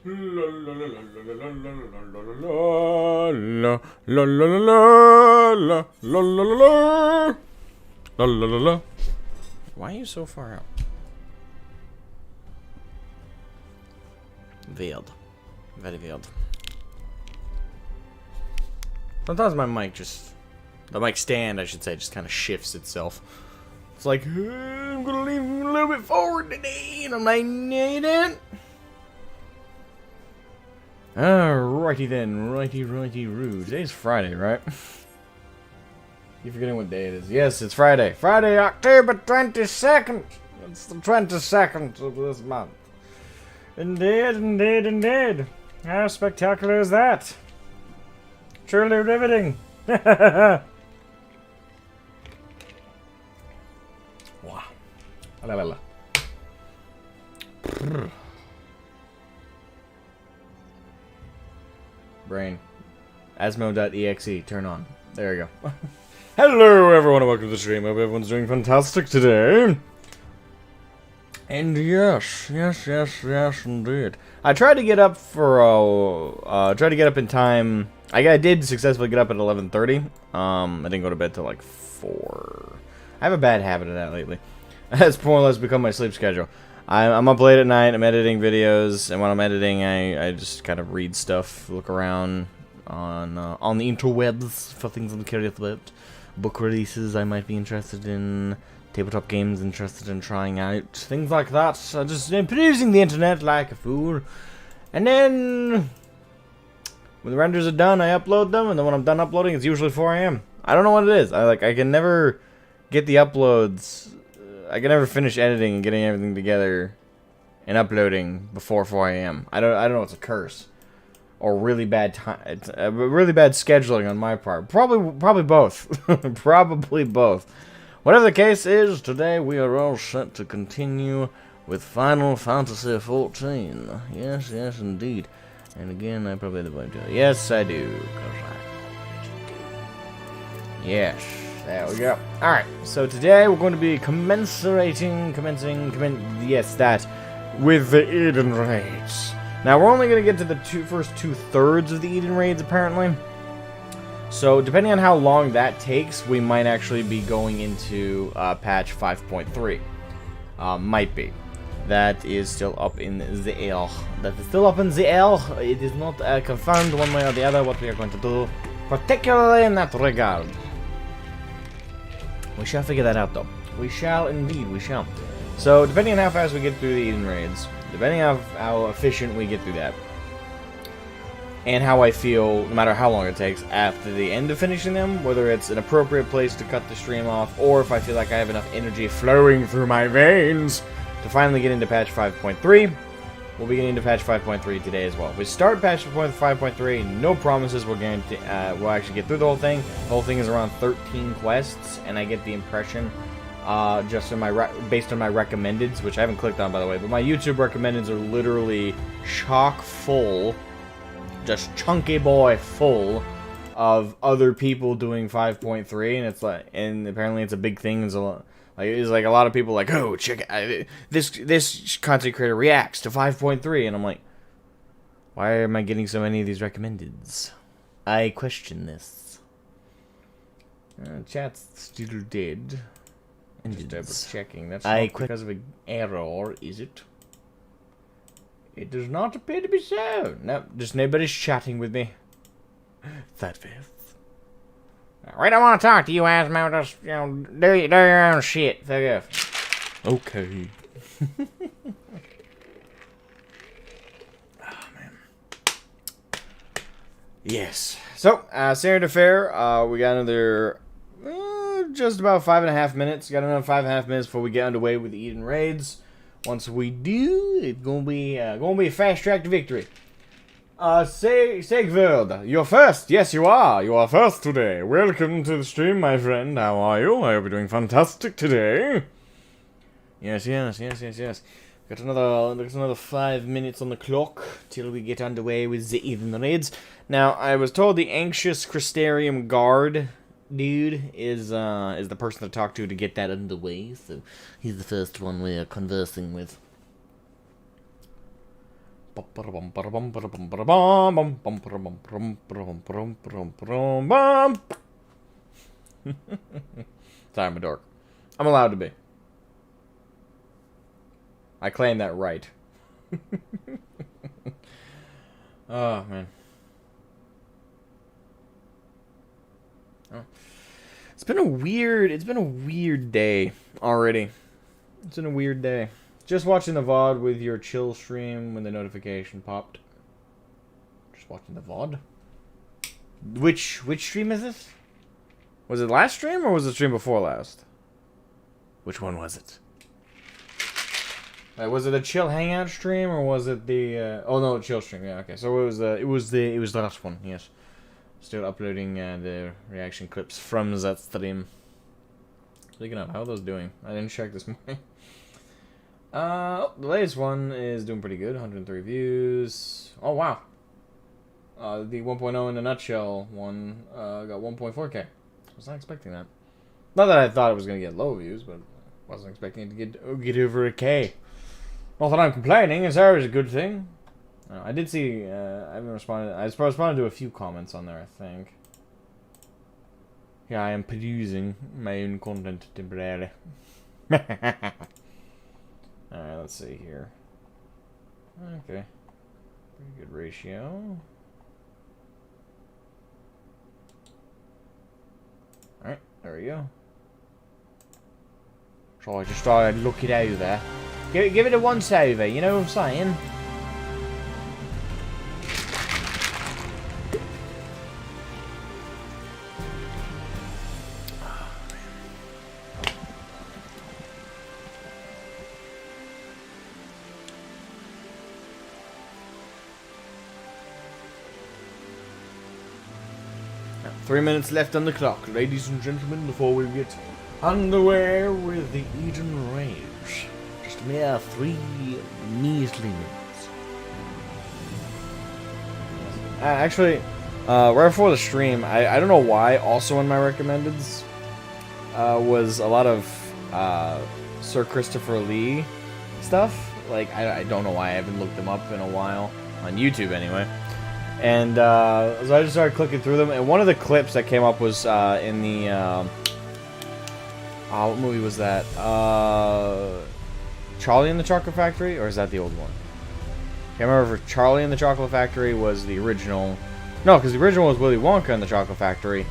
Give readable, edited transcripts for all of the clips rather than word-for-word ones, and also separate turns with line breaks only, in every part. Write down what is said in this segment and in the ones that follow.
Why are you so far out? Veiled. Very veiled. Sometimes my mic just... The mic stand, I should say, just kind of shifts itself. It's like, I'm gonna leave him a little bit forward today, and I'm like, no, you didn't. Alrighty then, righty roo. Today's Friday, right? You're forgetting what day it is. Yes, it's Friday. Friday, October 22nd. It's the 22nd of this month. Indeed. How spectacular is that? Truly riveting. Wow. La. Brain. Asmo.exe. Turn on. There you go. Hello, everyone, and welcome to the stream. Hope everyone's doing fantastic today. And yes, indeed. I tried to get up for tried to get up in time. I did successfully get up at 11:30. I didn't go to bed till like 4. I have a bad habit of that lately. That's more or less become my sleep schedule. I'm up late at night. I'm editing videos, and when I'm editing, I just kind of read stuff, look around on the interwebs for things I'm curious about, book releases I might be interested in, tabletop games interested in trying out, things like that. So just perusing the internet like a fool, and then when the renders are done, I upload them, and then when I'm done uploading, it's usually 4 AM. I don't know what it is. I can never get the uploads. I can never finish editing and getting everything together and uploading before 4 AM. I don't know. It's a curse or really bad time. It's really bad scheduling on my part. Probably both. Probably both. Whatever the case is, today we are all set to continue with Final Fantasy XIV. Yes, indeed. And again, I probably have the point to it. Yes, I do. Yes, there we go. Alright, so today we're going to be commencing with the Eden Raids. Now, we're only going to get to the first 2/3 of the Eden Raids, apparently. So, depending on how long that takes, we might actually be going into patch 5.3. Might be. That is still up in the air. It is not confirmed one way or the other what we are going to do, particularly in that regard. We shall figure that out, though. We shall indeed, we shall. So, depending on how fast we get through the Eden Raids, depending on how efficient we get through that, and how I feel, no matter how long it takes, after the end of finishing them, whether it's an appropriate place to cut the stream off, or if I feel like I have enough energy flowing through my veins to finally get into patch 5.3, we'll be getting into patch 5.3 today as well. If we start patch 5.3, no promises we'll actually get through the whole thing. The whole thing is around 13 quests, and I get the impression, just in based on my recommendeds, which I haven't clicked on, by the way, but my YouTube recommendeds are literally chock full, just chunky boy full of other people doing 5.3, and it's like, and apparently it's a big thing. It's like a lot of people like, oh, check out, this content creator reacts to 5.3, and I'm like, why am I getting so many of these recommendeds? I question this. Chat's still dead. Just double checking. That's not because of an error, is it? It does not appear to be so. No, just nobody's chatting with me. That face. We don't want to talk to you, Asmo. Just, do your own shit. Fuck off. Okay. Oh, man. Yes. So, Sarah DeFair, we got another, just about 5.5 minutes. Got another 5.5 minutes before we get underway with the Eden Raids. Once we do, it's gonna be a fast track to victory. Sigvard, you're first. Yes, you are. You are first today. Welcome to the stream, my friend. How are you? I hope you're doing fantastic today. Yes. Got another 5 minutes on the clock till we get underway with the Eden Raids. Now, I was told the anxious Crystarium guard dude is the person to talk to get that underway. So he's the first one we are conversing with. Sorry, I'm a dork. I'm allowed to be. I claim that right. Oh, man. Oh. It's been a weird day already. It's been a weird day. Just watching the VOD with your chill stream when the notification popped. Just watching the VOD? Which stream is this? Was it last stream or was it stream before last? Which one was it? Was it a chill hangout stream or was it the oh no, chill stream. Yeah, okay. So it was the last one. Yes. Still uploading the reaction clips from that stream. Speaking of, how are those doing? I didn't check this morning. The latest one is doing pretty good. 103 views. Oh wow. The 1.0 in a nutshell one got 1.4K. I was not expecting that. Not that I thought it was gonna get low views, but I wasn't expecting it to get over a K. Not that I'm complaining. It's always a good thing. I did see. I haven't responded. I responded to a few comments on there, I think. Yeah, I am producing my own content temporarily. Alright, let's see here. Okay. Pretty good ratio. Alright, there we go. So I just thought I'd look it over. Give it a once over, you know what I'm saying? 3 minutes left on the clock, ladies and gentlemen, before we get underway with the Eden Rage. Just a mere 3 measly minutes. Actually, right before the stream, I don't know why, also in my recommendeds, was a lot of Sir Christopher Lee stuff. Like, I don't know why, I haven't looked them up in a while, on YouTube anyway. And so I just started clicking through them, and one of the clips that came up was in the what movie was that? Charlie and the Chocolate Factory, or is that the old one? Can't remember if Charlie and the Chocolate Factory was the original. No, because the original was Willy Wonka and the Chocolate Factory.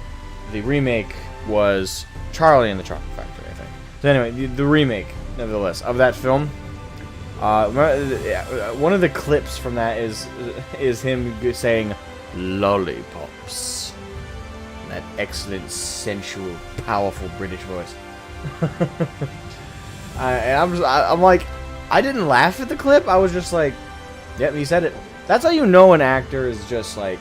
The remake was Charlie and the Chocolate Factory, I think. So anyway, the remake, nevertheless, of that film. One of the clips from that is him saying lollipops. That excellent, sensual, powerful British voice. I'm like, I didn't laugh at the clip. I was just like, yep, he said it. That's how you know an actor is just like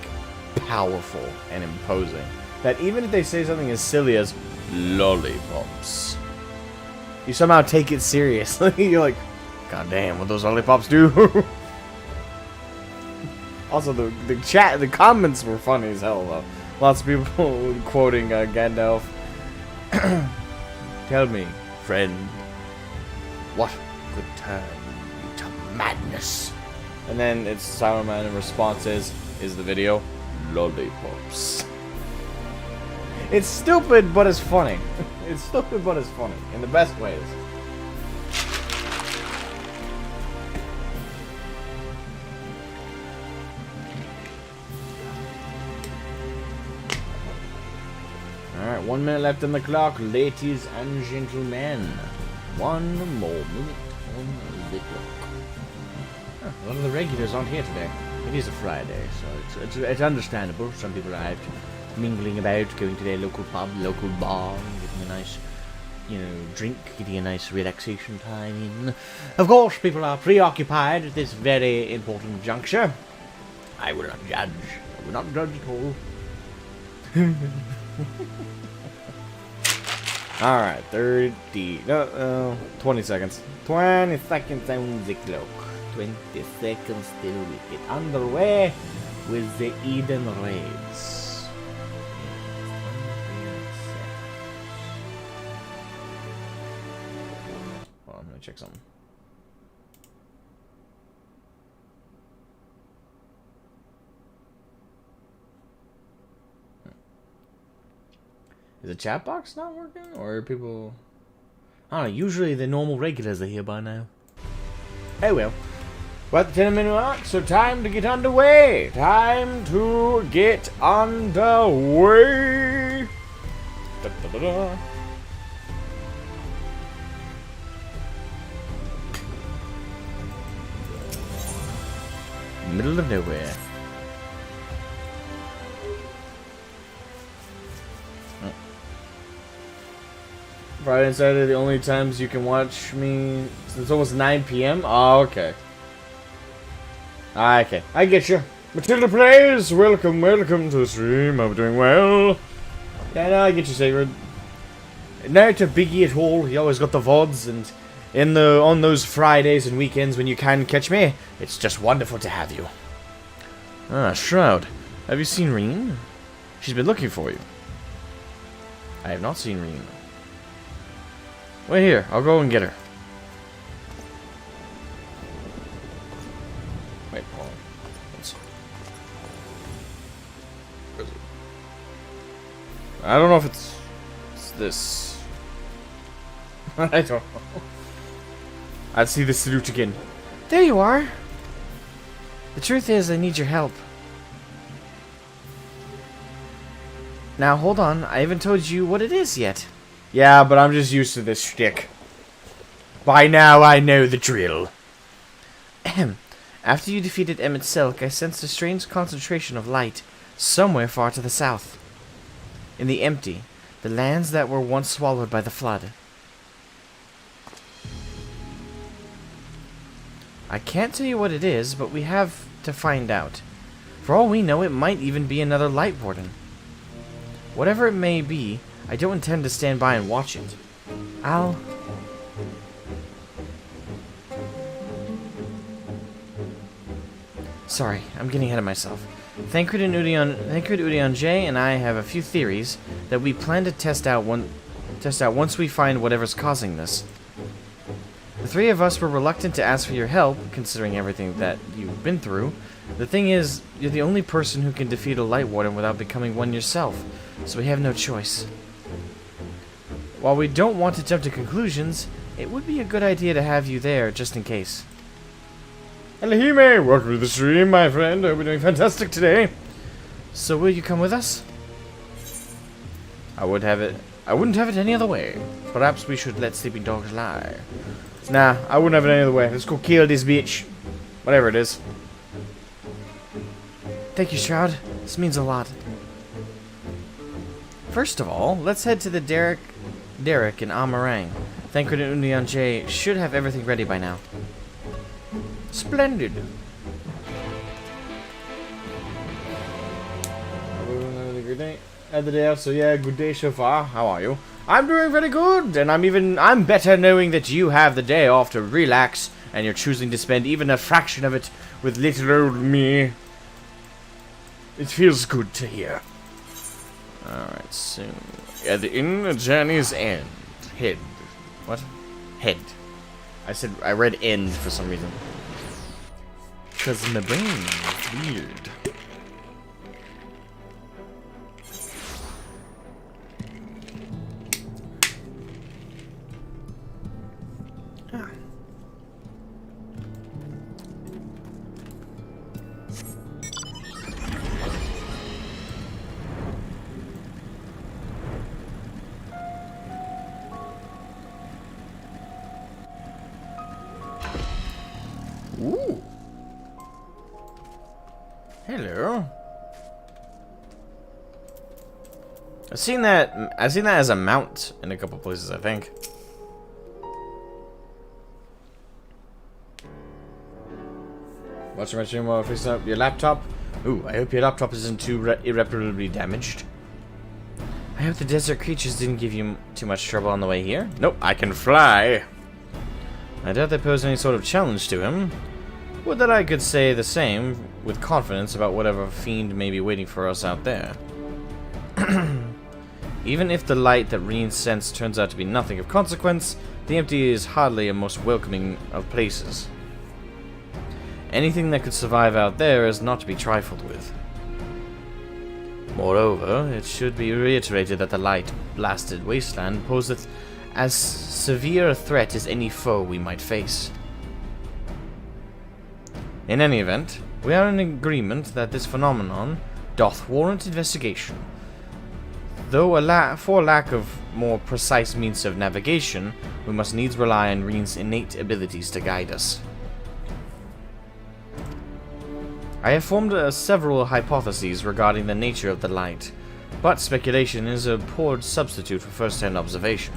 powerful and imposing. That even if they say something as silly as lollipops, you somehow take it seriously. You're like, God damn, what those lollipops do? Also, the comments were funny as hell, though. Lots of people quoting Gandalf. Tell me, friend, what could turn you to madness? And then it's Silent Man, and response is the video lollipops. It's stupid, but it's funny. It's stupid, but it's funny in the best ways. Alright, 1 minute left on the clock, ladies and gentlemen. 1 more minute on the clock. Huh, a lot of the regulars aren't here today. It is a Friday, so it's understandable. Some people are out mingling about, going to their local pub, local bar, getting a nice, drink, getting a nice relaxation time in. Of course, people are preoccupied at this very important juncture. I will not judge. I will not judge at all. Alright, 20 seconds. 20 seconds on the clock. 20 seconds till we get underway with the Eden Raids. Hold on, let me check something. Is the chat box not working? Or are people... I don't know, usually the normal regulars are here by now. Oh well. We're at the 10-minute mark, so time to get underway! Time to get underway! Da, da, da, da. Middle of nowhere. Friday and Saturday, the only times you can watch me since almost 9 p.m. Oh, okay. Okay, I get you. Matilda Plays, welcome to the stream. I'm doing well. Yeah, no, I get you, Sacred. Not a biggie at all. You always got the VODs, and on those Fridays and weekends when you can catch me, it's just wonderful to have you. Ah, Shroud. Have you seen Reen? She's been looking for you. I have not seen Reen. Wait here, I'll go and get her. Wait, hold on. I don't know if it's this. I don't know. I'd see the salute again. There you are. The truth is, I need your help. Now, hold on. I haven't told you what it is yet. Yeah, but I'm just used to this shtick. By now, I know the drill. Ahem. After you defeated Emmett Silk, I sensed a strange concentration of light somewhere far to the south. In the empty, the lands that were once swallowed by the flood. I can't tell you what it is, but we have to find out. For all we know, it might even be another Light Warden. Whatever it may be, I don't intend to stand by and watch it. Sorry, I'm getting ahead of myself. Thancred Udion J and I have a few theories that we plan to test out once we find whatever's causing this. The three of us were reluctant to ask for your help, considering everything that you've been through. The thing is, you're the only person who can defeat a Light Warden without becoming one yourself, so we have no choice. While we don't want to jump to conclusions, it would be a good idea to have you there, just in case. Hello, welcome to the stream, my friend. I hope you're doing fantastic today. So will you come with us? I wouldn't have it any other way. Perhaps we should let sleeping dogs lie. Nah, I wouldn't have it any other way. Let's go kill this bitch. Whatever it is. Thank you, Shroud. This means a lot. First of all, let's head to the Derek and Amarang. Thancred and Udion J should have everything ready by now. Splendid. Good day. The day off, so yeah, good day so far. How are you? I'm doing very good, and I'm better knowing that you have the day off to relax, and you're choosing to spend even a fraction of it with little old me. It feels good to hear. Alright, so at the inn, journey's end. Head. What? Head. I read end for some reason. Because my brain is weird. Ooh. Hello. I've seen that as a mount in a couple places, I think. Watching my stream while fixing up your laptop. Ooh, I hope your laptop isn't too irreparably damaged. I hope the desert creatures didn't give you too much trouble on the way here. Nope, I can fly. I doubt they pose any sort of challenge to him. Would that I could say the same with confidence about whatever fiend may be waiting for us out there. Even if the light that Reen sensed turns out to be nothing of consequence, the empty is hardly a most welcoming of places. Anything that could survive out there is not to be trifled with. Moreover, it should be reiterated that the light-blasted wasteland poseth as severe a threat as any foe we might face. In any event, we are in agreement that this phenomenon doth warrant investigation. Though for lack of more precise means of navigation, we must needs rely on Reen's innate abilities to guide us. I have formed several hypotheses regarding the nature of the light, but speculation is a poor substitute for first-hand observation.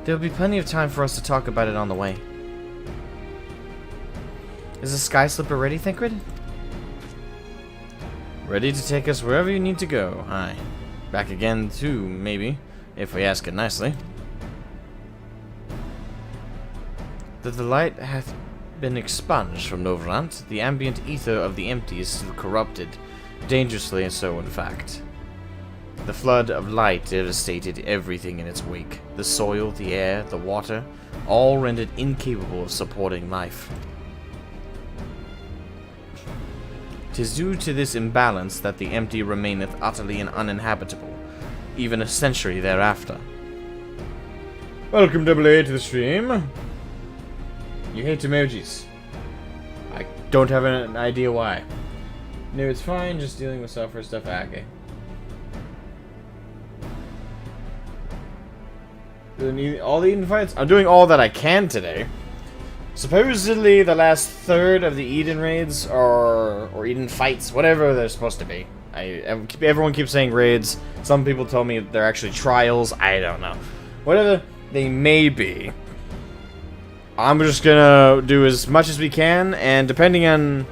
There will be plenty of time for us to talk about it on the way. Is the Sky Slipper ready, Thinkred? Ready to take us wherever you need to go, aye. Back again, too, maybe, if we ask it nicely. That the light hath been expunged from Novrant, the ambient ether of the empty is still corrupted, dangerously and so in fact. The flood of light devastated everything in its wake, the soil, the air, the water, all rendered incapable of supporting life. 'Tis due to this imbalance that the empty remaineth utterly and uninhabitable, even a century thereafter. Welcome, AA, to the stream. You hate emojis. I don't have an idea why. No, it's fine, just dealing with software stuff. Okay. All the Eden fights? I'm doing all that I can today. Supposedly, the last third of the Eden raids or Eden fights, whatever they're supposed to be. Everyone keeps saying raids. Some people tell me they're actually trials. I don't know. Whatever they may be, I'm just gonna do as much as we can, and depending on...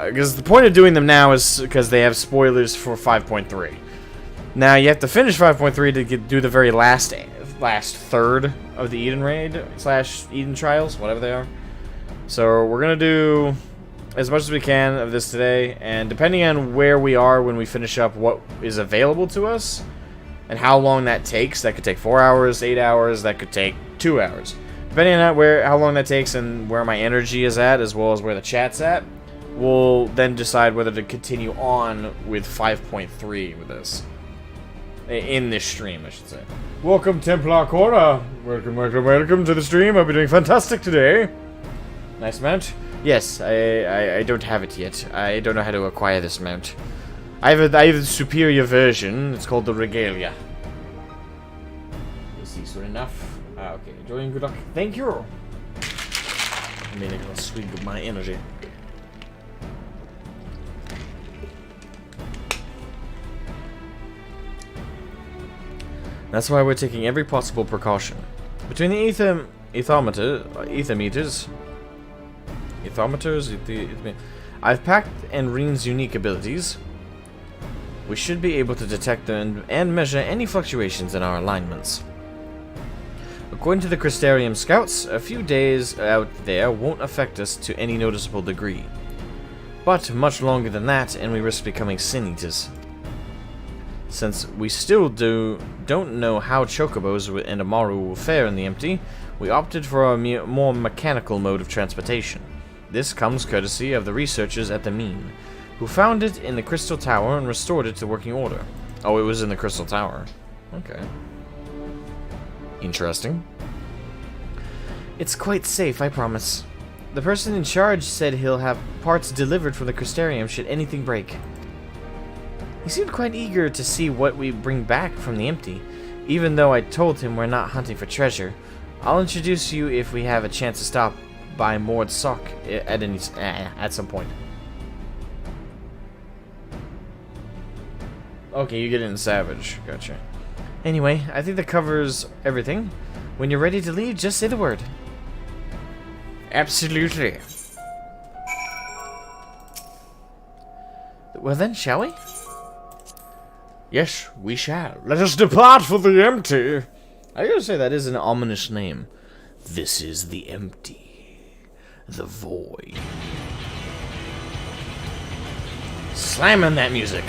because the point of doing them now is because they have spoilers for 5.3. Now, you have to finish 5.3 to do the very last third of the Eden raid / Eden trials, whatever they are. So, we're gonna do as much as we can of this today, and depending on where we are when we finish up what is available to us, and how long that takes, that could take 4 hours, 8 hours, that could take 2 hours. Depending on how long that takes and where my energy is at, as well as where the chat's at, we'll then decide whether to continue on with 5.3 with this. In this stream, I should say. Welcome, Templar Cora. Welcome to the stream. I'll be doing fantastic today. Nice mount. Yes, I don't have it yet. I don't know how to acquire this mount. I have a superior version. It's called the Regalia. Is these were enough? Okay, enjoying good luck. Thank you. I'm gonna get a swig of my energy. That's why we're taking every possible precaution. Between the ether meters, I've packed Reen's unique abilities. We should be able to detect and measure any fluctuations in our alignments. According to the Crystarium scouts, a few days out there won't affect us to any noticeable degree. But much longer than that, and we risk becoming sin eaters. Since we still don't know how chocobos and Amaru will fare in the empty, we opted for a more mechanical mode of transportation. This comes courtesy of the researchers at the Mean, who found it in the Crystal Tower and restored it to working order. Oh, it was in the Crystal Tower. Okay. Interesting. It's quite safe, I promise. The person in charge said he'll have parts delivered from the Crystarium should anything break. He seemed quite eager to see what we bring back from the empty, even though I told him we're not hunting for treasure. I'll introduce you if we have a chance to stop by Mord Sock at some point. Okay, you get it in Savage. Gotcha. Anyway, I think that covers everything. When you're ready to leave, just say the word. Absolutely. Well then, shall we? Yes, we shall. Let us depart for the empty. I gotta say, that is an ominous name. This is the empty. The void. Slamming that music.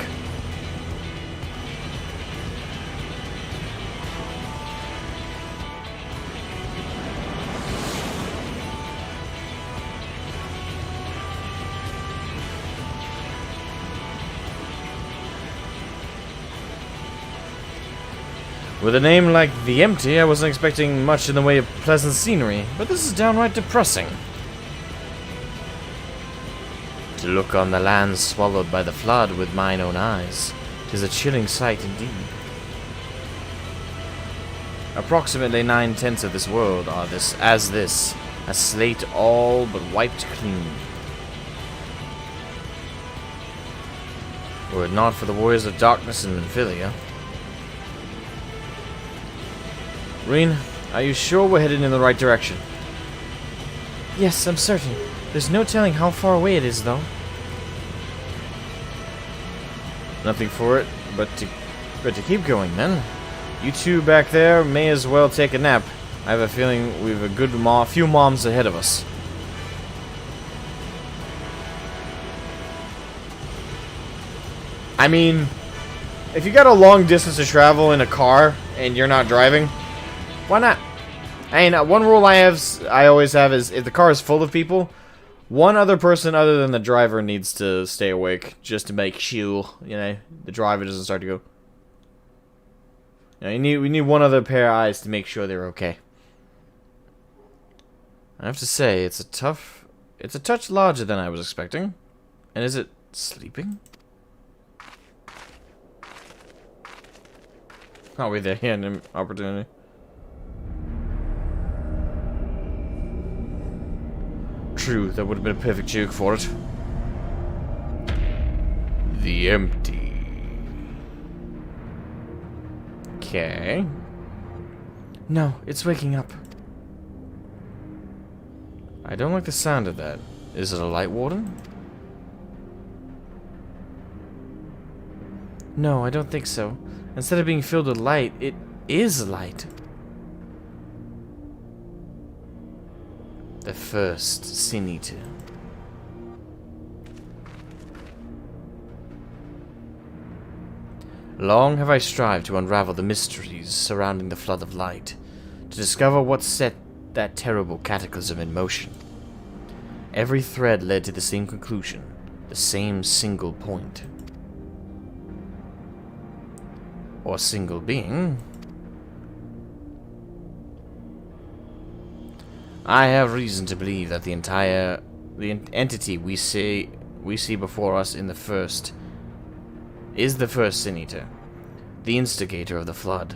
With a name like The Empty, I wasn't expecting much in the way of pleasant scenery, but this is downright depressing. To look on the land swallowed by the flood with mine own eyes, 'tis a chilling sight indeed. Approximately 9/10 of this world are a slate all but wiped clean. Were it not for the warriors of darkness in Menphilia. Reen, are you sure we're headed in the right direction? Yes, I'm certain. There's no telling how far away it is, though. Nothing for it but to keep going, then. You two back there may as well take a nap. I have a feeling we've a good few moms ahead of us. I mean, if you got a long distance to travel in a car and you're not driving, why not? I mean, one rule I always have is if the car is full of people, one other person other than the driver needs to stay awake just to make sure, you know, the driver doesn't start to go. You know, we need one other pair of eyes to make sure they're okay. I have to say, it's a touch larger than I was expecting. And is it sleeping? Oh wait, there, yeah, an opportunity. True, that would have been a perfect joke for it. The Empty. Okay. No, it's waking up. I don't like the sound of that. Is it a light warden? No, I don't think so. Instead of being filled with light, it is light. The first Sin Eater. Long have I strived to unravel the mysteries surrounding the flood of light, to discover what set that terrible cataclysm in motion. Every thread led to the same conclusion, the same single point. Or single being. I have reason to believe that the entity we see before us in the first is the first Sin Eater, the instigator of the flood,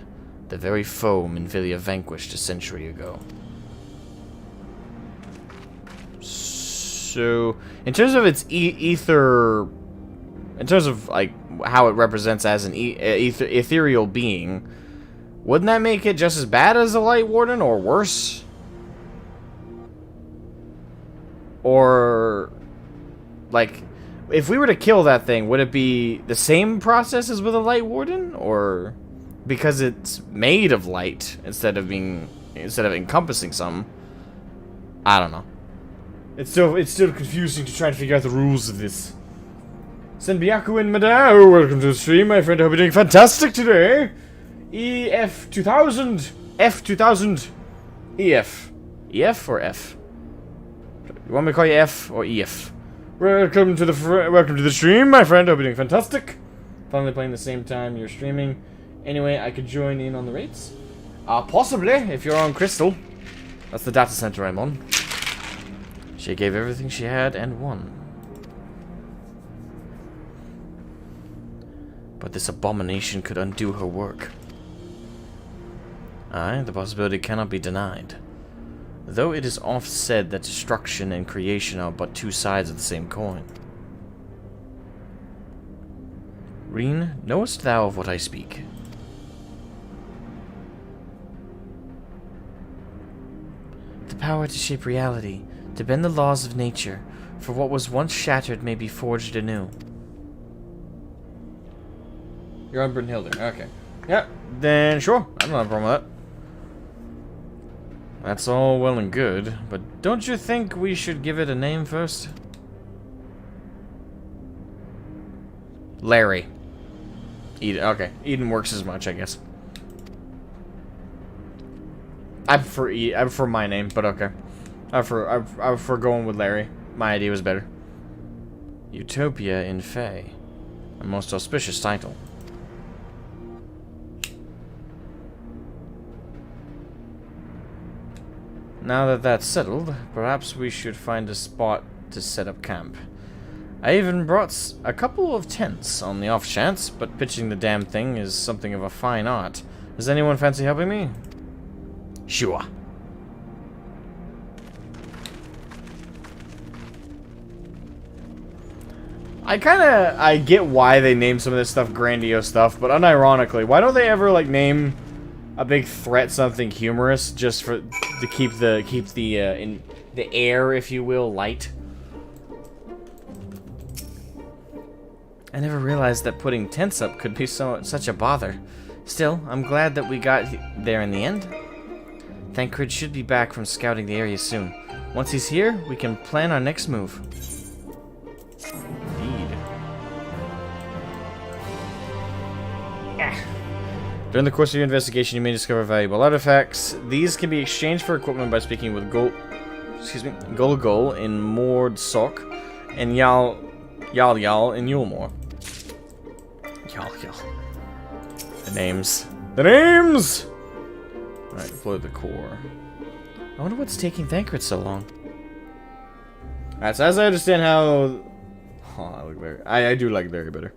the very foe Menphilia vanquished a century ago. So, in terms of its ether, in terms of like how it represents as an ethereal being, wouldn't that make it just as bad as the Light Warden, or worse? Or, like, if we were to kill that thing, would it be the same process as with a Light Warden, or because it's made of light instead of encompassing something? I don't know. It's still confusing to try to figure out the rules of this. Senbyaku and Madao, welcome to the stream, my friend. I hope you're doing fantastic today. EF2000, F2000, EF, EF or F? You want me to call you F or EF? Welcome to the stream, my friend. I hope you're doing fantastic. Finally playing the same time you're streaming. Anyway, I could join in on the rates. Possibly if you're on Crystal. That's the data center I'm on. She gave everything she had and won. But this abomination could undo her work. Aye, the possibility cannot be denied. Though it is oft said that destruction and creation are but two sides of the same coin. Reen, knowest thou of what I speak? The power to shape reality, to bend the laws of nature, for what was once shattered may be forged anew. You're on Brynhilde. Okay. Yeah, then sure. I don't have a problem with that. That's all well and good, but don't you think we should give it a name first? Larry. Eden. Okay. Eden works as much, I guess. I prefer my name, but okay. I prefer going with Larry. My idea was better. Utopia in Fae. A most auspicious title. Now that that's settled, perhaps we should find a spot to set up camp. I even brought a couple of tents on the off chance, but pitching the damn thing is something of a fine art. Does anyone fancy helping me? Sure. I get why they name some of this stuff grandiose stuff, but unironically, why don't they ever like name a big threat something humorous just for to keep the air, if you will, light? I never realized that putting tents up could be such a bother. Still, I'm glad that we got there in the end. Thancred should be back from scouting the area soon. Once he's here, we can plan our next move. Indeed. During the course of your investigation, you may discover valuable artifacts. These can be exchanged for equipment by speaking with Gol in Mord Sok and Yal in Yulmore. Yal. The names. The names! Alright, deploy the core. I wonder what's taking Thancred so long. Alright, so as I understand how... Oh, I look very... I do like Larry better.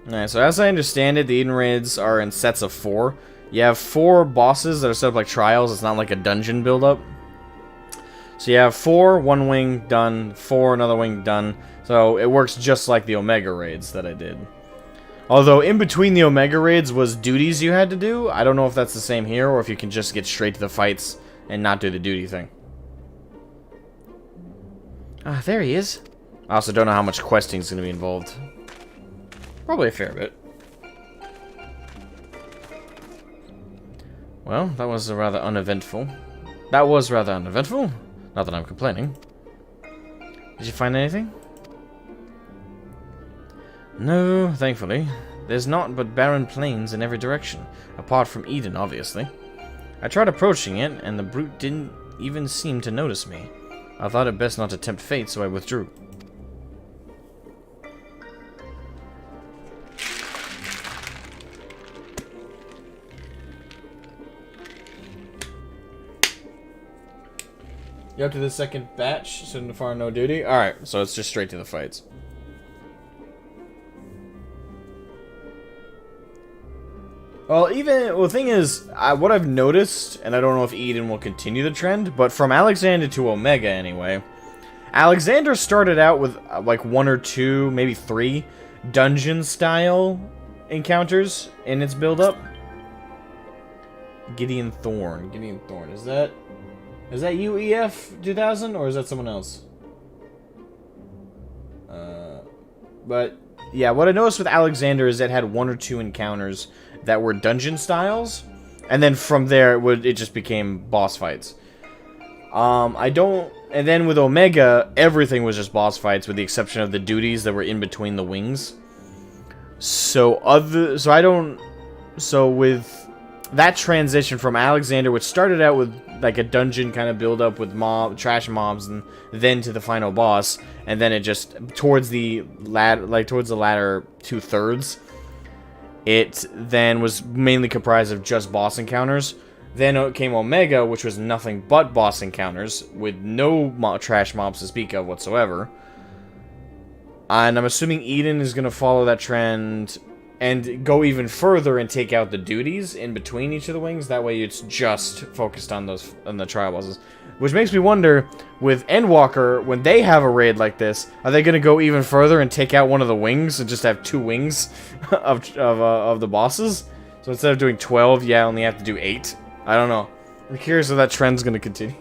Alright, so as I understand it, the Eden raids are in sets of 4. You have 4 bosses that are set up like trials. It's not like a dungeon build-up. So you have 4, 1 wing, done. 4, another wing, done. So it works just like the Omega raids that I did. Although in between the Omega raids was duties you had to do. I don't know if that's the same here or if you can just get straight to the fights and not do the duty thing. Ah, there he is. I also don't know how much questing is going to be involved. Probably a fair bit. Well, that was rather uneventful. Not that I'm complaining. Did you find anything? No, thankfully. There's naught but barren plains in every direction, apart from Eden, obviously. I tried approaching it, and the brute didn't even seem to notice me. I thought it best not to tempt fate, so I withdrew. You up to the second batch? Sitting far, no duty? Alright, so it's just straight to the fights. Well, the thing is, what I've noticed, and I don't know if Eden will continue the trend, but from Alexander to Omega anyway, Alexander started out with like 1 or 2, maybe 3 dungeon-style encounters in its build-up. Gideon Thorn, is that you, EF 2000, or is that someone else? But yeah, what I noticed with Alexander is it had 1 or 2 encounters that were dungeon styles, and then from there it just became boss fights. And then with Omega, everything was just boss fights with the exception of the duties that were in between the wings. So with that transition from Alexander, which started out with like a dungeon kind of build up with trash mobs, and then to the final boss, and then it just towards the latter 2/3, it then was mainly comprised of just boss encounters. Then it came Omega, which was nothing but boss encounters with no trash mobs to speak of whatsoever. And I'm assuming Eden is going to follow that trend and go even further and take out the duties in between each of the wings. That way it's just focused on the trial bosses. Which makes me wonder, with Endwalker, when they have a raid like this, are they going to go even further and take out one of the wings and just have 2 wings of the bosses? So instead of doing 12, yeah, I only have to do 8. I don't know. I'm curious if that trend's going to continue.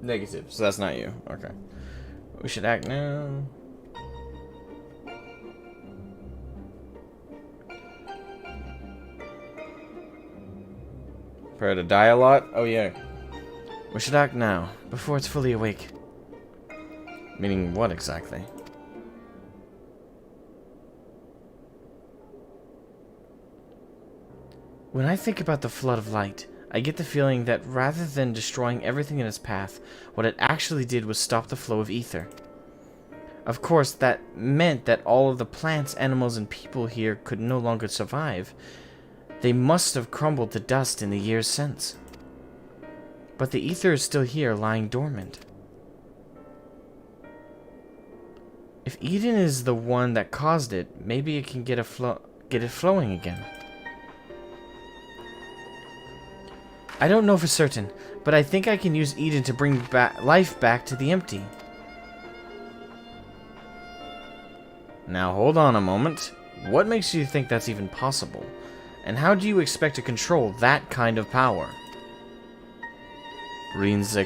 Negative, so that's not you. Okay. We should act now. Prepare to die a lot? Oh, yeah. We should act now, before it's fully awake. Meaning what exactly? When I think about the flood of light, I get the feeling that rather than destroying everything in its path, what it actually did was stop the flow of ether. Of course, that meant that all of the plants, animals, and people here could no longer survive. They must have crumbled to dust in the years since. But the ether is still here, lying dormant. If Eden is the one that caused it, maybe it can get it flowing again. I don't know for certain, but I think I can use Eden to bring life back to the empty. Now hold on a moment. What makes you think that's even possible? And how do you expect to control that kind of power? Reen's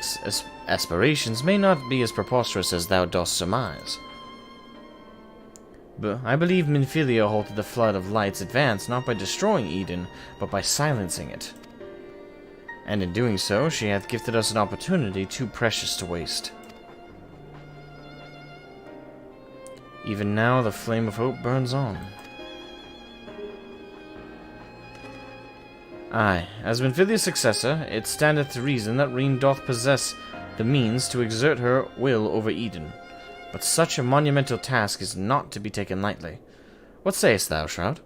aspirations may not be as preposterous as thou dost surmise. But I believe Minfilia halted the flood of light's advance not by destroying Eden, but by silencing it. And in doing so, she hath gifted us an opportunity too precious to waste. Even now, the flame of hope burns on. Aye, as Minfilia's successor, it standeth to reason that Reen doth possess the means to exert her will over Eden. But such a monumental task is not to be taken lightly. What sayest thou, Shroud?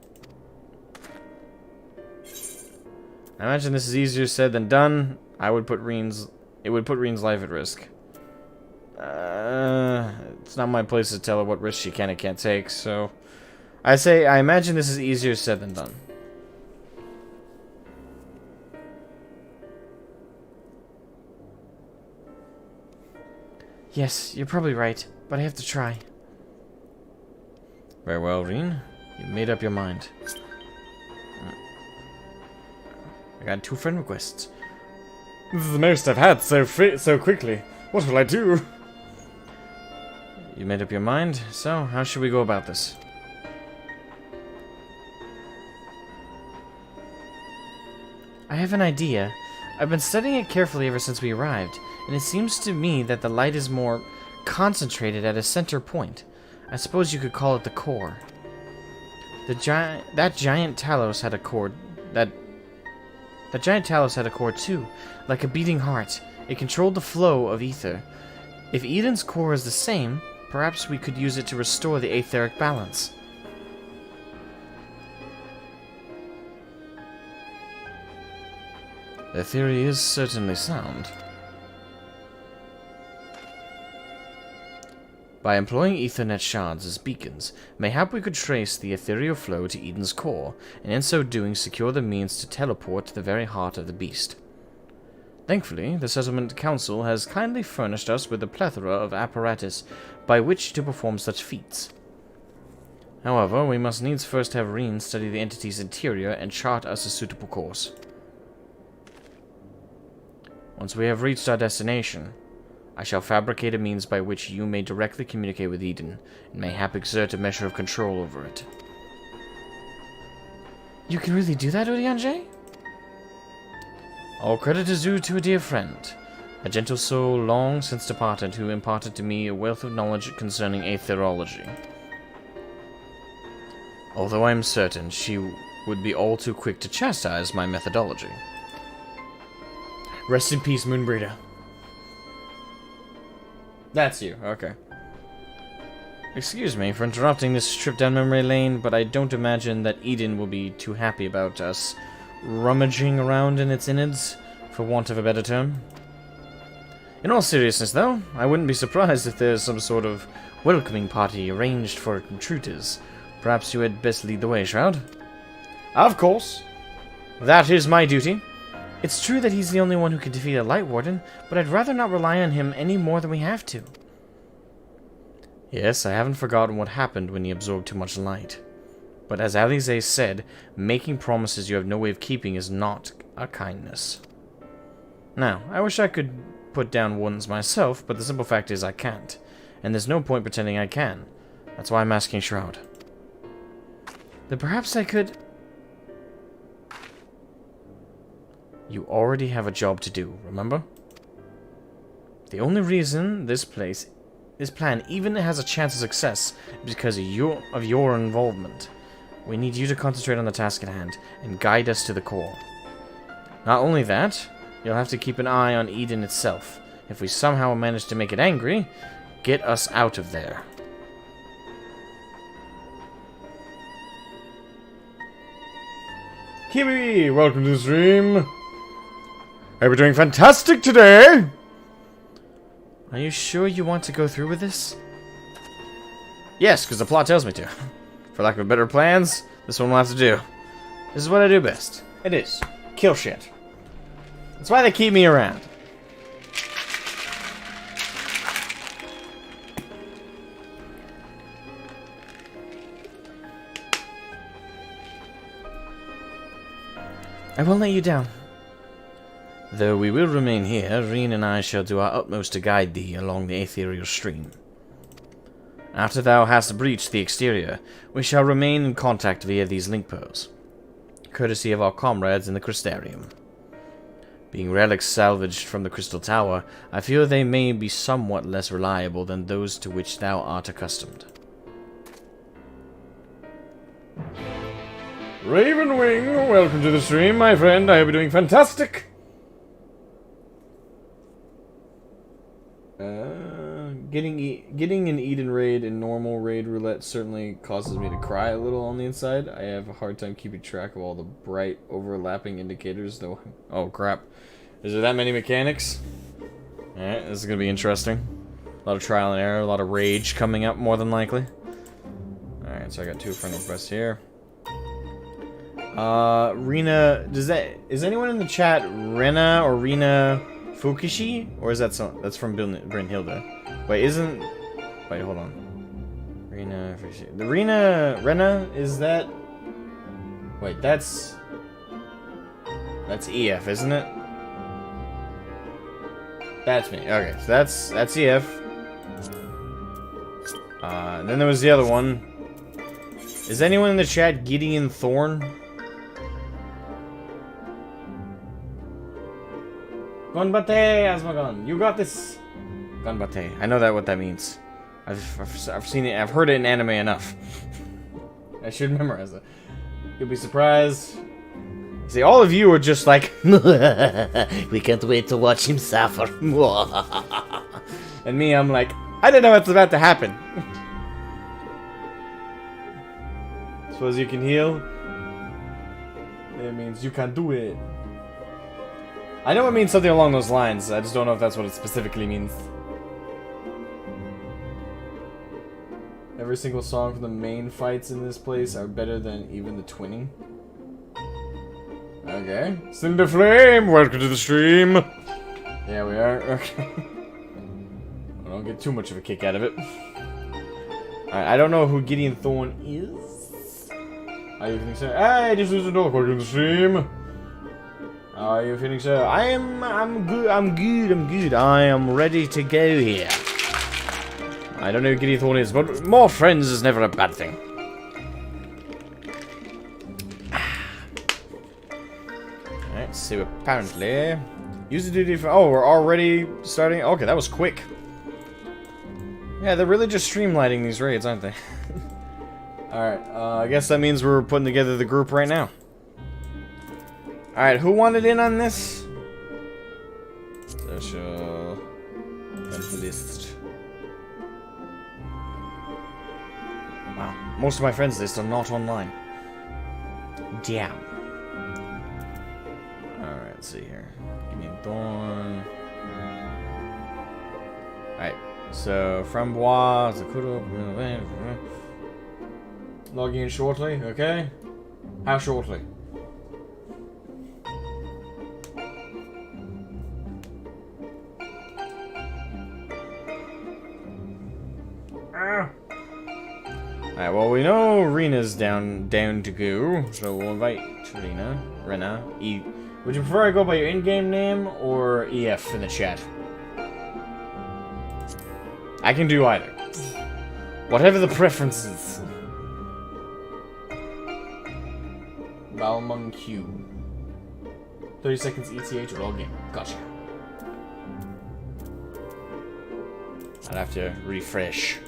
I imagine this is easier said than done. It would put Reen's life at risk. It's not my place to tell her what risks she can and can't take, so I imagine this is easier said than done. Yes, you're probably right, but I have to try. Very well, Reen. You've made up your mind. I got 2 friend requests. This is the most I've had so quickly. What will I do? You made up your mind? So, how should we go about this? I have an idea. I've been studying it carefully ever since we arrived, and it seems to me that the light is more concentrated at a center point. I suppose you could call it the core. That giant Talos had a core. That giant Talos had a core too, like a beating heart. It controlled the flow of ether. If Eden's core is the same, perhaps we could use it to restore the aetheric balance. The theory is certainly sound. By employing Ethernet shards as beacons, mayhap we could trace the ethereal flow to Eden's core, and in so doing secure the means to teleport to the very heart of the beast. Thankfully, the Settlement Council has kindly furnished us with a plethora of apparatus by which to perform such feats. However, we must needs first have Reen study the entity's interior and chart us a suitable course. Once we have reached our destination, I shall fabricate a means by which you may directly communicate with Eden, and mayhap exert a measure of control over it. You can really do that, Urianger? All credit is due to a dear friend, a gentle soul long since departed who imparted to me a wealth of knowledge concerning aetherology. Although I am certain she would be all too quick to chastise my methodology. Rest in peace, Moonbreeder. That's you, okay. Excuse me for interrupting this trip down memory lane, but I don't imagine that Eden will be too happy about us rummaging around in its innards, for want of a better term. In all seriousness, though, I wouldn't be surprised if there's some sort of welcoming party arranged for intruders. Perhaps you had best lead the way, Shroud? Of course. That is my duty. It's true that he's the only one who can defeat a Light Warden, but I'd rather not rely on him any more than we have to. Yes, I haven't forgotten what happened when he absorbed too much light. But as Alize said, making promises you have no way of keeping is not a kindness. Now, I wish I could put down wardens myself, but the simple fact is I can't. And there's no point pretending I can. That's why I'm asking Shroud. Then perhaps I could... You already have a job to do, remember? The only reason this plan even has a chance of success is because of your involvement. We need you to concentrate on the task at hand and guide us to the core. Not only that, you'll have to keep an eye on Eden itself. If we somehow manage to make it angry, get us out of there. Kiwi, welcome to the stream. Are we doing fantastic today? Are you sure you want to go through with this? Yes, because the plot tells me to. For lack of better plans, this one will have to do. This is what I do best. It is. Kill shit. That's why they keep me around. I won't let you down. Though we will remain here, Reen and I shall do our utmost to guide thee along the ethereal stream. After thou hast breached the exterior, we shall remain in contact via these link pearls, courtesy of our comrades in the Crystarium. Being relics salvaged from the Crystal Tower, I fear they may be somewhat less reliable than those to which thou art accustomed. Ravenwing, welcome to the stream, my friend. I hope you're doing fantastic. Getting an Eden raid in normal raid roulette certainly causes me to cry a little on the inside. I have a hard time keeping track of all the bright overlapping indicators, though. Oh crap! Is there that many mechanics? All right, this is gonna be interesting. A lot of trial and error, a lot of rage coming up, more than likely. All right, so I got 2 friend requests here. Rena, is anyone in the chat Rena or Rena Fukishi? Or is that that's from Brynhilde? Wait, wait, hold on. Rena Fukishi. The Rena, is that... Wait, that's EF, isn't it? That's me. Okay, so that's EF. Then there was the other one. Is anyone in the chat Gideon Thorn? Gunbate, Asmogan, you got this. Gunbate, I know what that means. I've seen it. I've heard it in anime enough. I should memorize it. You'll be surprised. See, all of you are just like, we can't wait to watch him suffer. And me, I'm like, I don't know what's about to happen. Suppose you can heal. It means you can do it. I know it means something along those lines. I just don't know if that's what it specifically means. Every single song from the main fights in this place are better than even the twinning. Okay. Cinder Flame, welcome to the stream. Yeah, we are. Okay. I don't get too much of a kick out of it. Alright, I don't know who Gideon Thorn is. How you feeling, sir? Hey, just lose the door. Welcome to the stream. How are you feeling, sir? I'm good. I am ready to go here. I don't know who Gideon Thorn is, but more friends is never a bad thing. Alright, so apparently... Use the duty for... Oh, we're already starting... Okay, that was quick. Yeah, they're really just streamlining these raids, aren't they? Alright, I guess that means we're putting together the group right now. Alright, who wanted in on this? Social... list. Wow, most of my friends list are not online. Damn. Alright, let's see here. Give me a Dawn. Alright, so Framboise, Zakuro, logging in shortly, okay? How shortly? Alright, well, we know Rena's down to go, so we'll invite Rena. Would you prefer I go by your in-game name or EF in the chat? I can do either. Whatever the preference is. Balmung Q. 30 seconds ETH or all game. Gotcha. I'd have to refresh.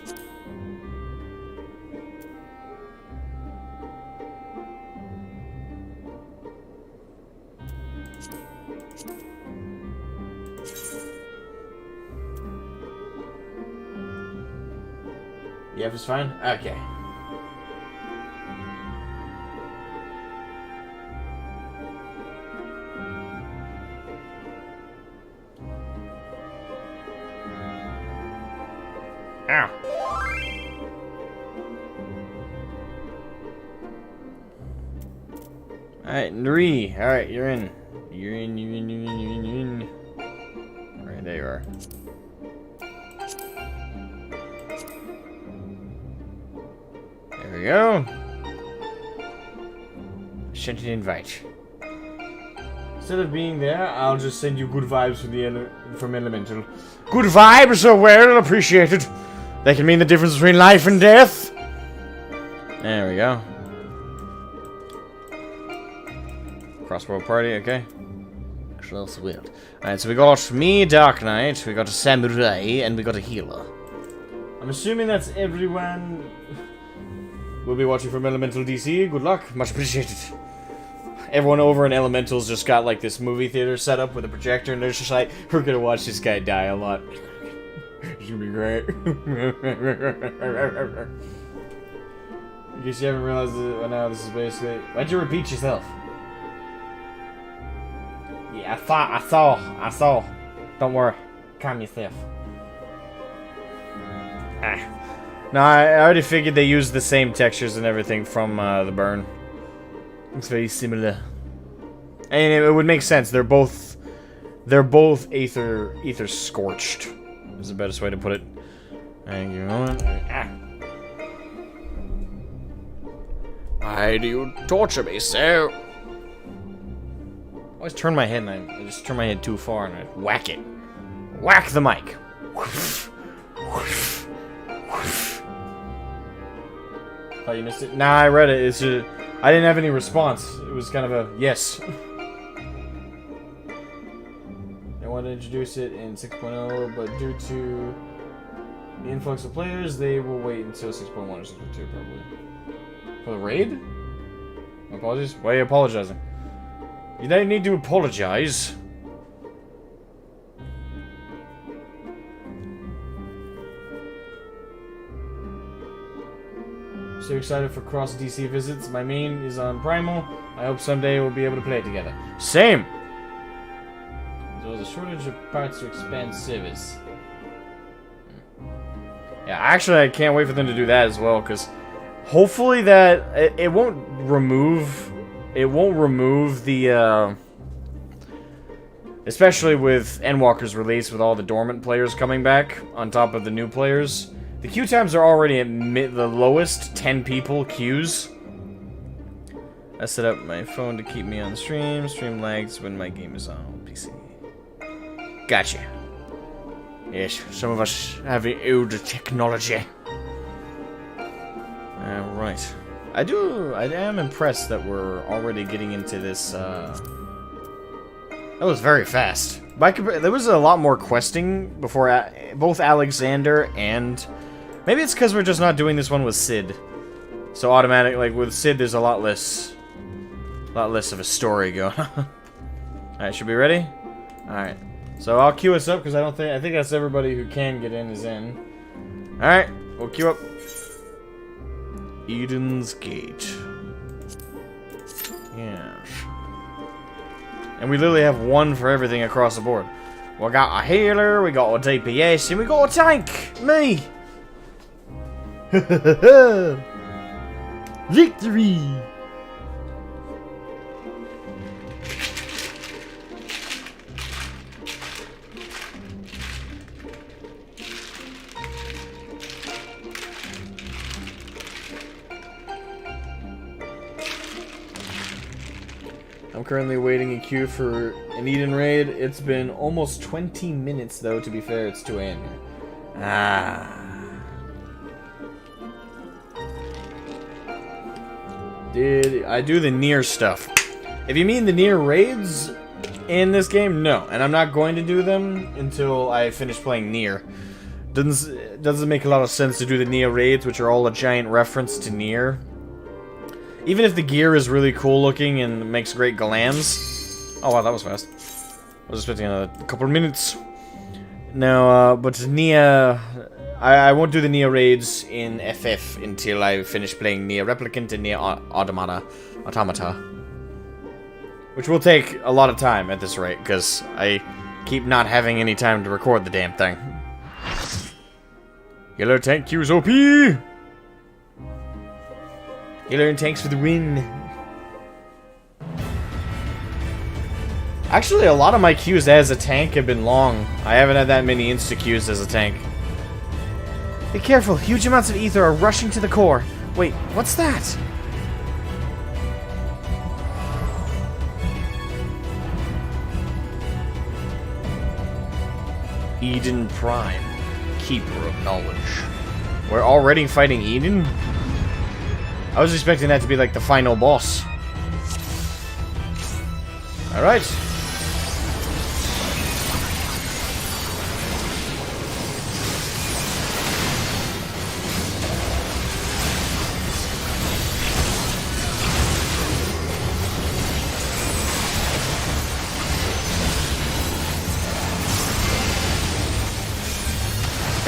EF is fine? Okay. Alright, Nri. Alright, you're in. You're in. Alright, there you are. There we go. Sent an invite. Instead of being there, I'll just send you good vibes from Elemental. Good vibes are well appreciated. They can mean the difference between life and death. There we go. Crossworld party, okay. Crossworld. Alright, so we got me, Dark Knight, we got a Samurai, and we got a healer. I'm assuming that's everyone. We'll be watching from Elemental DC. Good luck. Much appreciated. Everyone over in Elemental's just got like this movie theater set up with a projector, and they're just like, we're gonna watch this guy die a lot. It's gonna be great. In case you haven't realized it, now this is basically. Why'd you repeat yourself? Yeah, I saw. Don't worry. Calm yourself. Ah. No, I already figured they used the same textures and everything from the burn. It's very similar. And it would make sense. They're both ether scorched. Is the best way to put it. Thank you. Ah. Why do you torture me so? I always turn my head and I just turn my head too far and I whack it. Whack the mic. Thought you missed it? Nah, I read it. It's just, I didn't have any response. It was kind of a yes. They wanted to introduce it in 6.0, but due to the influx of players, they will wait until 6.1 or 6.2 probably. For the raid? My apologies? Why are you apologizing? You don't need to apologize. So excited for cross DC visits. My main is on Primal. I hope someday we'll be able to play it together. Same! There's a shortage of parts to expand service. Yeah, actually I can't wait for them to do that as well, because hopefully that it won't remove the especially with Endwalker's release with all the dormant players coming back on top of the new players. The queue times are already at the lowest 10 people queues. I set up my phone to keep me on stream. Stream lags when my game is on PC. Gotcha. Yes, some of us have the older technology. Alright. I am impressed that we're already getting into this, That was very fast. There was a lot more questing before both Alexander and... Maybe it's because we're just not doing this one with Sid. So automatic, like with Sid, there's a lot less of a story going on. Alright, should we be ready? Alright. So I'll queue us up because I think that's everybody who can get in is in. Alright, we'll queue up. Eden's Gate. Yes. And we literally have one for everything across the board. We got a healer, we got a DPS, and we got a tank! Me! Victory! I'm currently waiting in queue for an Eden raid. It's been almost 20 minutes though, to be fair, it's 2 AM here. Ah. Did I do the near stuff? If you mean the near raids in this game, no. And I'm not going to do them until I finish playing Nier. Doesn't make a lot of sense to do the Nier raids, which are all a giant reference to Nier. Even if the gear is really cool looking and makes great glams. Oh wow, that was fast. I was expecting a couple of minutes. No, but Nier... I won't do the Nier raids in FF until I finish playing Nier Replicant and Nier Automata. Which will take a lot of time at this rate, because I keep not having any time to record the damn thing. Healer tank queues OP! Healer and tanks for the win. Actually, a lot of my queues as a tank have been long. I haven't had that many insta-queues as a tank. Be careful, huge amounts of ether are rushing to the core. Wait, what's that? Eden Prime, Keeper of Knowledge. We're already fighting Eden? I was expecting that to be like the final boss. Alright.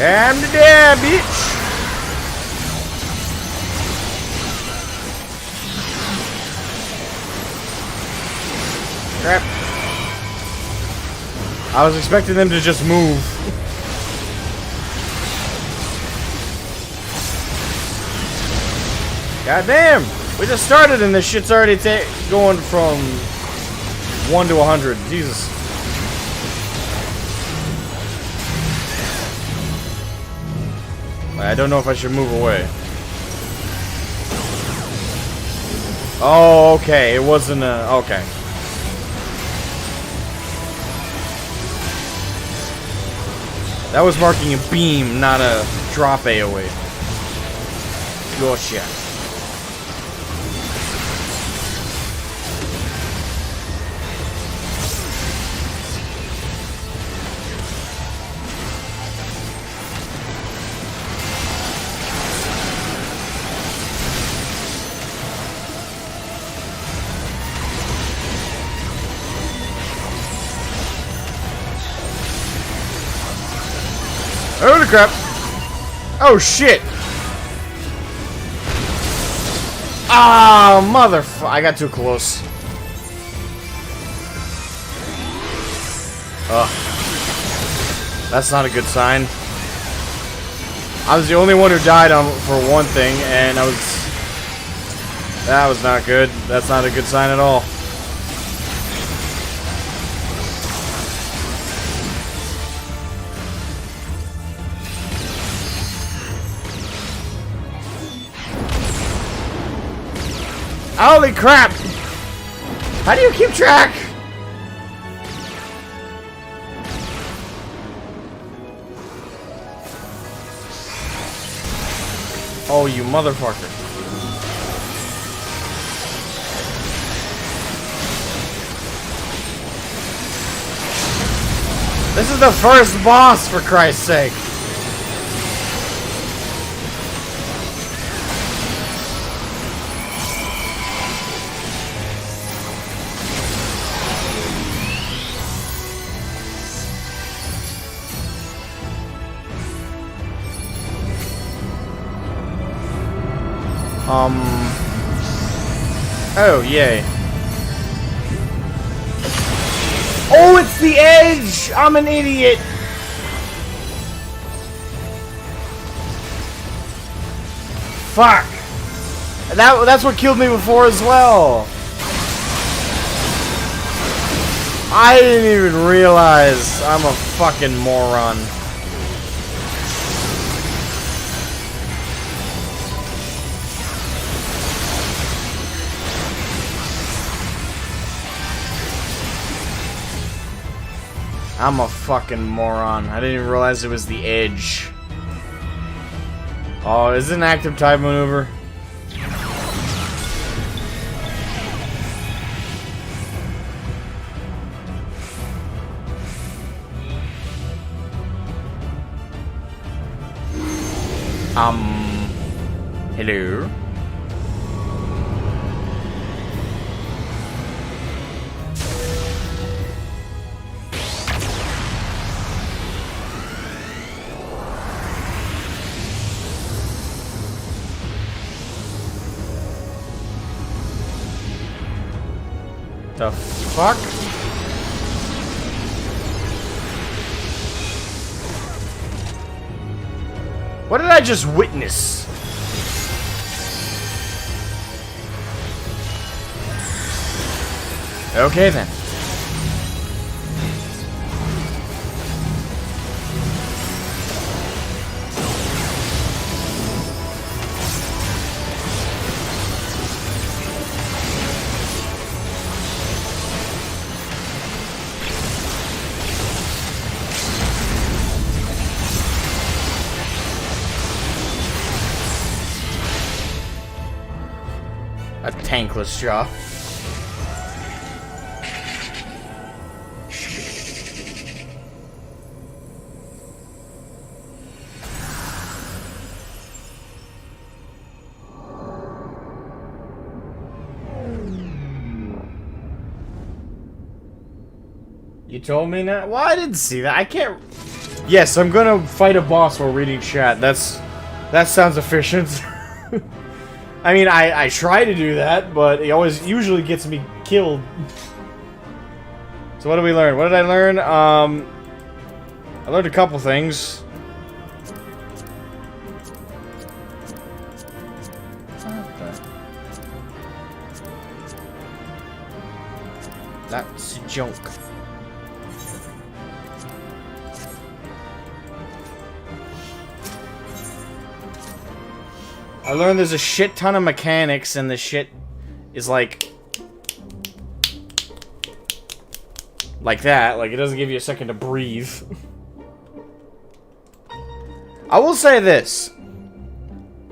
I'm the dad, bitch! Crap. I was expecting them to just move. God damn! We just started and this shit's already going from 1 to 100. Jesus. I don't know if I should move away. Oh, okay. It wasn't a... Okay. That was marking a beam, not a drop AoE. Gotcha. Holy crap! Oh shit! Ah, motherfucker! I got too close. Ugh. That's not a good sign. I was the only one who died for one thing, and that was not good. That's not a good sign at all. Holy crap! How do you keep track? Oh, you motherfucker. This is the first boss, for Christ's sake. Oh, yay. Oh, it's the edge! I'm an idiot! Fuck! That's what killed me before as well! I didn't even realize I'm a fucking moron. I'm a fucking moron. I didn't even realize it was the edge. Oh, is it an active type maneuver? Hello? The fuck? What did I just witness? Okay then. a tankless shot. You told me not. Well, I didn't see that. I can't. Yes, I'm gonna fight a boss while reading chat. That sounds efficient. I mean, I try to do that, but it usually gets me killed. So what did we learn? What did I learn? I learned a couple things. That's junk. I learned there's a shit ton of mechanics, and the shit is like that. Like, it doesn't give you a second to breathe. I will say this.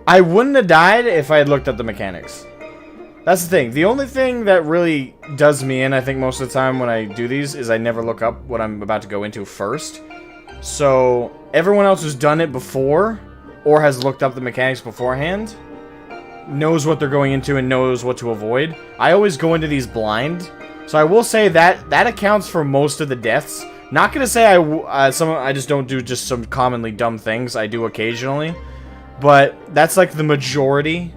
I wouldn't have died if I had looked at the mechanics. That's the thing. The only thing that really does me in, I think, most of the time when I do these, is I never look up what I'm about to go into first. So, everyone else who's done it before, or has looked up the mechanics beforehand, knows what they're going into and knows what to avoid. I always go into these blind, so I will say that accounts for most of the deaths. Not gonna say I just don't do just some commonly dumb things. I do occasionally, but that's like the majority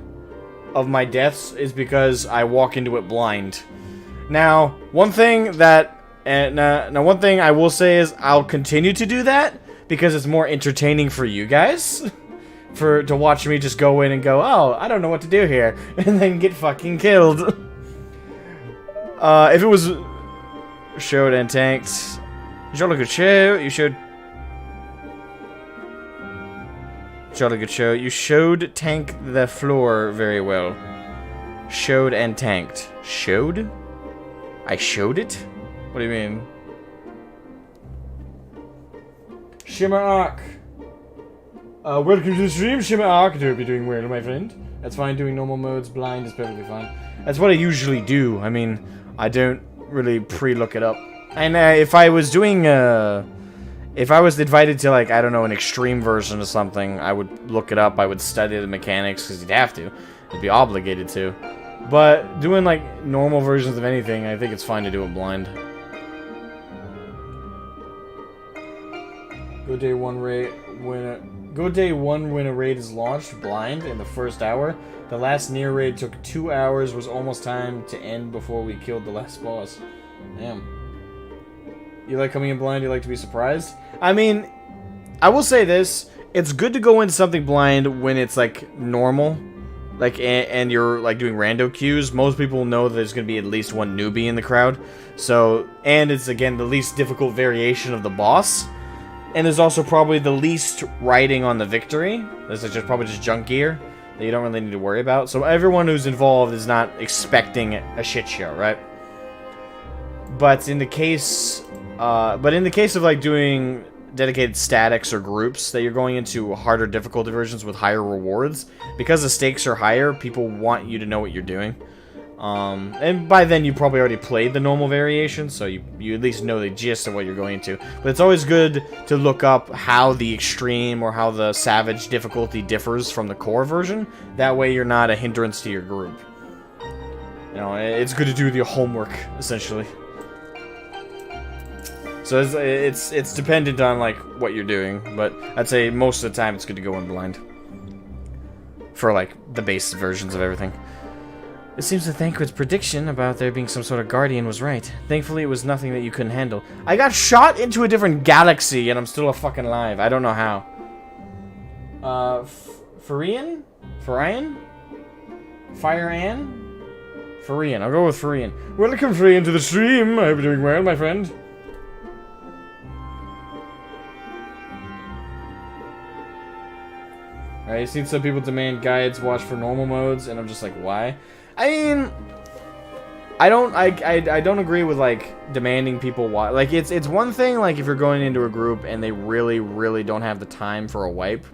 of my deaths is because I walk into it blind. Now, one thing I will say is I'll continue to do that because it's more entertaining for you guys. To watch me just go in and go, oh, I don't know what to do here, and then get fucking killed. If it was showed and tanked, jolly good show. You showed jolly good show. You showed tank the floor very well. Showed and tanked. Showed? I showed it? What do you mean? Shimmer Arc. Welcome to the stream, Shimmer Arc. I hope you're doing well, my friend. That's fine, doing normal modes, blind is perfectly fine. That's what I usually do. I mean, I don't really pre-look it up. And if I was doing, if I was invited to, like, I don't know, an extreme version of something, I would look it up, I would study the mechanics, because you'd have to. You'd be obligated to. But doing, like, normal versions of anything, I think it's fine to do it blind. Go day one when a raid is launched, blind, in the first hour. The last near raid took 2 hours, was almost time to end before we killed the last boss. Damn. You like coming in blind, you like to be surprised? I mean, I will say this, it's good to go into something blind when it's, like, normal. Like, and you're, like, doing rando queues. Most people know that there's gonna be at least one newbie in the crowd. So, and it's, again, the least difficult variation of the boss. And there's also probably the least writing on the victory. There's just probably just junk gear that you don't really need to worry about. So everyone who's involved is not expecting a shit show, right? But in the case, of like doing dedicated statics or groups that you're going into harder difficulty versions with higher rewards, because the stakes are higher, people want you to know what you're doing. And by then you probably already played the normal variation, so you at least know the gist of what you're going into. But it's always good to look up how the extreme or how the savage difficulty differs from the core version. That way you're not a hindrance to your group. You know, it's good to do the homework, essentially. So it's dependent on, like, what you're doing, but I'd say most of the time it's good to go in blind. For, like, the base versions of everything. It seems that Thancred's prediction about there being some sort of guardian was right. Thankfully, it was nothing that you couldn't handle. I got shot into a different galaxy, and I'm still fucking alive. I don't know how. Farian? Farian? Fire-Ann? Farian. I'll go with Farian. Welcome, Farian, to the stream. I hope you're doing well, my friend. I've seen some people demand guides watch for normal modes, and I'm just like, why? I mean, I don't agree with, like, demanding people watch. Like, it's one thing, like, if you're going into a group and they really don't have the time for a wipe,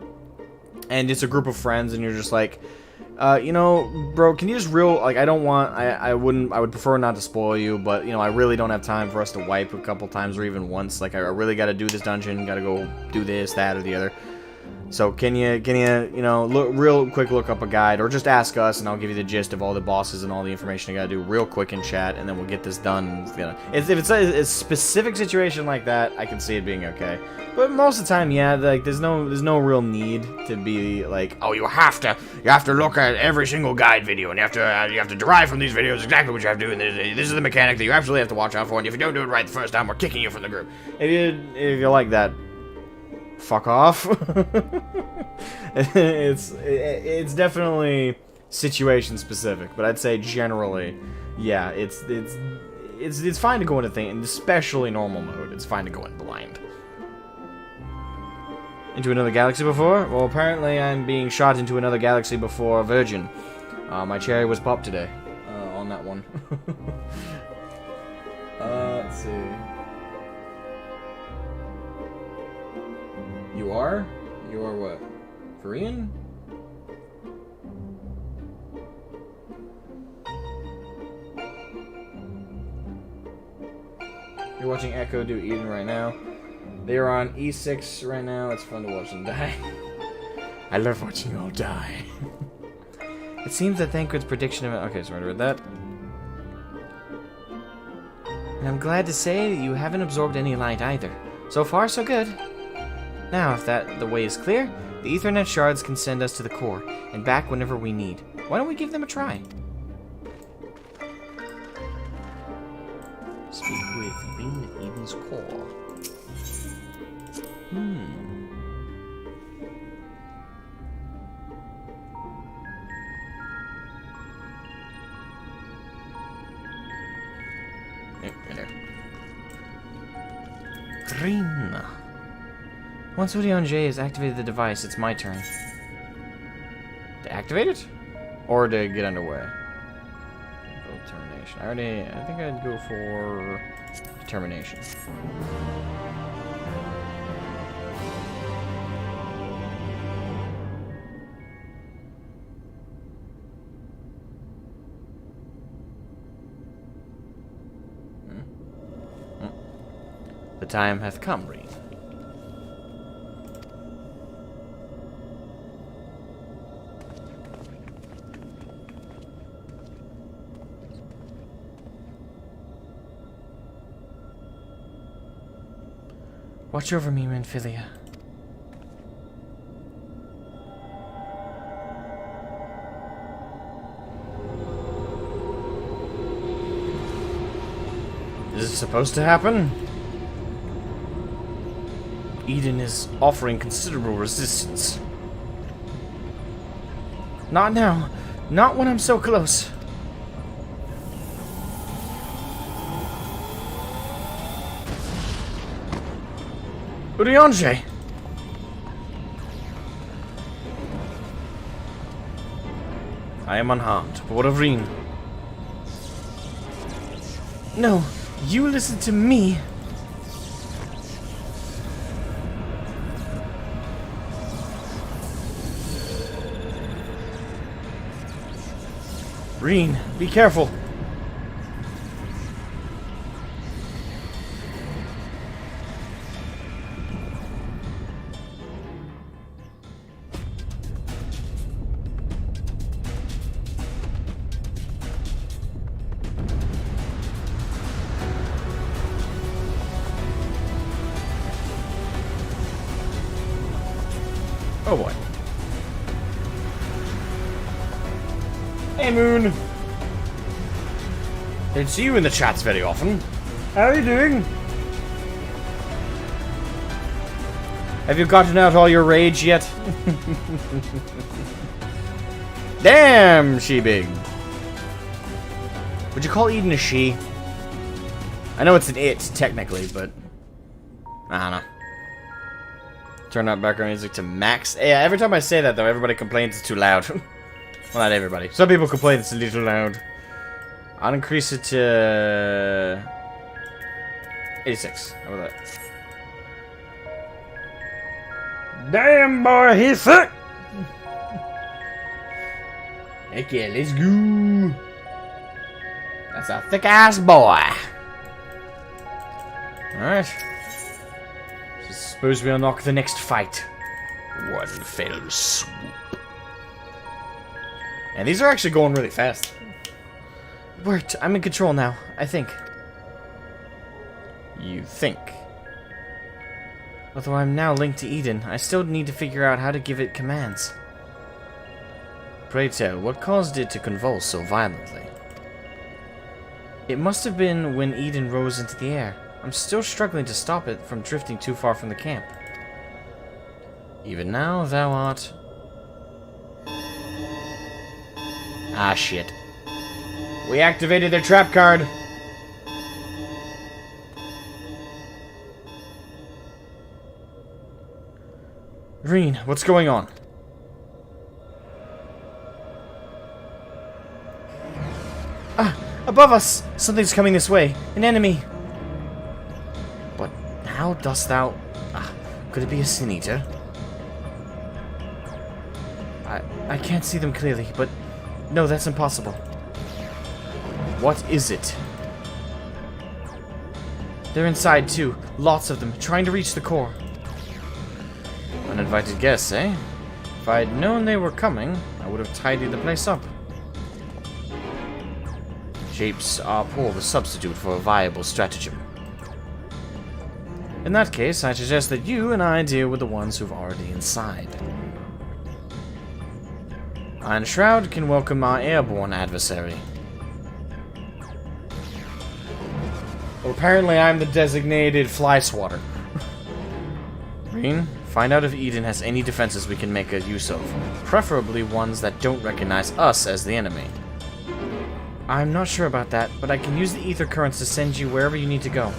and it's a group of friends and you're just like, You know, bro, can you just I would prefer not to spoil you, but, you know, I really don't have time for us to wipe a couple times or even once. Like, I really gotta do this dungeon, gotta go do this, that, or the other. So, can you, you know, look up a guide, or just ask us, and I'll give you the gist of all the bosses and all the information I gotta do real quick in chat, and then we'll get this done. If it's a specific situation like that, I can see it being okay. But most of the time, yeah, like, there's no real need to be like, oh, you have to look at every single guide video, and you have to derive from these videos exactly what you have to do, and this is the mechanic that you absolutely have to watch out for, and if you don't do it right the first time, we're kicking you from the group. If you like that, fuck off. It's definitely situation specific, but I'd say generally, yeah, it's fine to go into things, especially normal mode. It's fine to go in blind. Into another galaxy before? Well, apparently I'm being shot into another galaxy before Virgin. My cherry was popped today on that one. Let's see. You are? You are what? Korean? You're watching Echo do Eden right now. They are on E6 right now. It's fun to watch them die. I love watching you all die. It seems that Thancred's prediction of... Okay, so I read that. And I'm glad to say that you haven't absorbed any light either. So far, so good. Now, if the way is clear, the Ethernet shards can send us to the core, and back whenever we need. Why don't we give them a try? Speak with Ring Eden's core. Rin. Once Udion J has activated the device, it's my turn. To activate it? Or to get underway? Determination. I think I'd go for determination. The time hath come, Reed. Watch over me, Manphilia. Is it supposed to happen? Eden is offering considerable resistance. Not now. Not when I'm so close. Uriange! I am unharmed, but what of Reen? No, you listen to me. Reen, be careful. Oh boy. Hey, Moon. Don't see you in the chats very often. How are you doing? Have you gotten out all your rage yet? Damn, she big. Would you call Eden a she? I know it's an it, technically, but... I don't know. Turn up background music to max. Yeah, every time I say that, though, everybody complains it's too loud. Well, not everybody. Some people complain it's a little loud. I'll increase it to 86. How about that? Damn, boy, he's sick. Heck yeah, let's go. That's a thick-ass boy. Alright. So suppose we unlock the next fight. One fell swoop. And these are actually going really fast. Worked. I'm in control now, I think. You think? Although I'm now linked to Eden, I still need to figure out how to give it commands. Pray tell, what caused it to convulse so violently? It must have been when Eden rose into the air. I'm still struggling to stop it from drifting too far from the camp. Even now, thou art... Ah, shit. We activated their trap card! Reen, what's going on? Ah! Above us! Something's coming this way. An enemy! But how dost thou... Ah, could it be a sin eater? I can't see them clearly, but... No, that's impossible. What is it? They're inside, too. Lots of them, trying to reach the core. Uninvited guests, eh? If I'd known they were coming, I would have tidied the place up. Shapes are poor a substitute for a viable stratagem. In that case, I suggest that you and I deal with the ones who've already inside. Iron Shroud can welcome our airborne adversary. Well, apparently I'm the designated fly swatter. Reen, find out if Eden has any defenses we can make a use of. Preferably ones that don't recognize us as the enemy. I'm not sure about that, but I can use the ether currents to send you wherever you need to go.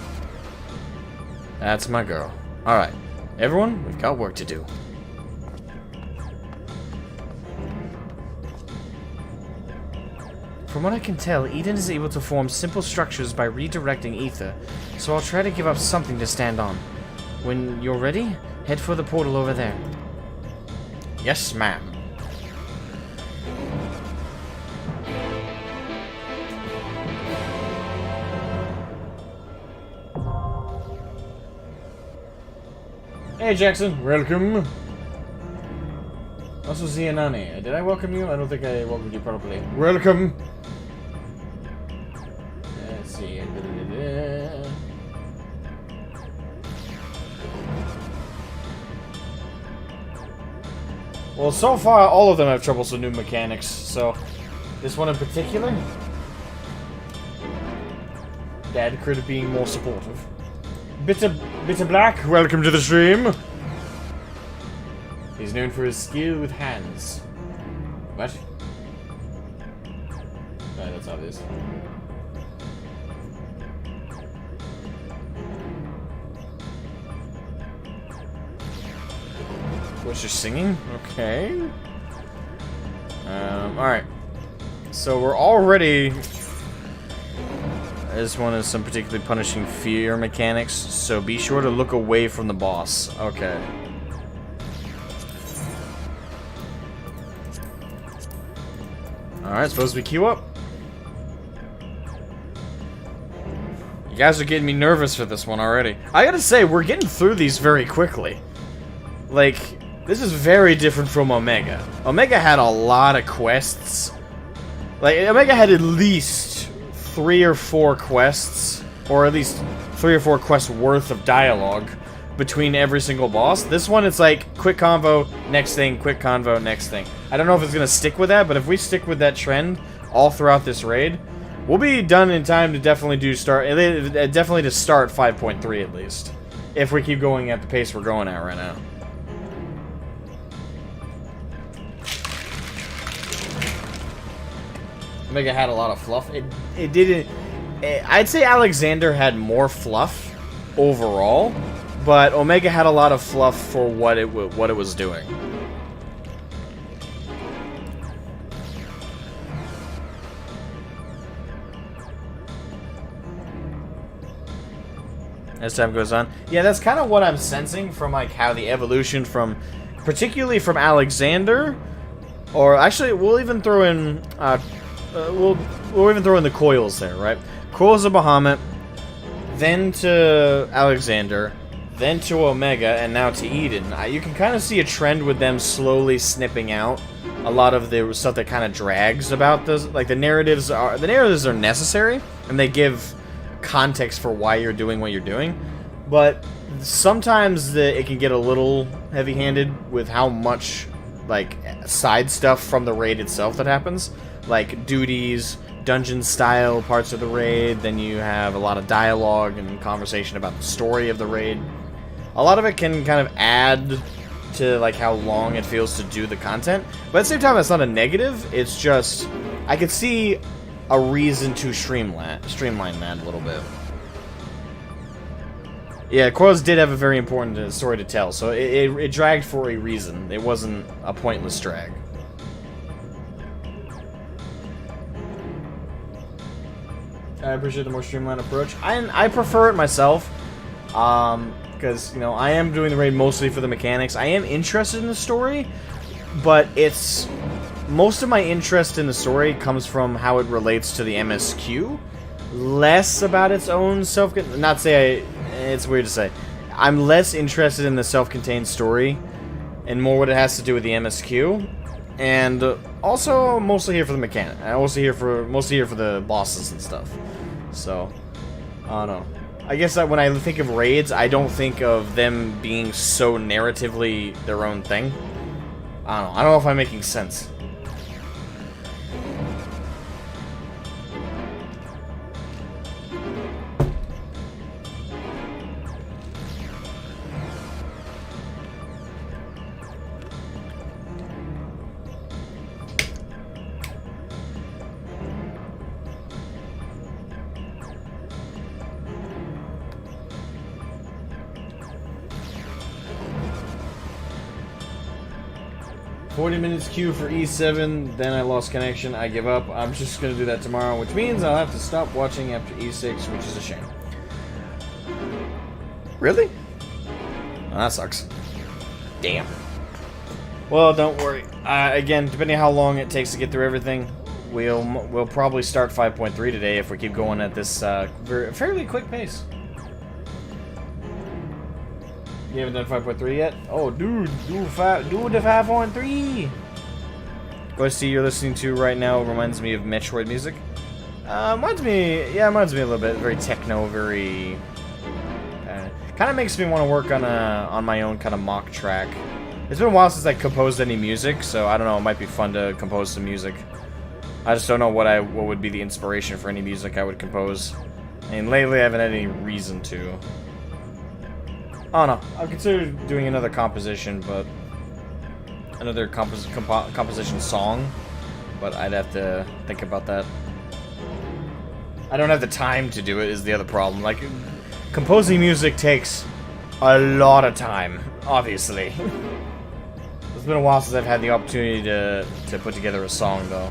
That's my girl. Alright, everyone, we've got work to do. From what I can tell, Eden is able to form simple structures by redirecting ether, so I'll try to give up something to stand on. When you're ready, head for the portal over there. Yes, ma'am. Hey Jackson, welcome. Also Zianani, did I welcome you? I don't think I welcomed you properly. Welcome. Let's see. Well, so far all of them have troubles with new mechanics, so this one in particular, Dad Crit being more supportive. Bitter Black, welcome to the stream. He's known for his skill with hands. What? Right, that's obvious. What's your singing? Okay. Alright. So we're already... This one is some particularly punishing fear mechanics, so be sure to look away from the boss. Okay. Alright, suppose we queue up. You guys are getting me nervous for this one already. I gotta say, we're getting through these very quickly. Like, this is very different from Omega. Omega had a lot of quests. Like, Omega had at least 3 or 4 quests, or at least 3 or 4 quests worth of dialogue between every single boss. This one, it's like, quick convo, next thing, quick convo, next thing. I don't know if it's gonna stick with that, but if we stick with that trend all throughout this raid, we'll be done in time to definitely to start 5.3 at least. If we keep going at the pace we're going at right now. Omega had a lot of fluff. It didn't... I'd say Alexander had more fluff overall, but Omega had a lot of fluff for what it was doing. As time goes on. Yeah, that's kind of what I'm sensing from like how the evolution from... Particularly from Alexander Or actually, we'll even throw in we'll even throw in the coils there, right? Coils of Bahamut, then to Alexander, then to Omega, and now to Eden. You can kind of see a trend with them slowly snipping out a lot of the stuff that kind of drags about this. Like the narratives are necessary, and they give context for why you're doing what you're doing. But sometimes it can get a little heavy-handed with how much like side stuff from the raid itself that happens, like duties, dungeon-style parts of the raid. Then you have a lot of dialogue and conversation about the story of the raid. A lot of it can kind of add to like how long it feels to do the content, but at the same time, it's not a negative. It's just I could see a reason to streamline that a little bit. Yeah, Coils did have a very important story to tell, so it dragged for a reason. It wasn't a pointless drag. I appreciate the more streamlined approach. I prefer it myself, because, you know, I am doing the raid mostly for the mechanics. I am interested in the story, but it's... most of my interest in the story comes from how it relates to the MSQ, less about its own it's weird to say. I'm less interested in the self-contained story, and more what it has to do with the MSQ, and also mostly here for the mechanic. I'm mostly here for the bosses and stuff. So, I don't know. I guess that when I think of raids, I don't think of them being so narratively their own thing. I don't know if I'm making sense. 40 minutes queue for E7, then I lost connection, I give up. I'm just gonna do that tomorrow, which means I'll have to stop watching after E6, which is a shame. Really? Oh, that sucks. Damn. Well, don't worry. Again, depending on how long it takes to get through everything, we'll probably start 5.3 today if we keep going at this fairly quick pace. You haven't done 5.3 yet? Oh, dude, do the 5.3. OST you're listening to right now reminds me of Metroid music. Reminds me a little bit. Very techno, very. Kind of makes me want to work on my own kind of mock track. It's been a while since I composed any music, so I don't know. It might be fun to compose some music. I just don't know what would be the inspiration for any music I would compose. I mean, lately I haven't had any reason to. I don't know. I've considered doing another composition, but another composition song, but I'd have to think about that. I don't have the time to do it is the other problem. Like, composing music takes a lot of time, obviously. It's been a while since I've had the opportunity to put together a song, though.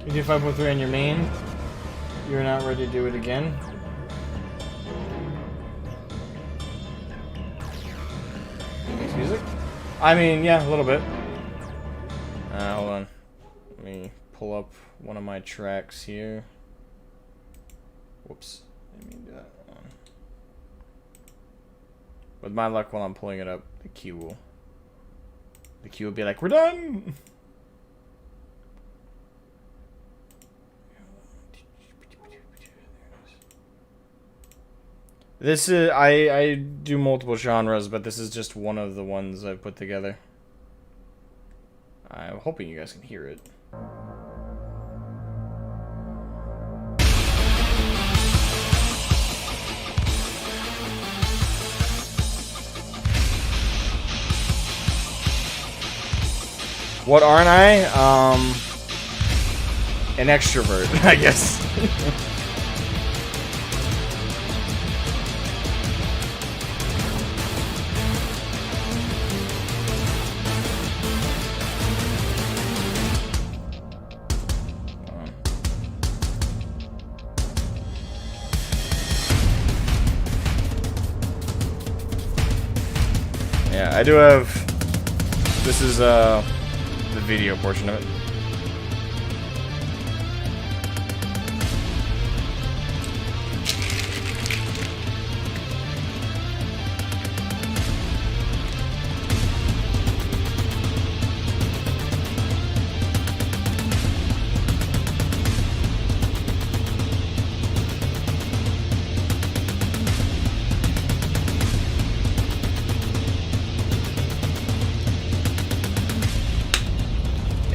You do 5.3 on your main. You're not ready to do it again. Makes music? I mean, yeah, a little bit. Hold on. Let me pull up one of my tracks here. Whoops. Let me do that one. With my luck, while I'm pulling it up, the queue will be like, we're done! This is, I do multiple genres, but this is just one of the ones I've put together. I'm hoping you guys can hear it. What aren't I? An extrovert, I guess. Yeah, I do have... This is, the video portion of it.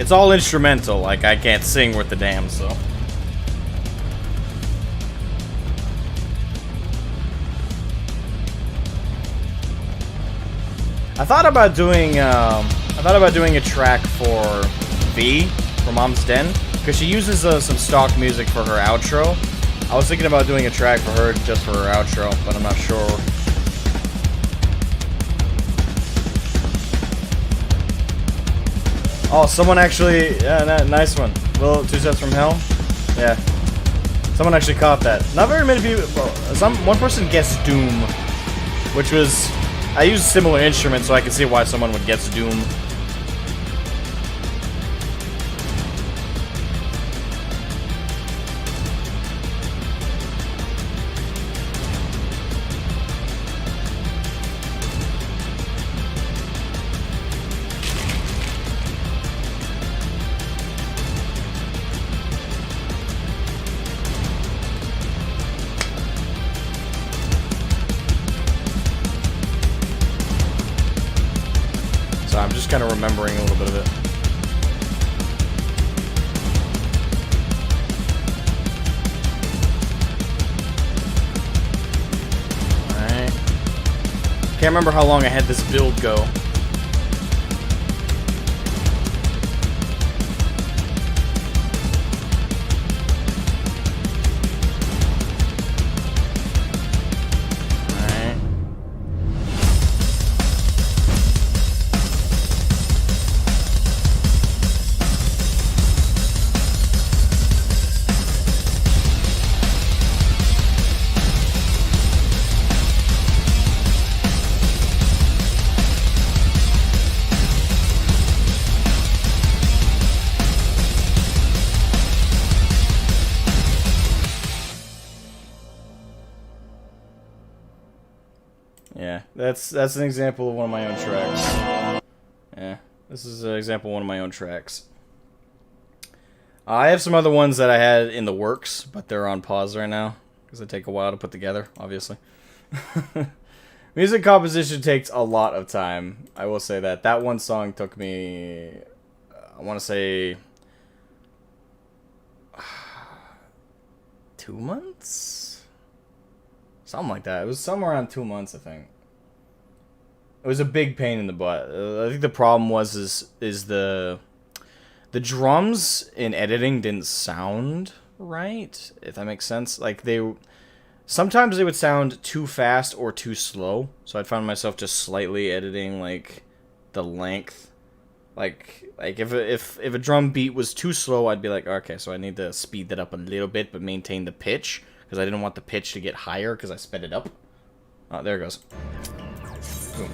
It's all instrumental, like I can't sing worth the damn, so. I thought about doing a track for V from Mom's Den, because she uses some stock music for her outro. I was thinking about doing a track for her just for her outro, but I'm not sure. Oh, someone actually, yeah, nice one. Little 2 Steps from Hell. Yeah, someone actually caught that. Not very many people. Well, one person guessed Doom, which was, I used similar instruments, so I can see why someone would guess Doom. I'm just kind of remembering a little bit of it. Alright. Can't remember how long I had this build go. Yeah, that's an example of one of my own tracks. Yeah, this is an example of one of my own tracks. I have some other ones that I had in the works, but they're on pause right now because they take a while to put together, obviously. Music composition takes a lot of time. I will say that. That one song took me, I want to say, 2 months? Something like that. It was somewhere around 2 months, I think. It was a big pain in the butt. I think the problem was the drums in editing didn't sound right, if that makes sense. Like sometimes they would sound too fast or too slow. So I'd find myself just slightly editing like the length. Like if a drum beat was too slow, I'd be like, okay, so I need to speed that up a little bit but maintain the pitch. Because I didn't want the pitch to get higher because I sped it up. Oh, there it goes. Boom.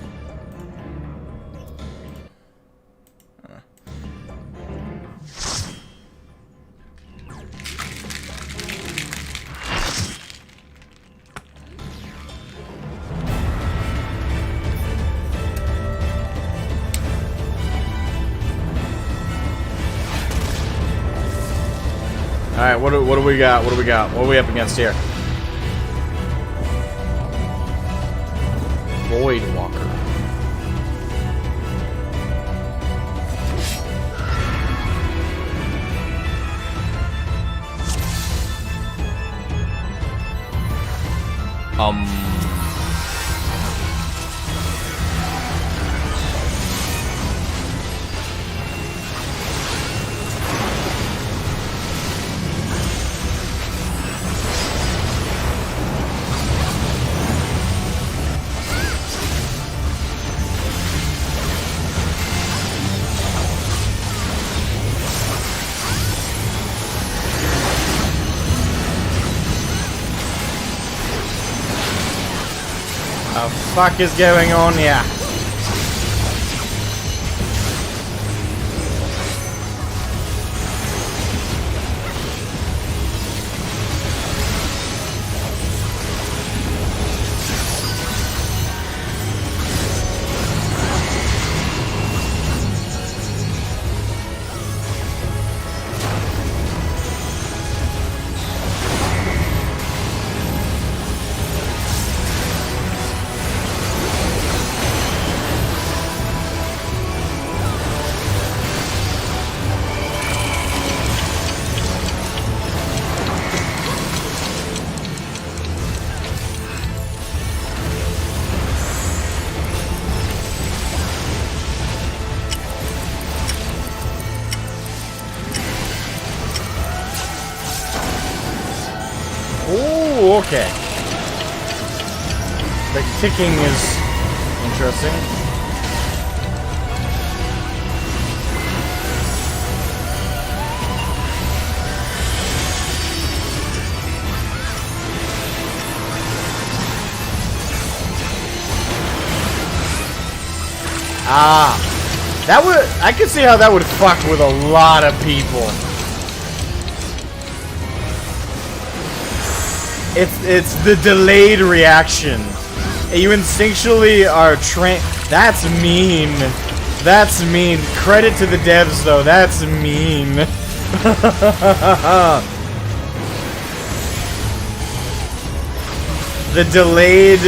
Alright, what do we got? What do we got? What are we up against here? Void Walker. What the fuck is going on here? Oh, okay. The ticking is interesting. Ah, that would, I could see how that would fuck with a lot of people. It's the delayed reaction. You instinctually are trained. That's mean. That's mean. Credit to the devs though. That's mean. The delayed,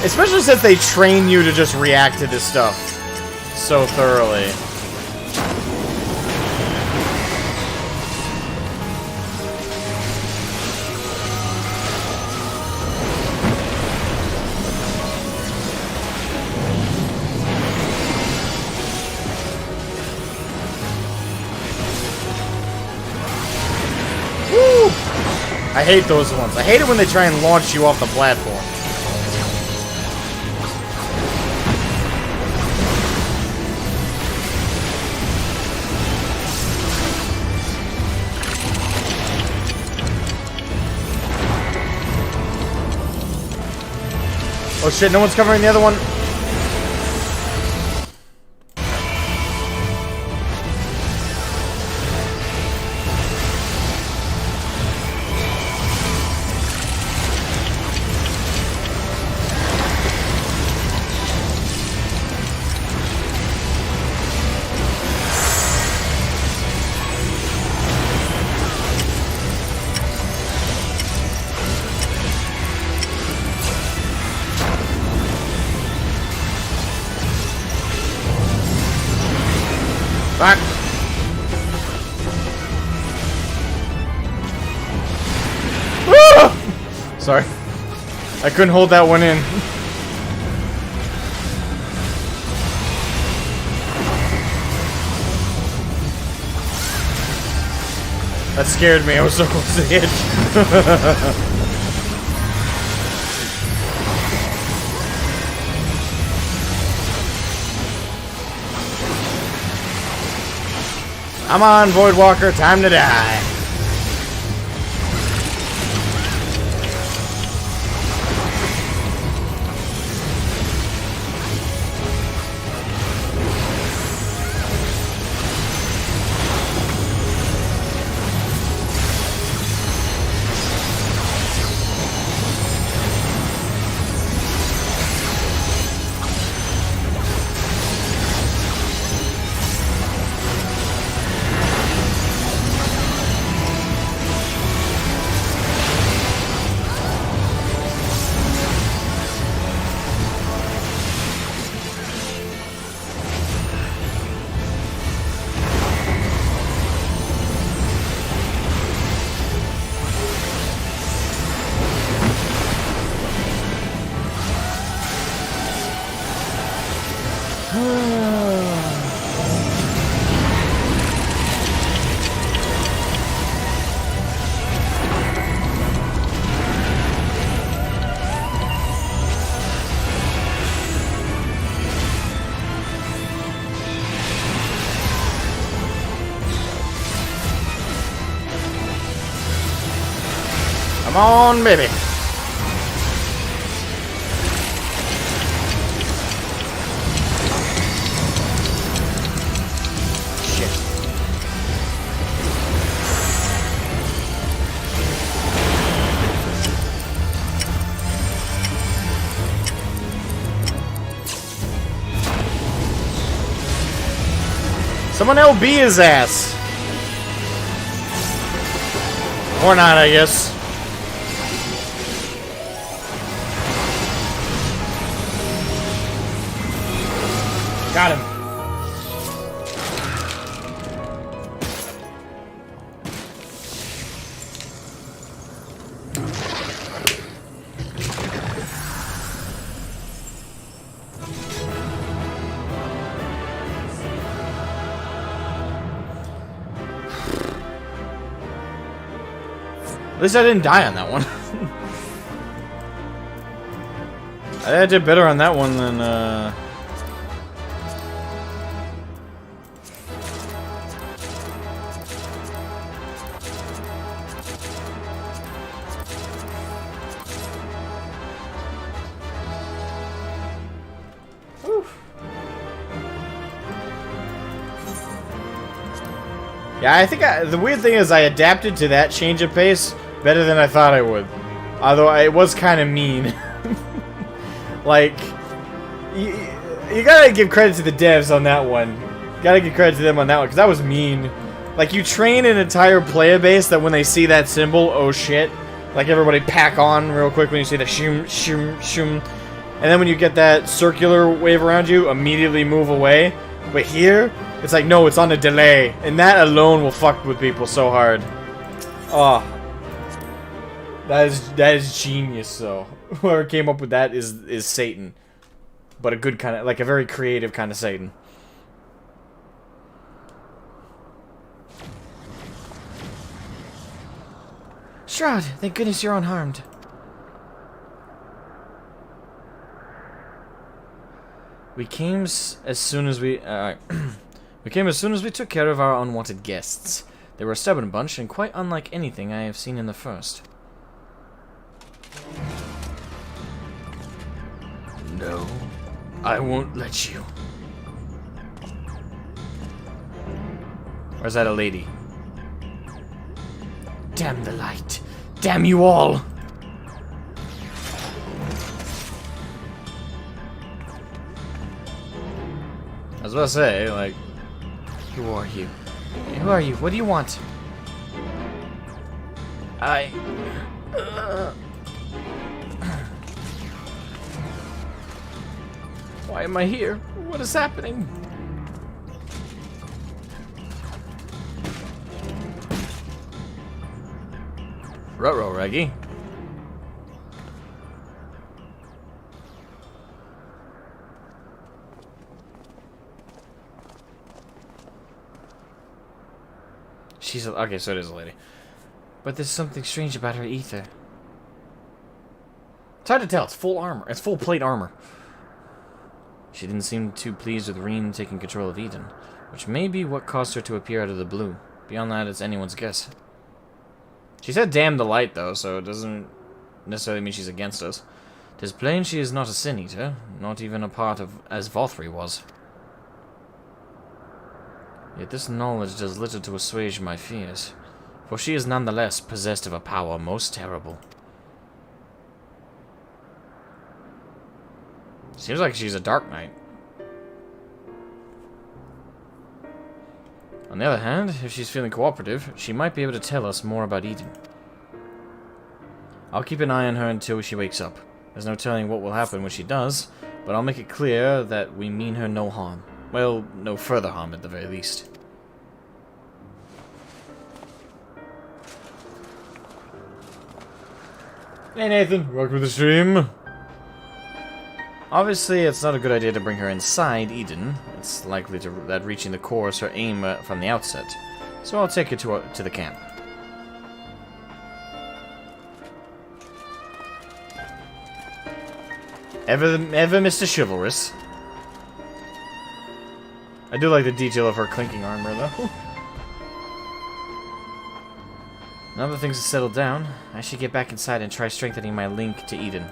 especially since they train you to just react to this stuff so thoroughly. Woo! I hate those ones. I hate it when they try and launch you off the platform. Oh shit, no one's covering the other one. Back. Sorry. I couldn't hold that one in. That scared me. I was so close to the edge. Come on, Voidwalker, time to die. Come on, baby. Shit. Someone LB his ass. Or not, I guess. Got him. least I didn't die on that one. I did better on that one than, Yeah, I think the weird thing is I adapted to that change of pace better than I thought I would. Although it was kind of mean. Like, you gotta give credit to the devs on that one. Gotta give credit to them on that one, because that was mean. Like, you train an entire player base that when they see that symbol, oh shit. Like, everybody pack on real quick when you see the shoom, shoom, shoom. And then when you get that circular wave around you, immediately move away. But here, it's like, no, it's on a delay. And that alone will fuck with people so hard. Oh. That is genius, though. Whoever came up with that is Satan. But a good kind of, like a very creative kind of Satan. Shroud, thank goodness you're unharmed. We came as soon as we took care of our unwanted guests. They were a stubborn bunch and quite unlike anything I have seen in the first. No, I won't let you. Or is that a lady? Damn the light. Damn you all! I was about to say, like... Who are you? Who are you? What do you want? Why am I here? What is happening? Ruh-roh, Reggie. She's okay, so it is a lady. But there's something strange about her ether. It's hard to tell. It's full armor. It's full plate armor. She didn't seem too pleased with Reen taking control of Eden, which may be what caused her to appear out of the blue. Beyond that, it's anyone's guess. She said damn the light, though, so it doesn't necessarily mean she's against us. 'Tis plain she is not a Sin Eater, not even a part of as Vothri was. Yet this knowledge does little to assuage my fears, for she is nonetheless possessed of a power most terrible. Seems like she's a Dark Knight. On the other hand, if she's feeling cooperative, she might be able to tell us more about Eden. I'll keep an eye on her until she wakes up. There's no telling what will happen when she does, but I'll make it clear that we mean her no harm. Well, no further harm at the very least. Hey Nathan, welcome to the stream. Obviously, it's not a good idea to bring her inside Eden. It's likely that reaching the core is her aim from the outset. So I'll take her to the camp. Ever Mr. Chivalrous. I do like the detail of her clinking armor, though. Now that things have settled down, I should get back inside and try strengthening my link to Eden.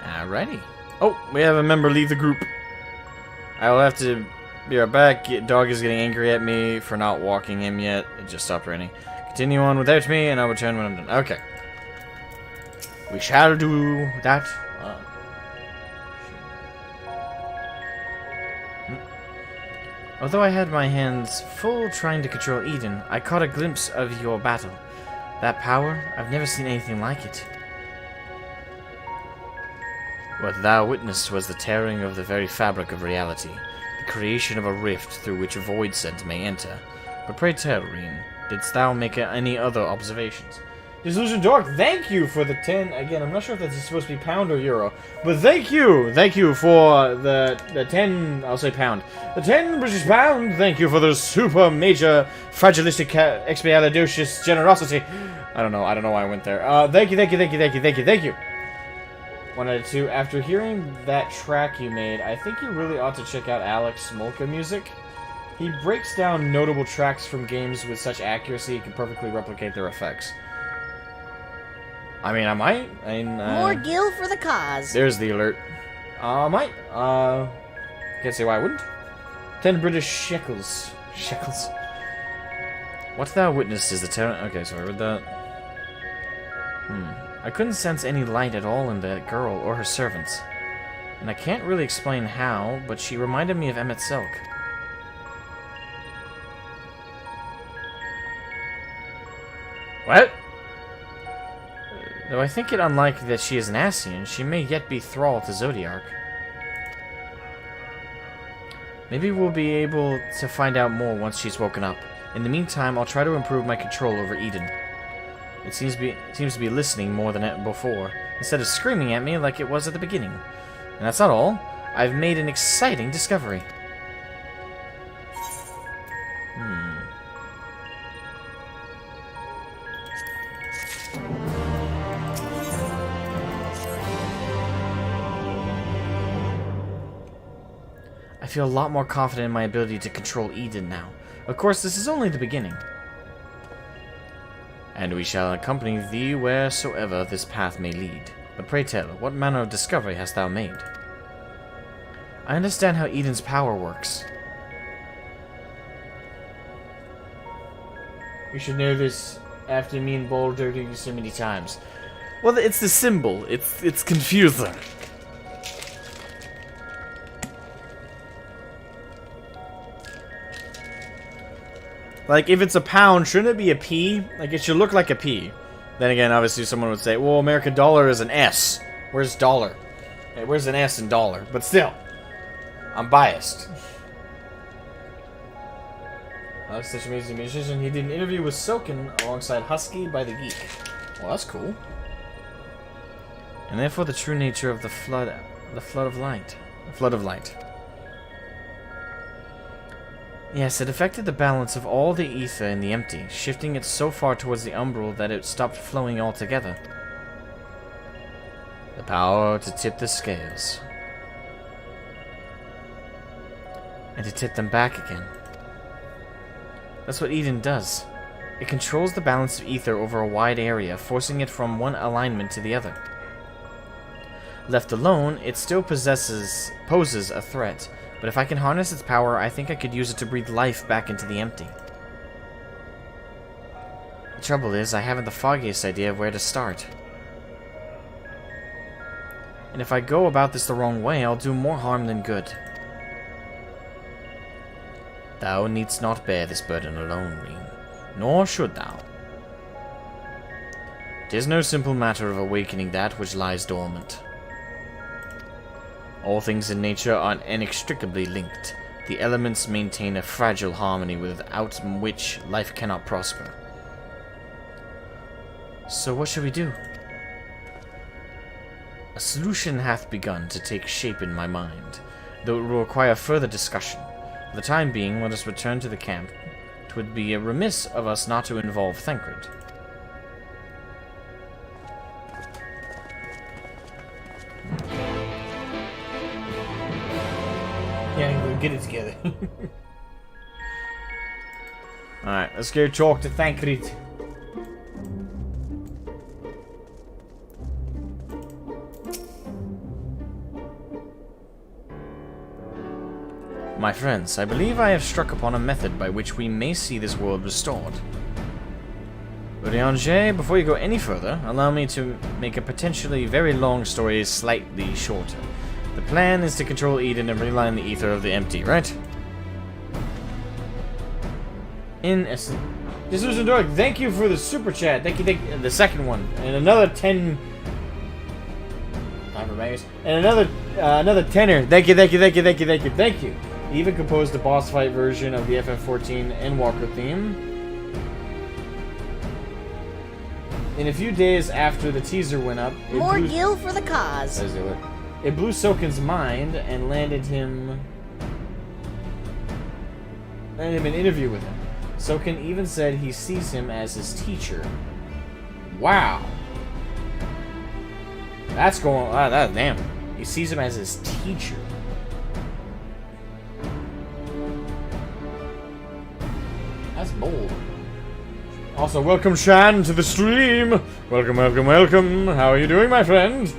Alrighty. Oh, we have a member leave the group. I will have to be right back. Dog is getting angry at me for not walking him yet. It just stopped raining. Continue on without me, and I'll return when I'm done. Okay. We shall do that. Although I had my hands full trying to control Eden, I caught a glimpse of your battle. That power, I've never seen anything like it. What thou witnessed was the tearing of the very fabric of reality, the creation of a rift through which void scent may enter. But pray tell, Reen, didst thou make any other observations? Disillusioned Dork, thank you for the 10. Again, I'm not sure if that's supposed to be pound or euro, but thank you for the 10. I'll say pound. The 10 British pound. Thank you for the super major fragilistic expialidocious generosity. I don't know why I went there. Thank you. 1 out of 2. After hearing that track you made, I think you really ought to check out Alex Smolka music. He breaks down notable tracks from games with such accuracy he can perfectly replicate their effects. I mean, I might.
More gil for the cause.
There's the alert. I might. Can't say why I wouldn't. 10 British shekels. What thou witnessed is the terror. Okay, so I read that. I couldn't sense any light at all in that girl or her servants. And I can't really explain how, but she reminded me of Emmett Silk. What? Though I think it unlikely that she is an Ascian, she may yet be thrall to Zodiark. Maybe we'll be able to find out more once she's woken up. In the meantime, I'll try to improve my control over Eden. It seems to be listening more than before, instead of screaming at me like it was at the beginning. And that's not all. I've made an exciting discovery. I feel a lot more confident in my ability to control Eden now. Of course, this is only the beginning. And we shall accompany thee wheresoever this path may lead. But pray tell, what manner of discovery hast thou made? I understand how Eden's power works. You should know this after me and Ball dirty you so many times. Well, it's the symbol. It's confusing. Like, if it's a pound, shouldn't it be a P? Like, it should look like a P. Then again, obviously someone would say, well, American dollar is an S. Where's dollar? Hey, where's an S in dollar? But still, I'm biased. Alex, such an amazing musician. He did an interview with Soken alongside Husky by the Geek. Well, that's cool. And therefore the true nature of the flood of light. The flood of light. Yes, it affected the balance of all the ether in the empty, shifting it so far towards the umbral that it stopped flowing altogether. The power to tip the scales. And to tip them back again. That's what Eden does. It controls the balance of ether over a wide area, forcing it from one alignment to the other. Left alone, it still poses a threat. But if I can harness its power, I think I could use it to breathe life back into the empty. The trouble is, I haven't the foggiest idea of where to start. And if I go about this the wrong way, I'll do more harm than good. Thou needst not bear this burden alone, Reen, nor should thou. 'Tis no simple matter of awakening that which lies dormant. All things in nature are inextricably linked. The elements maintain a fragile harmony without which life cannot prosper. So what shall we do? A solution hath begun to take shape in my mind, though it will require further discussion. For the time being, let us return to the camp. 'Twould be remiss of us not to involve Thancred. Yeah, we'll get it together. Alright, let's go talk to Thancred. My friends, I believe I have struck upon a method by which we may see this world restored. Urianger, before you go any further, allow me to make a potentially very long story slightly shorter. The plan is to control Eden and realign the ether of the empty, right? In essence. Disillusioned Dork, thank you for the super chat. Thank you, the second one. And another 10... And another tenner. Thank you. He even composed a boss fight version of the FF14 Endwalker theme. In a few days after the teaser went up,
More gil for the cause.
It blew Soken's mind and landed him an interview with him. Soken even said he sees him as his teacher. Wow. That's going... damn. He sees him as his teacher. That's bold. Also, welcome, Shan, to the stream. Welcome, welcome, welcome. How are you doing, my friend?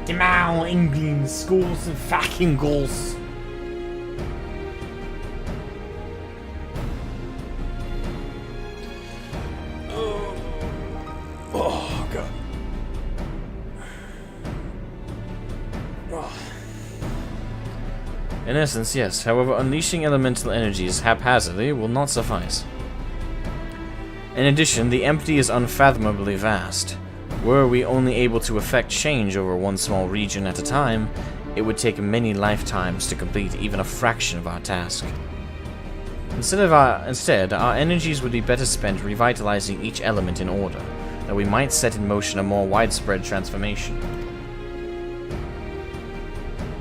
Genau, England, schools and fucking goals. Oh, God. Oh. In essence, yes. However, unleashing elemental energies haphazardly will not suffice. In addition, the empty is unfathomably vast. Were we only able to effect change over one small region at a time, it would take many lifetimes to complete even a fraction of our task. Instead, our energies would be better spent revitalizing each element in order, that we might set in motion a more widespread transformation.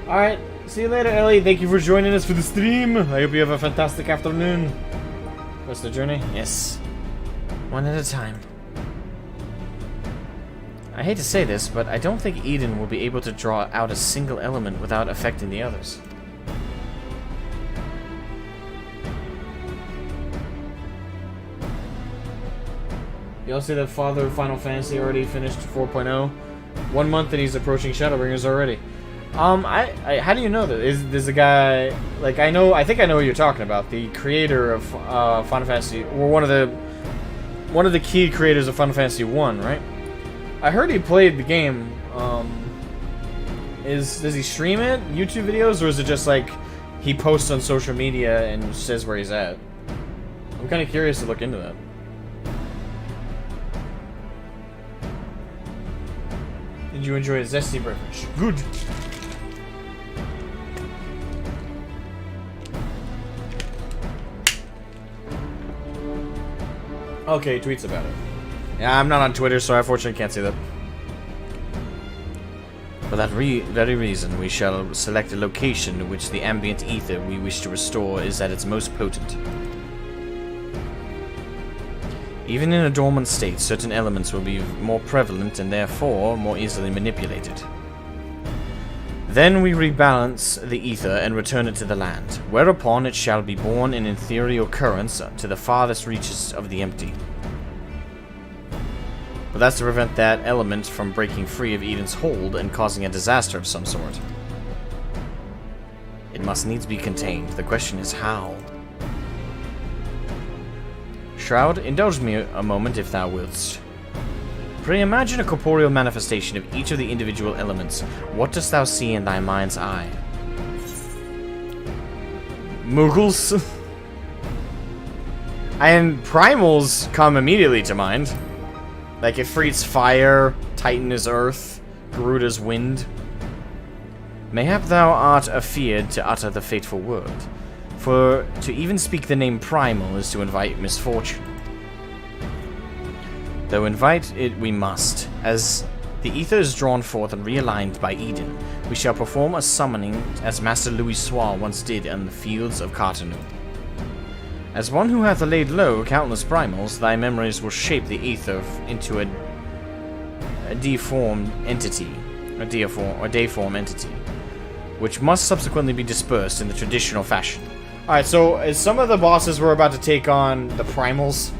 Alright, see you later, Ellie. Thank you for joining us for the stream. I hope you have a fantastic afternoon. What's the journey? Yes. One at a time. I hate to say this, but I don't think Eden will be able to draw out a single element without affecting the others. You all see that Father of Final Fantasy already finished 4.0? 1 month and he's approaching Shadowbringers already. How do you know that? There's a guy, like, I think I know who you're talking about. The creator of Final Fantasy, or one of the key creators of Final Fantasy 1, right? I heard he played the game. Does he stream it? YouTube videos? Or is it just like he posts on social media and says where he's at? I'm kind of curious to look into that. Did you enjoy a zesty beverage? Good. Okay, he tweets about it. Yeah, I'm not on Twitter, so I unfortunately can't see that. For that very reason, we shall select a location in which the ambient ether we wish to restore is at its most potent. Even in a dormant state, certain elements will be more prevalent and therefore more easily manipulated. Then we rebalance the ether and return it to the land, whereupon it shall be born in ethereal currents to the farthest reaches of the empty. But that's to prevent that element from breaking free of Eden's hold and causing a disaster of some sort. It must needs be contained. The question is how. Shroud, indulge me a moment if thou wilt. Pray imagine a corporeal manifestation of each of the individual elements. What dost thou see in thy mind's eye? Moogles? And primals come immediately to mind. Like Ifrit's fire, Titan is earth, Garuda's wind. Mayhap thou art afeard to utter the fateful word, for to even speak the name primal is to invite misfortune. Though invite it we must, as the ether is drawn forth and realigned by Eden, we shall perform a summoning as Master Louis Soir once did on the fields of Cartanu. As one who hath laid low countless primals, thy memories will shape the ether into a deformed entity, deiform entity, which must subsequently be dispersed in the traditional fashion. Alright, so as some of the bosses were about to take on the primals,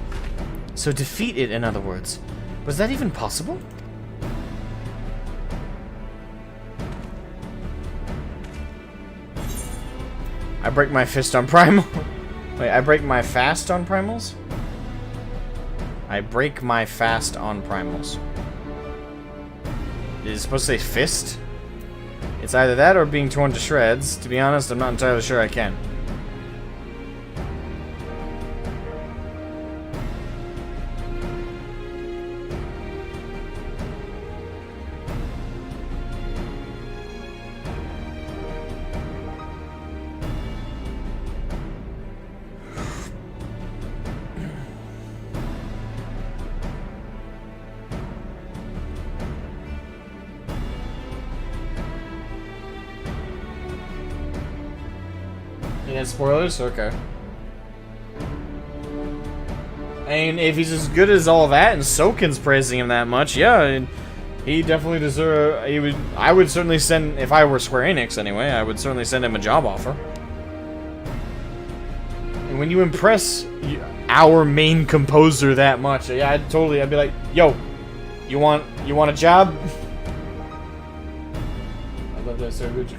so defeat it, in other words. Was that even possible? I break my fist on primal. Wait, I break my fast on primals? I break my fast on primals. Is it supposed to say fist? It's either that or being torn to shreds. To be honest, I'm not entirely sure I can. Yeah, spoilers? Okay. And if he's as good as all that, and Soken's praising him that much, yeah, he definitely deserves. I would certainly send, if I were Square Enix anyway, I would certainly send him a job offer. And when you impress our main composer that much, yeah, I'd be like, yo, you want a job? I love that so good.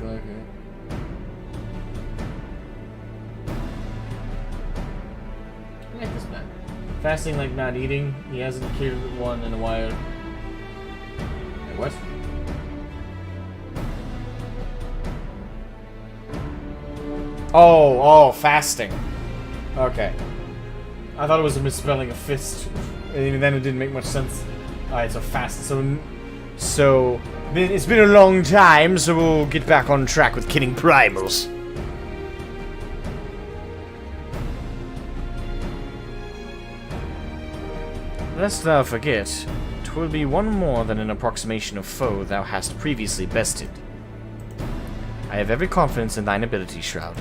I like this man. Fasting like not eating. He hasn't killed one in a while. Wait, what? Oh, fasting. Okay. I thought it was a misspelling of fist. And even then it didn't make much sense. Alright, so fast. So it's been a long time, so we'll get back on track with killing primals. Lest thou forget, 'twill be one more than an approximation of foe thou hast previously bested. I have every confidence in thine ability, Shroud.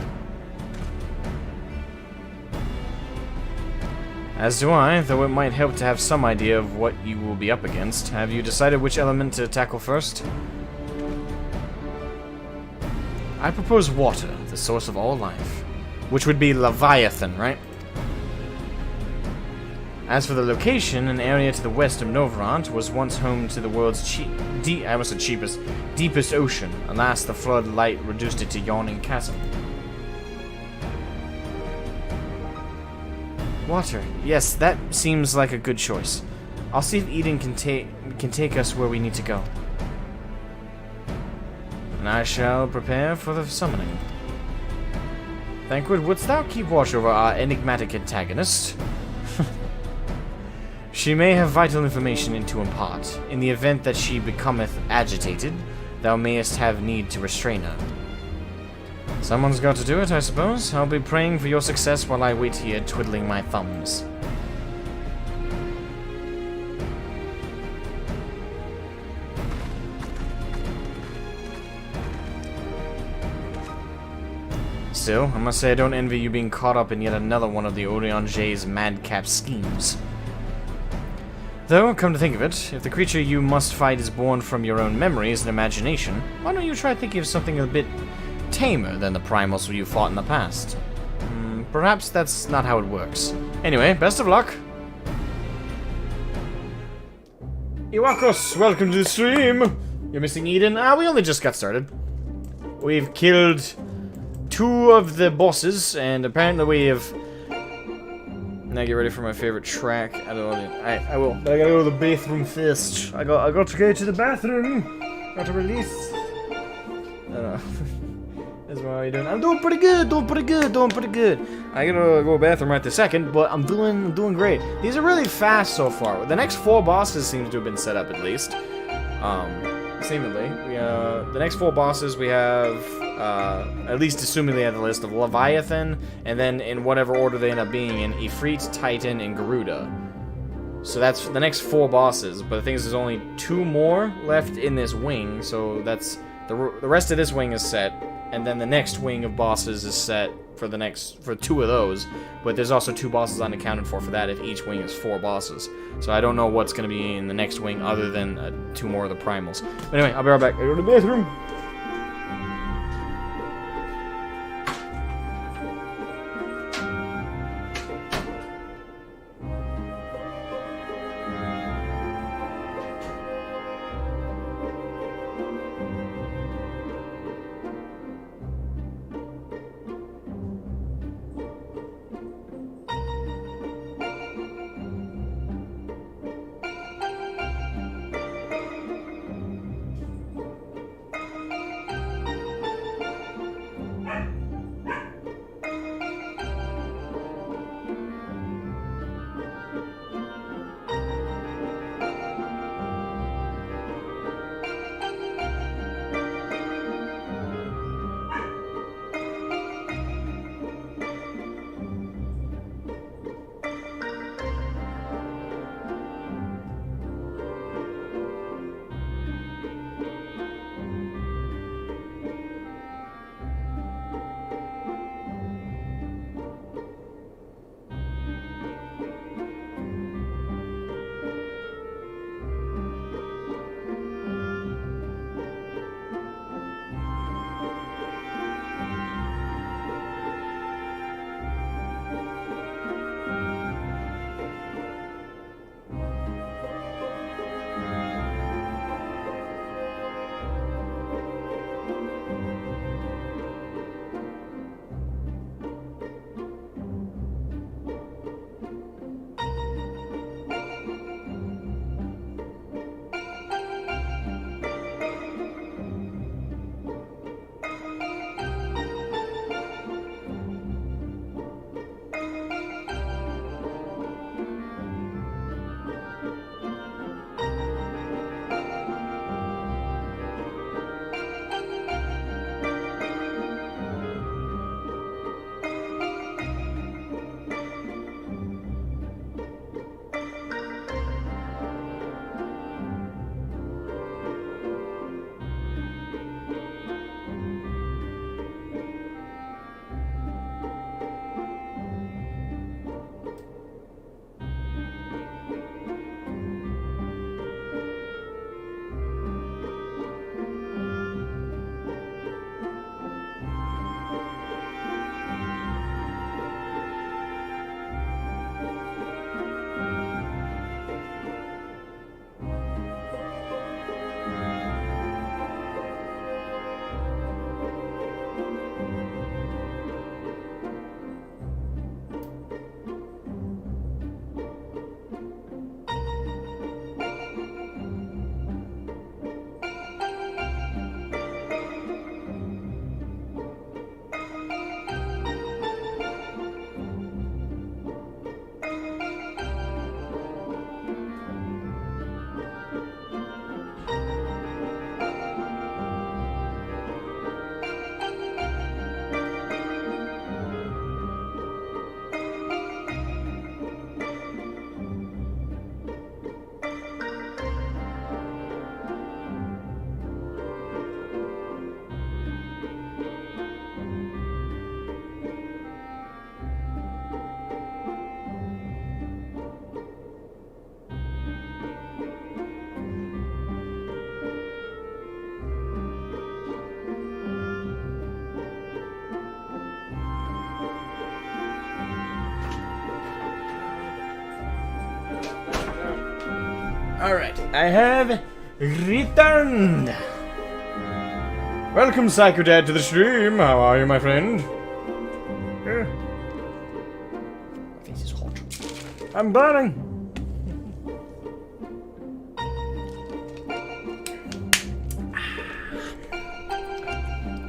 As do I, though it might help to have some idea of what you will be up against. Have you decided which element to tackle first? I propose water, the source of all life. Which would be Leviathan, right? As for the location, an area to the west of Novrant was once home to the world's deepest ocean. Alas, the flood light reduced it to yawning chasm. Water. Yes, that seems like a good choice. I'll see if Eden can take us where we need to go. And I shall prepare for the summoning. Thancred, wouldst thou keep watch over our enigmatic antagonist? She may have vital information to impart. In the event that she becometh agitated, thou mayest have need to restrain her. Someone's got to do it, I suppose. I'll be praying for your success while I wait here, twiddling my thumbs. Still, I must say I don't envy you being caught up in yet another one of the Orionge's madcap schemes. Though, come to think of it, if the creature you must fight is born from your own memories and imagination, why don't you try thinking of something a bit tamer than the primals you fought in the past? Perhaps that's not how it works. Anyway, best of luck! Iwakos, welcome to the stream! You're missing Eden? We only just got started. We've killed 2 of the bosses, and apparently we have... Now get ready for my favorite track. I don't know. I will. But I gotta go to the bathroom first. I got to go to the bathroom. Got to release. I don't know. That's what are you doing? I'm doing pretty good. Doing pretty good. I gotta go to the bathroom right this second, but I'm doing great. These are really fast so far. The next 4 bosses seem to have been set up at least. Seemingly. The next 4 bosses we have, at least assuming they have the list of Leviathan, and then in whatever order they end up being in, Ifrit, Titan, and Garuda. So that's the next 4 bosses, but the thing is there's only 2 more left in this wing, so that's, the rest of this wing is set, and then the next wing of bosses is set for 2 of those, but there's also 2 bosses unaccounted for that if each wing is 4 bosses. So I don't know what's going to be in the next wing other than 2 more of the primals. But anyway, I'll be right back. I go to the bathroom. Alright, I have returned. Welcome, Psycho Dad, to the stream. How are you, my friend? My face is hot. I'm burning.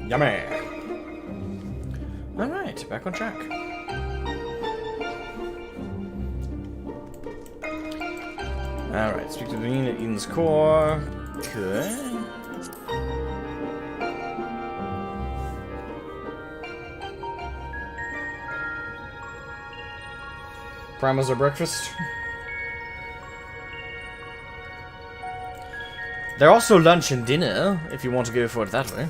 Yummy. Alright, back on track. Alright, speak to the Dean at Eden's Core. Good. Primas are breakfast. They're also lunch and dinner, if you want to go for it that way.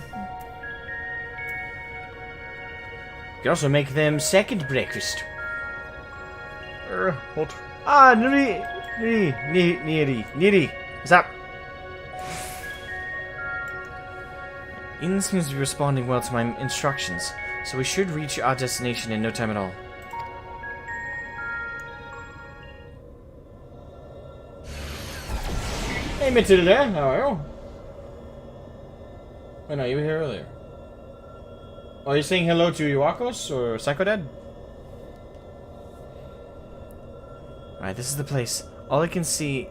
You can also make them second breakfast. What? Ah, Niri. What's up? Eden seems to be responding well to my instructions, so we should reach our destination in no time at all. Hey Matilda, how are you? Oh no, you were here earlier. Oh, you're saying hello to Iwakos or Psychodad? Alright, this is the place. All I can see...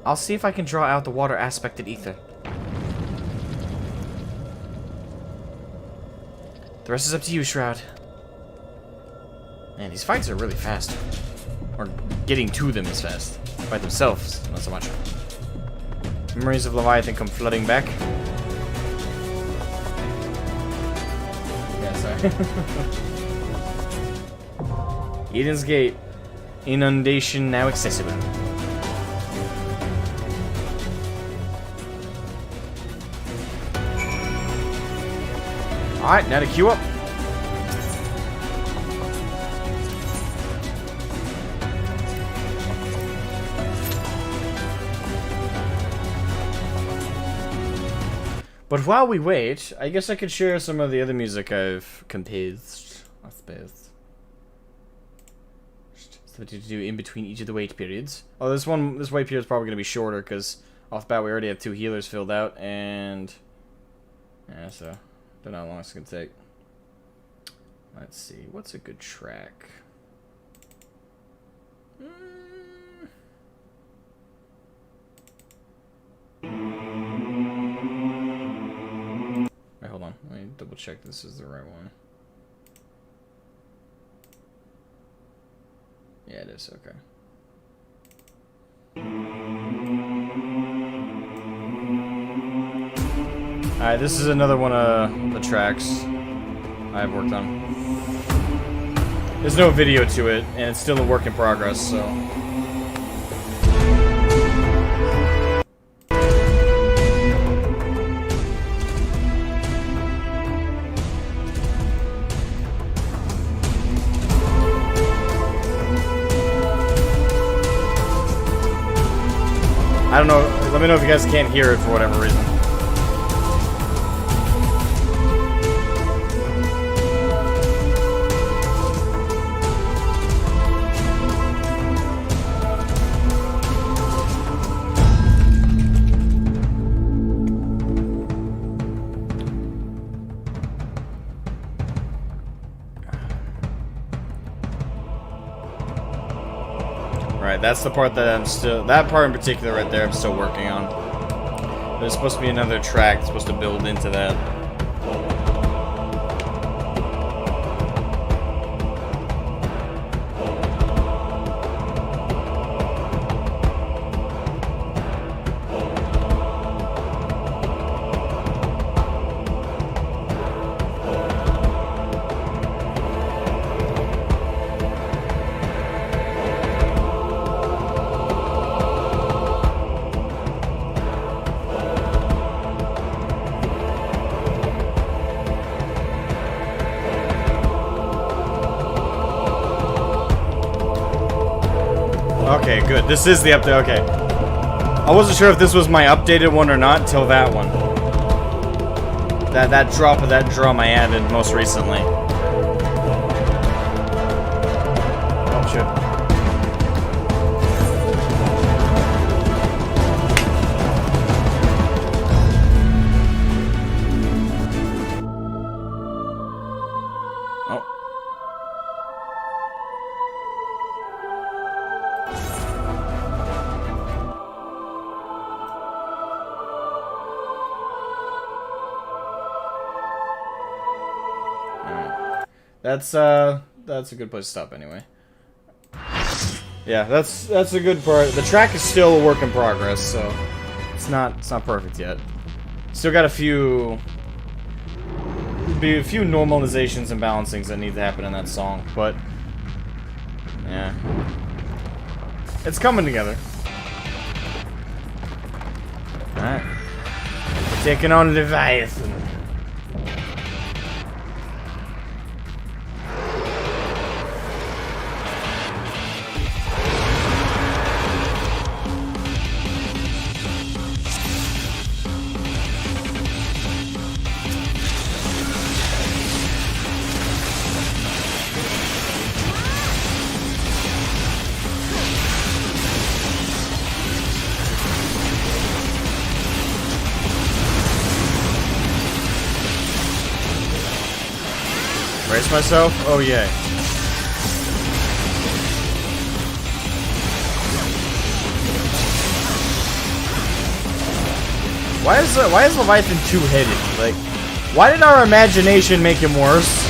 I'll see if I can draw out the water aspected ether. The rest is up to you, Shroud. Man, these fights are really fast. Or getting to them is fast. By themselves, not so much. Memories of Leviathan come flooding back. Yeah, sorry. Eden's Gate. Inundation now accessible. Alright, now to queue up. But while we wait, I guess I could share some of the other music I've composed, I suppose. So to do in between each of the wait periods. Oh, this wait period is probably going to be shorter because off the bat we already have 2 healers filled out, and yeah, so don't know how long it's going to take. Let's see, what's a good track? Wait, hold on. Let me double check this is the right one. Yeah, it is. Okay. Alright, this is another one of the tracks I've worked on. There's no video to it, and it's still a work in progress, so... I don't know, let me know if you guys can't hear it for whatever reason. Right, that's the part that I'm still... That part in particular right there I'm still working on. There's supposed to be another track that's supposed to build into that. Okay, good. This is the update. Okay. I wasn't sure if this was my updated one or not till that one. That drop of that drum I added most recently. Oh shit. that's a good place to stop anyway. Yeah, that's a good part. The track is still a work in progress, so it's not perfect yet. Still got a few normalizations and balancings that need to happen in that song, but yeah, it's coming together. All right, we're taking on Leviathan. Brace myself? Oh, yay. Why is Leviathan two-headed? Like, why did our imagination make him worse?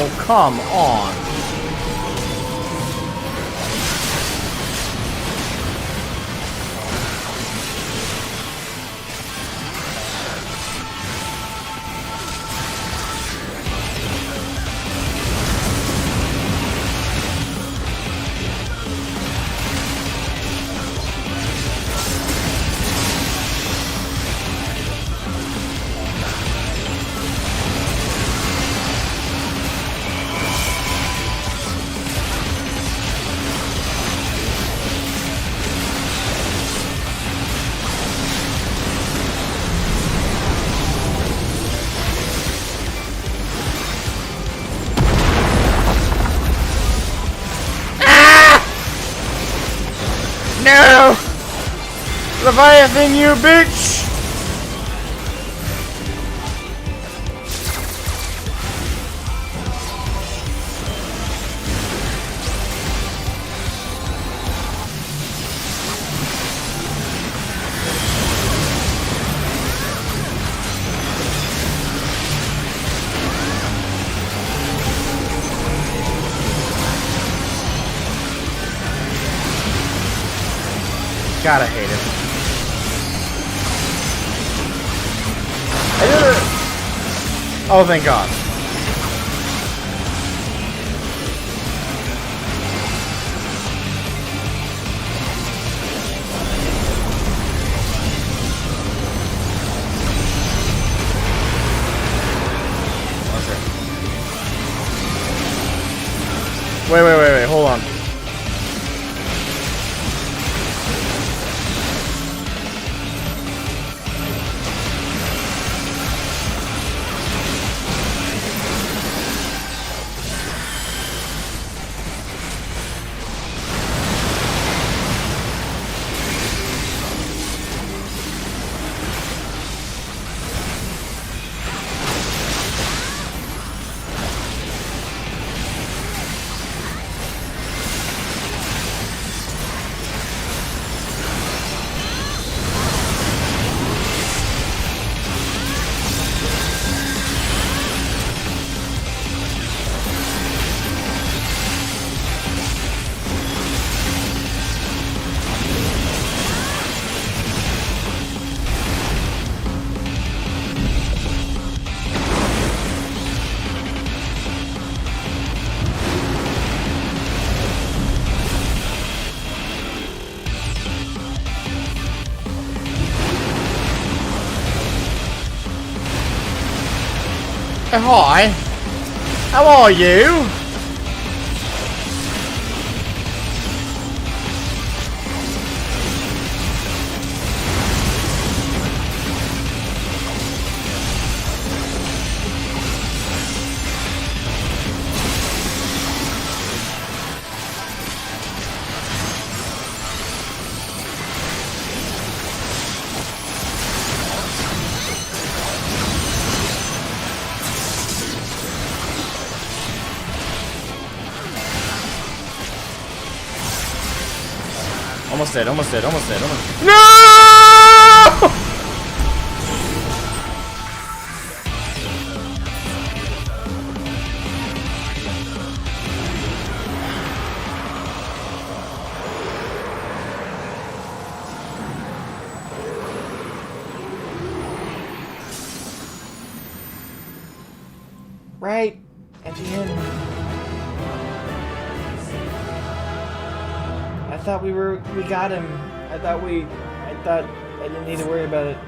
Oh, come on. No! Leviathan, you bitch! God, I hate it. I did it! Oh, thank God. Okay. Wait, hold on. Hi, how are you? Almost dead, almost dead, almost dead, almost... No! Right at the end. I thought we got him. I thought I didn't need to worry about it.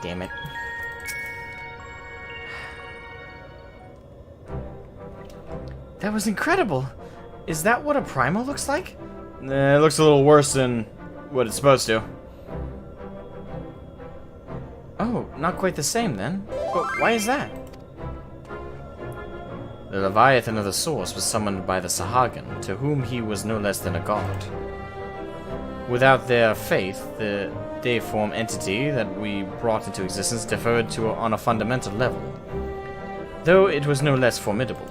Damn it. That was incredible. Is that what a primal looks like? It looks a little worse than what it's supposed to. Oh, not quite the same then. But why is that? The Leviathan of the Source was summoned by the Sahagan, to whom he was no less than a god. Without their faith, the deiform entity that we brought into existence differed on a fundamental level, though it was no less formidable.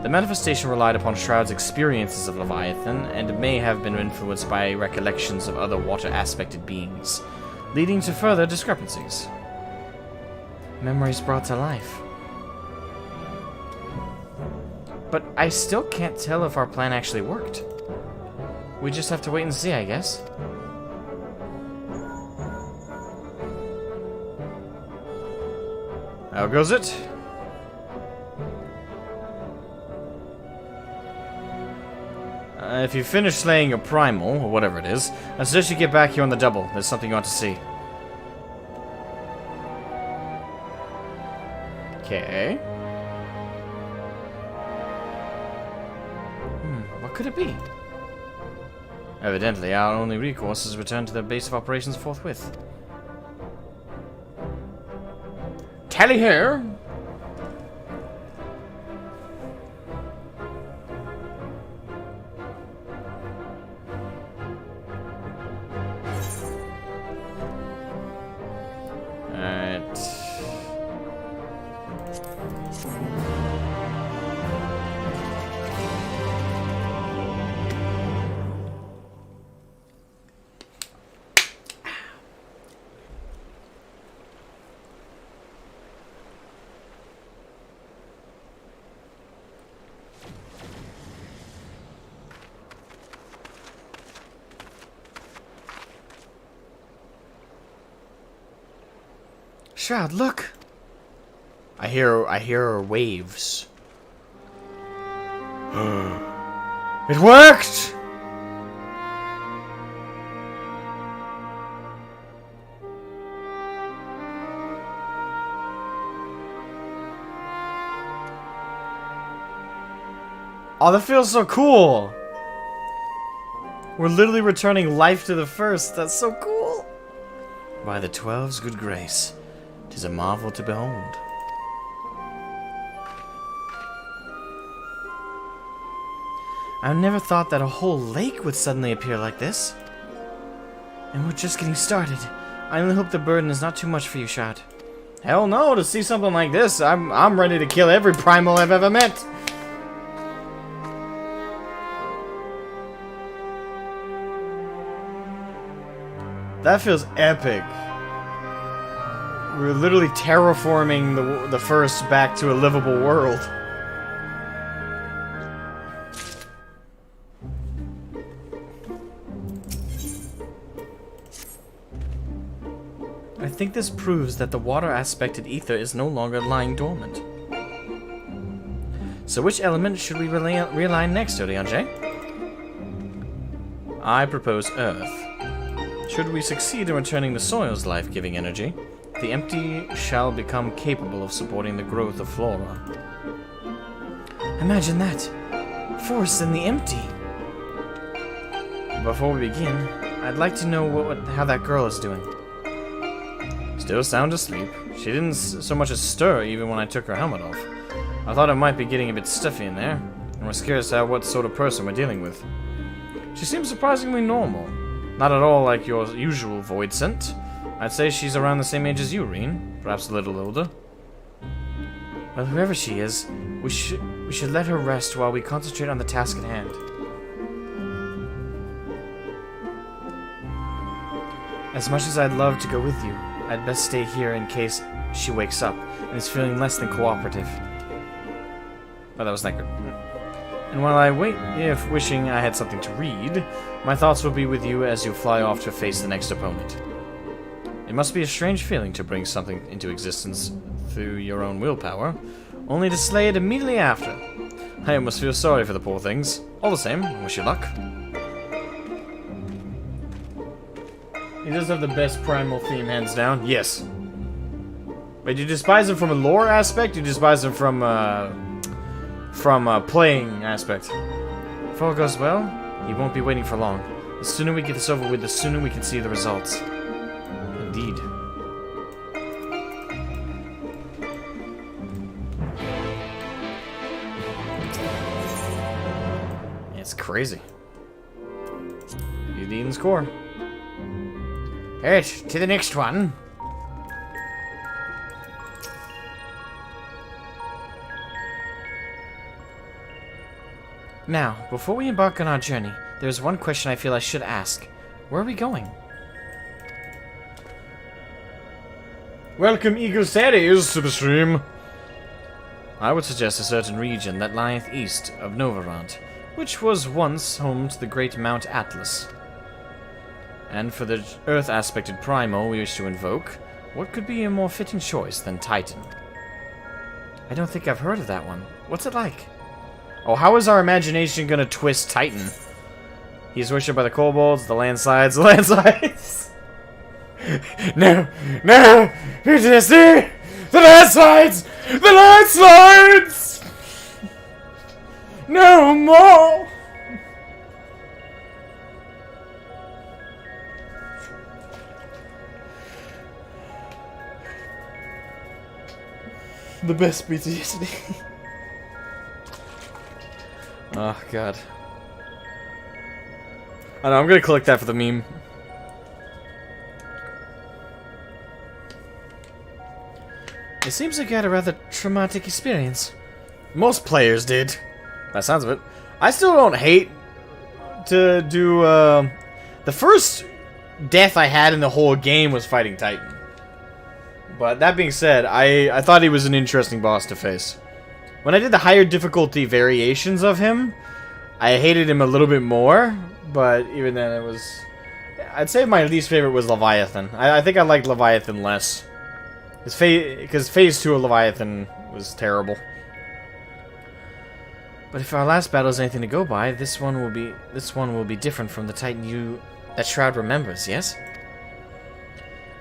The manifestation relied upon Shroud's experiences of Leviathan, and may have been influenced by recollections of other water-aspected beings, leading to further discrepancies. Memories brought to life. But I still can't tell if our plan actually worked. We just have to wait and see, I guess. How goes it? If you finish slaying a primal, or whatever it is, I suggest you get back here on the double. There's something you want to see. Okay. What could it be? Evidently, our only recourse is return to the base of operations forthwith. Tally here! Alright. Shroud, look! I hear waves. It worked! Oh, that feels so cool! We're literally returning life to the first. That's so cool! By the 12's good grace, 'tis a marvel to behold. I never thought that a whole lake would suddenly appear like this. And we're just getting started. I only hope the burden is not too much for you, Shad. Hell no, to see something like this, I'm ready to kill every primal I've ever met. That feels epic. We're literally terraforming the first back to a livable world. I think this proves that the water-aspected ether is no longer lying dormant. So which element should we realign next, Oriange? I propose Earth. Should we succeed in returning the soil's life-giving energy, the empty shall become capable of supporting the growth of flora. Imagine that! Forests in the empty! Before we begin, I'd like to know how that girl is doing. Still sound asleep. She didn't so much as stir even when I took her helmet off. I thought it might be getting a bit stuffy in there, and was curious as to what sort of person we're dealing with. She seems surprisingly normal. Not at all like your usual void scent. I'd say she's around the same age as you, Reen. Perhaps a little older. Well, whoever she is, we should let her rest while we concentrate on the task at hand. As much as I'd love to go with you, I'd best stay here in case she wakes up and is feeling less than cooperative. Oh, that was not good. And while I wait, if wishing I had something to read, my thoughts will be with you as you fly off to face the next opponent. It must be a strange feeling to bring something into existence through your own willpower, only to slay it immediately after. I almost feel sorry for the poor things. All the same, wish you luck. He does have the best primal theme, hands down. Yes. Wait, you despise him from a lore aspect? You despise him from a playing aspect? If all goes well, he won't be waiting for long. The sooner we get this over with, the sooner we can see the results. Indeed. It's crazy. He's Eden's core. Alright, to the next one. Now, before we embark on our journey, there is one question I feel I should ask. Where are we going? Welcome, Eagle Series, to the stream. I would suggest a certain region that lieth east of Novarant, which was once home to the great Mount Atlas. And for the Earth-aspected Primal we wish to invoke, what could be a more fitting choice than Titan? I don't think I've heard of that one. What's it like? Oh, how is our imagination gonna twist Titan? He's worshipped by the kobolds, the landslides, the landslides! No! No! PTSD! The landslides! The landslides! No more! The best PTSD. Oh, God. I know, I'm gonna collect that for the meme. It seems like you had a rather traumatic experience. Most players did. By the sounds of it. I still don't hate to do, the first death I had in the whole game was fighting Titan. But that being said, I thought he was an interesting boss to face. When I did the higher difficulty variations of him, I hated him a little bit more, but even then it was... I'd say my least favorite was Leviathan. I think I liked Leviathan less. Because Phase 2 of Leviathan was terrible. But if our last battle is anything to go by, this one will be different from the Titan that Shroud remembers, yes?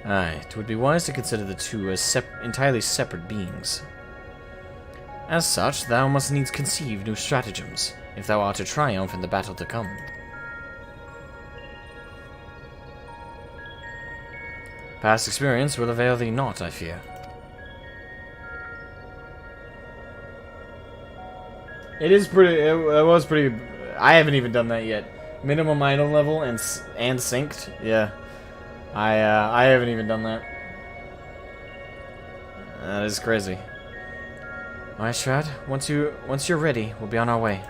Aye, it would be wise to consider the two as entirely separate beings. As such, thou must needs conceive new stratagems, if thou art to triumph in the battle to come. Past experience will avail thee not, I fear. It is pretty. It was pretty. I haven't even done that yet. Minimum item level and synced. Yeah, I haven't even done that. That is crazy. Alright, Shroud. Once you're ready, we'll be on our way.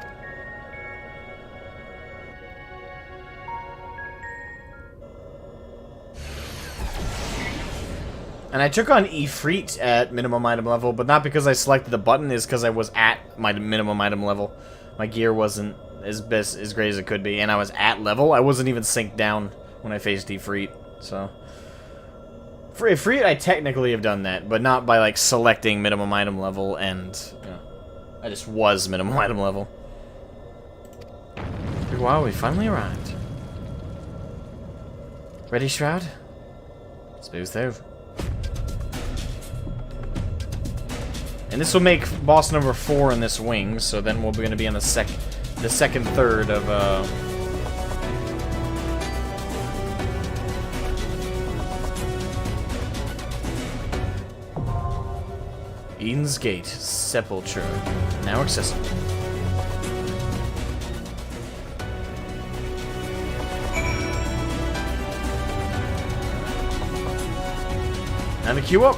And I took on Ifrit at minimum item level, but not because I selected the button, is because I was at my minimum item level. My gear wasn't as great as it could be, and I was at level. I wasn't even synced down when I faced Ifrit, so... For Ifrit, I technically have done that, but not by, like, selecting minimum item level, and, you know, I just was minimum item level. Wow, we finally arrived. Ready, Shroud? Smooth over. And this will make boss number 4 in this wing, so then we're going to be on the second third of Eden's Gate, Sepulchre, now accessible. Time to queue up.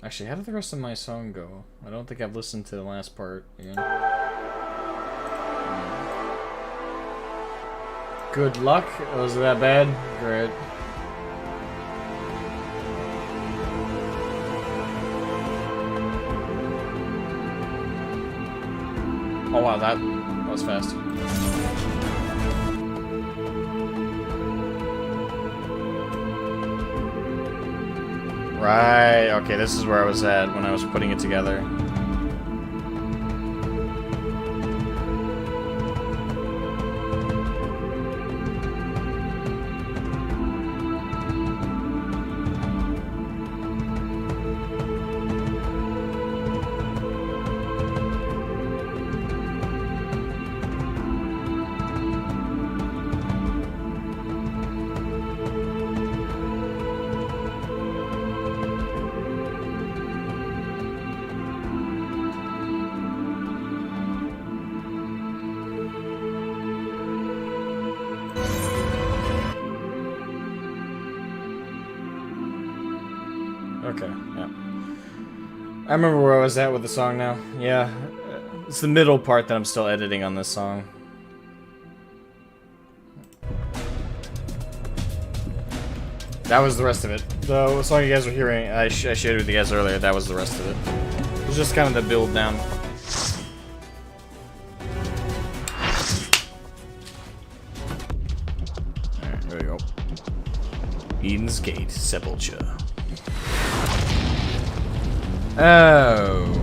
Actually, how did the rest of my song go? I don't think I've listened to the last part again. Good luck. Was it that bad? Great. Oh wow, that was fast. Right, okay, this is where I was at when I was putting it together. Okay, yeah. I remember where I was at with the song now. Yeah, it's the middle part that I'm still editing on this song. That was the rest of it. The song you guys were hearing, I shared with you guys earlier, that was the rest of it. It was just kind of the build down. Alright, there we go. Eden's Gate, Sepulchre. Oh,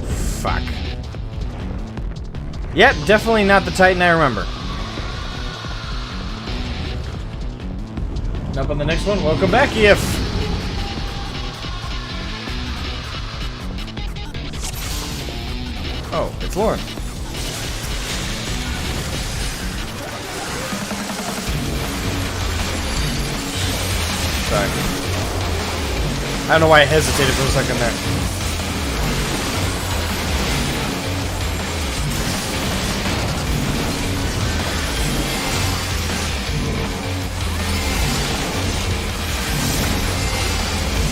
fuck. Yep, definitely not the Titan I remember. Up on the next one, welcome back, EF. Oh, it's Lauren. Sorry. I don't know why I hesitated for a second there.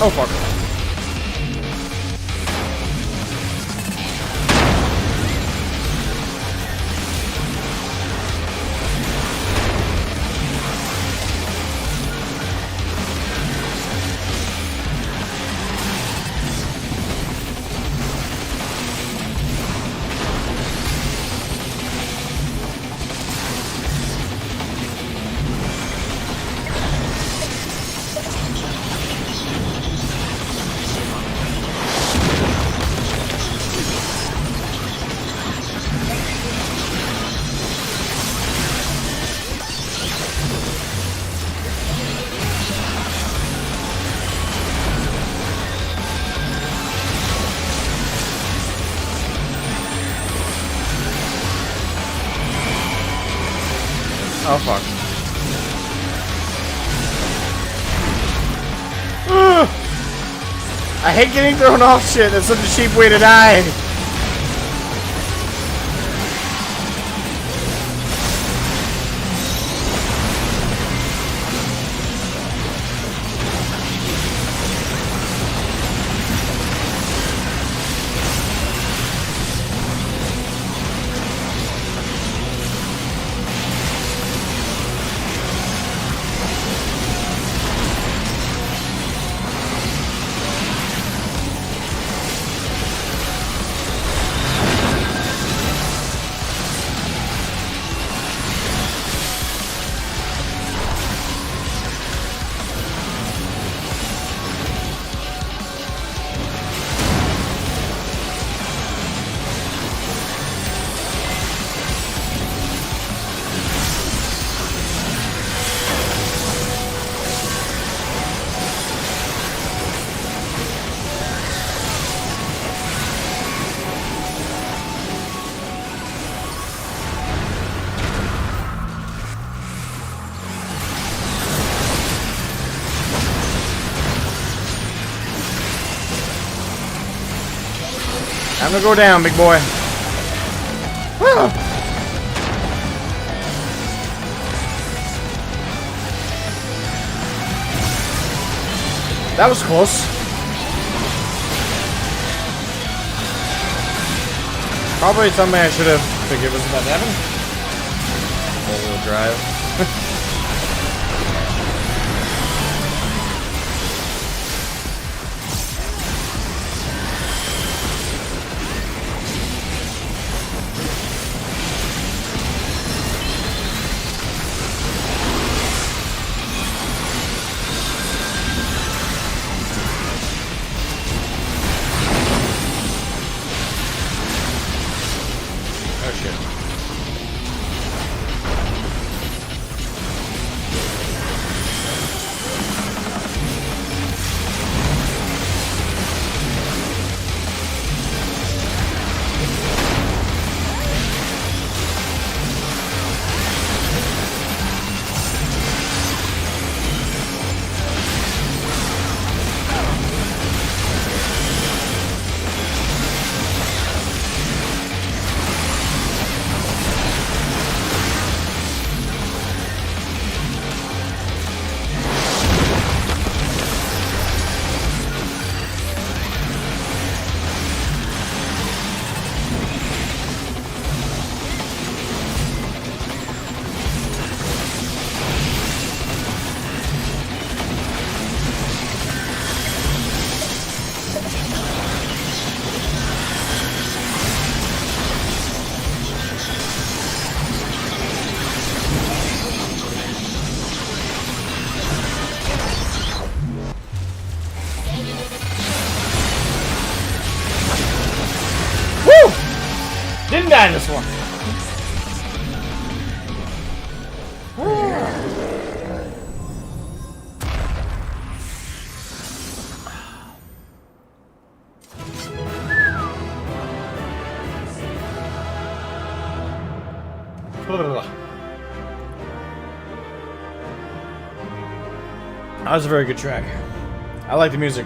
Oh, fuck. Oh, fuck. Ugh. I hate getting thrown off shit. That's such a cheap way to die. to go down, big boy. That was close. Probably something I should have figured was about to happen. Four-wheel drive. Didn't die in this one. That was a very good track. I like the music.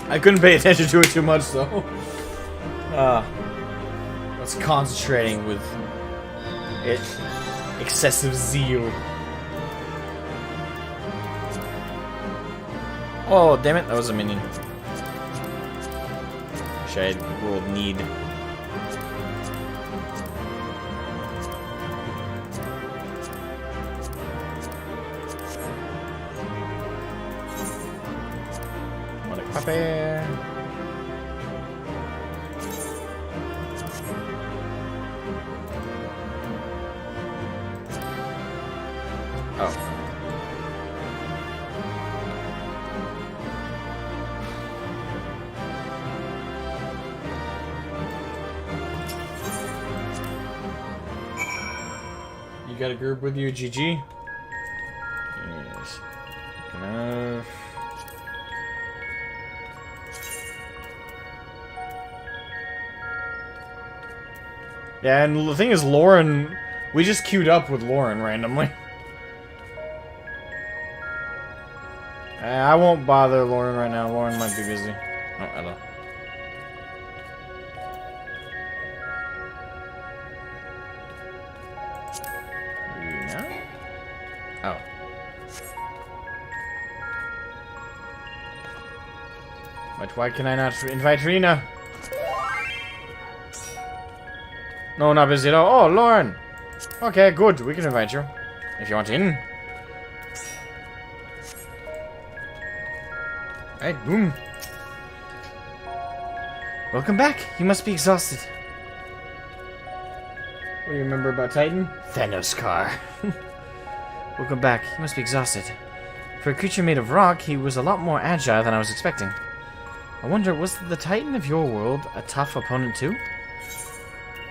I couldn't pay attention to it too much though. I was concentrating with excessive zeal. Oh, damn it, that was a minion. Wish I had rolled need. What a puppy. Oh. You got a group with you, GG? Yes. Enough. Yeah, and the thing is, Lauren... We just queued up with Lauren randomly. I won't bother Lauren right now. Lauren might be busy. Oh, hello. Rena? Oh. But why can I not invite Rena? No, not busy at all. Oh, Lauren! Okay, good. We can invite you. If you want in. Alright, boom. Welcome back. You must be exhausted. What do you remember about Titan? Thanos car. Welcome back. You must be exhausted. For a creature made of rock, he was a lot more agile than I was expecting. I wonder, was the Titan of your world a tough opponent too?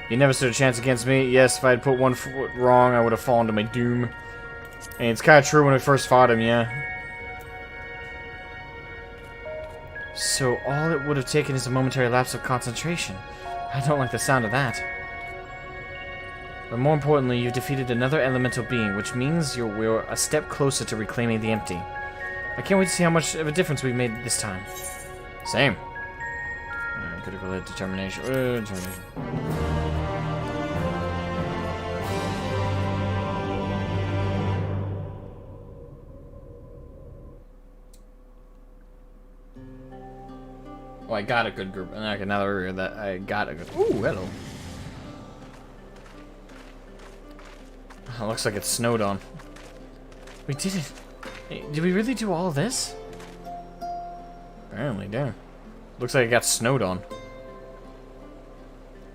You never stood a chance against me. Yes, if I had put one foot wrong, I would have fallen to my doom. And it's kind of true when I first fought him, yeah. So all it would have taken is a momentary lapse of concentration. I don't like the sound of that. But more importantly, you've defeated another elemental being, which means we're a step closer to reclaiming the empty. I can't wait to see how much of a difference we've made this time. Same. Critical hit, determination. Determination. Oh, I got a good group. Okay, now that we're here, that I got a good. Ooh, hello. Oh, looks like it snowed on. We did it. Hey, did we really do all of this? Apparently, damn. Looks like it got snowed on.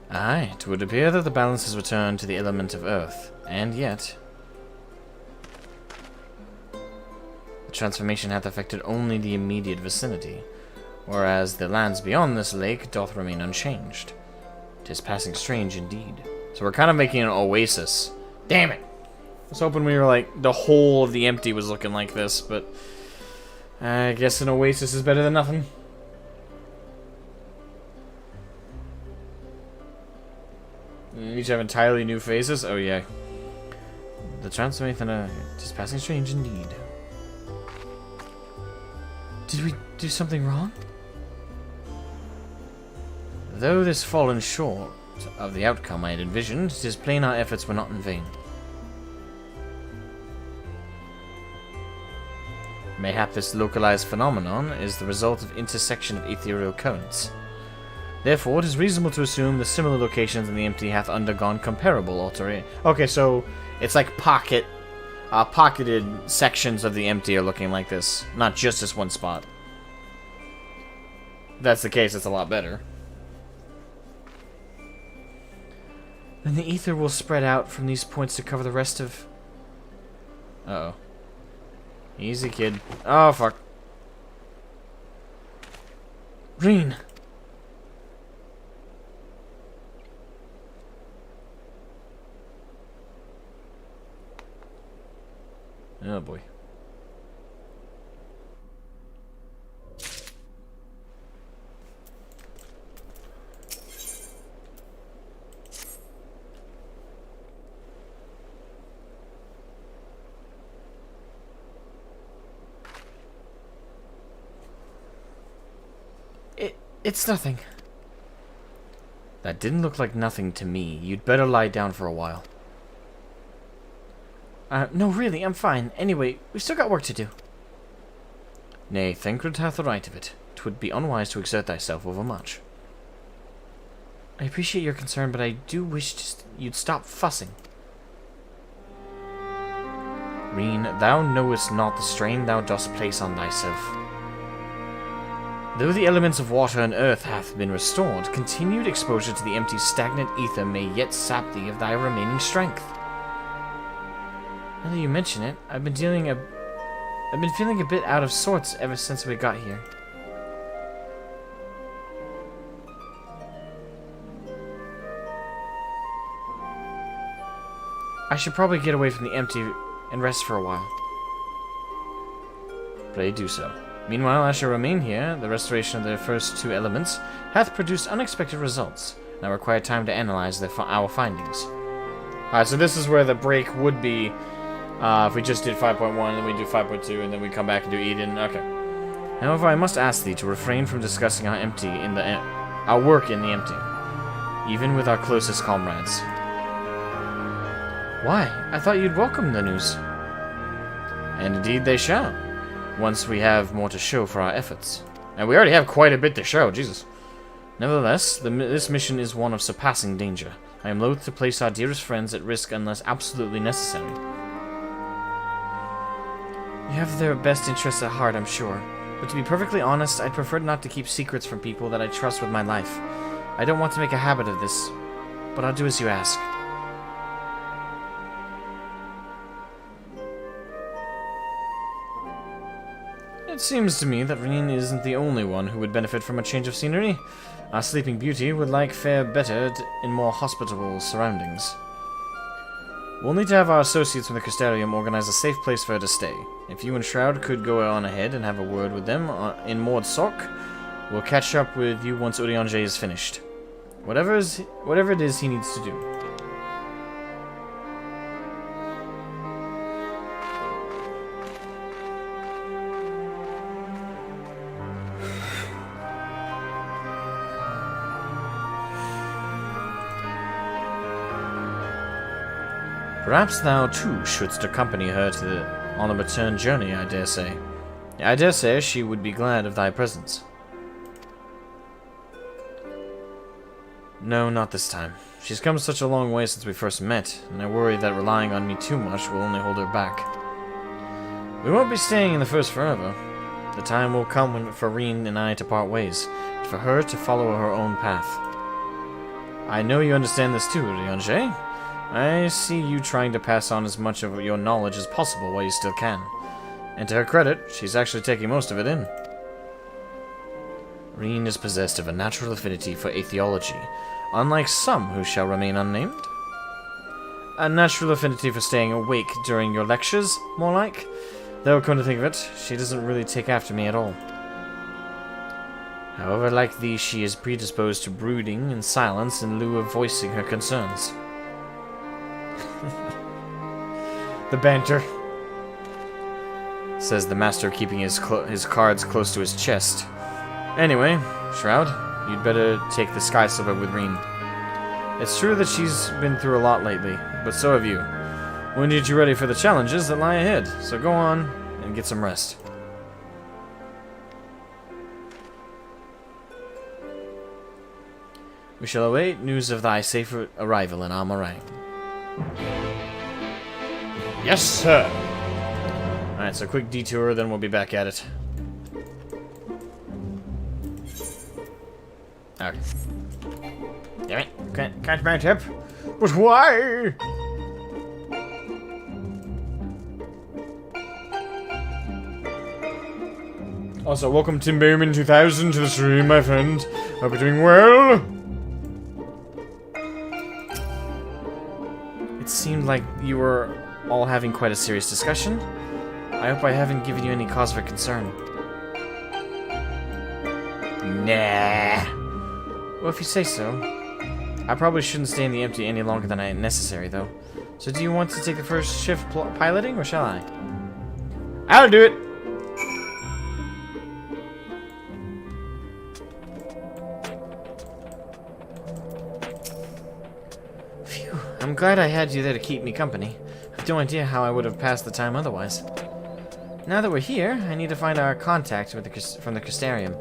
Aye, it would appear that the balance has returned to the element of Earth, and yet the transformation hath affected only the immediate vicinity, whereas the lands beyond this lake doth remain unchanged. 'Tis passing strange indeed. So we're kind of making an oasis. Damn it! I was hoping we were like, the whole of the empty was looking like this, but I guess an oasis is better than nothing. Each have entirely new faces? Oh yeah. The transformation is passing strange indeed. Did we do something wrong? Though this fallen short of the outcome I had envisioned, it is plain our efforts were not in vain. Mayhap this localized phenomenon is the result of intersection of ethereal currents. Therefore, it is reasonable to assume the similar locations in the empty hath undergone comparable alteration. Okay, so it's like pocketed sections of the empty are looking like this, not just this one spot. If that's the case, it's a lot better. Then the ether will spread out from these points to cover the rest of... Uh-oh. Easy, kid. Oh, fuck. Green. Oh, boy. It's nothing. That didn't look like nothing to me. You'd better lie down for a while. No, really, I'm fine. Anyway, we've still got work to do. Nay, Thancred hath the right of it. 'Twould be unwise to exert thyself overmuch. I appreciate your concern, but I do wish you'd stop fussing. Reen, thou knowest not the strain thou dost place on thyself. Though the elements of water and earth hath been restored, continued exposure to the empty stagnant ether may yet sap thee of thy remaining strength. Now that you mention it, I've been feeling a bit out of sorts ever since we got here. I should probably get away from the empty and rest for a while. Pray do so. Meanwhile, I shall remain here. The restoration of the first two elements hath produced unexpected results, and I require time to analyze our findings. Alright, so this is where the break would be if we just did 5.1, and then we do 5.2, and then we come back and do Eden. Okay. However, I must ask thee to refrain from discussing our work in the empty, even with our closest comrades. Why? I thought you'd welcome the news. And indeed they shall, once we have more to show for our efforts. And we already have quite a bit to show, Jesus. Nevertheless, this mission is one of surpassing danger. I am loath to place our dearest friends at risk unless absolutely necessary. You have their best interests at heart, I'm sure. But to be perfectly honest, I'd prefer not to keep secrets from people that I trust with my life. I don't want to make a habit of this, but I'll do as you ask. It seems to me that Reen isn't the only one who would benefit from a change of scenery. Our sleeping beauty would like fare better in more hospitable surroundings. We'll need to have our associates from the Crystarium organize a safe place for her to stay. If you and Shroud could go on ahead and have a word with them in Mord Sok, we'll catch up with you once Urianger is finished. Whatever it is he needs to do. Perhaps thou too shouldst accompany her on a return journey, I dare say. I dare say she would be glad of thy presence. No, not this time. She's come such a long way since we first met, and I worry that relying on me too much will only hold her back. We won't be staying in the First forever. The time will come for Reen and I to part ways, and for her to follow her own path. I know you understand this too, Ryanje. I see you trying to pass on as much of your knowledge as possible while you still can. And to her credit, she's actually taking most of it in. Reen is possessed of a natural affinity for atheology, unlike some who shall remain unnamed. A natural affinity for staying awake during your lectures, more like. Though, come to think of it, she doesn't really take after me at all. However, like thee, she is predisposed to brooding in silence in lieu of voicing her concerns. The banter, says the master, keeping his cards close to his chest. Anyway, Shroud, you'd better take the Sky Slipper with Reen. It's true that she's been through a lot lately, but so have you. We'll need you ready for the challenges that lie ahead, so go on and get some rest. We shall await news of thy safe arrival in Amarang. Yes, sir! Alright, so quick detour, then we'll be back at it. Okay. Damn it, can't mount up. But why? Also, welcome Tim Bowman 2000 to the stream, my friend. Hope you're doing well. It seemed like you were all having quite a serious discussion. I hope I haven't given you any cause for concern. Nah. Well, if you say so. I probably shouldn't stay in the empty any longer than I necessary, though. So do you want to take the first shift piloting, or shall I? I'll do it! Phew, I'm glad I had you there to keep me company. I've no idea how I would have passed the time otherwise. Now that we're here, I need to find our contact with from the Crystarium.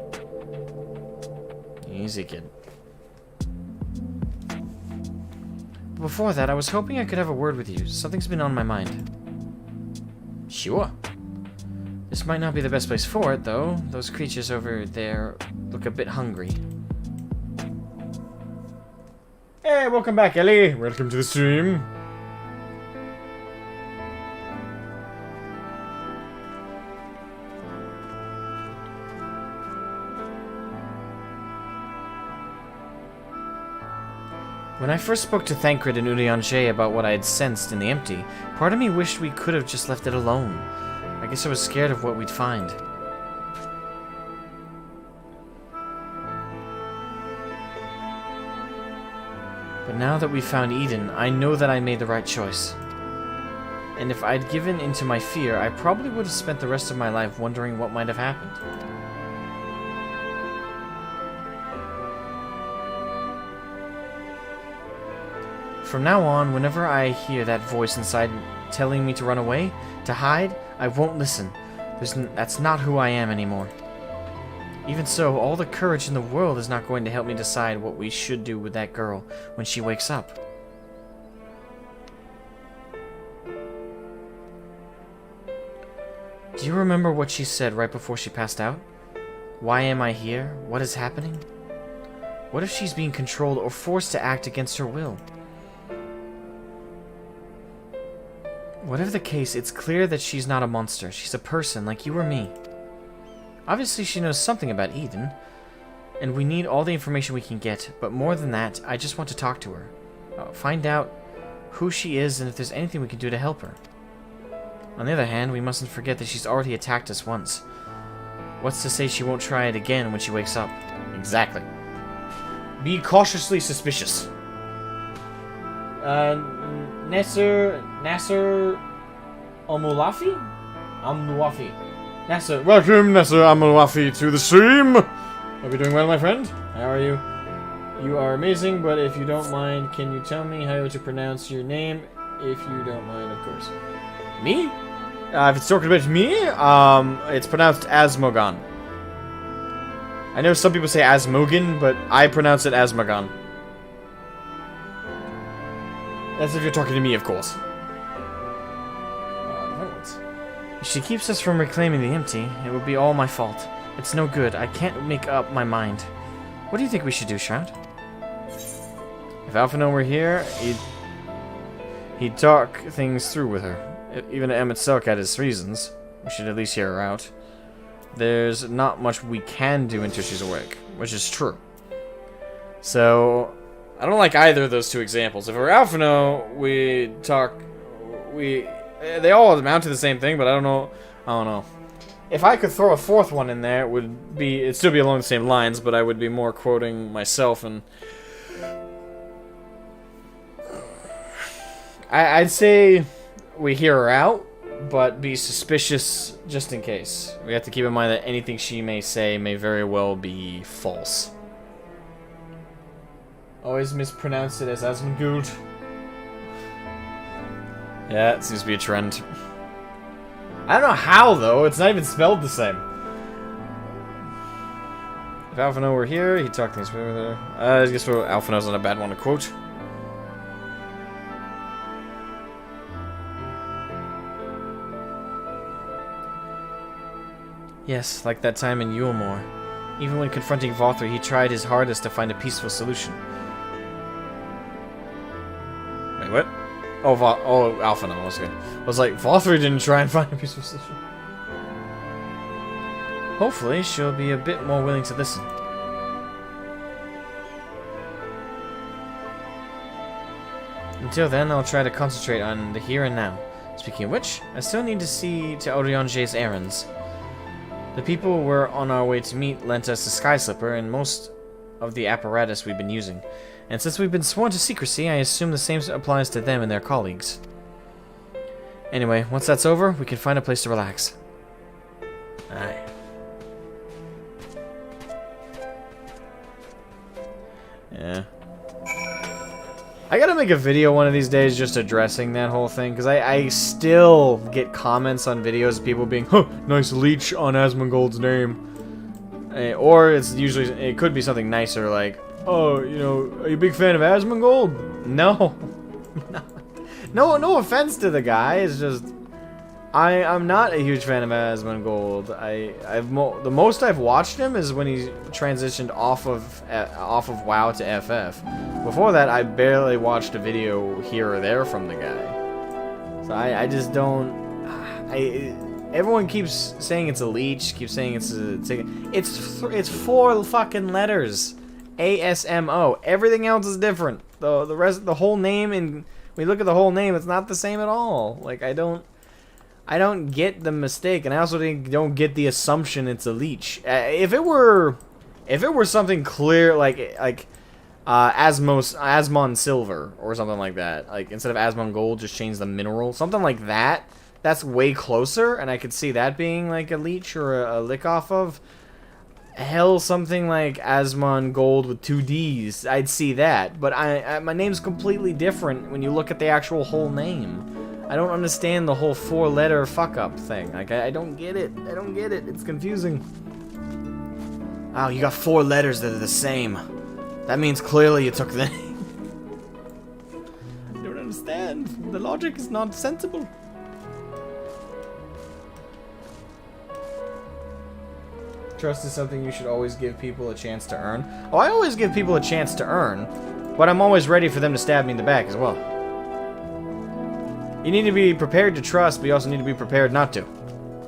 Easy, kid. Before that, I was hoping I could have a word with you. Something's been on my mind. Sure. This might not be the best place for it, though. Those creatures over there look a bit hungry. Hey, welcome back, Ellie. Welcome to the stream. When I first spoke to Thancred and Urianger about what I had sensed in the empty, part of me wished we could have just left it alone. I guess I was scared of what we'd find. But now that we've found Eden, I know that I made the right choice. And if I'd given into my fear, I probably would have spent the rest of my life wondering what might have happened. From now on, whenever I hear that voice inside telling me to run away, to hide, I won't listen. That's not who I am anymore. Even so, all the courage in the world is not going to help me decide what we should do with that girl when she wakes up. Do you remember what she said right before she passed out? Why am I here? What is happening? What if she's being controlled or forced to act against her will? Whatever the case, it's clear that she's not a monster. She's a person like you or me. Obviously, she knows something about Eden, and we need all the information we can get, but more than that, I just want to talk to her. Find out who she is and if there's anything we can do to help her. On the other hand, we mustn't forget that she's already attacked us once. What's to say she won't try it again when she wakes up? Exactly. Be cautiously suspicious. Nasser Amulafi? Nasser. Welcome, Nasser Amulafi, to the stream. Hope you're doing well, my friend. How are you? You are amazing, but if you don't mind, can you tell me how to pronounce your name? If you don't mind, of course. Me? If it's talking about me, it's pronounced Asmogan. I know some people say Asmogan, but I pronounce it Asmogan. That's if you're talking to me, of course. She keeps us from reclaiming the empty. It would be all my fault. It's no good. I can't make up my mind. What do you think we should do, Shroud? If Alphino were here, he'd talk things through with her. Even Emmett Silk had his reasons. We should at least hear her out. There's not much we can do until she's awake, which is true. So, I don't like either of those two examples. If it were Alphino, they all amount to the same thing, but I don't know. If I could throw a fourth one in there, it'd still be along the same lines, but I would be more quoting myself, and I'd say we hear her out, but be suspicious just in case. We have to keep in mind that anything she may say may very well be false. Always mispronounce it as Asmongold. Yeah, it seems to be a trend. I don't know how, though. It's not even spelled the same. If Alphino were here, he'd talk things through with her. I guess Alphino's not a bad one to quote. Yes, like that time in Yulmore. Even when confronting Vothri, he tried his hardest to find a peaceful solution. Wait, what? Oh, Alphino, was good. I was like, Vothri didn't try and find a peaceful solution. Hopefully, she'll be a bit more willing to listen. Until then, I'll try to concentrate on the here and now. Speaking of which, I still need to see to Orionge's errands. The people we're on our way to meet lent us the Sky Slipper and most of the apparatus we've been using. And since we've been sworn to secrecy, I assume the same applies to them and their colleagues. Anyway, once that's over, we can find a place to relax. Aye. Yeah. I gotta make a video one of these days just addressing that whole thing, because I still get comments on videos of people being, huh, nice leech on Asmongold's name. Or it could be something nicer like, oh, you know, are you a big fan of Asmongold? No. No offense to the guy, it's just, I'm not a huge fan of Asmongold. The most I've watched him is when he transitioned off of WoW to FF. Before that, I barely watched a video here or there from the guy. So I just don't. Everyone keeps saying it's a leech. Keeps saying it's 4 fucking letters. ASMO. Everything else is different. The whole name, and when you look at the whole name, it's not the same at all. Like I don't get the mistake, and I also don't get the assumption it's a leech. If it were something clear, like Asmon Silver or something like that, like instead of Asmon Gold, just change the mineral, something like that. That's way closer, and I could see that being like a leech or a lick off of. Hell, something like Asmon Gold with 2 Ds, I'd see that. But my name's completely different when you look at the actual whole name. I don't understand the whole 4-letter fuck-up thing. Like, I don't get it. I don't get it. It's confusing. Oh, you got 4 letters that are the same. That means clearly you took the name. I don't understand. The logic is not sensible. Trust is something you should always give people a chance to earn. Oh, I always give people a chance to earn, but I'm always ready for them to stab me in the back as well. You need to be prepared to trust, but you also need to be prepared not to.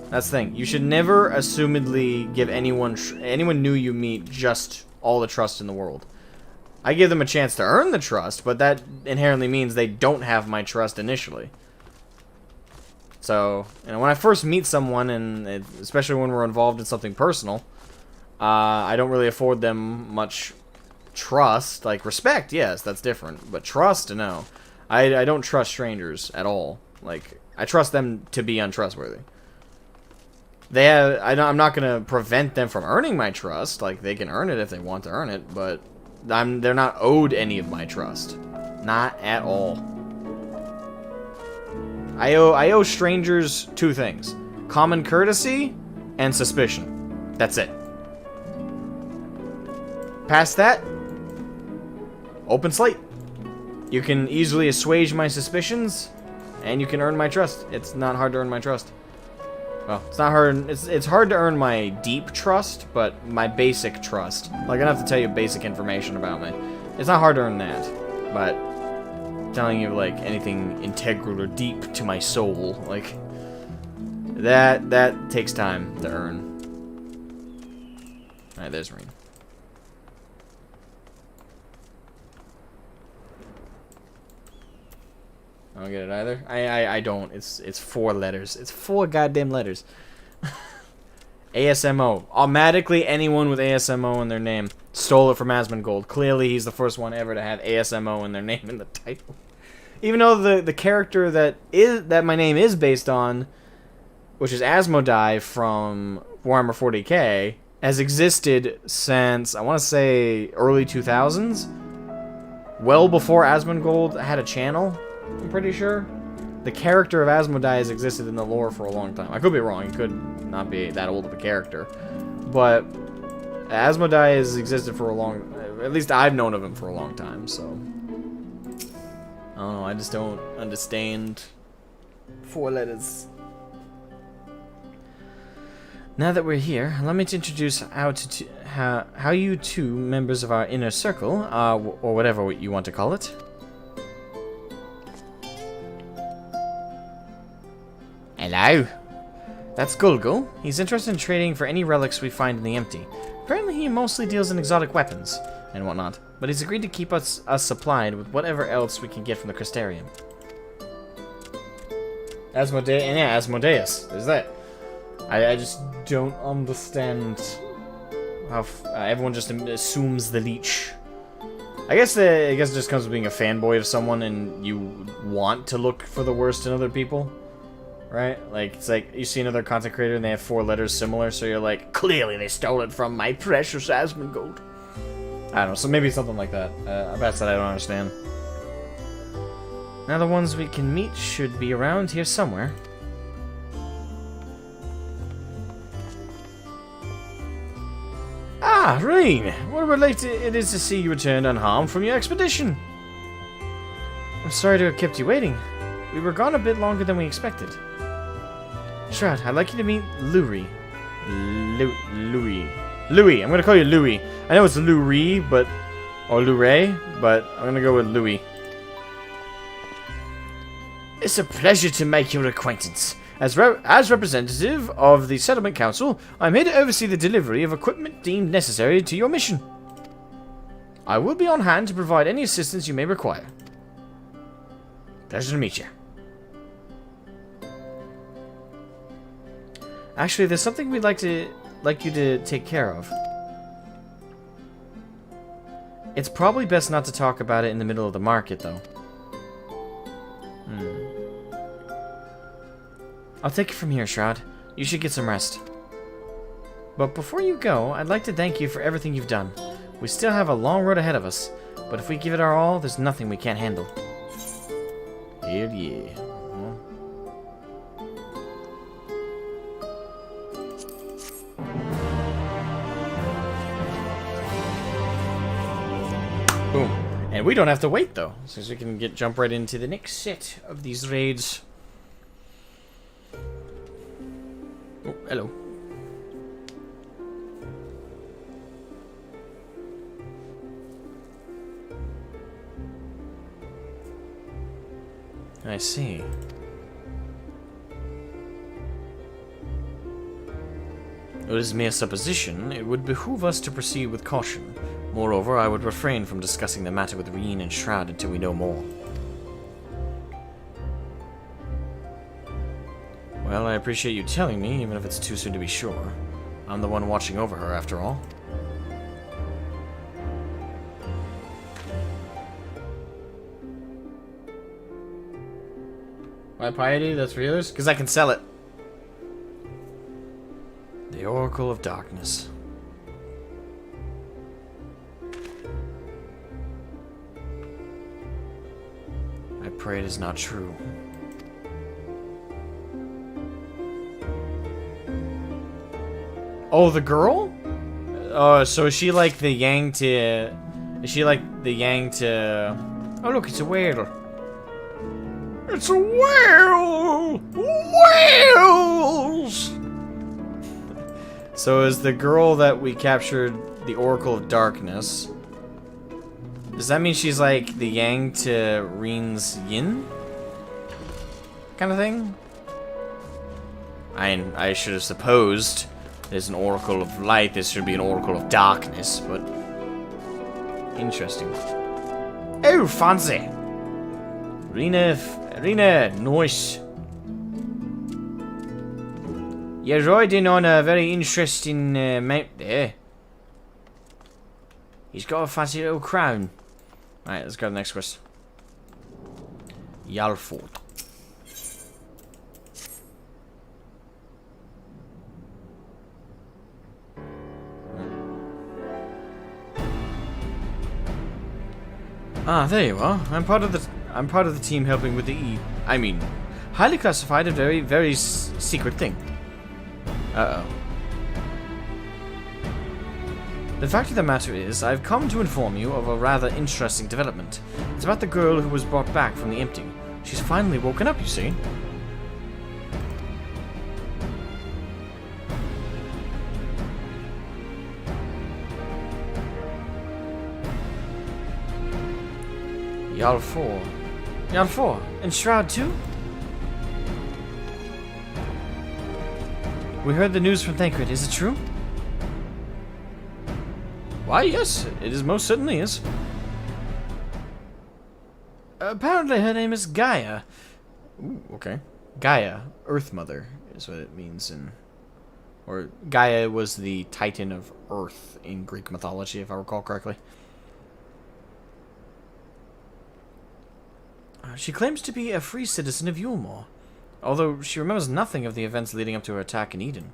That's the thing. You should never assumedly give anyone new you meet just all the trust in the world. I give them a chance to earn the trust, but that inherently means they don't have my trust initially. So, you know, when I first meet someone, and especially when we're involved in something personal, I don't really afford them much trust. Like, respect, yes, that's different. But trust, no. I don't trust strangers at all. Like, I trust them to be untrustworthy. I'm not going to prevent them from earning my trust. Like, they can earn it if they want to earn it, but they're not owed any of my trust. Not at all. I owe strangers 2 things. Common courtesy and suspicion. That's it. Past that, open slate. You can easily assuage my suspicions, and you can earn my trust. It's not hard to earn my trust. Well, it's not hard. It's hard to earn my deep trust, but my basic trust. Like, I don't have to tell you basic information about me. It's not hard to earn that, but telling you, like, anything integral or deep to my soul, like, that takes time to earn. Alright, there's Reen. I don't get it either. I don't. It's 4 letters. It's 4 goddamn letters. ASMO. Automatically, anyone with ASMO in their name stole it from Asmongold. Clearly, he's the first one ever to have ASMO in their name in the title. Even though the character that my name is based on, which is Asmodai from Warhammer 40k, has existed since, I want to say, early 2000s. Well before Asmongold had a channel. I'm pretty sure. The character of Asmodai has existed in the lore for a long time. I could be wrong. He could not be that old of a character. But Asmodai has existed for a long... At least I've known of him for a long time, so... I don't know. I just don't understand 4 letters. Now that we're here, let me introduce how you 2 members of our inner circle, or whatever you want to call it, hello. That's Gulgul. He's interested in trading for any relics we find in the empty. Apparently he mostly deals in exotic weapons and whatnot, but he's agreed to keep us supplied with whatever else we can get from the Crystarium. Asmodeus. There's that. I just don't understand how everyone just assumes the leech. I guess it just comes with being a fanboy of someone and you want to look for the worst in other people. Right? Like, it's like, you see another content creator and they have 4 letters similar, so you're like, clearly they stole it from my precious Asmongold. I don't know, so maybe something like that. Past that I don't understand. Now the ones we can meet should be around here somewhere. Ah, Reen! What a relief it is to see you returned unharmed from your expedition. I'm sorry to have kept you waiting. We were gone a bit longer than we expected. Shroud, I'd like you to meet Louis. Louis. I'm gonna call you Louis. I know it's Louis, or Louray, but I'm gonna go with Louis. It's a pleasure to make your acquaintance. As representative of the Settlement Council, I'm here to oversee the delivery of equipment deemed necessary to your mission. I will be on hand to provide any assistance you may require. Pleasure to meet you. Actually, there's something we'd like you to take care of. It's probably best not to talk about it in the middle of the market, though. I'll take it from here, Shroud. You should get some rest. But before you go, I'd like to thank you for everything you've done. We still have a long road ahead of us, but if we give it our all, there's nothing we can't handle. Hell yeah. Boom. And we don't have to wait, though, since we can jump right into the next set of these raids. Oh, hello. I see. It is mere supposition. It would behoove us to proceed with caution. Moreover, I would refrain from discussing the matter with Reen and Shroud until we know more. Well, I appreciate you telling me, even if it's too soon to be sure. I'm the one watching over her, after all. Why piety? That's for yours? Because I can sell it. The Oracle of Darkness. I pray it is not true. Oh, the girl? Oh, so is she like the Yang to... Is she like the Yang to... Oh, look, it's a whale. It's a whale! Whales! So is the girl that we captured the Oracle of Darkness... Does that mean she's like the Yang to Rin's Yin? Kind of thing? I should have supposed there's an Oracle of Light, this should be an Oracle of Darkness, but... Interesting. Oh, fancy! Rina, nice. You're riding on a very interesting mount there. He's got a fancy little crown. Alright, let's go to the next quest. Yalford. Ah, there you are. I'm part of the team helping with the highly classified and very secret thing. Uh-oh. The fact of the matter is, I've come to inform you of a rather interesting development. It's about the girl who was brought back from the empty. She's finally woken up, you see. Yalfor. Yalfor? And Shroud too? We heard the news from Thancred, is it true? Why, yes, it is most certainly is. Apparently her name is Gaia. Ooh, okay. Gaia, Earth Mother, is what it means in... Or Gaia was the Titan of Earth in Greek mythology, if I recall correctly. She claims to be a free citizen of Yulmore, although she remembers nothing of the events leading up to her attack in Eden.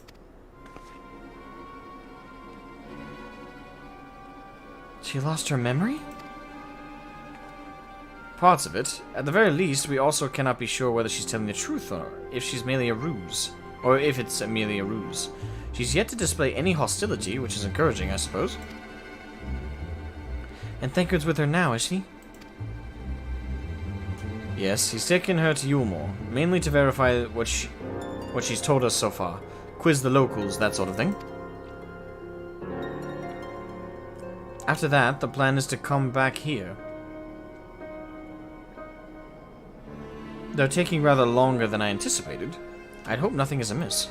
She lost her memory? Parts of it. At the very least, we also cannot be sure whether she's telling the truth or if she's merely a ruse. Or if it's merely a ruse. She's yet to display any hostility, which is encouraging, I suppose. And Thancred's with her now, is he? Yes, he's taken her to Yulmore, mainly to verify what she's told us so far. Quiz the locals, that sort of thing. After that, the plan is to come back here. Though taking rather longer than I anticipated, I'd hope nothing is amiss.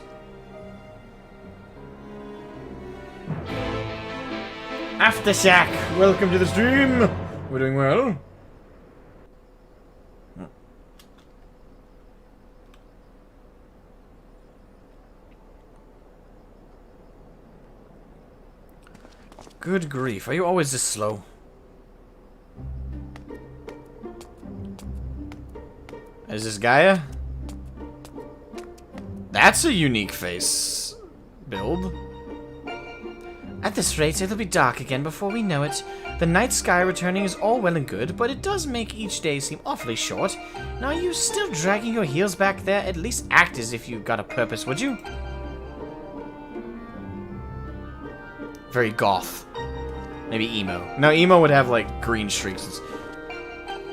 Aftershock! Welcome to the stream! We're doing well. Good grief, are you always this slow? Is this Gaia? That's a unique face build. At this rate, it'll be dark again before we know it. The night sky returning is all well and good, but it does make each day seem awfully short. Now, are you still dragging your heels back there? At least act as if you got a purpose, would you? Very goth. Maybe emo. No, emo would have, like, green streaks.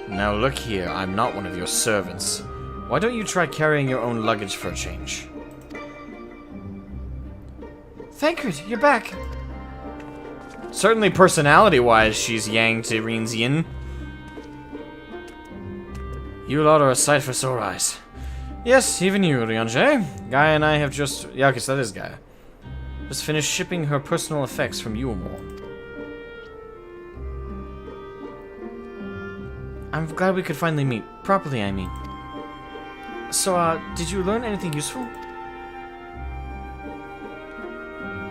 Now look here, I'm not one of your servants. Why don't you try carrying your own luggage for a change? Thancred, you're back! Certainly personality-wise, she's Yang to Rin's Yin. You lot are a sight for sore eyes. Yes, even you, Ryanje. Gaia and I have just... Yeah, okay, so that is Gaia. Just finished shipping her personal effects from Yulmore. I'm glad we could finally meet. Properly, I mean. So, did you learn anything useful?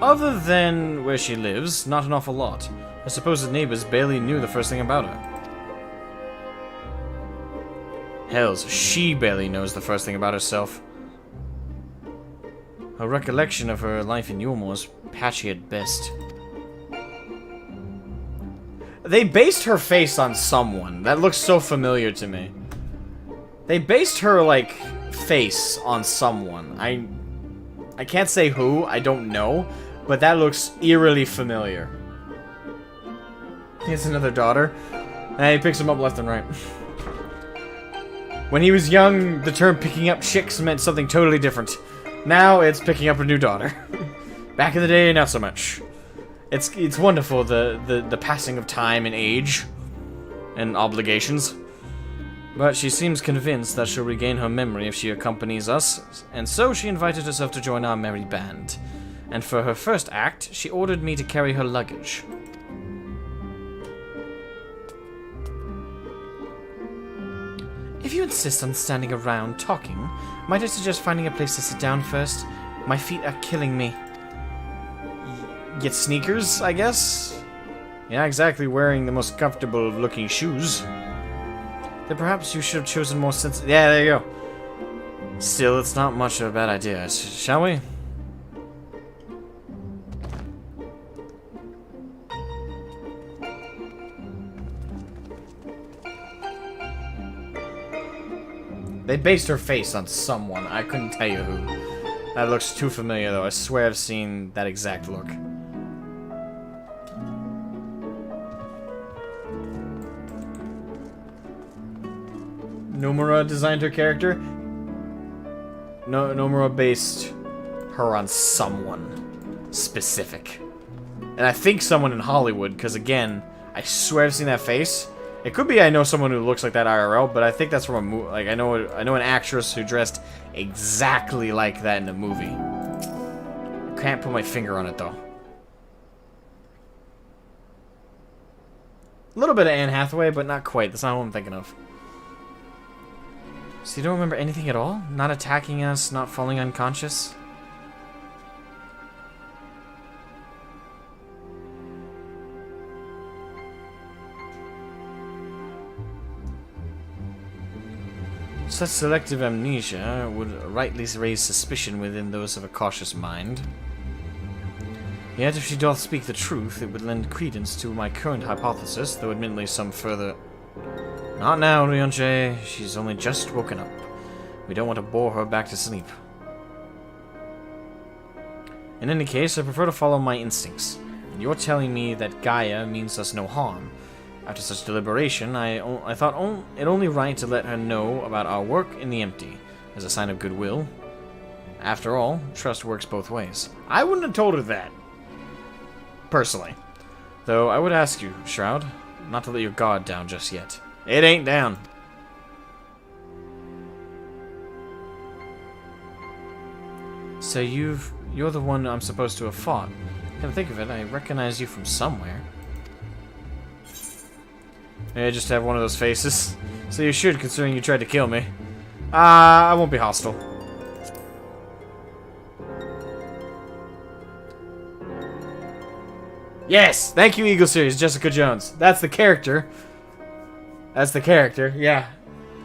Other than where she lives, not an awful lot. Her supposed neighbors barely knew the first thing about her. Hells, she barely knows the first thing about herself. Her recollection of her life in Yulmore is patchy at best. They based her face on someone. That looks so familiar to me. They based her, like, face on someone. I can't say who, I don't know. but that looks eerily familiar. He has another daughter. And he picks them up left and right. When he was young, the term picking up chicks meant something totally different. Now it's picking up a new daughter. Back in the day, not so much. It's wonderful, the passing of time and age and obligations. But she seems convinced that she'll regain her memory if she accompanies us, and so she invited herself to join our merry band. And for her first act, she ordered me to carry her luggage. If you insist on standing around talking, might I suggest finding a place to sit down first? My feet are killing me. Get sneakers, I guess? Yeah, exactly, wearing the most comfortable looking shoes. Then perhaps you should have chosen more sense. Yeah, there you go. Still, it's not much of a bad idea, shall we? They based her face on someone. I couldn't tell you who. That looks too familiar, though. I swear I've seen that exact look. Nomura designed her character? No, Nomura based her on someone specific. And I think someone in Hollywood, because again, I swear I've seen that face. It could be I know someone who looks like that IRL, but I think that's from a movie. Like I know an actress who dressed exactly like that in the movie. Can't put my finger on it though. A little bit of Anne Hathaway, but not quite. That's not what I'm thinking of. So you don't remember anything at all? Not attacking us, not falling unconscious? Such selective amnesia would rightly raise suspicion within those of a cautious mind. Yet if she doth speak the truth, it would lend credence to my current hypothesis, though admittedly some further... Not now, Ryonche. She's only just woken up. We don't want to bore her back to sleep. In any case, I prefer to follow my instincts. And you're telling me that Gaia means us no harm. After such deliberation, I thought it only right to let her know about our work in the empty, as a sign of goodwill. After all, trust works both ways. I wouldn't have told her that. Personally. Though I would ask you, Shroud, not to let your guard down just yet. It ain't down. So you're the one I'm supposed to have fought. Come think of it, I recognize you from somewhere. I just have one of those faces. So you should, considering you tried to kill me. I won't be hostile. Yes! Thank you, Eagle Series, Jessica Jones. That's the character. That's the character, yeah.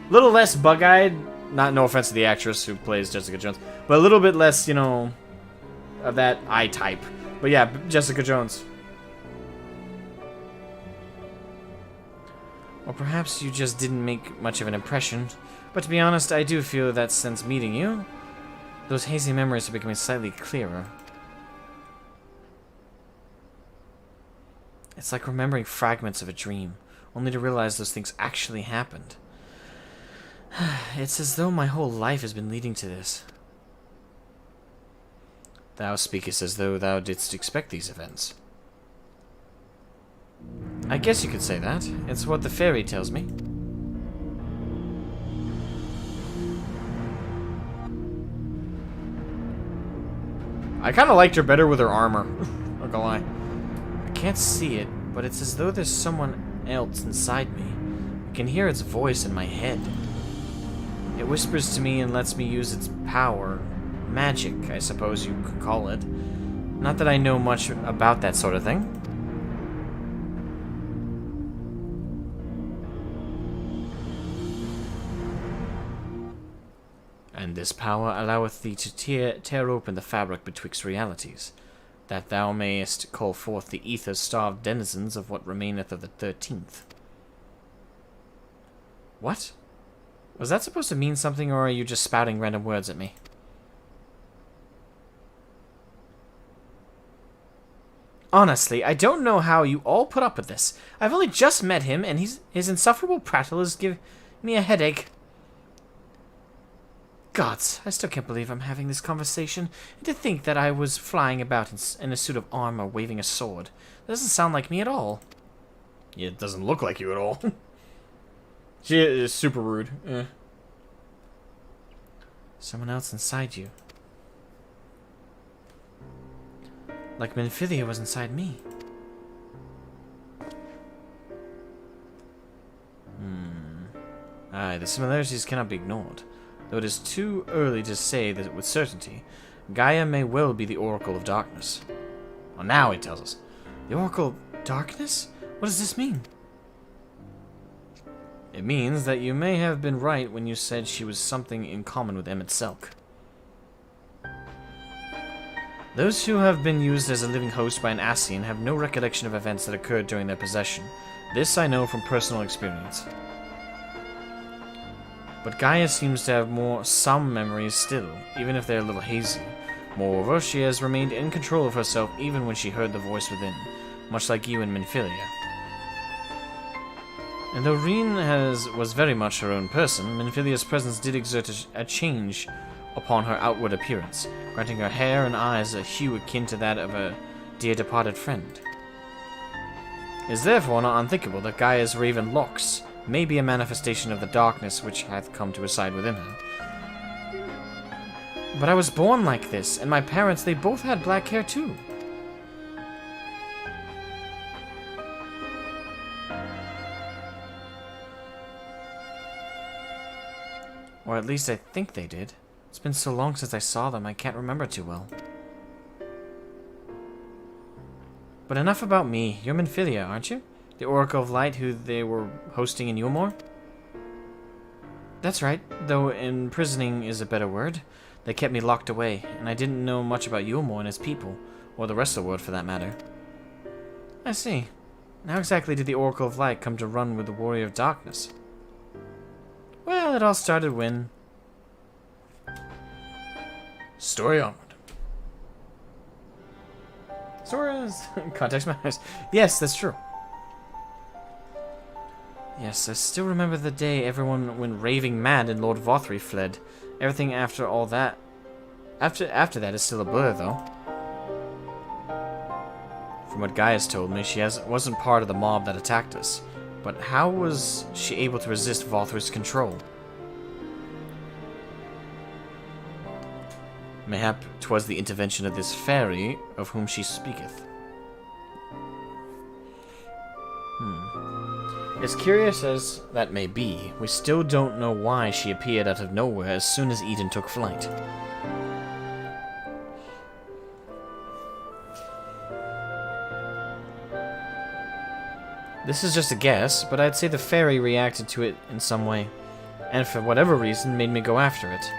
A little less bug-eyed. No offense to the actress who plays Jessica Jones. But a little bit less, you know, of that eye type. But yeah, Jessica Jones. Or perhaps you just didn't make much of an impression. But to be honest, I do feel that since meeting you, those hazy memories are becoming slightly clearer. It's like remembering fragments of a dream, only to realize those things actually happened. It's as though my whole life has been leading to this. Thou speakest as though thou didst expect these events. I guess you could say that. It's what the fairy tells me. I kind of liked her better with her armor. Not gonna lie. I can't see it, but it's as though there's someone else inside me. I can hear its voice in my head. It whispers to me and lets me use its power. Magic, I suppose you could call it. Not that I know much about that sort of thing. And this power alloweth thee to tear open the fabric betwixt realities, that thou mayest call forth the ether-starved denizens of what remaineth of the 13th. What? Was that supposed to mean something, or are you just spouting random words at me?
Honestly, I don't know how you all put up with this. I've only just met him, and his insufferable prattle is giving me a headache. Gods, I still can't believe I'm having this conversation. And to think that I was flying about in a suit of armor waving a sword. That doesn't sound like me at all.
Yeah, it doesn't look like you at all. She is super rude.
Someone else inside you. Like Minfilia was inside me. Aye, the similarities cannot be ignored. Though it is too early to say that with certainty, Gaia may well be the Oracle of Darkness. Well, now he tells us. The Oracle of Darkness? What does this mean? It means that you may have been right when you said she was something in common with Emmett Selk. Those who have been used as a living host by an Ascian have no recollection of events that occurred during their possession. This I know from personal experience. But Gaia seems to have some memories still, even if they're a little hazy. Moreover, she has remained in control of herself even when she heard the voice within, much like you and Minfilia. And though Reen was very much her own person, Minfilia's presence did exert a change upon her outward appearance, granting her hair and eyes a hue akin to that of a dear departed friend. It is therefore not unthinkable that Gaia's raven locks may be a manifestation of the darkness which hath come to reside within her. But I was born like this, and my parents, they both had black hair too. Or at least I think they did. It's been so long since I saw them, I can't remember too well. But enough about me. You're Minfilia, aren't you? The Oracle of Light who they were hosting in Yulmore? That's right, though imprisoning is a better word. They kept me locked away, and I didn't know much about Yulmore and his people, or the rest of the world for that matter. I see. How exactly did the Oracle of Light come to run with the Warrior of Darkness? Well, it all started when...
Story onward.
Stories. Context matters. Yes, that's true. Yes, I still remember the day everyone went raving mad and Lord Vothri fled. Everything after all that... After that is still a blur, though. From what Gaia's told me, she wasn't part of the mob that attacked us. But how was she able to resist Vothri's control? Mayhap 'twas the intervention of this fairy of whom she speaketh. As curious as that may be, we still don't know why she appeared out of nowhere as soon as Eden took flight. This is just a guess, but I'd say the fairy reacted to it in some way, and for whatever reason made me go after it.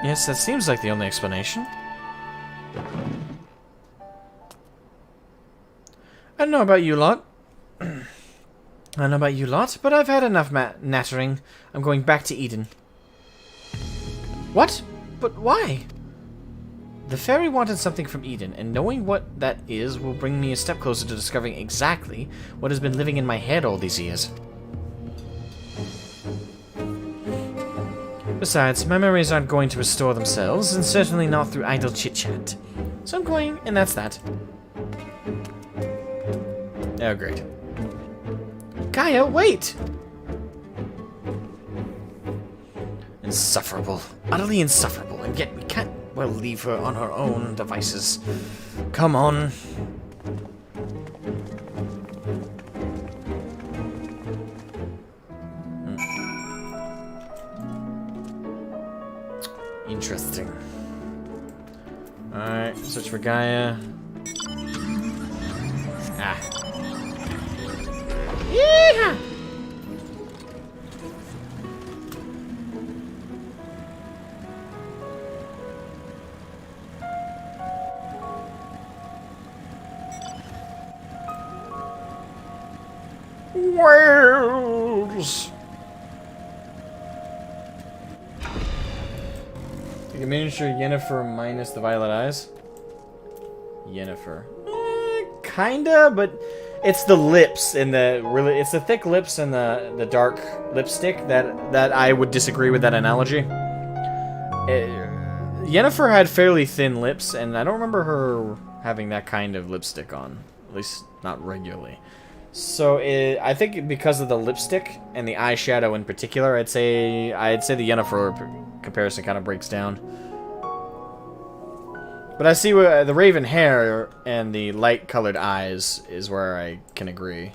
Yes, that seems like the only explanation. I don't know about you lot. But I've had enough nattering. I'm going back to Eden. What? But why? The fairy wanted something from Eden, and knowing what that is will bring me a step closer to discovering exactly what has been living in my head all these years. Besides, my memories aren't going to restore themselves, and certainly not through idle chit-chat. So I'm going, and that's that.
Oh, great.
Gaia, wait!
Insufferable.
Utterly insufferable, and yet we can't, well, leave her on her own devices. Come on.
Interesting.
Alright, search for Gaia. Ah. Yeehaw!
Wales. Like a miniature Yennefer minus the violet eyes. Yennefer. Kinda, but it's the lips and it's the thick lips and the dark lipstick that I would disagree with that analogy. Yennefer had fairly thin lips, and I don't remember her having that kind of lipstick on, at least not regularly. So I think because of the lipstick and the eyeshadow in particular, I'd say the Yennefer comparison kind of breaks down. But I see where the raven hair and the light-colored eyes is where I can agree.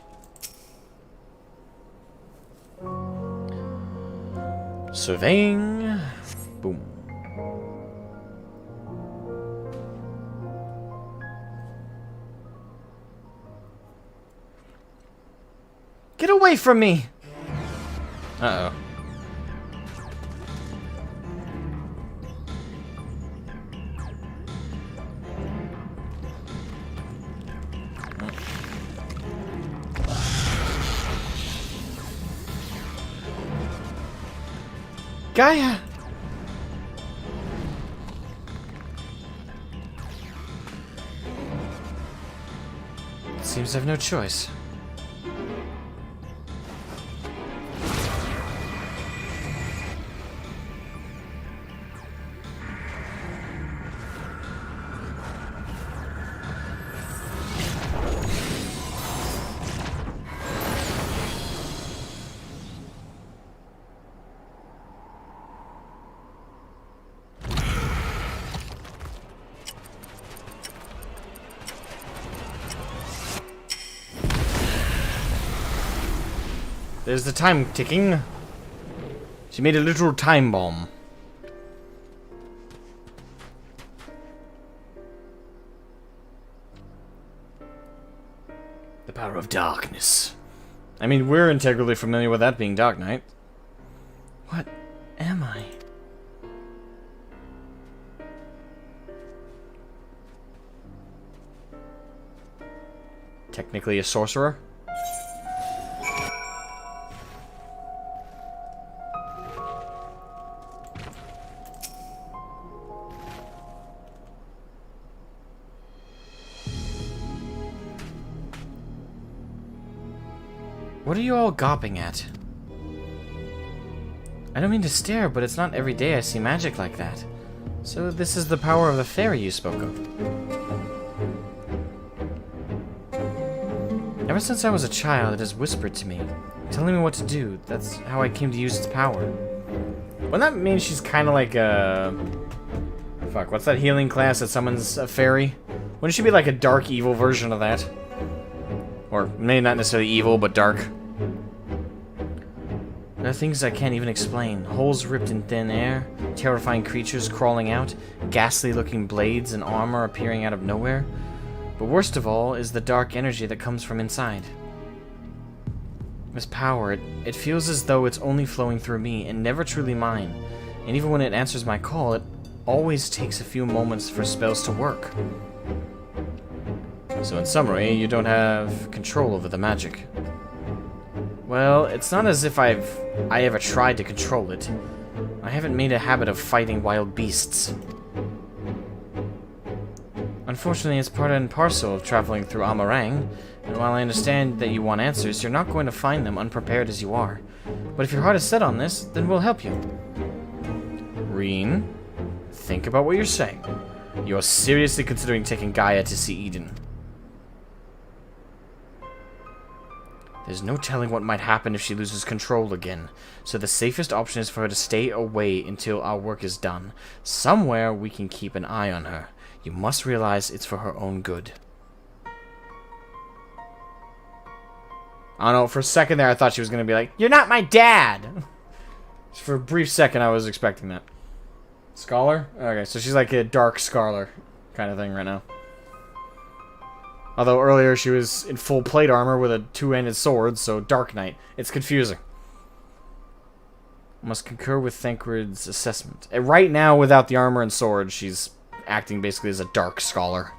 Surveying. Boom. Get away from me! Uh-oh. Gaia! Seems I have no choice. There's the time ticking. She made a literal time bomb. The power of darkness. I mean, we're integrally familiar with that being Dark Knight. What am I? Technically a sorcerer? What are you all gawping at? I don't mean to stare, but it's not every day I see magic like that. So this is the power of the fairy you spoke of. Ever since I was a child, it has whispered to me, telling me what to do. That's how I came to use its power. Wouldn't that mean she's kind of like a... Fuck, what's that healing class that summons a fairy? Wouldn't she be like a dark evil version of that? Or maybe not necessarily evil, but dark. There are things I can't even explain. Holes ripped in thin air, terrifying creatures crawling out, ghastly-looking blades and armor appearing out of nowhere. But worst of all is the dark energy that comes from inside. This power, it feels as though it's only flowing through me and never truly mine. And even when it answers my call, it always takes a few moments for spells to work. So in summary, you don't have control over the magic. Well, it's not as if I ever tried to control it. I haven't made a habit of fighting wild beasts. Unfortunately, it's part and parcel of traveling through Amarang, and while I understand that you want answers, you're not going to find them unprepared as you are. But if your heart is set on this, then we'll help you. Reen, think about what you're saying. You're seriously considering taking Gaia to see Eden. There's no telling what might happen if she loses control again, so the safest option is for her to stay away until our work is done. Somewhere we can keep an eye on her. You must realize it's for her own good. I don't know, for a second there I thought she was going to be like, "You're not my dad!" For a brief second I was expecting that. Scholar? Okay, so she's like a dark scholar kind of thing right now. Although earlier she was in full plate armor with a two-handed sword, so Dark Knight. It's confusing. Must concur with Thancred's assessment. And right now, without the armor and sword, she's acting basically as a dark scholar.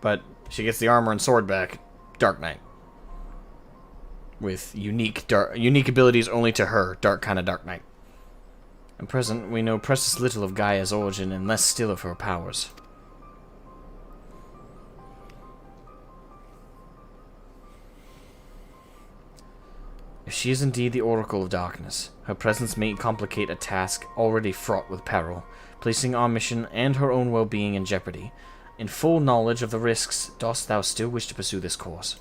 But she gets the armor and sword back. Dark Knight. With unique abilities only to her. Dark kind of Dark Knight.
At present, we know precious little of Gaia's origin and less still of her powers. If she is indeed the Oracle of Darkness, her presence may complicate a task already fraught with peril, placing our mission and her own well-being in jeopardy. In full knowledge of the risks, dost thou still wish to pursue this course?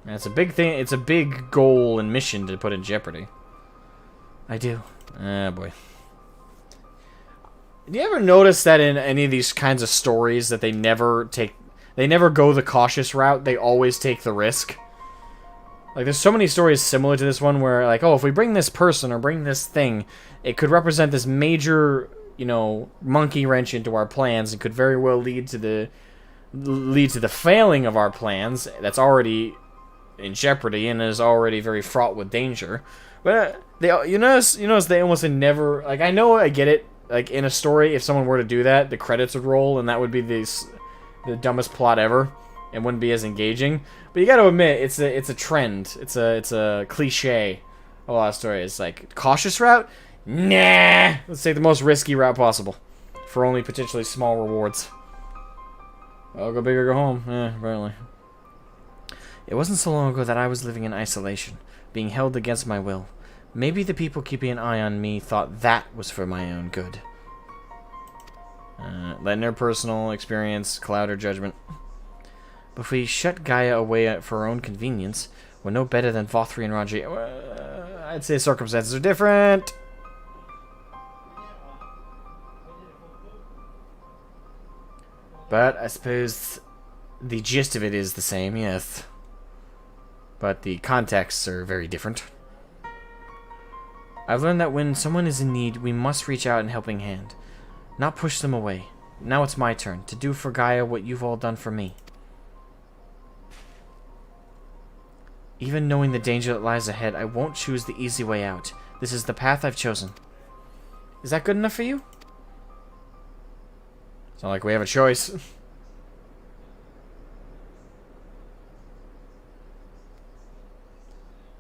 And it's a big thing. It's a big goal and mission to put in jeopardy. I do. Ah, boy. Do you ever notice that in any of these kinds of stories that they never go the cautious route, they always take the risk? Like, there's so many stories similar to this one where, like, oh, if we bring this person or bring this thing, it could represent this major, you know, monkey wrench into our plans and could very well lead to the failing of our plans that's already in jeopardy and is already very fraught with danger. But you notice they almost never, like, I know I get it, like, in a story, if someone were to do that, the credits would roll and that would be the dumbest plot ever and wouldn't be as engaging. But you got to admit, it's a trend. It's a cliche. A lot of stories, like, cautious route. Nah, let's take the most risky route possible for only potentially small rewards. Well, go big or go home. Apparently. It wasn't so long ago that I was living in isolation, being held against my will. Maybe the people keeping an eye on me thought that was for my own good. Letting their personal experience cloud her judgment. But if we shut Gaia away for our own convenience, we're no better than Vothri and Raji. I'd say circumstances are different. But I suppose the gist of it is the same, yes. But the contexts are very different. I've learned that when someone is in need, we must reach out in a helping hand. Not push them away. Now it's my turn to do for Gaia what you've all done for me. Even knowing the danger that lies ahead, I won't choose the easy way out. This is the path I've chosen. Is that good enough for you? It's not like we have a choice.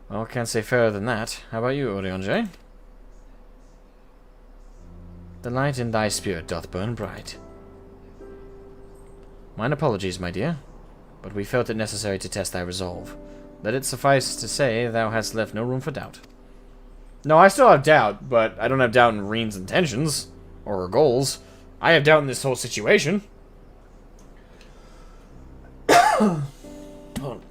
Well, can't say fairer than that. How about you, Orionje? The light in thy spirit doth burn bright. Mine apologies, my dear, but we felt it necessary to test thy resolve. Let it suffice to say thou hast left no room for doubt. No, I still have doubt, but I don't have doubt in Reen's intentions or her goals. I have doubt in this whole situation. Hold on.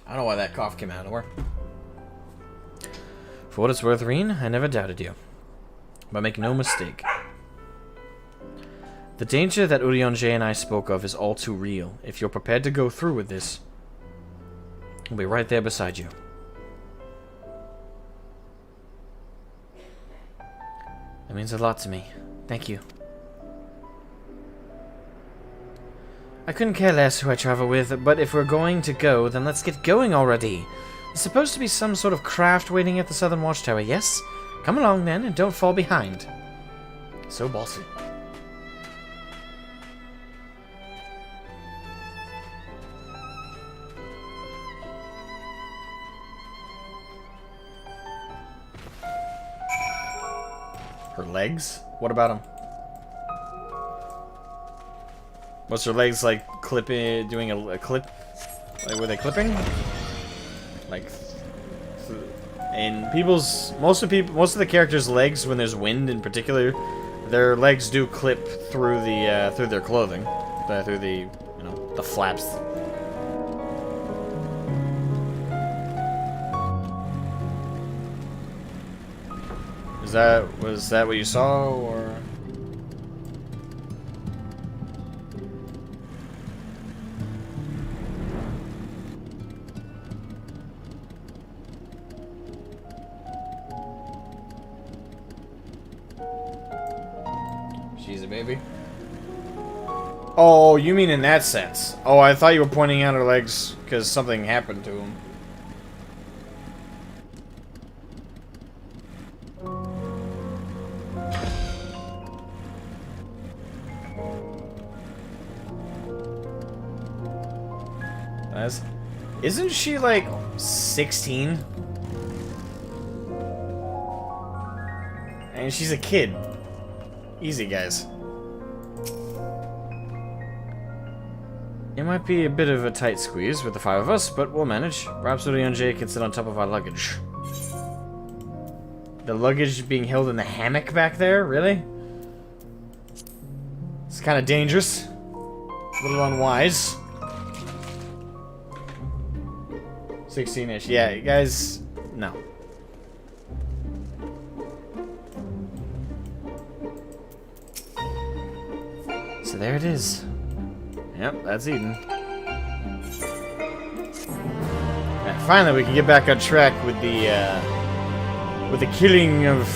I don't know why that cough came out of nowhere. For what it's worth, Reen, I never doubted you. But make no mistake. The danger that Urianger and I spoke of is all too real. If you're prepared to go through with this, we'll be right there beside you. That means a lot to me. Thank you. I couldn't care less who I travel with, but if we're going to go, then let's get going already. There's supposed to be some sort of craft waiting at the Southern Watchtower, yes? Come along then, and don't fall behind. So bossy. Her legs? What about them? What's her legs like clipping, doing a clip? Like, were they clipping? Like, and most of the characters' legs, when there's wind in particular, their legs do clip through the, through their clothing. Through the, you know, the flaps. Was that what you saw, or? She's a baby? Oh, you mean in that sense. Oh, I thought you were pointing out her legs because something happened to him. Isn't she like 16? And she's a kid. Easy, guys. It might be a bit of a tight squeeze with the 5 of us, but we'll manage. Perhaps Uri and Jay can sit on top of our luggage. The luggage being held in the hammock back there? Really? It's kind of dangerous. A little unwise. 16-ish. Yeah, guys, no. So there it is. Yep, that's Eden. And finally, we can get back on track with the killing of.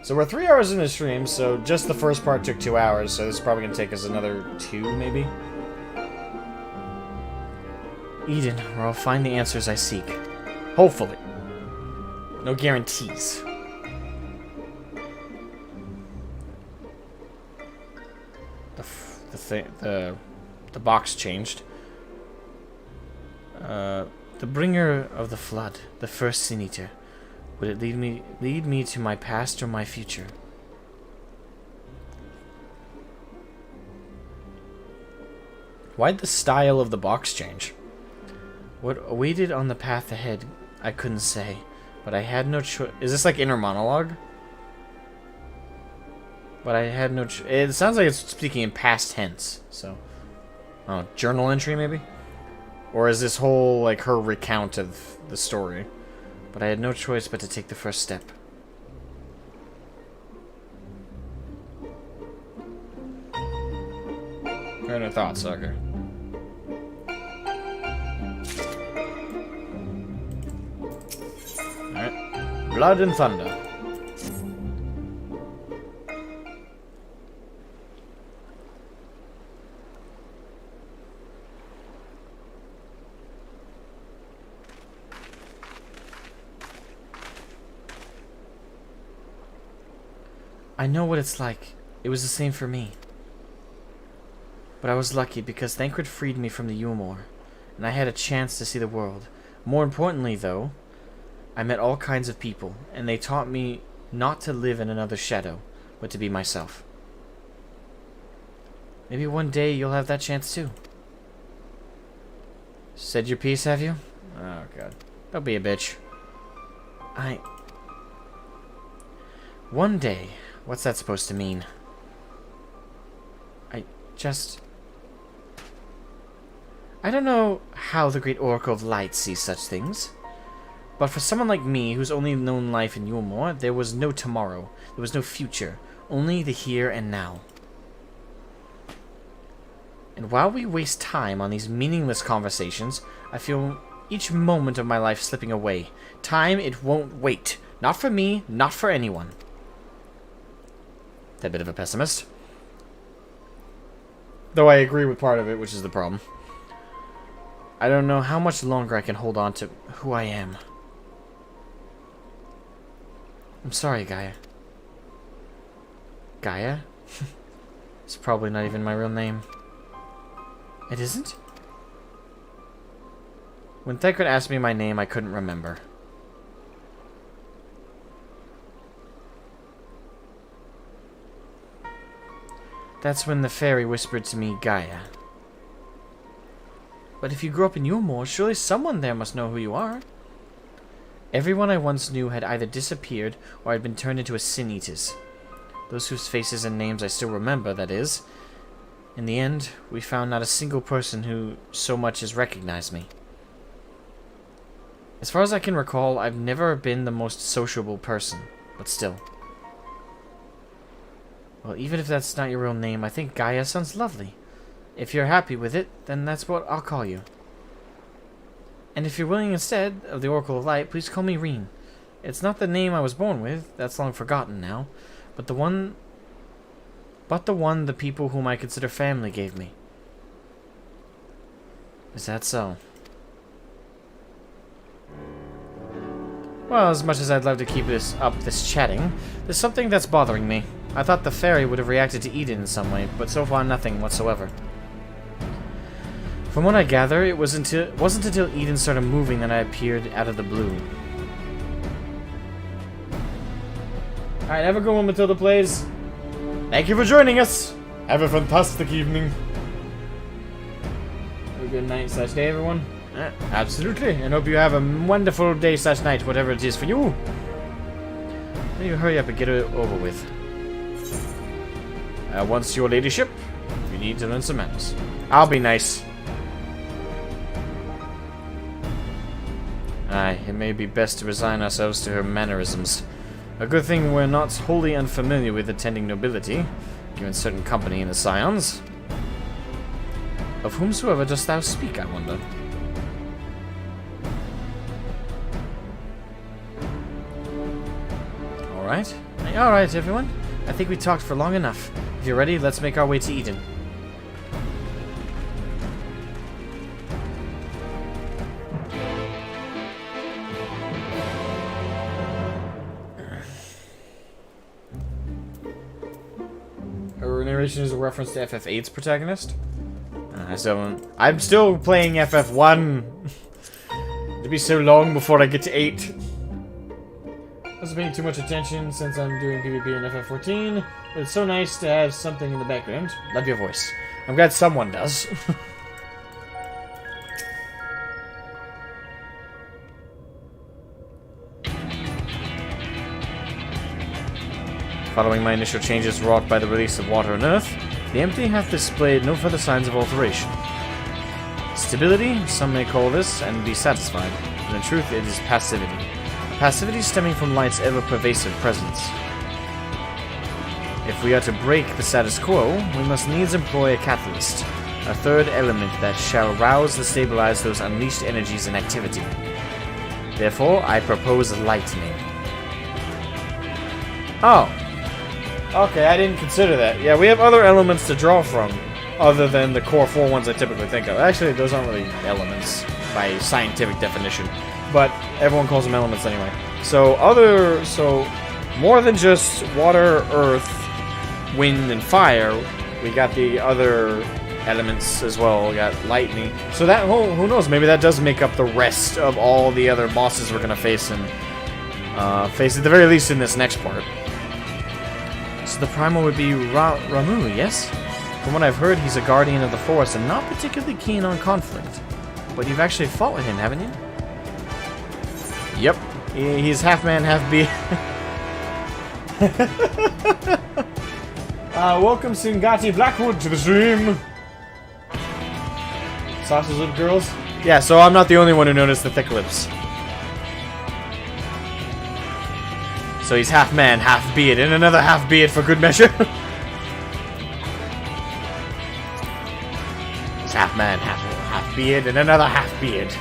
So we're 3 hours in the stream. So just the first part took 2 hours. So this is probably gonna take us another 2, maybe. Eden, where I'll find the answers I seek. Hopefully. No guarantees. The box changed. The bringer of the flood, the first sin eater. Would it lead me to my past or my future? Why'd the style of the box change? What awaited on the path ahead, I couldn't say, but I had no choice. Is this like inner monologue? But I had no choice. It sounds like it's speaking in past tense, so. Oh, journal entry maybe? Or is this whole, like, her recount of the story? But I had no choice but to take the first step. Fair no thoughts, okay. Alright. Blood and thunder. I know what it's like. It was the same for me. But I was lucky because Thancred freed me from the Yulmore, and I had a chance to see the world. More importantly, though, I met all kinds of people, and they taught me not to live in another shadow, but to be myself. Maybe one day you'll have that chance too. Said your piece, have you? Oh, God. Don't be a bitch. One day... What's that supposed to mean? I don't know how the Great Oracle of Light sees such things. But for someone like me, who's only known life in Yulmore, there was no tomorrow. There was no future. Only the here and now. And while we waste time on these meaningless conversations, I feel each moment of my life slipping away. Time, it won't wait. Not for me, not for anyone. That bit of a pessimist. Though I agree with part of it, which is the problem. I don't know how much longer I can hold on to who I am. I'm sorry, Gaia. Gaia? It's probably not even my real name. It isn't? When Thancred asked me my name, I couldn't remember. That's when the fairy whispered to me, Gaia. But if you grew up in Yulmore, surely someone there must know who you are. Everyone I once knew had either disappeared or had been turned into a sin eaters. Those whose faces and names I still remember, that is. In the end, we found not a single person who so much as recognized me. As far as I can recall, I've never been the most sociable person, but still. Well, even if that's not your real name, I think Gaia sounds lovely. If you're happy with it, then that's what I'll call you. And if you're willing instead of the Oracle of Light, please call me Reen. It's not the name I was born with, that's long forgotten now, but the one the people whom I consider family gave me. Is that so? Well, as much as I'd love to keep this chatting, there's something that's bothering me. I thought the fairy would have reacted to Eden in some way, but so far nothing whatsoever. From what I gather, it wasn't until Eden started moving that I appeared out of the blue. Alright, have a good one, Matilda Plays. Thank you for joining us. Have a fantastic evening. Have a good night/day, everyone. Absolutely, and hope you have a wonderful day/night, whatever it is for you. Then you hurry up and get it over with. Once your ladyship, you need to learn some manners. I'll be nice. Aye, it may be best to resign ourselves to her mannerisms. A good thing we're not wholly unfamiliar with attending nobility, given certain company in the Scions. Of whomsoever dost thou speak, I wonder? Alright, everyone. I think we talked for long enough. If you're ready, let's make our way to Eden. Her narration is a reference to FF8's protagonist. I'm still playing FF1. It'll be so long before I get to 8. I wasn't paying too much attention since I'm doing PvP in FF14, but it's so nice to have something in the background. Love your voice. I'm glad someone does. Following my initial changes wrought by the release of Water and Earth, the Empty hath displayed no further signs of alteration. Stability, some may call this, and be satisfied, but in truth it is passivity. Passivity stemming from light's ever-pervasive presence. If we are to break the status quo, we must needs employ a catalyst, a third element that shall rouse and stabilize those unleashed energies in activity. Therefore, I propose lightning. Oh. Okay, I didn't consider that. Yeah, we have other elements to draw from, other than the core 4 ones I typically think of. Actually, those aren't really elements by scientific definition. But everyone calls them elements anyway. So more than just water, earth, wind, and fire, we got the other elements as well. We got lightning. So that who knows? Maybe that does make up the rest of all the other bosses we're gonna face at the very least in this next part. So the primal would be Ramu, yes? From what I've heard, he's a guardian of the forest and not particularly keen on conflict. But you've actually fought with him, haven't you? Yep, he's half man, half bee. Welcome Singati Blackwood to the stream. Sausage lip girls? Yeah, so I'm not the only one who noticed the thick lips. So he's half man, half beard, and another half beard for good measure. He's half man, half beard, and another half beard.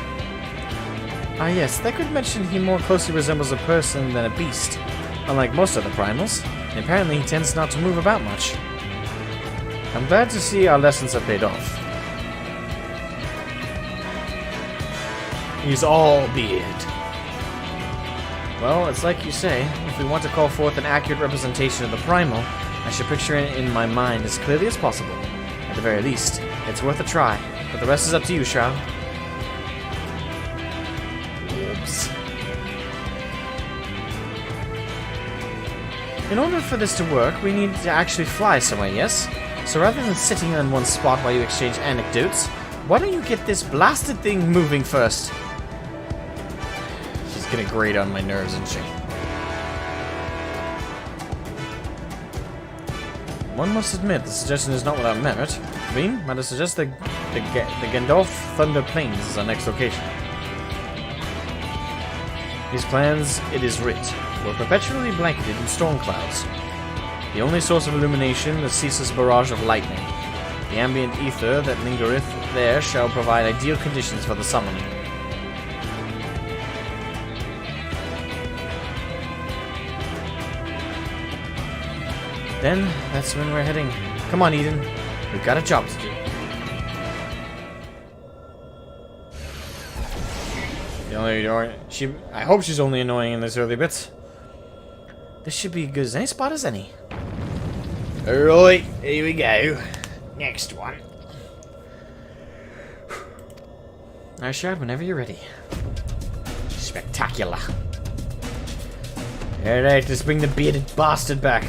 Ah yes, that could mention he more closely resembles a person than a beast, unlike most other primals. And apparently he tends not to move about much. I'm glad to see our lessons have paid off. He's all beard. Well, it's like you say, if we want to call forth an accurate representation of the primal, I should picture it in my mind as clearly as possible. At the very least, it's worth a try, but the rest is up to you, Shroud. In order for this to work, we need to actually fly somewhere, yes? So rather than sitting in one spot while you exchange anecdotes, why don't you get this blasted thing moving first? She's gonna grate on my nerves, isn't she? One must admit, the suggestion is not without merit. Veen, might I suggest the Gandalf Thunder Plains is our next location. These plans, it is writ, were perpetually blanketed in storm clouds. The only source of illumination, the ceaseless barrage of lightning. The ambient ether that lingereth there shall provide ideal conditions for the summoning. Then, that's when we're heading. Come on, Eden. We've got a job to do. I hope she's only annoying in this early bits. This should be good as any spot as any. Alright, here we go. Next one. Alright, Shard, whenever you're ready. Spectacular. Alright, let's bring the bearded bastard back.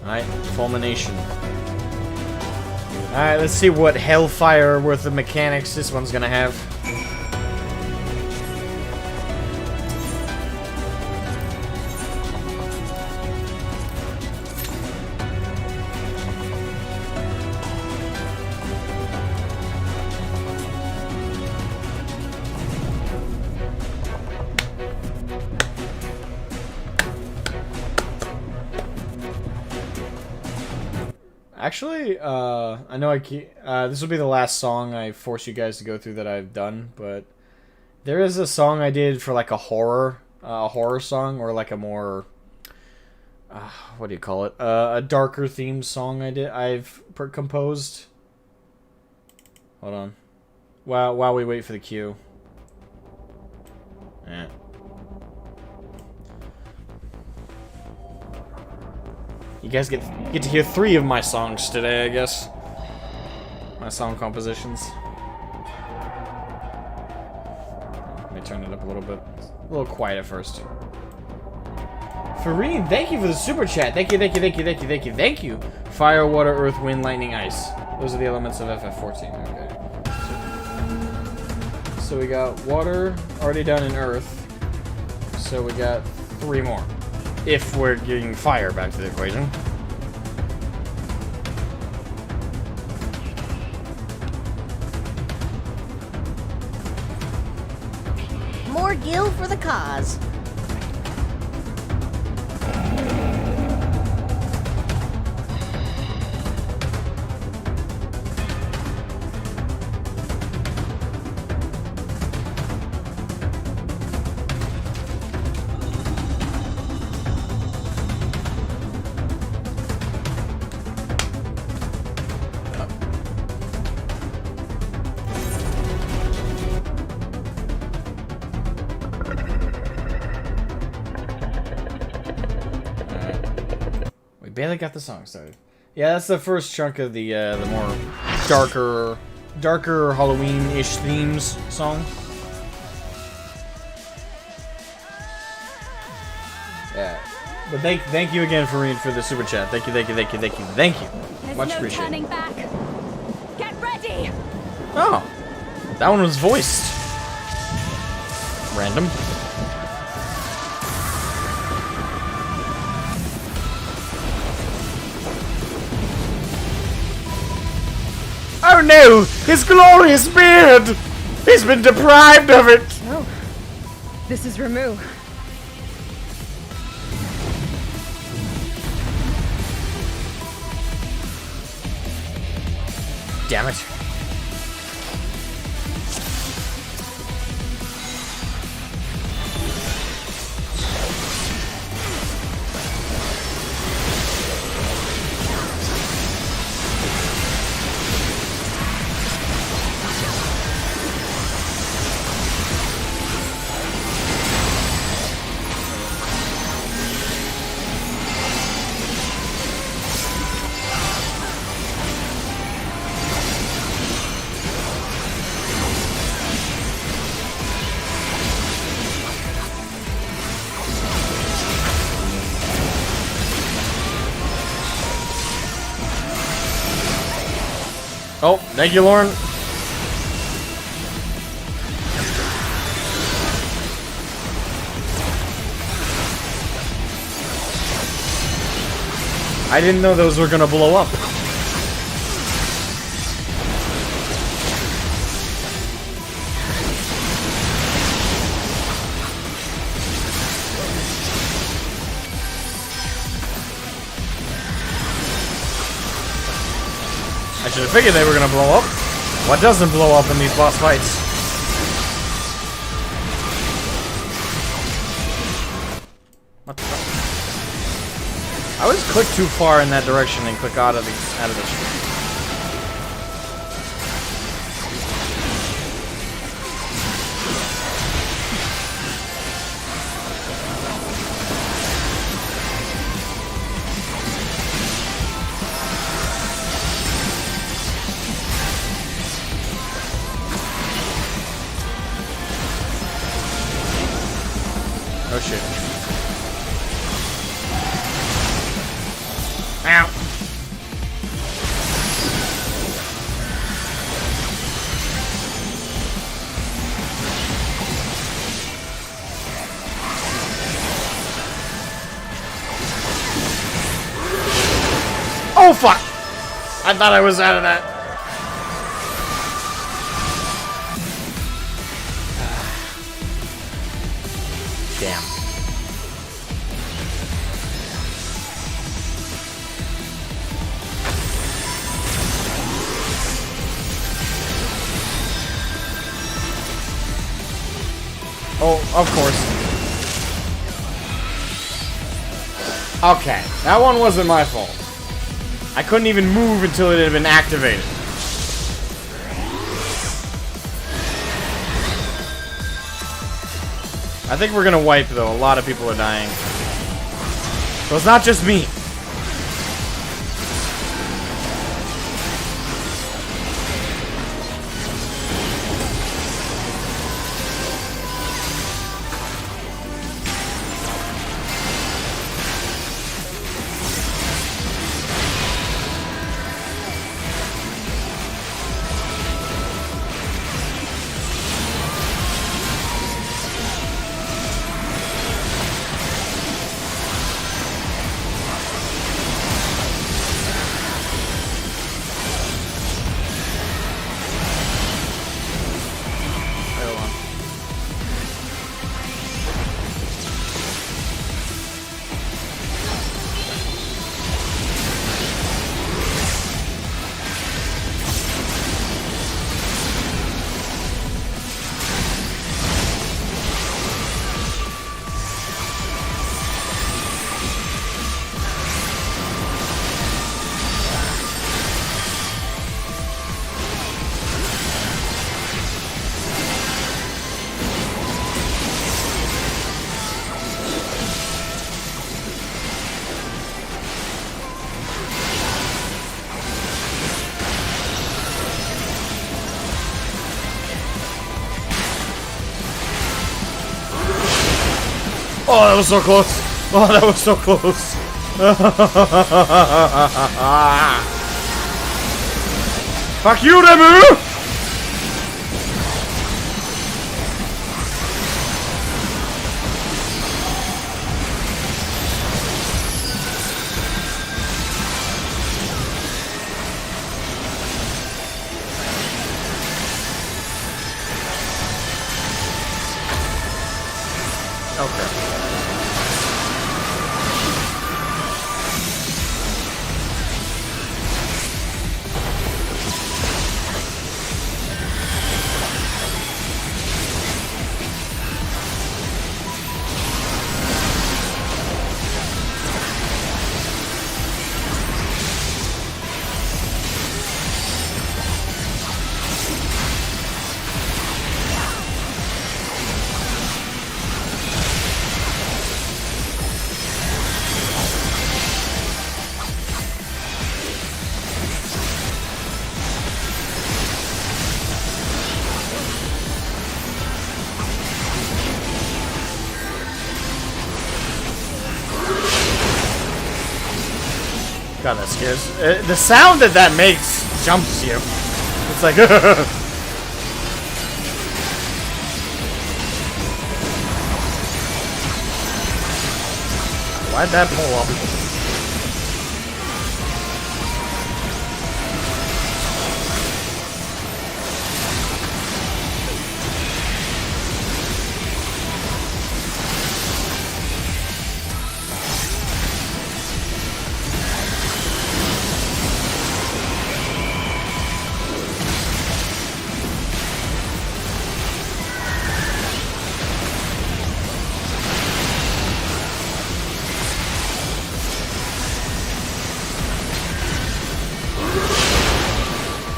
Alright, fulmination. Alright, let's see what hellfire worth of mechanics this one's gonna have. Actually, I know this will be the last song I force you guys to go through that I've done, but there is a song I did for like a horror song, or like a more, what do you call it? A darker themed song I've composed. Hold on. While we wait for the queue. Yeah. You guys get to hear 3 of my songs today, I guess. My song compositions. Let me turn it up a little bit. A little quiet at first. Fareen, thank you for the super chat. Thank you, thank you, thank you, thank you, thank you, thank you. Fire, water, earth, wind, lightning, ice. Those are the elements of FF14. Okay. So we got water already done in earth. So we got 3 more. If we're getting fire back to the equation.
More gil for the cause.
Barely got the song started. Yeah, that's the first chunk of the more darker Halloween-ish themes song. Yeah, but thank you again for the super chat. Thank you.
There's
Much
no
appreciated.
turning back. Get ready.
Oh, that one was voiced. Random. Oh no! His glorious beard! He's been deprived of it!
Oh, this is Ramu.
Damn it. Oh, thank you, Lauren. I didn't know those were gonna blow up. I should have figured they were gonna blow up. What doesn't blow up in these boss fights? What the fuck? I always click too far in that direction and click out of the stream. Oh shit. Ow. Oh fuck! I thought I was out of that. Damn. Oh, of course. Okay, that one wasn't my fault. I couldn't even move until it had been activated. I think we're gonna wipe, though. A lot of people are dying. So it's not just me. Oh, that was so close. Oh, that was so close. Fuck you, Demu! Okay. God, that scares. The sound that makes jumps you. It's like. Why'd that pull up?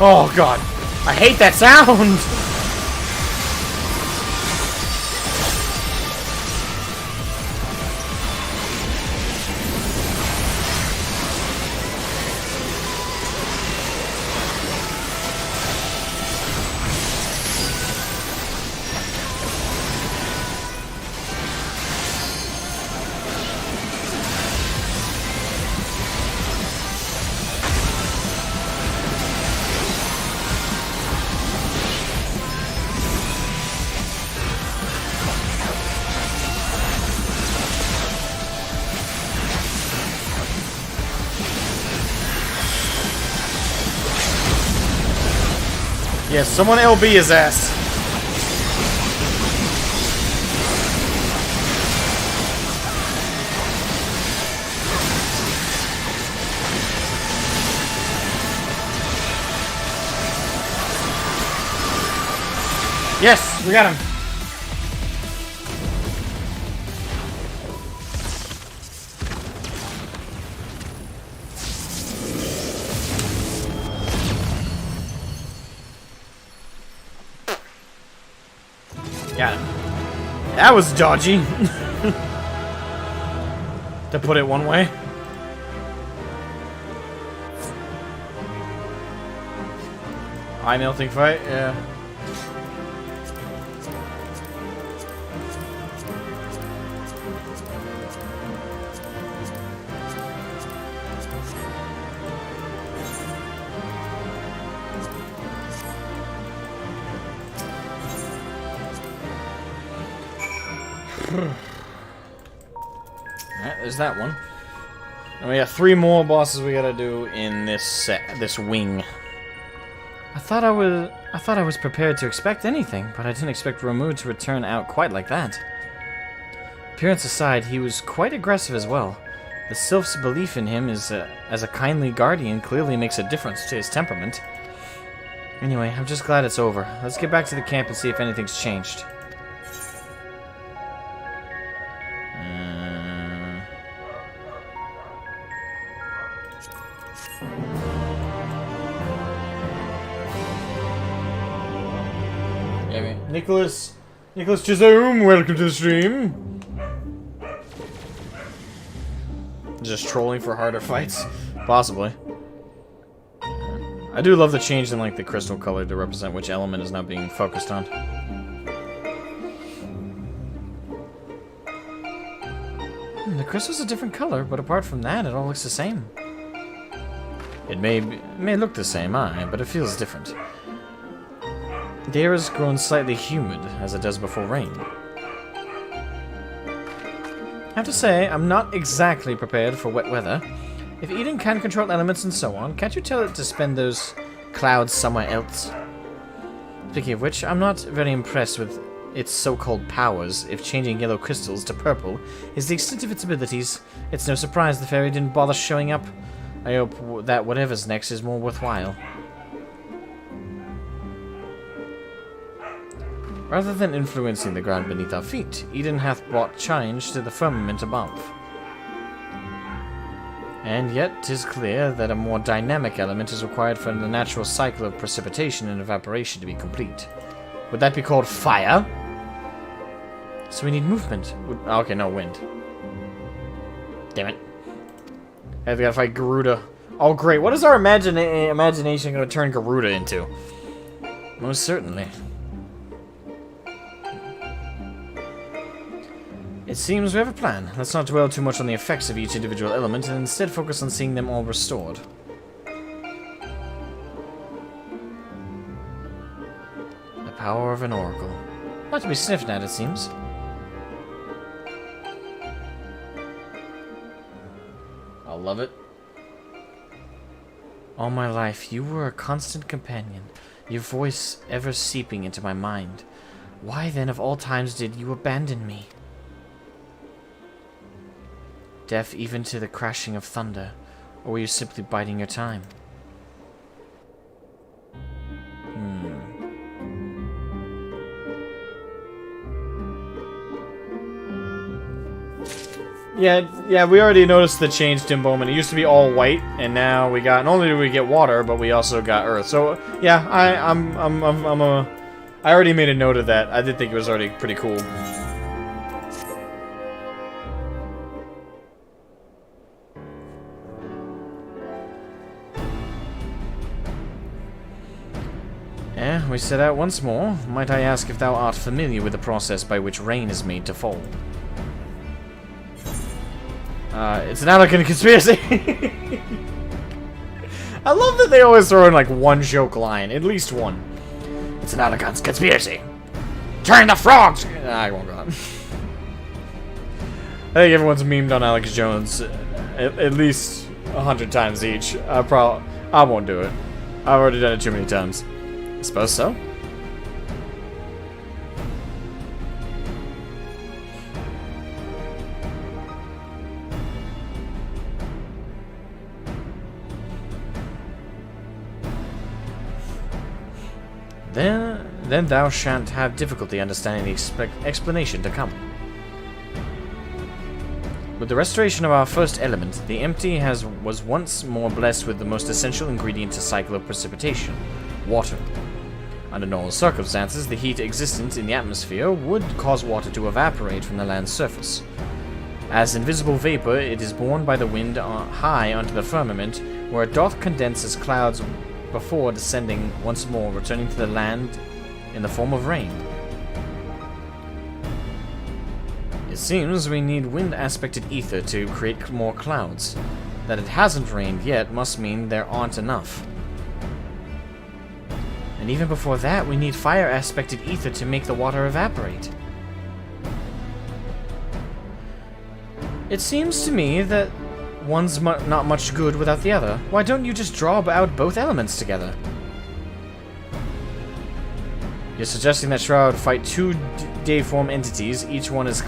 Oh god, I hate that sound! Yeah, someone LB his ass. Yes, we got him. Got him. That was dodgy. To put it one way. Eye melting fight, yeah. Alright, there's that one. And we got 3 more bosses we gotta do in this set, this wing. I thought I was prepared to expect anything, but I didn't expect Ramu to return out quite like that. Appearance aside, he was quite aggressive as well. The sylph's belief in him as a kindly guardian clearly makes a difference to his temperament. Anyway, I'm just glad it's over. Let's get back to the camp and see if anything's changed. Nicholas Chisholm, welcome to the stream. Just trolling for harder fights? Possibly. I do love the change in like the crystal color to represent which element is now being focused on. The crystal's a different color, but apart from that, it all looks the same. It may look the same, but it feels different. The air has grown slightly humid, as it does before rain. I have to say, I'm not exactly prepared for wet weather. If Eden can control elements and so on, can't you tell it to spend those clouds somewhere else? Speaking of which, I'm not very impressed with its so-called powers if changing yellow crystals to purple is the extent of its abilities. It's no surprise the fairy didn't bother showing up. I hope that whatever's next is more worthwhile. Rather than influencing the ground beneath our feet, Eden hath brought change to the firmament above. And yet, 'tis clear that a more dynamic element is required for the natural cycle of precipitation and evaporation to be complete. Would that be called fire? So we need movement. Okay, no, wind. Damn it. I've got to fight Garuda. Oh, great. What is our imagination going to turn Garuda into? Most certainly. It seems we have a plan. Let's not dwell too much on the effects of each individual element, and instead focus on seeing them all restored. The power of an oracle. Not to be sniffed at, it seems. I love it. All my life, you were a constant companion, your voice ever seeping into my mind. Why then, of all times, did you abandon me? Deaf even to the crashing of thunder, or were you simply biding your time? Yeah, we already noticed the change to Bowman. It used to be all white, and now we got, not only do we get water, but we also got earth. So, yeah, I already made a note of that. I did think it was already pretty cool. We set out once more. Might I ask if thou art familiar with the process by which rain is made to fall? It's an Anakin conspiracy! I love that they always throw in like one joke line, at least one. It's an Anakin's conspiracy! Turn the frogs! I won't go on. I think everyone's memed on Alex Jones at least 100 times each. I won't do it. I've already done it too many times. I suppose so. Then thou shan't have difficulty understanding the explanation to come. With the restoration of our first element, the empty was once more blessed with the most essential ingredient to cycle of precipitation, water. Under normal circumstances, the heat existent in the atmosphere would cause water to evaporate from the land's surface. As invisible vapor, it is borne by the wind high onto the firmament, where it doth condense as clouds before descending once more, returning to the land in the form of rain. It seems we need wind-aspected ether to create more clouds. That it hasn't rained yet must mean there aren't enough. And even before that, we need fire-aspected ether to make the water evaporate. It seems to me that one's not much good without the other. Why don't you just draw out both elements together? You're suggesting that Shroud fight two deiform entities, each one as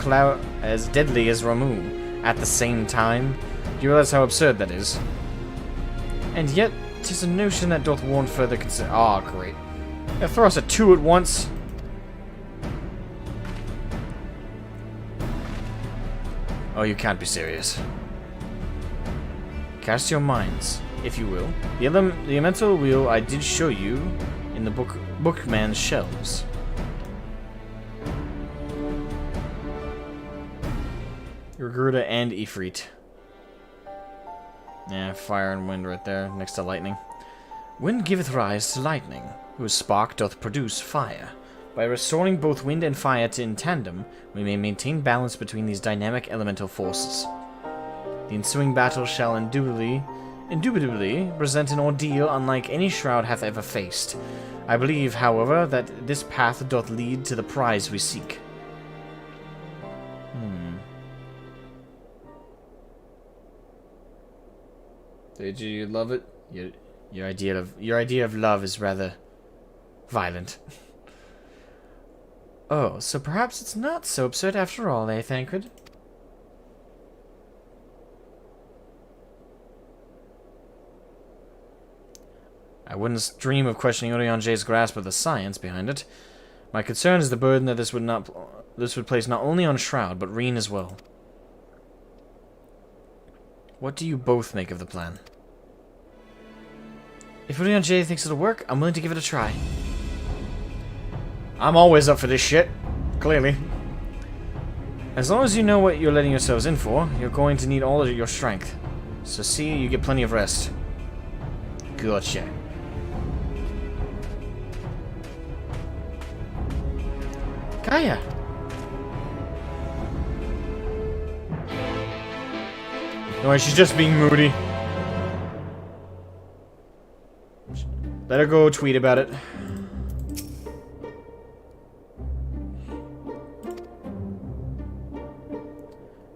deadly as Ramu, at the same time? Do you realize how absurd that is? And yet, 'tis a notion that doth warrant further consider. Ah, great. They'll throw us at two at once. Oh, you can't be serious. Cast your minds, if you will. The elemental wheel I did show you in the bookman's shelves. Garuda and Ifrit. Yeah, fire and wind right there, next to lightning. Wind giveth rise to lightning, whose spark doth produce fire. By restoring both wind and fire in tandem, we may maintain balance between these dynamic elemental forces. The ensuing battle shall indubitably present an ordeal unlike any Shroud hath ever faced. I believe, however, that this path doth lead to the prize we seek. Did you love it? Your idea of love is rather violent. Oh, so perhaps it's not so absurd after all, eh, Thancred? I wouldn't dream of questioning Urianger's grasp of the science behind it. My concern is the burden that this would place not only on Shroud, but Reen as well. What do you both make of the plan? If Urianger thinks it'll work, I'm willing to give it a try. I'm always up for this shit, clearly. As long as you know what you're letting yourselves in for, you're going to need all of your strength. So see you get plenty of rest. Gotcha. Kaya! No worry, she's just being moody. Let her go tweet about it.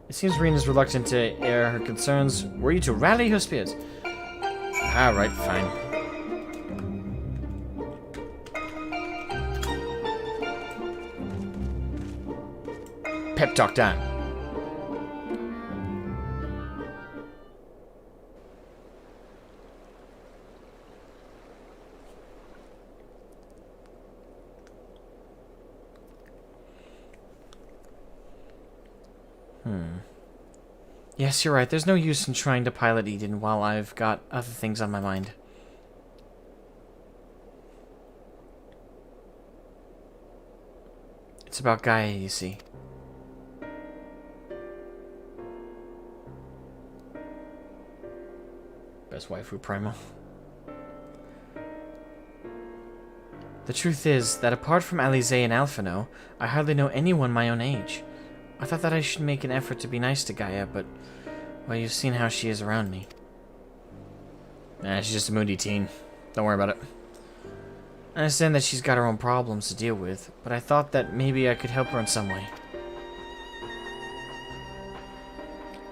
It seems Reen is reluctant to air her concerns. Were you to rally her spirits? Alright, fine. Pep talk time. Yes, you're right. There's no use in trying to pilot Eden while I've got other things on my mind. It's about Gaia, you see. Best waifu primal. The truth is that apart from Alize and Alphino, I hardly know anyone my own age. I thought that I should make an effort to be nice to Gaia, but, well, you've seen how she is around me. Nah, she's just a moody teen. Don't worry about it. I understand that she's got her own problems to deal with, but I thought that maybe I could help her in some way.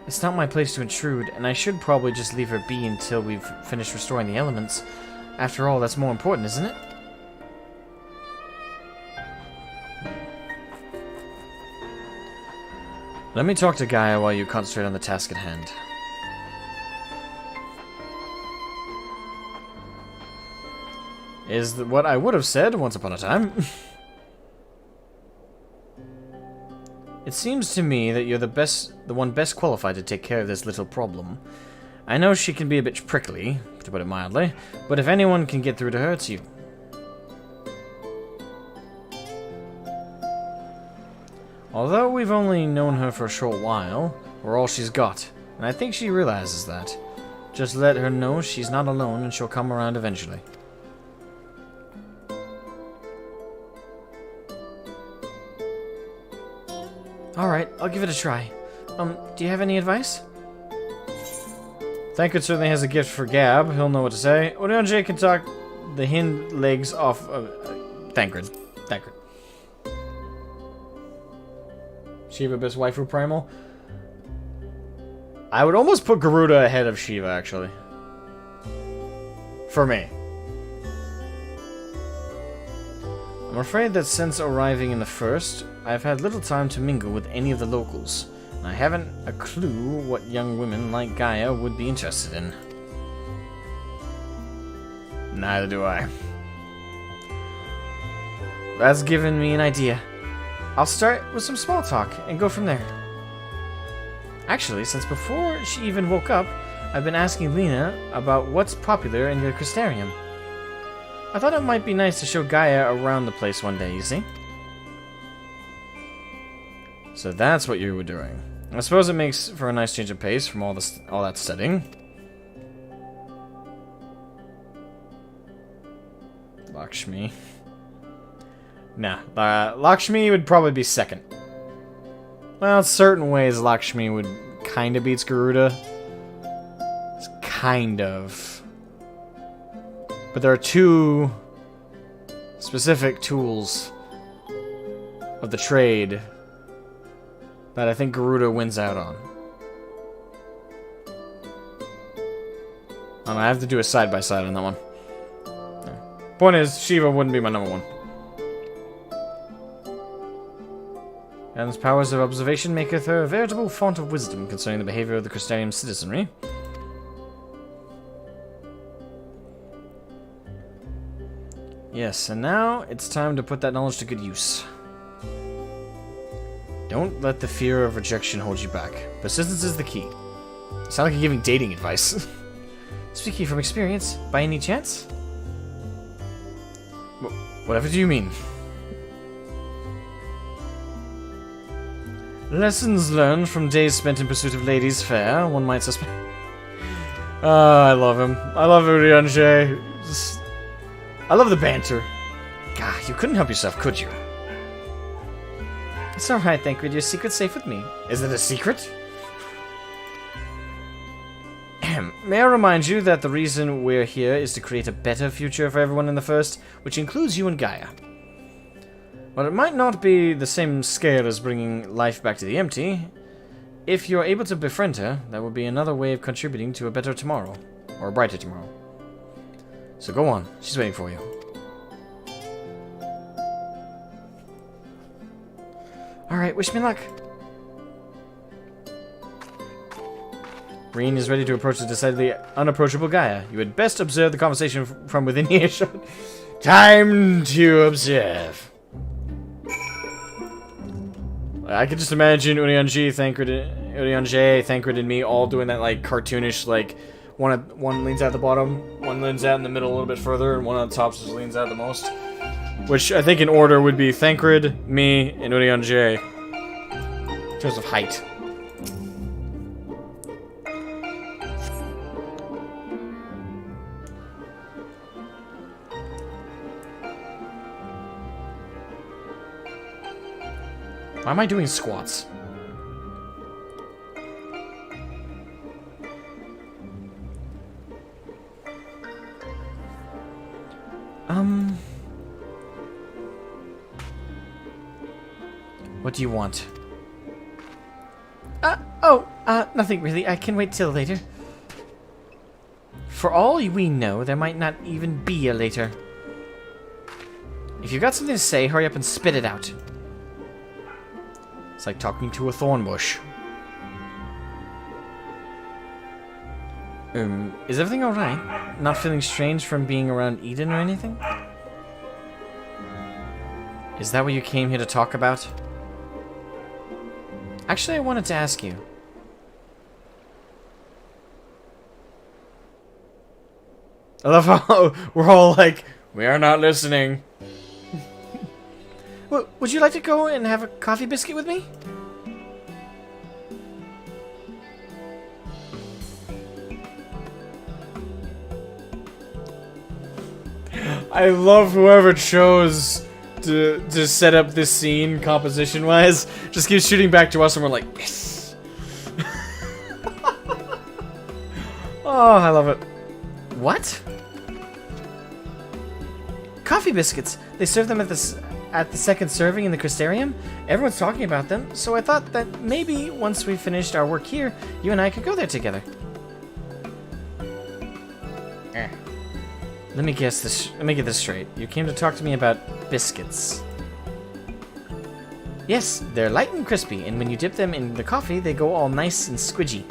It's not my place to intrude, and I should probably just leave her be until we've finished restoring the elements. After all, that's more important, isn't it? Let me talk to Gaia while you concentrate on the task at hand. Is what I would have said once upon a time. It seems to me that you're the one best qualified to take care of this little problem. I know she can be a bit prickly, to put it mildly, but if anyone can get through to her, it's you. Although we've only known her for a short while, we're all she's got, and I think she realizes that. Just let her know she's not alone and she'll come around eventually. Alright, I'll give it a try. Do you have any advice? Thancred certainly has a gift for gab. He'll know what to say. Orionje can talk the hind legs off of... Thancred. Shiva best waifu primal? I would almost put Garuda ahead of Shiva, actually. For me. I'm afraid that since arriving in the first, I've had little time to mingle with any of the locals. I haven't a clue what young women like Gaia would be interested in. Neither do I. That's given me an idea. I'll start with some small talk and go from there. Actually, since before she even woke up, I've been asking Lena about what's popular in your Crystarium. I thought it might be nice to show Gaia around the place one day, you see? So that's what you were doing. I suppose it makes for a nice change of pace from all that studying. Lakshmi. Nah, Lakshmi would probably be second. Well, in certain ways, Lakshmi would kind of beats Garuda. It's kind of. But there are two specific tools of the trade that I think Garuda wins out on. I have to do a side-by-side on that one. Point is, Shiva wouldn't be my number one. And his powers of observation maketh her a veritable font of wisdom concerning the behavior of the Crystarium citizenry. Yes, and now it's time to put that knowledge to good use. Don't let the fear of rejection hold you back. Persistence is the key. You sound like you're giving dating advice. Speaking from experience, by any chance? Whatever do you mean? Lessons learned from days spent in pursuit of ladies fair, one might suspect. I love him. I love Urionje. I love the banter. God, you couldn't help yourself, could you? It's alright, Thancred. Your secret's safe with me. Is it a secret? May I remind you that the reason we're here is to create a better future for everyone in the First, which includes you and Gaia. While it might not be the same scale as bringing life back to the empty, if you're able to befriend her, that would be another way of contributing to a better tomorrow. Or a brighter tomorrow. So go on. She's waiting for you. Alright, wish me luck. Reen is ready to approach the decidedly unapproachable Gaia. You had best observe the conversation from within earshot. Time to observe. I could just imagine Urionje, Thancred, and me all doing that like cartoonish, like one leans out the bottom, one leans out in the middle a little bit further, and one on the top just leans out the most. Which I think in order would be Thancred, me, and Urionje. In terms of height. Why am I doing squats? What do you want? Nothing really. I can wait till later. For all we know, there might not even be a later. If you've got something to say, hurry up and spit it out. It's like talking to a thorn bush. Is everything alright? Not feeling strange from being around Eden or anything? Is that what you came here to talk about? Actually, I wanted to ask you. I love how we're all like, we are not listening. Well, would you like to go and have a coffee biscuit with me? I love whoever chose to set up this scene composition-wise. Just keeps shooting back to us and we're like, yes! Oh, I love it. What? Coffee biscuits. They serve them at the second serving in the Crystarium. Everyone's talking about them, so I thought that maybe once we finished our work here, you and I could go there together. Let me get this straight. You came to talk to me about biscuits. Yes, they're light and crispy, and when you dip them in the coffee, they go all nice and squidgy.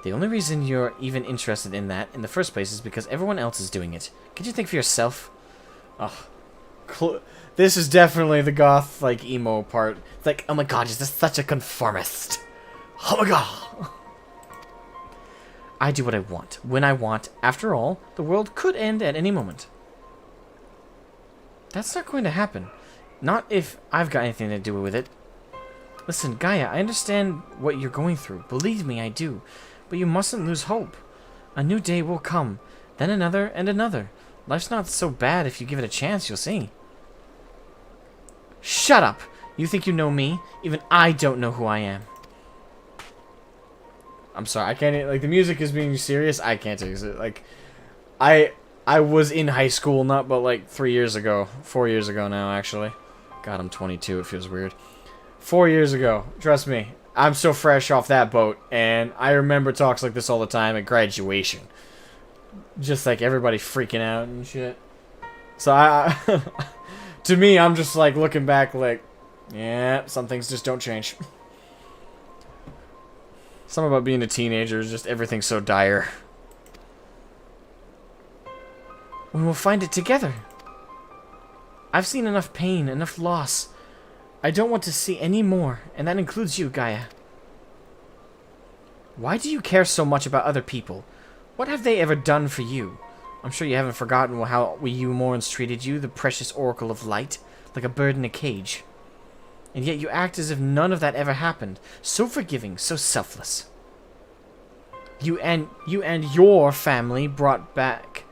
The only reason you're even interested in that in the first place is because everyone else is doing it. Can't you think for yourself? Oh, this is definitely the goth, like, emo part. It's like, oh my god, is this such a conformist? Oh my god! I do what I want, when I want. After all, the world could end at any moment. That's not going to happen. Not if I've got anything to do with it. Listen, Gaia, I understand what you're going through. Believe me, I do. But you mustn't lose hope. A new day will come, then another and another. Life's not so bad if you give it a chance, you'll see. Shut up! You think you know me? Even I don't know who I am. I'm sorry, I can't, like, the music is being serious, I can't take it. Like, I was in high school, not but like 4 years ago now, actually. God, I'm 22, it feels weird. 4 years ago, trust me, I'm so fresh off that boat, and I remember talks like this all the time at graduation. Just like everybody freaking out and shit. So I to me, I'm just like looking back like, yeah, some things just don't change. Something about being a teenager is just everything's so dire. We will find it together. I've seen enough pain, enough loss. I don't want to see any more, and that includes you, Gaia. Why do you care so much about other people? What have they ever done for you? I'm sure you haven't forgotten how we Morans treated you, the precious oracle of light, like a bird in a cage. And yet you act as if none of that ever happened. So forgiving, so selfless. You and your family brought back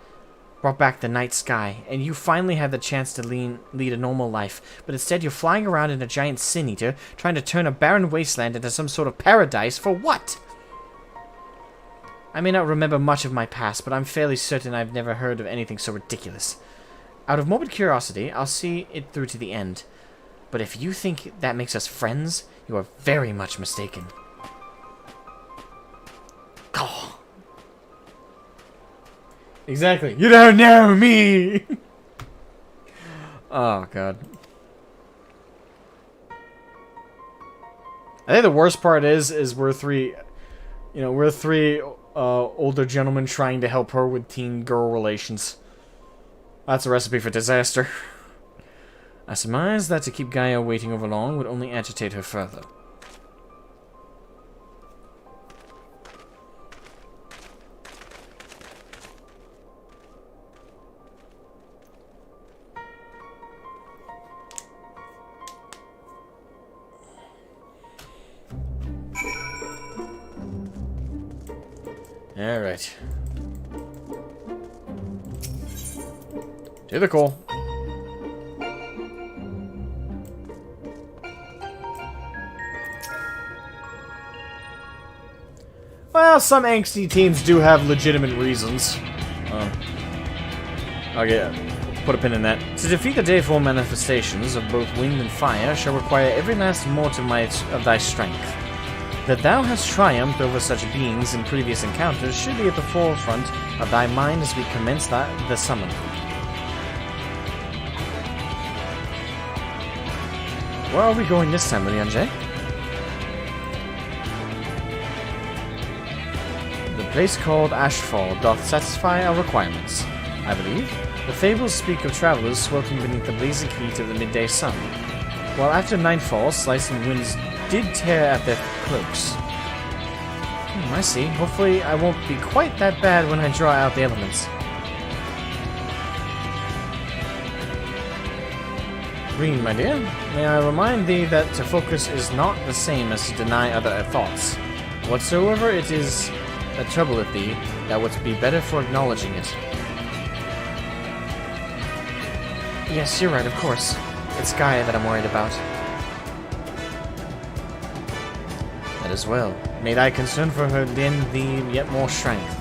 the night sky, and you finally had the chance to lead a normal life, but instead you're flying around in a giant sin-eater, trying to turn a barren wasteland into some sort of paradise for what? I may not remember much of my past, but I'm fairly certain I've never heard of anything so ridiculous. Out of morbid curiosity, I'll see it through to the end. But if you think that makes us friends, you are very much mistaken. Oh. Exactly. You don't know me! Oh, God. I think the worst part is we're three older gentlemen trying to help her with teen-girl relations. That's a recipe for disaster. I surmise that to keep Gaia waiting over long would only agitate her further. Alright. To the call. Well, some angsty teens do have legitimate reasons. Okay, put a pin in that. To defeat the dayfall manifestations of both wind and fire shall require every last mortal might of thy strength. That thou hast triumphed over such beings in previous encounters should be at the forefront of thy mind as we commence the summon. Where are we going this time, Leon-J? The place called Ashfall doth satisfy our requirements, I believe. The fables speak of travelers sweltering beneath the blazing heat of the midday sun, while after nightfall, slicing winds did tear at their cloaks. I see. Hopefully I won't be quite that bad when I draw out the elements. Green, my dear, may I remind thee that to focus is not the same as to deny other thoughts. Whatsoever it is that troubleth thee, thou wouldst be better for acknowledging it. Yes, you're right, of course. It's Gaia that I'm worried about. That as well. May thy concern for her lend thee yet more strength.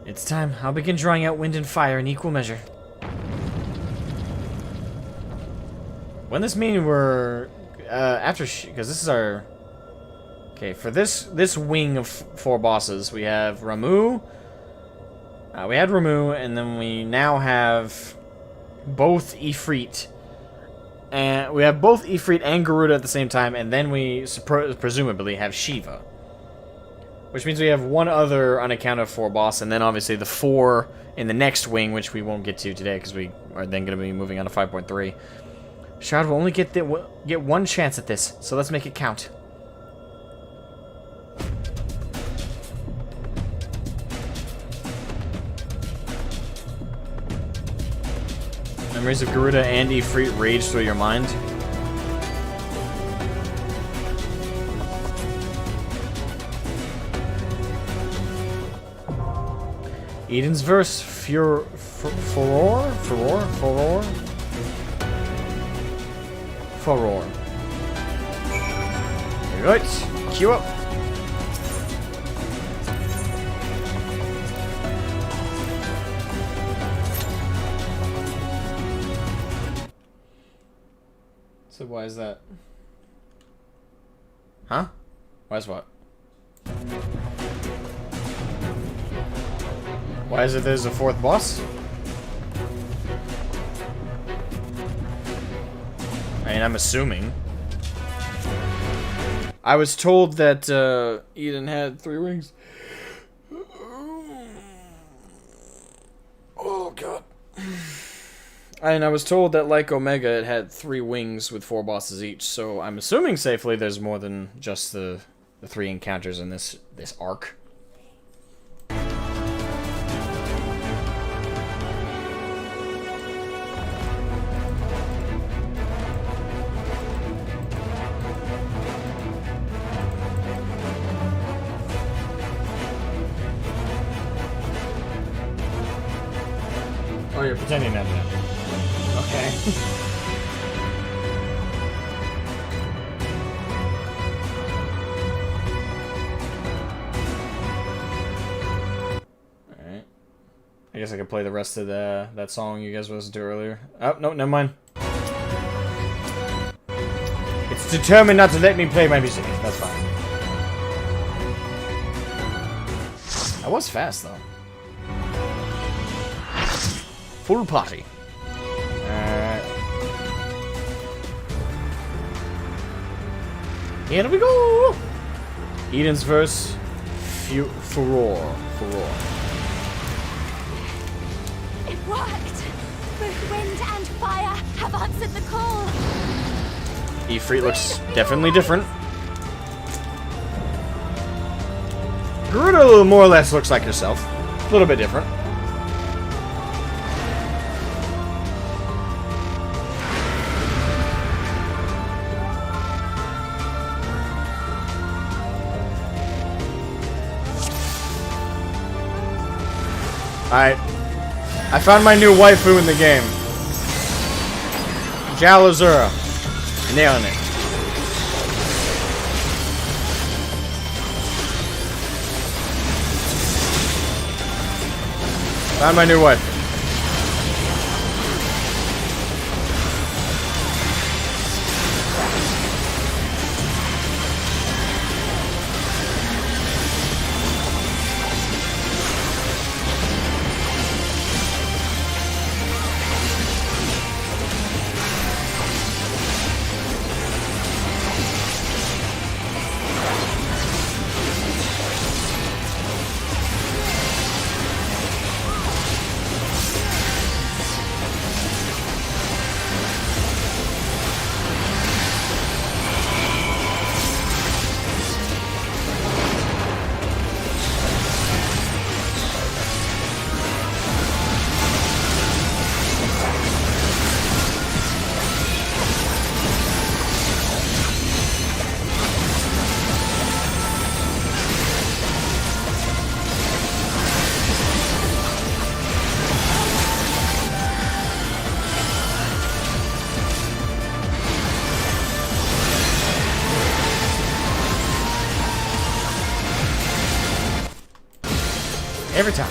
It's time. I'll begin drawing out wind and fire in equal measure. When this meeting we're after, because this is our okay for this wing of 4 bosses. We have Ramuh. We had Ramuh, and then we now have both Ifrit, and we have both Ifrit and Garuda at the same time, and then we presumably have Shiva, which means we have one other unaccounted for boss, and then obviously the 4 in the next wing, which we won't get to today because we are then going to be moving on to 5.3. Shroud will only get one chance at this, so let's make it count. Memories of Garuda and Ifrit rage through your mind. Eden's verse, furor. Right, queue up. So why is that? Huh? Why is what? Why is it there's a 4th boss? I mean, I'm assuming. I was told that Eden had 3 wings. Oh god. And I was told that like Omega, it had 3 wings with 4 bosses each. So I'm assuming safely there's more than just the 3 encounters in this arc. Oh, you're pretending that now. Okay. Alright. I guess I could play the rest of that song you guys listened to earlier. Oh, no, never mind. It's determined not to let me play my music. That's fine. I was fast, though. Full party. Here we go! Eden's verse, furor.
It worked! Both wind and fire have answered the call!
Ifrit looks definitely different. Garuda more or less looks like herself. A little bit different. Alright. I found my new waifu in the game. Jalazura. Nailing it. Found my new waifu.
Every time.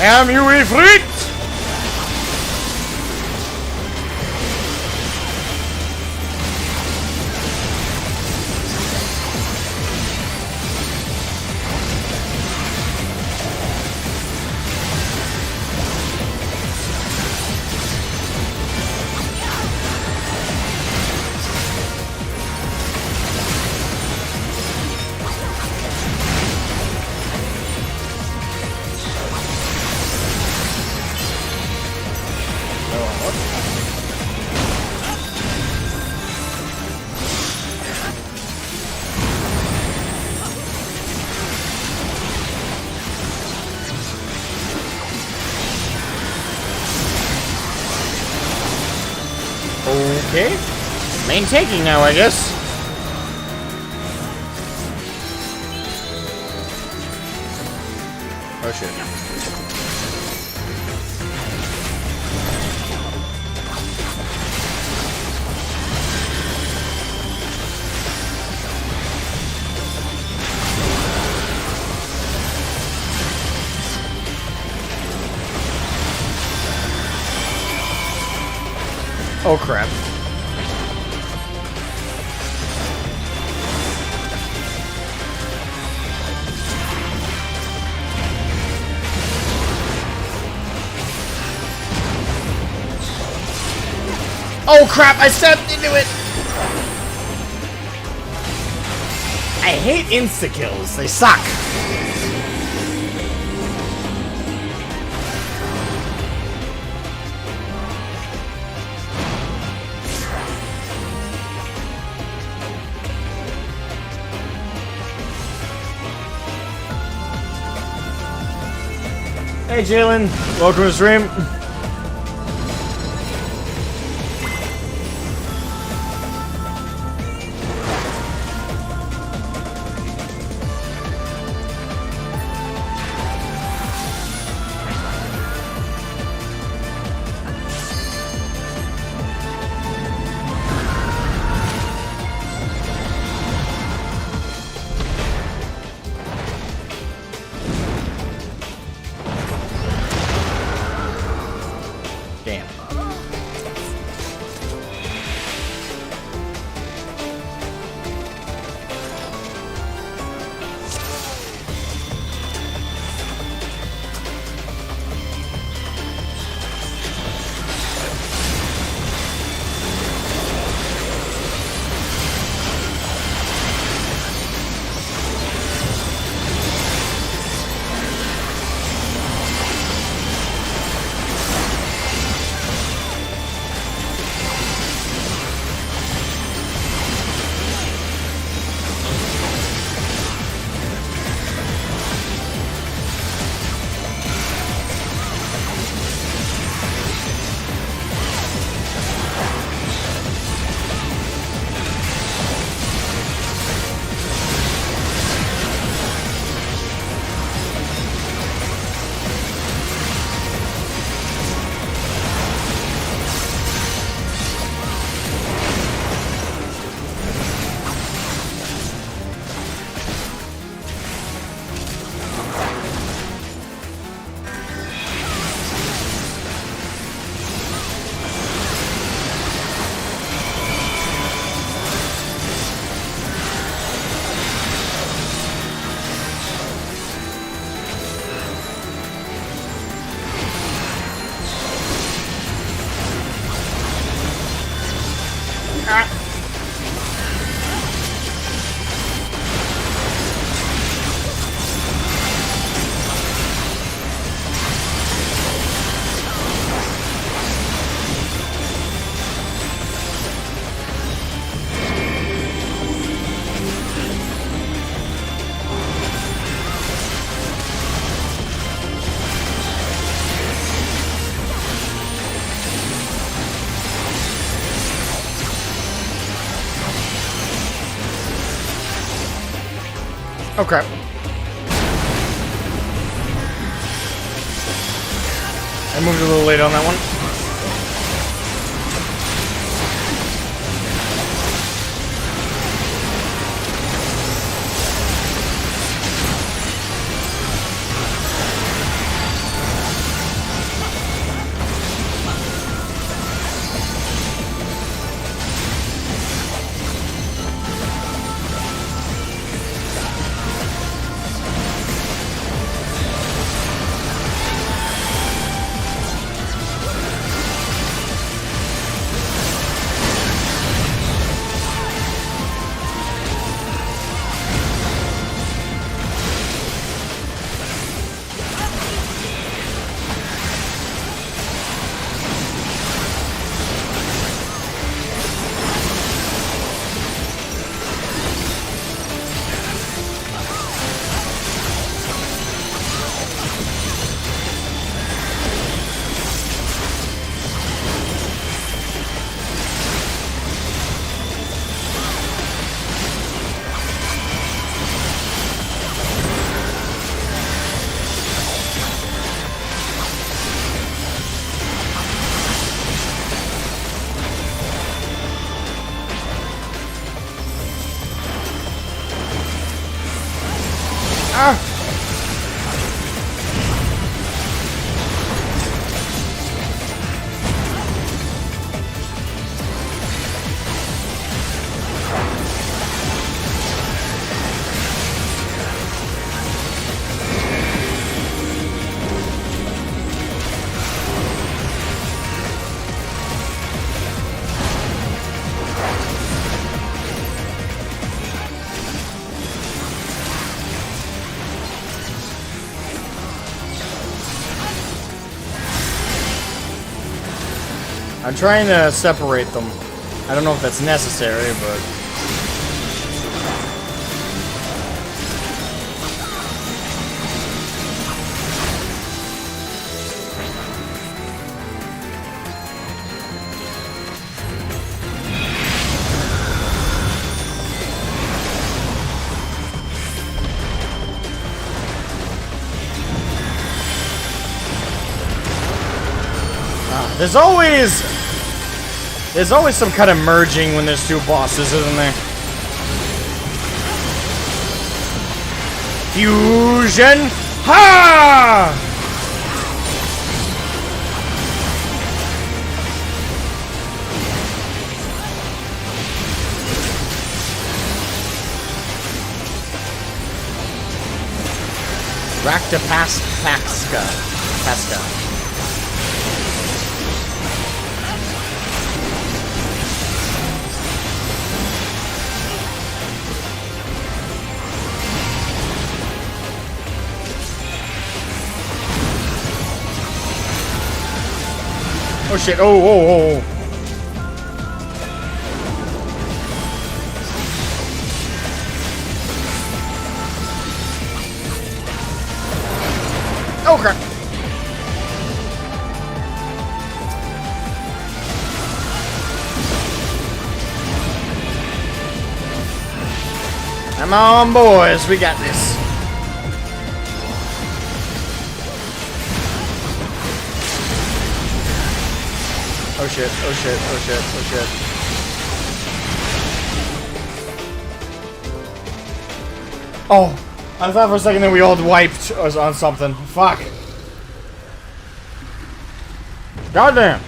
Damn you, Ifrit! Okay. Main taking now, I guess. Oh shit. Oh crap. Oh crap, I stepped into it! I hate insta-kills, they suck! Hey Jalen, welcome to the stream. Okay. I moved a little late on that one. Ah! I'm trying to separate them. I don't know if that's necessary, but... There's always some kind of merging when there's two bosses, isn't there? Fusion! Ha! Pasca. Oh shit, oh. Oh crap. Come on, boys, we got this. Oh shit, oh shit, oh shit, oh shit. Oh, I thought for a second that we all wiped us on something. Fuck. Goddamn.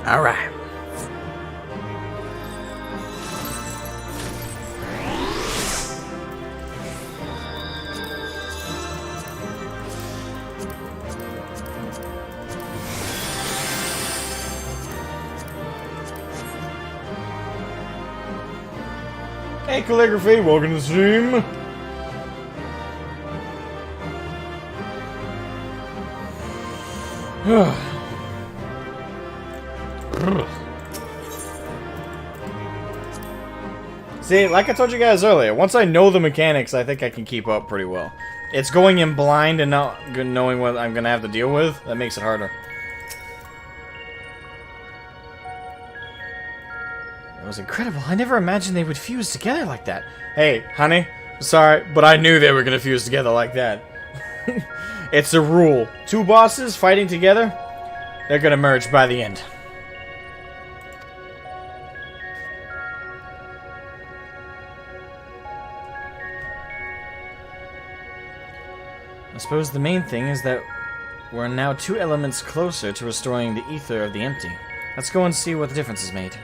All right. Hey, Calligraphy, welcome to the stream. See, like I told you guys earlier, once I know the mechanics, I think I can keep up pretty well. It's going in blind and not knowing what I'm gonna have to deal with that makes it harder. That was incredible. I never imagined they would fuse together like that. Hey, honey, sorry, but I knew they were gonna fuse together like that. It's a rule. Two bosses fighting together, they're gonna merge by the end. I suppose the main thing is that we're now 2 elements closer to restoring the ether of the empty. Let's go and see what the difference is made.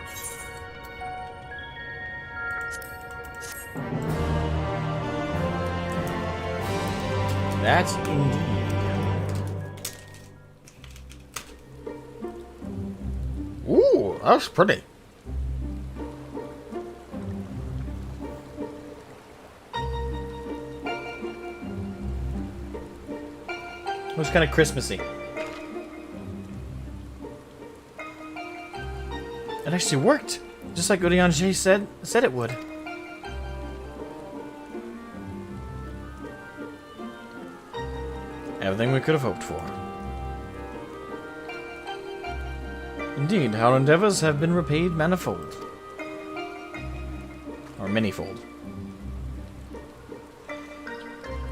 That's indeed. Ooh, that's pretty. Looks kind of Christmassy. It actually worked, just like Urianger said it would. Everything we could have hoped for. Indeed, our endeavors have been repaid manifold. Or manyfold.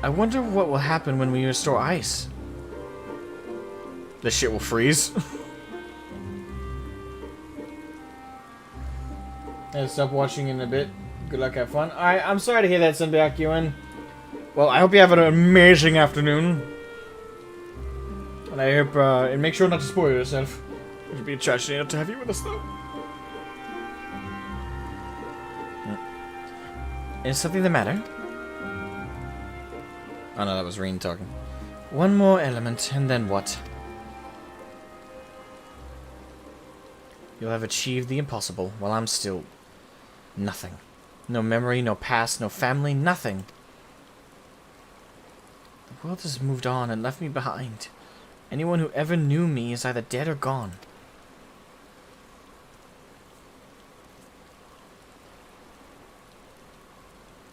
I wonder what will happen when we restore ice. This shit will freeze. I'll stop watching in a bit. Good luck, have fun. Alright, I'm sorry to hear that, Sunbyakuan. Well, I hope you have an amazing afternoon. And I hope, and make sure not to spoil yourself. It would be a tragedy not to have you with us, though. Is something the matter? Oh no, that was Reen talking. One more element, and then what? You'll have achieved the impossible, while I'm still... nothing. No memory, no past, no family, nothing. The world has moved on and left me behind. Anyone who ever knew me is either dead or gone.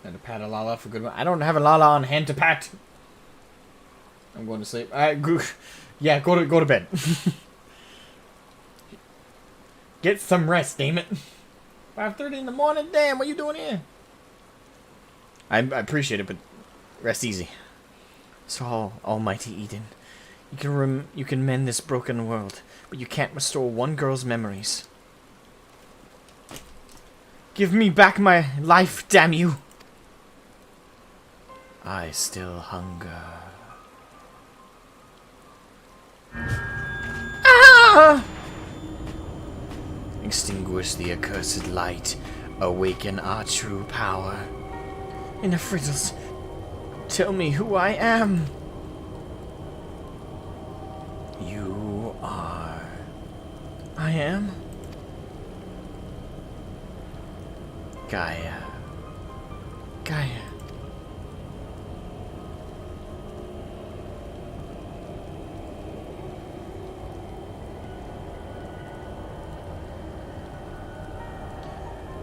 And to pat a Lala for good one. I don't have a Lala on hand to pat. I'm going to sleep. Yeah, go to bed. Get some rest, damn it. 5:30 in the morning? Damn, what are you doing here? I appreciate it, but rest easy. So, Almighty Eden, you can mend this broken world, but you can't restore one girl's memories. Give me back my life, damn you! I still hunger. Ah! Extinguish the accursed light. Awaken our true power. Enough riddles. Tell me who I am. You are... I am? Gaia. Gaia.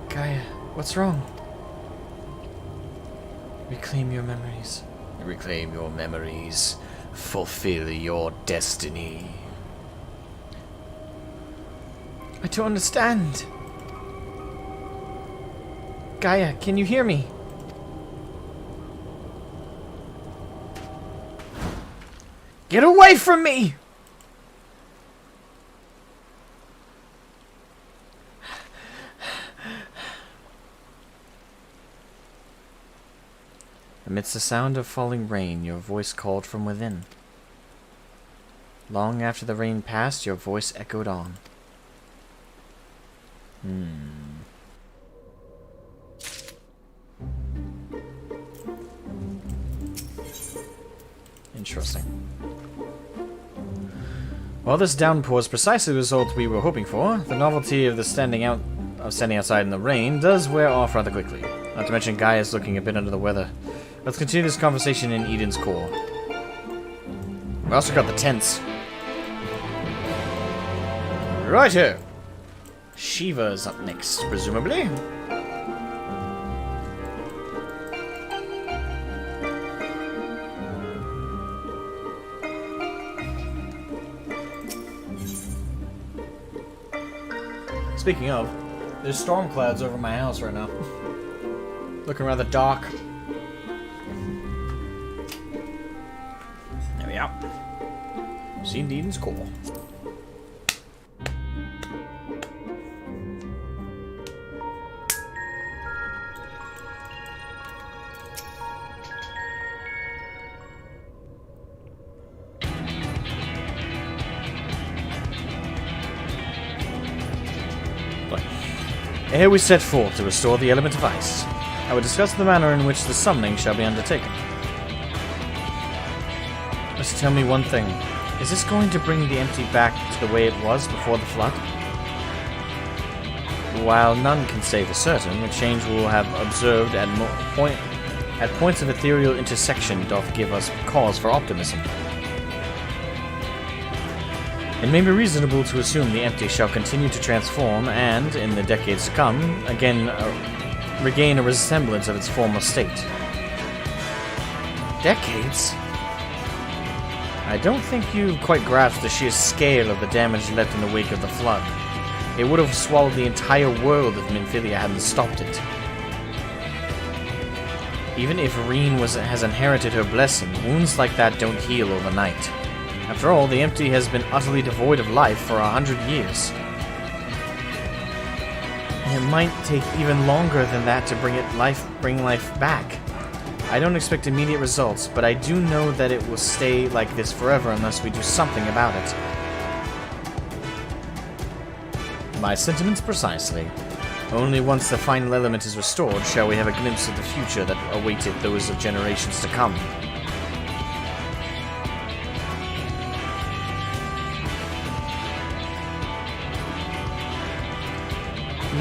Gaia, what's wrong? Reclaim your memories. Reclaim your memories. Fulfill your destiny. I don't understand. Gaia, can you hear me? Get away from me! Amidst the sound of falling rain, your voice called from within. Long after the rain passed, your voice echoed on. Interesting. While this downpour is precisely the result we were hoping for, the novelty of standing outside in the rain does wear off rather quickly. Not to mention Gaia is looking a bit under the weather. Let's continue this conversation in Eden's core. We also got the tents. Right here. Shiva's up next, presumably.
Speaking of, there's storm clouds over my house right now. Looking rather dark. There we are. Seen Dean's cool. Here we set forth to restore the element of ice. I will discuss the manner in which the summoning shall be undertaken. Just tell me one thing. Is this going to bring the empty back to the way it was before the flood? While none can say for certain, the change we will have observed at points of ethereal intersection doth give us cause for optimism. It may be reasonable to assume the empty shall continue to transform and, in the decades to come, again regain a resemblance of its former state. Decades? I don't think you've quite grasped the sheer scale of the damage left in the wake of the flood. It would have swallowed the entire world if Minfilia hadn't stopped it. Even if Reen has inherited her blessing, wounds like that don't heal overnight. After all, the empty has been utterly devoid of life for 100 years. And it might take even longer than that to bring life back. I don't expect immediate results, but I do know that it will stay like this forever unless we do something about it. My sentiments precisely. Only once the final element is restored shall we have a glimpse of the future that awaited those of generations to come.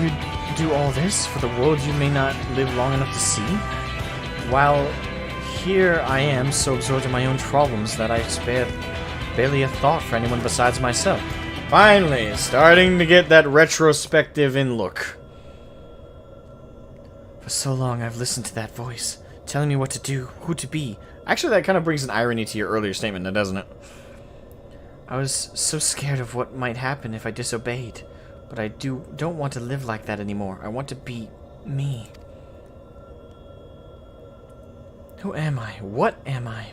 You do all this for the world you may not live long enough to see? While here I am so absorbed in my own problems that I spare barely a thought for anyone besides myself.
Finally, starting to get that retrospective in look.
For so long I've listened to that voice, telling me what to do, who to be. Actually, that kind of brings an irony to your earlier statement, doesn't it? I was so scared of what might happen if I disobeyed. But I don't want to live like that anymore. I want to be me. Who am I? What am I?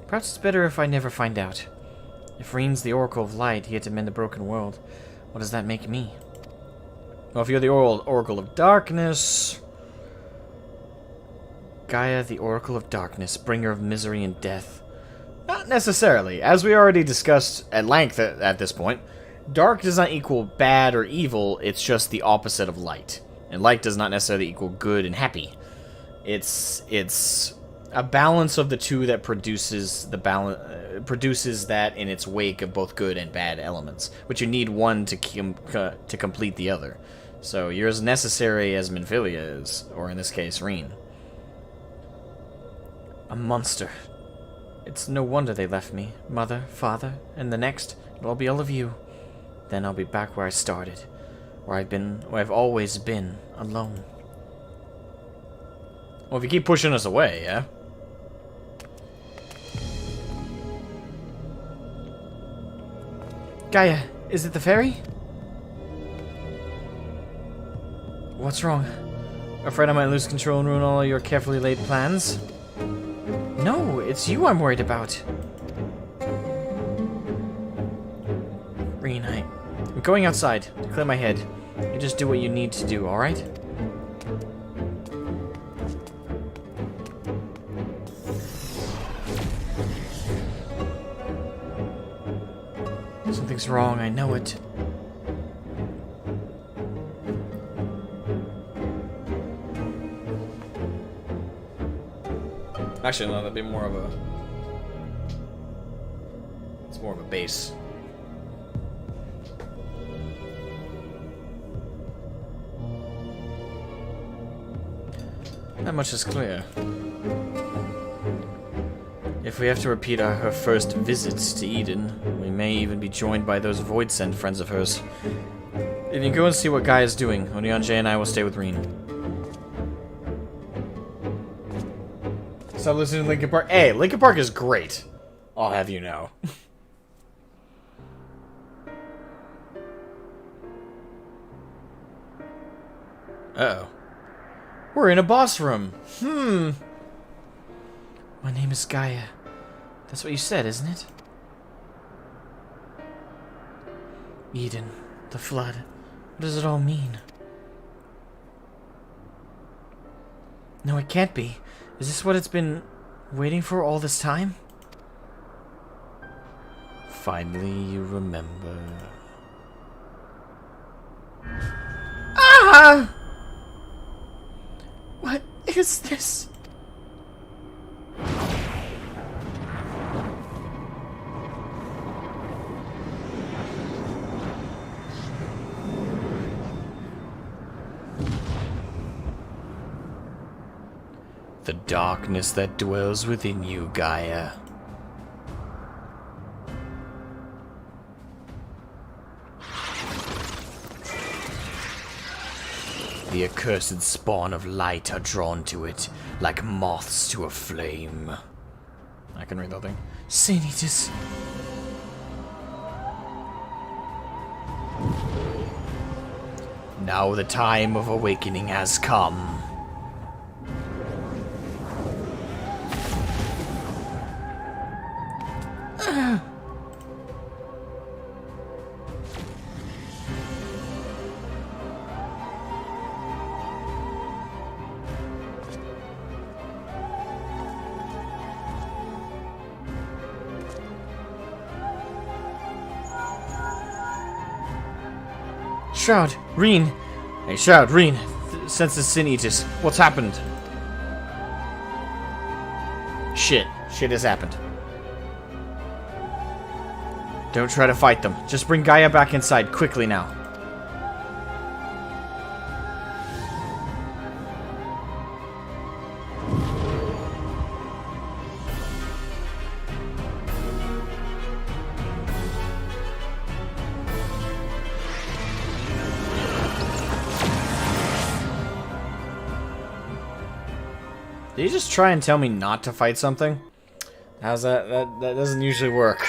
Perhaps it's better if I never find out. If Reen's the Oracle of Light here to mend the broken world, what does that make me?
Well, if you're the Oracle of Darkness...
Gaia, the Oracle of Darkness, bringer of misery and death.
Not necessarily. As we already discussed at length at this point, dark does not equal bad or evil, it's just the opposite of light. And light does not necessarily equal good and happy. It's a balance of the two that produces that in its wake of both good and bad elements, but you need one to complete the other. So you're as necessary as Minfilia is, or in this case, Reen.
A monster. It's no wonder they left me. Mother, father, and the next, it'll all be all of you. Then I'll be back where I started, where I've always been, alone.
Well, if you keep pushing us away, yeah?
Gaia, is it the fairy? What's wrong? Afraid I might lose control and ruin all your carefully laid plans? No, it's you I'm worried about. Reen, I'm going outside to clear my head. You just do what you need to do, alright? Something's wrong, I know it.
Actually, no, that'd be more of a... It's more of a base.
Not much is clear. If we have to repeat her first visits to Eden, we may even be joined by those Void-Sent friends of hers. If you go and see what Guy is doing, Onionje and I will stay with Reen.
Stop listening to Linkin Park. Hey, Linkin Park is great. I'll have you know.
Uh-oh. We're in a boss room. My name is Gaia. That's what you said, isn't it? Eden. The flood. What does it all mean? No, it can't be. Is this what it's been waiting for all this time? Finally, you remember. Ah! What is this? The darkness that dwells within you, Gaia. The accursed spawn of light are drawn to it, like moths to a flame. I can read that thing. Sin Eaters. Now the time of awakening has come. Shroud, Reen. Hey, Shroud, Reen. Sense the Sin Eaters. What's happened? Shit. Shit has happened. Don't try to fight them. Just bring Gaia back inside, quickly now. Did you just try and tell me not to fight something? How's that? That doesn't usually work.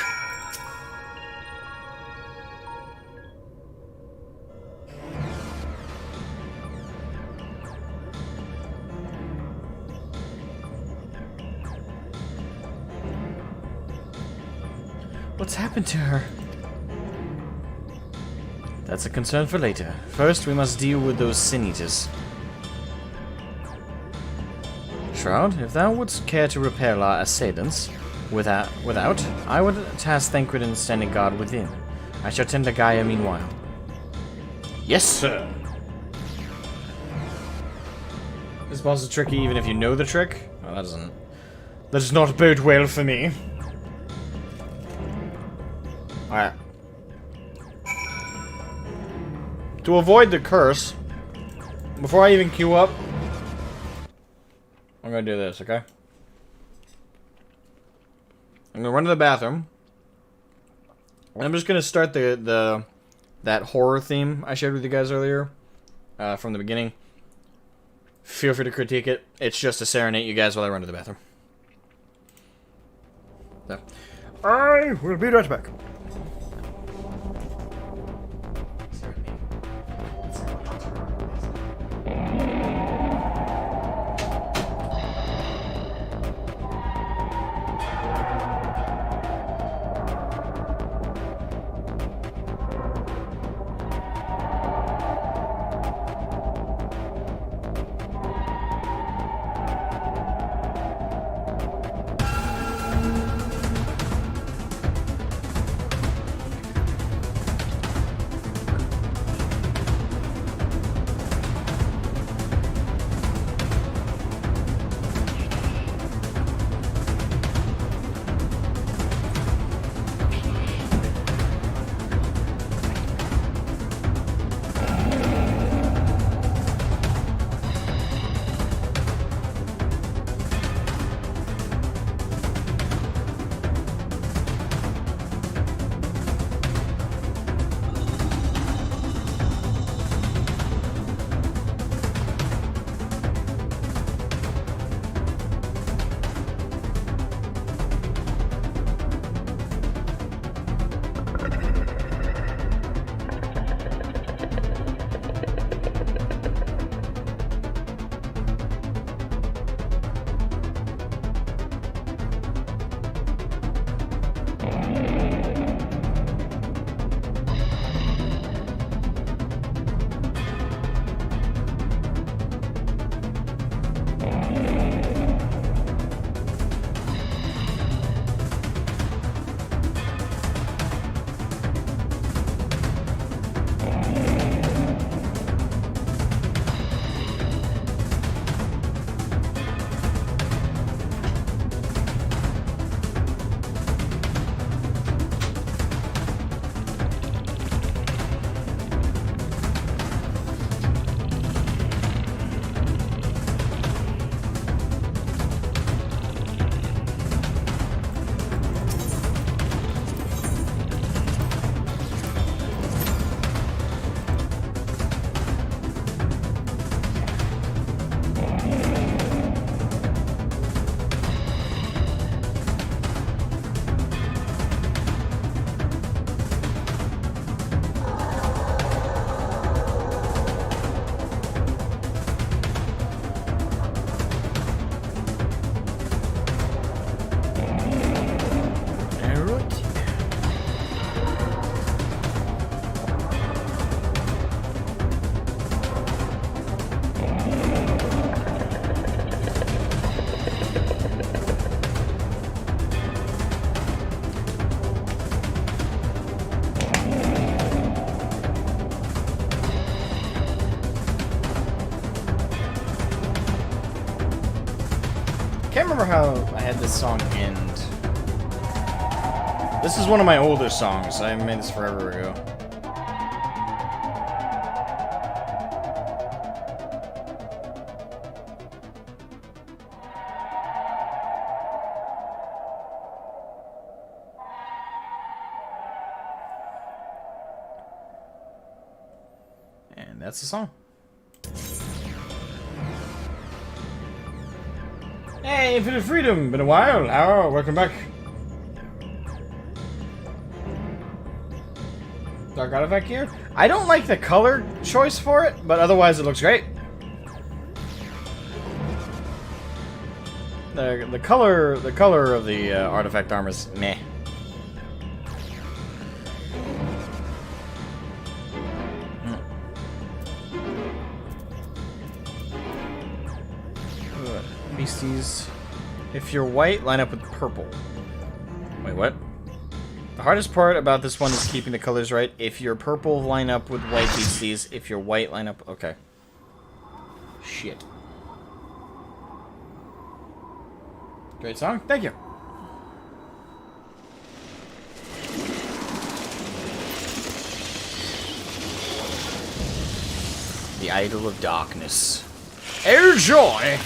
What's happened to her? That's a concern for later. First, we must deal with those Sin Eaters. Shroud, if thou wouldst care to repair our assailants, without, I would task Thancred standing guard within. I shall tend to Gaia meanwhile. Yes, sir! This boss is tricky even if you know the trick? Well, that does not bode well for me. Alright. To avoid the curse, before I even queue up, I'm gonna do this, okay? I'm gonna run to the bathroom. And I'm just gonna start that horror theme I shared with you guys earlier, from the beginning. Feel free to critique it. It's just to serenade you guys while I run to the bathroom. So, I will be right back.
Can't remember how I had this song end. This is one of my older songs. I made this forever ago. And that's the song. Hey, Infinite Freedom! Been a while. Oh, welcome back. Dark artifact here. I don't like the color choice for it, but otherwise it looks great. The color of the artifact armor is meh. Beasties. If you're white, line up with purple. Wait, what? The hardest part about this one is keeping the colors right. If you're purple, line up with white beasties. If you're white, line up... Okay. Shit. Great song. Thank you. The Idol of Darkness. Air joy!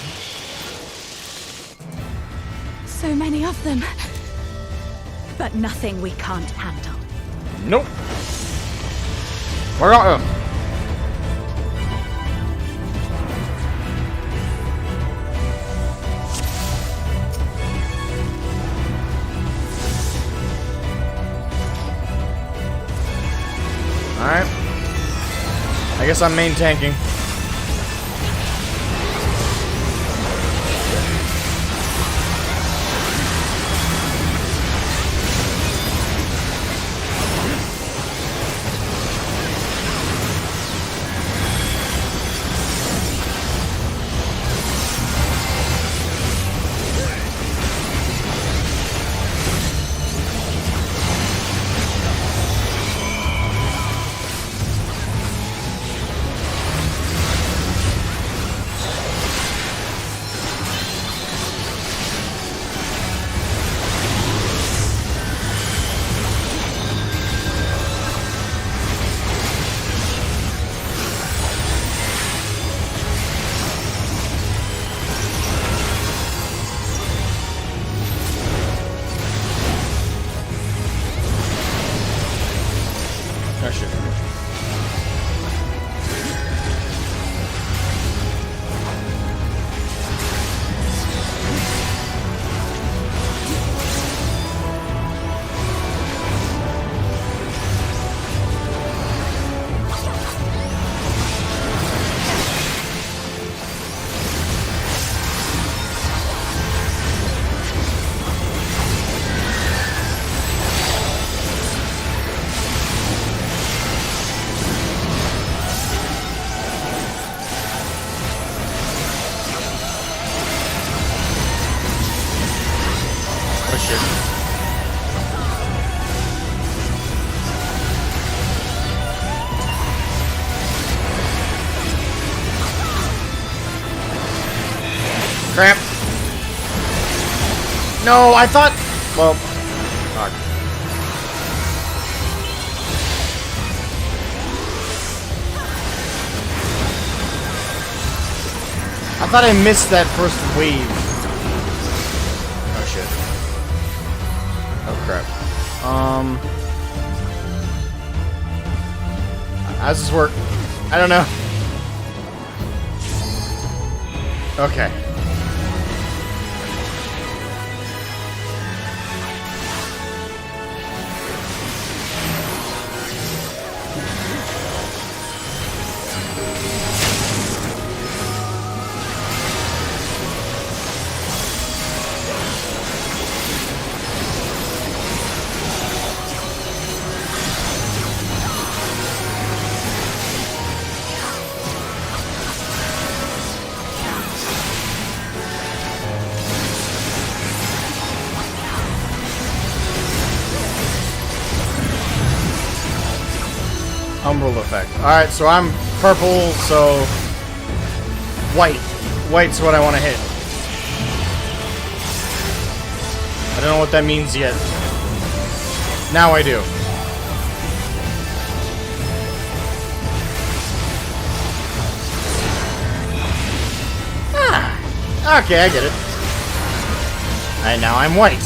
So many of them. But nothing we can't handle.
Nope. Where are you? Alright. I guess I'm main tanking. Crap. No, I thought... Well... Fuck. I thought I missed that first wave. Oh, shit. Oh, crap. How's this work? I don't know. Okay. Umbral effect. Alright, so I'm purple, so... White. White's what I want to hit. I don't know what that means yet. Now I do. Ah! Okay, I get it. And now I'm white.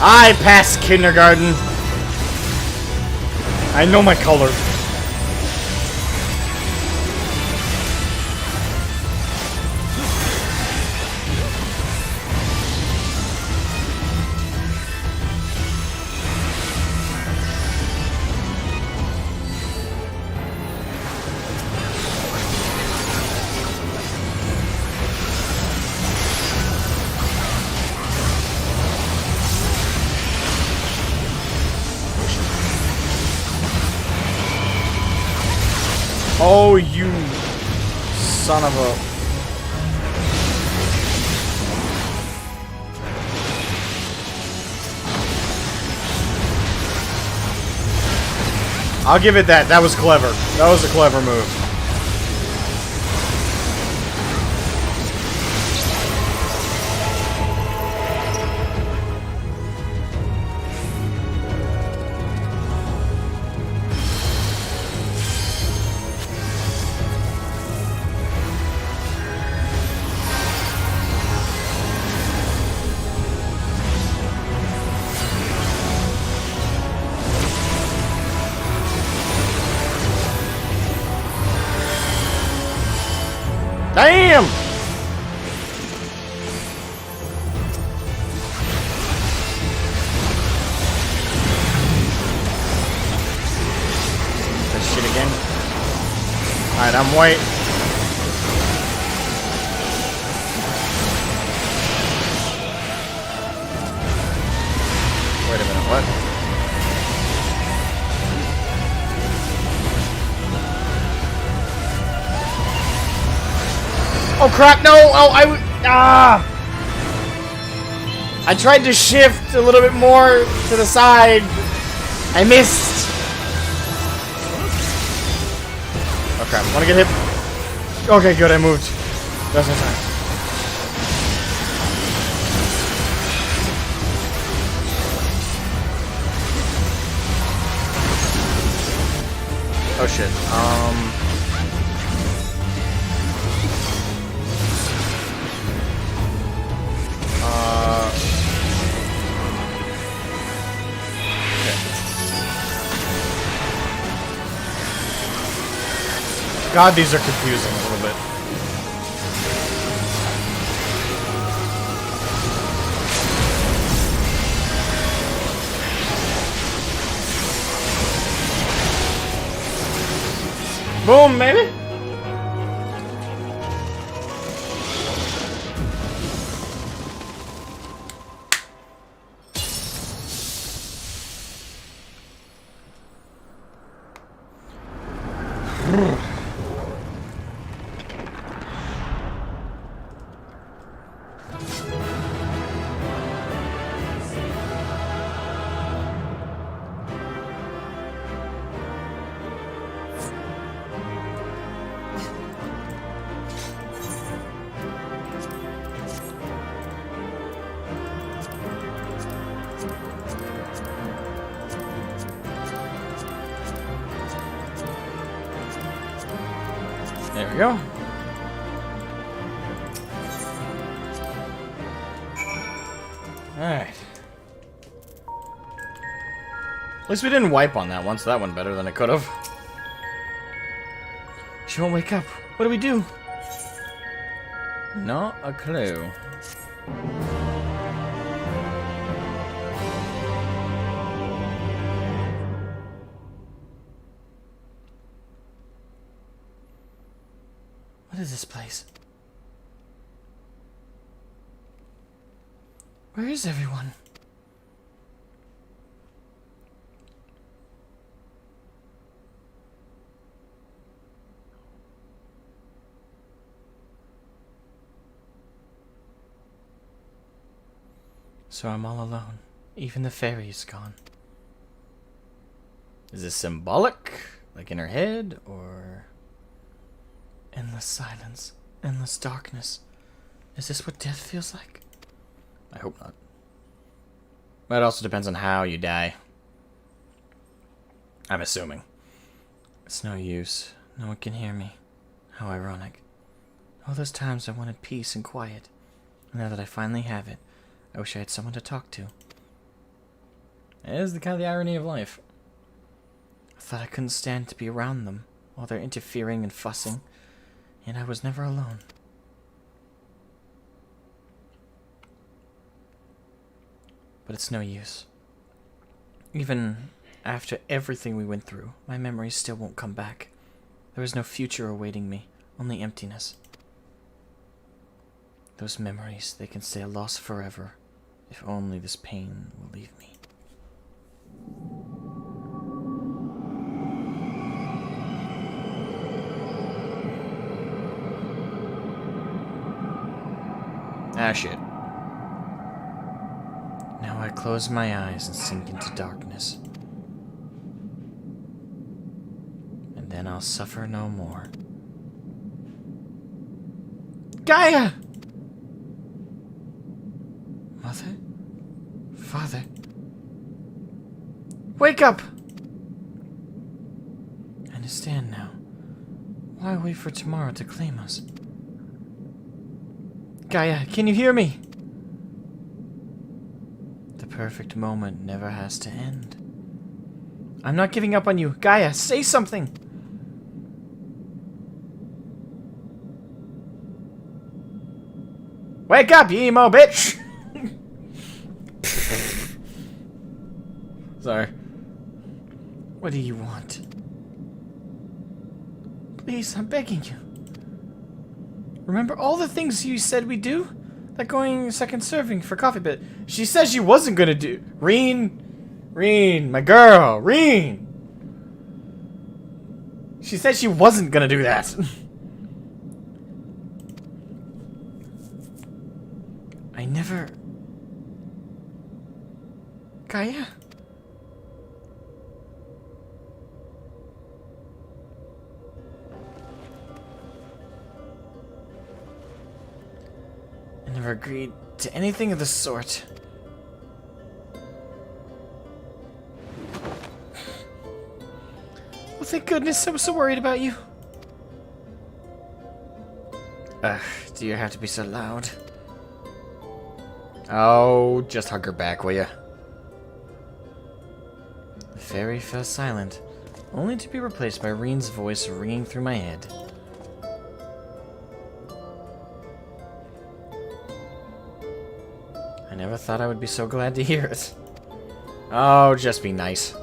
I passed kindergarten. I know my color. Oh, you son of a... I'll give it that. That was clever. That was a clever move. Damn! That shit again. Alright, I'm white. Wait a minute, what? Oh crap, no! Oh, I tried to shift a little bit more to the side. I missed. Oh crap, wanna get hit? Okay, good, I moved. That's no time. Oh shit, God, these are confusing a little bit. Boom, baby! we go. Alright. At least we didn't wipe on that one, so that went better than it could have. She won't wake up. What do we do? Not a clue. What is this place? Where is everyone? So I'm all alone. Even the fairy is gone. Is this symbolic? Like in her head, or... Endless silence. Endless darkness. Is this what death feels like? I hope not. But it also depends on how you die. I'm assuming. It's no use. No one can hear me. How ironic. All those times I wanted peace and quiet. And now that I finally have it, I wish I had someone to talk to. It is the kind of the irony of life. I thought I couldn't stand to be around them while they're interfering and fussing, and I was never alone. But it's no use. Even after everything we went through, my memories still won't come back. There is no future awaiting me, only emptiness. Those memories, they can stay lost forever, if only this pain will leave me. Ah, shit. Now I close my eyes and sink into darkness. And then I'll suffer no more. Gaia! Mother? Father? Wake up! I understand now. Why wait for tomorrow to claim us? Gaia, can you hear me? The perfect moment never has to end. I'm not giving up on you. Gaia, say something! Wake up, you emo bitch! Sorry. What do you want? Please, I'm begging you. Remember all the things you said we'd do? Like going second serving for coffee, but she said she wasn't gonna do. Reen, my girl, Reen. She said she wasn't gonna do that. I never... Gaia? I never agreed to anything of the sort. Well, thank goodness, I was so worried about you. Ugh, do you have to be so loud? Oh, just hug her back, will ya? The fairy fell silent, only to be replaced by Reen's voice ringing through my head. I never thought I would be so glad to hear it. Oh, just be nice.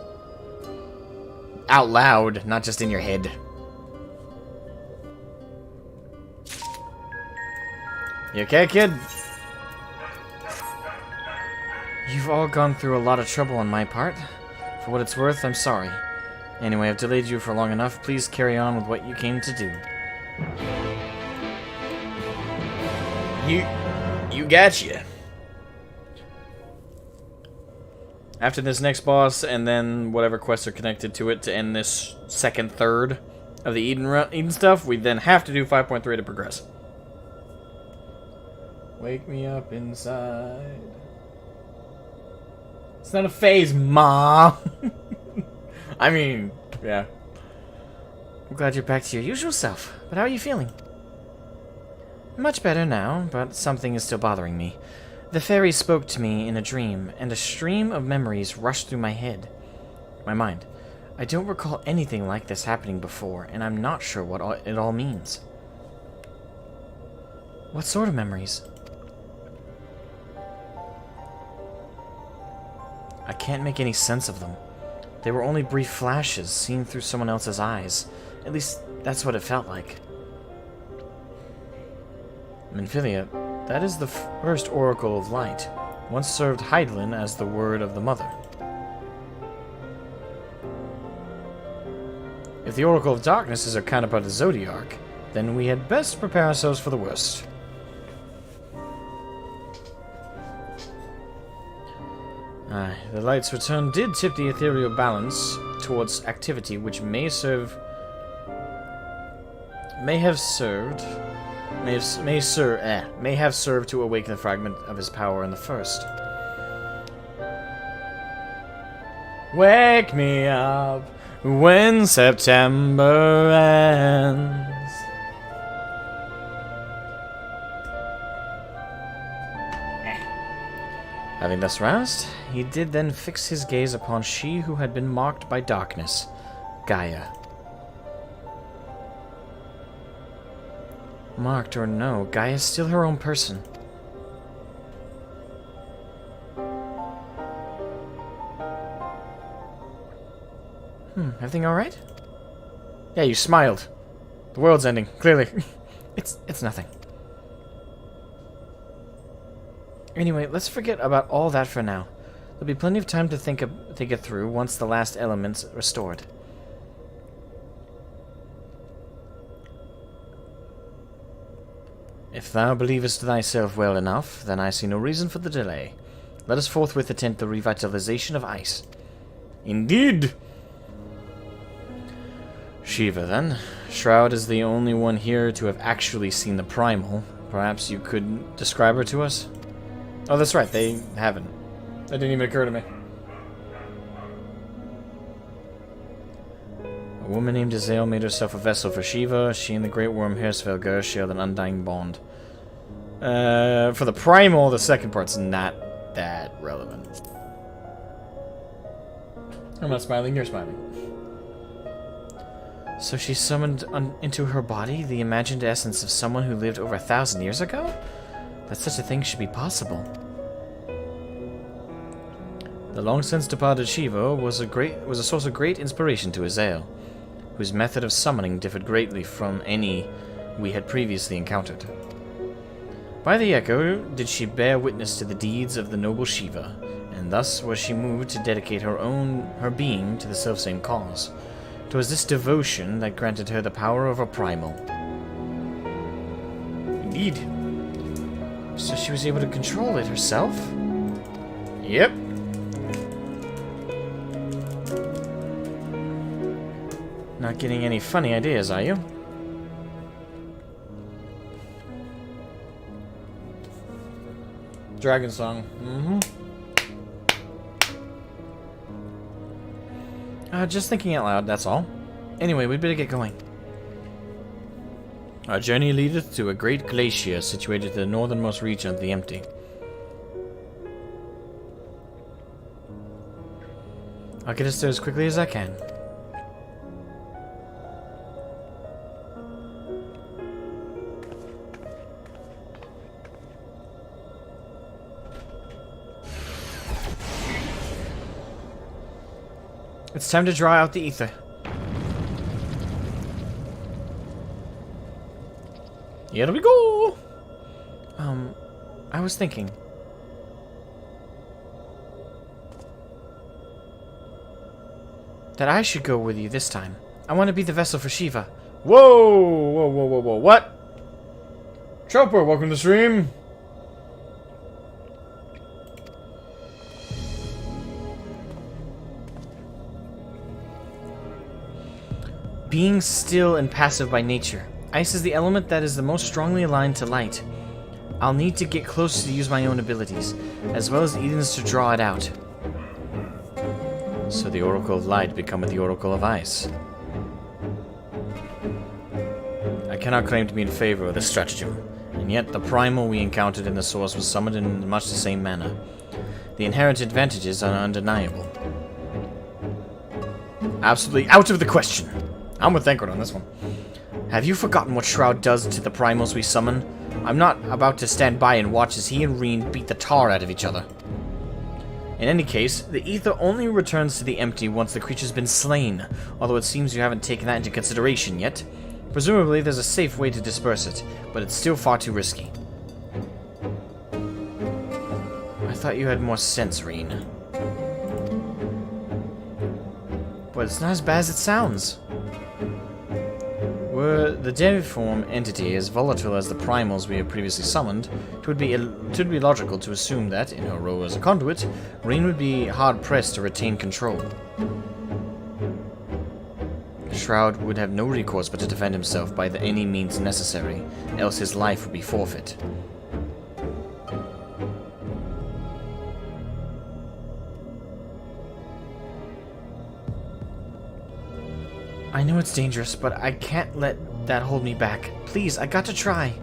Out loud, not just in your head. You okay, kid? You've all gone through a lot of trouble on my part. For what it's worth, I'm sorry. Anyway, I've delayed you for long enough. Please carry on with what you came to do. You gotcha. After this next boss, and then whatever quests are connected to it to end this second third of the Eden stuff, we then have to do 5.3 to progress. Wake me up inside. It's not a phase, Ma. I mean, yeah.
I'm glad you're back to your usual self, but how are you feeling? Much better now, but something is still bothering me. The fairy spoke to me in a dream, and a stream of memories rushed through my head. My mind. I don't recall anything like this happening before, and I'm not sure what it all means. What sort of memories? I can't make any sense of them. They were only brief flashes seen through someone else's eyes. At least, that's what it felt like. Minfilia, that is the first Oracle of Light. Once served Hydaelyn as the word of the Mother. If the Oracle of Darkness is our counterpart of the Zodiarch, then we had best prepare ourselves for the worst. Aye, the light's return did tip the ethereal balance towards activity which may have served to awaken the fragment of his power in the first. Wake me up when September ends. Having thus roused, he did then fix his gaze upon she who had been marked by darkness, Gaia. Marked or no, Gaia's still her own person. Everything alright? Yeah, you smiled. The world's ending, clearly. It's nothing. Anyway, let's forget about all that for now. There'll be plenty of time to think it through once the last element's restored. If thou believest thyself well enough, then I see no reason for the delay. Let us forthwith attempt the revitalization of ice. Indeed! Shiva, then. Shroud is the only one here to have actually seen the primal. Perhaps you could describe her to us? Oh, that's right, they haven't. That didn't even occur to me. A woman named Azael made herself a vessel for Shiva. She and the great worm Hirsvelgur shared an undying bond. For the primal, the second part's not that relevant. I'm not smiling, you're smiling. So she summoned into her body the imagined essence of someone who lived over 1,000 years ago? That such a thing should be possible. The long-since departed Shiva was a source of great inspiration to Azael, whose method of summoning differed greatly from any we had previously encountered. By the echo did she bear witness to the deeds of the noble Shiva, and thus was she moved to dedicate her being to the selfsame cause. 'Twas this devotion that granted her the power of a primal. Indeed. So she was able to control it herself? Yep. Not getting any funny ideas, are you? Dragon song. Just thinking out loud, that's all. Anyway, we'd better get going. Our journey leadeth to a great glacier situated in the northernmost region of the Empty. I'll get us there as quickly as I can. It's time to draw out the ether. Here we go! I was thinking. That I should go with you this time. I want to be the vessel for Shiva. Whoa! Whoa, whoa, whoa, whoa, what? Chopper, welcome to the stream. Being still and passive by nature. Ice is the element that is the most strongly aligned to light. I'll need to get close to use my own abilities, as well as Eden's to draw it out. So the Oracle of Light becometh the Oracle of Ice. cannot claim to be in favor of this stratagem, and yet the primal we encountered in the source was summoned in much the same manner. The inherent advantages are undeniable. Absolutely out of the question. I'm with Thancred on this one. Have you forgotten what Shroud does to the primals we summon? I'm not about to stand by and watch as he and Reen beat the tar out of each other. In any case, the ether only returns to the empty once the creature's been slain, although it seems you haven't taken that into consideration yet. Presumably there's a safe way to disperse it, but it's still far too risky. I thought you had more sense, Reen. But it's not as bad as it sounds. Were the Deviform entity as volatile as the primals we have previously summoned, it would be logical to assume that, in her role as a conduit, Reen would be hard-pressed to retain control. Shroud would have no recourse but to defend himself by any means necessary, else his life would be forfeit. I know it's dangerous, but I can't let that hold me back. Please, I got to try.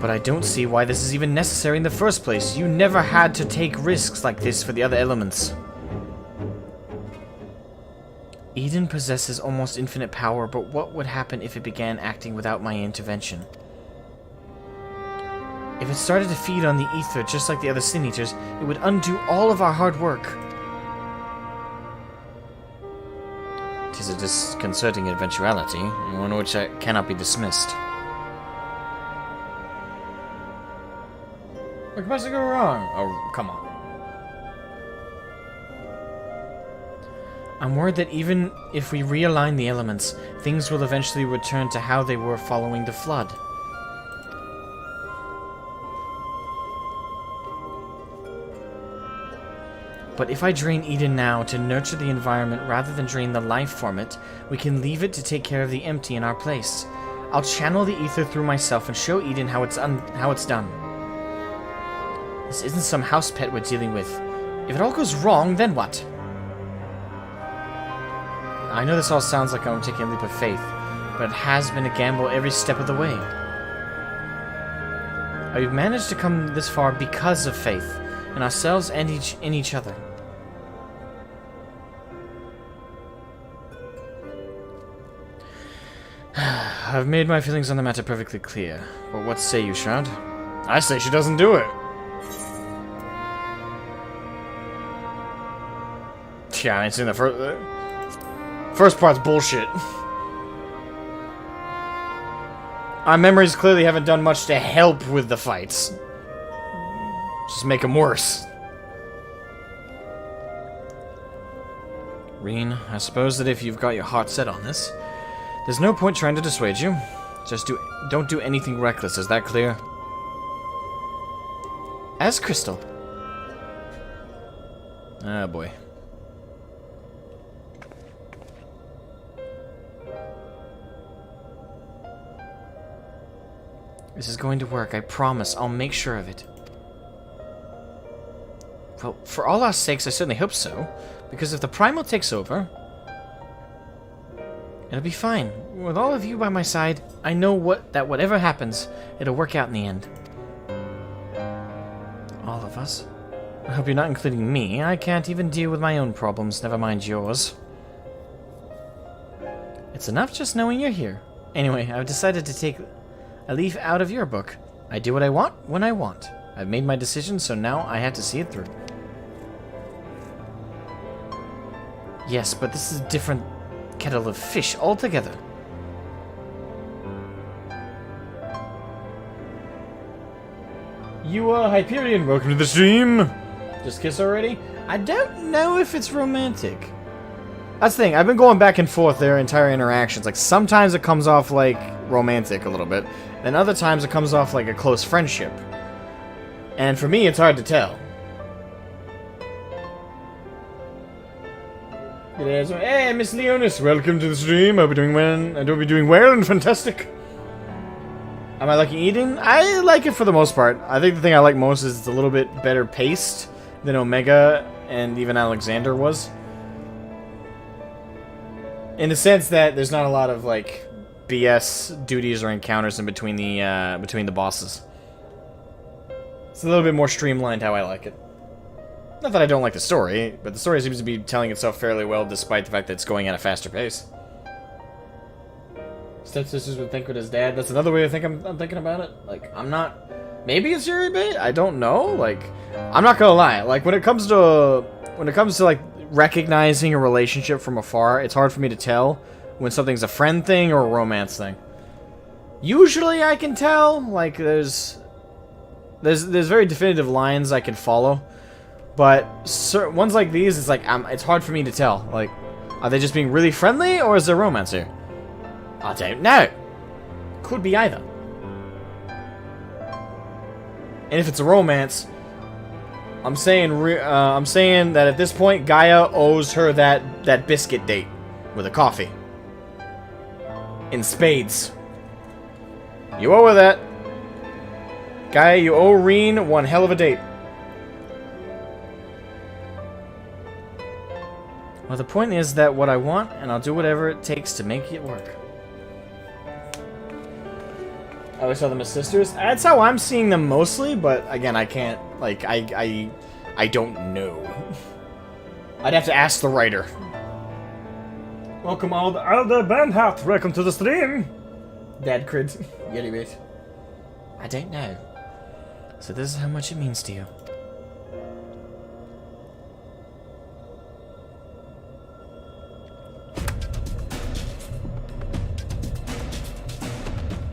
But I don't see why this is even necessary in the first place. You never had to take risks like this for the other elements. Eden possesses almost infinite power, but what would happen if it began acting without my intervention? If it started to feed on the ether just like the other Sin Eaters, it would undo all of our hard work. It is a disconcerting eventuality, and one which cannot be dismissed. What could possibly go wrong? Oh, come on. I'm worried that even if we realign the elements, things will eventually return to how they were following the flood. But if I drain Eden now to nurture the environment rather than drain the life from it, we can leave it to take care of the empty in our place. I'll channel the ether through myself and show Eden how it's done. This isn't some house pet we're dealing with. If it all goes wrong, then what? I know this all sounds like I'm taking a leap of faith, but it has been a gamble every step of the way. I've managed to come this far because of faith, in ourselves and in each other. I've made my feelings on the matter perfectly clear, but what say you, Shroud?
I say she doesn't do it. Yeah, I ain't seen the first part's bullshit. Our memories clearly haven't done much to help with the fights. Just make them worse.
Reen, I suppose that if you've got your heart set on this, there's no point trying to dissuade you. Just don't do anything reckless, is that clear? As crystal.
Ah, boy.
This is going to work, I promise. I'll make sure of it. Well, for all our sakes, I certainly hope so. Because if the Primal takes over, it'll be fine. With all of you by my side, I know that whatever happens, it'll work out in the end. All of us? I hope you're not including me. I can't even deal with my own problems, never mind yours. It's enough just knowing you're here. Anyway, I've decided to take a leaf out of your book. I do what I want, when I want. I've made my decision, so now I have to see it through. Yes, but this is a different kettle of fish altogether.
You, Hyperion, welcome to the stream! Just kiss already? I don't know if it's romantic. That's the thing, I've been going back and forth their entire interactions. Like, sometimes it comes off like romantic a little bit, then other times it comes off like a close friendship. And for me, it's hard to tell. Hey, Miss Leonis, welcome to the stream. I'll be doing well. I be doing well and fantastic. Am I liking Eden? I like it for the most part. I think the thing I like most is it's a little bit better paced than Omega and even Alexander was.
In the sense that there's not a lot of, like, BS duties or encounters in between the bosses. It's a little bit more streamlined how I like it. Not that I don't like the story, but the story seems to be telling itself fairly well despite the fact that it's going at a faster pace. Stepsisters would think with his dad. That's another way I'm thinking about it. Like, I'm not... Maybe it's Yuri bait? I don't know. Like, I'm not gonna lie. Like, when it comes to like, recognizing a relationship from afar, it's hard for me to tell when something's a friend thing or a romance thing. Usually I can tell. Like, there's very definitive lines I can follow. But ones like these, it's like, it's hard for me to tell. Like, are they just being really friendly, or is there romance here? I don't know. Could be either. And if it's a romance, I'm saying that at this point, Gaia owes her that biscuit date with a coffee. In spades. You owe her that. Gaia, you owe Reen one hell of a date. Well, the point is that what I want, and I'll do whatever it takes to make it work. I always saw them as sisters. That's how I'm seeing them mostly, but again, I can't, like, I don't know. I'd have to ask the writer. Welcome all the Elder Bernhardt. Welcome to the stream. Dad crid. Yeti bait. I don't know. So this is how much it means to you.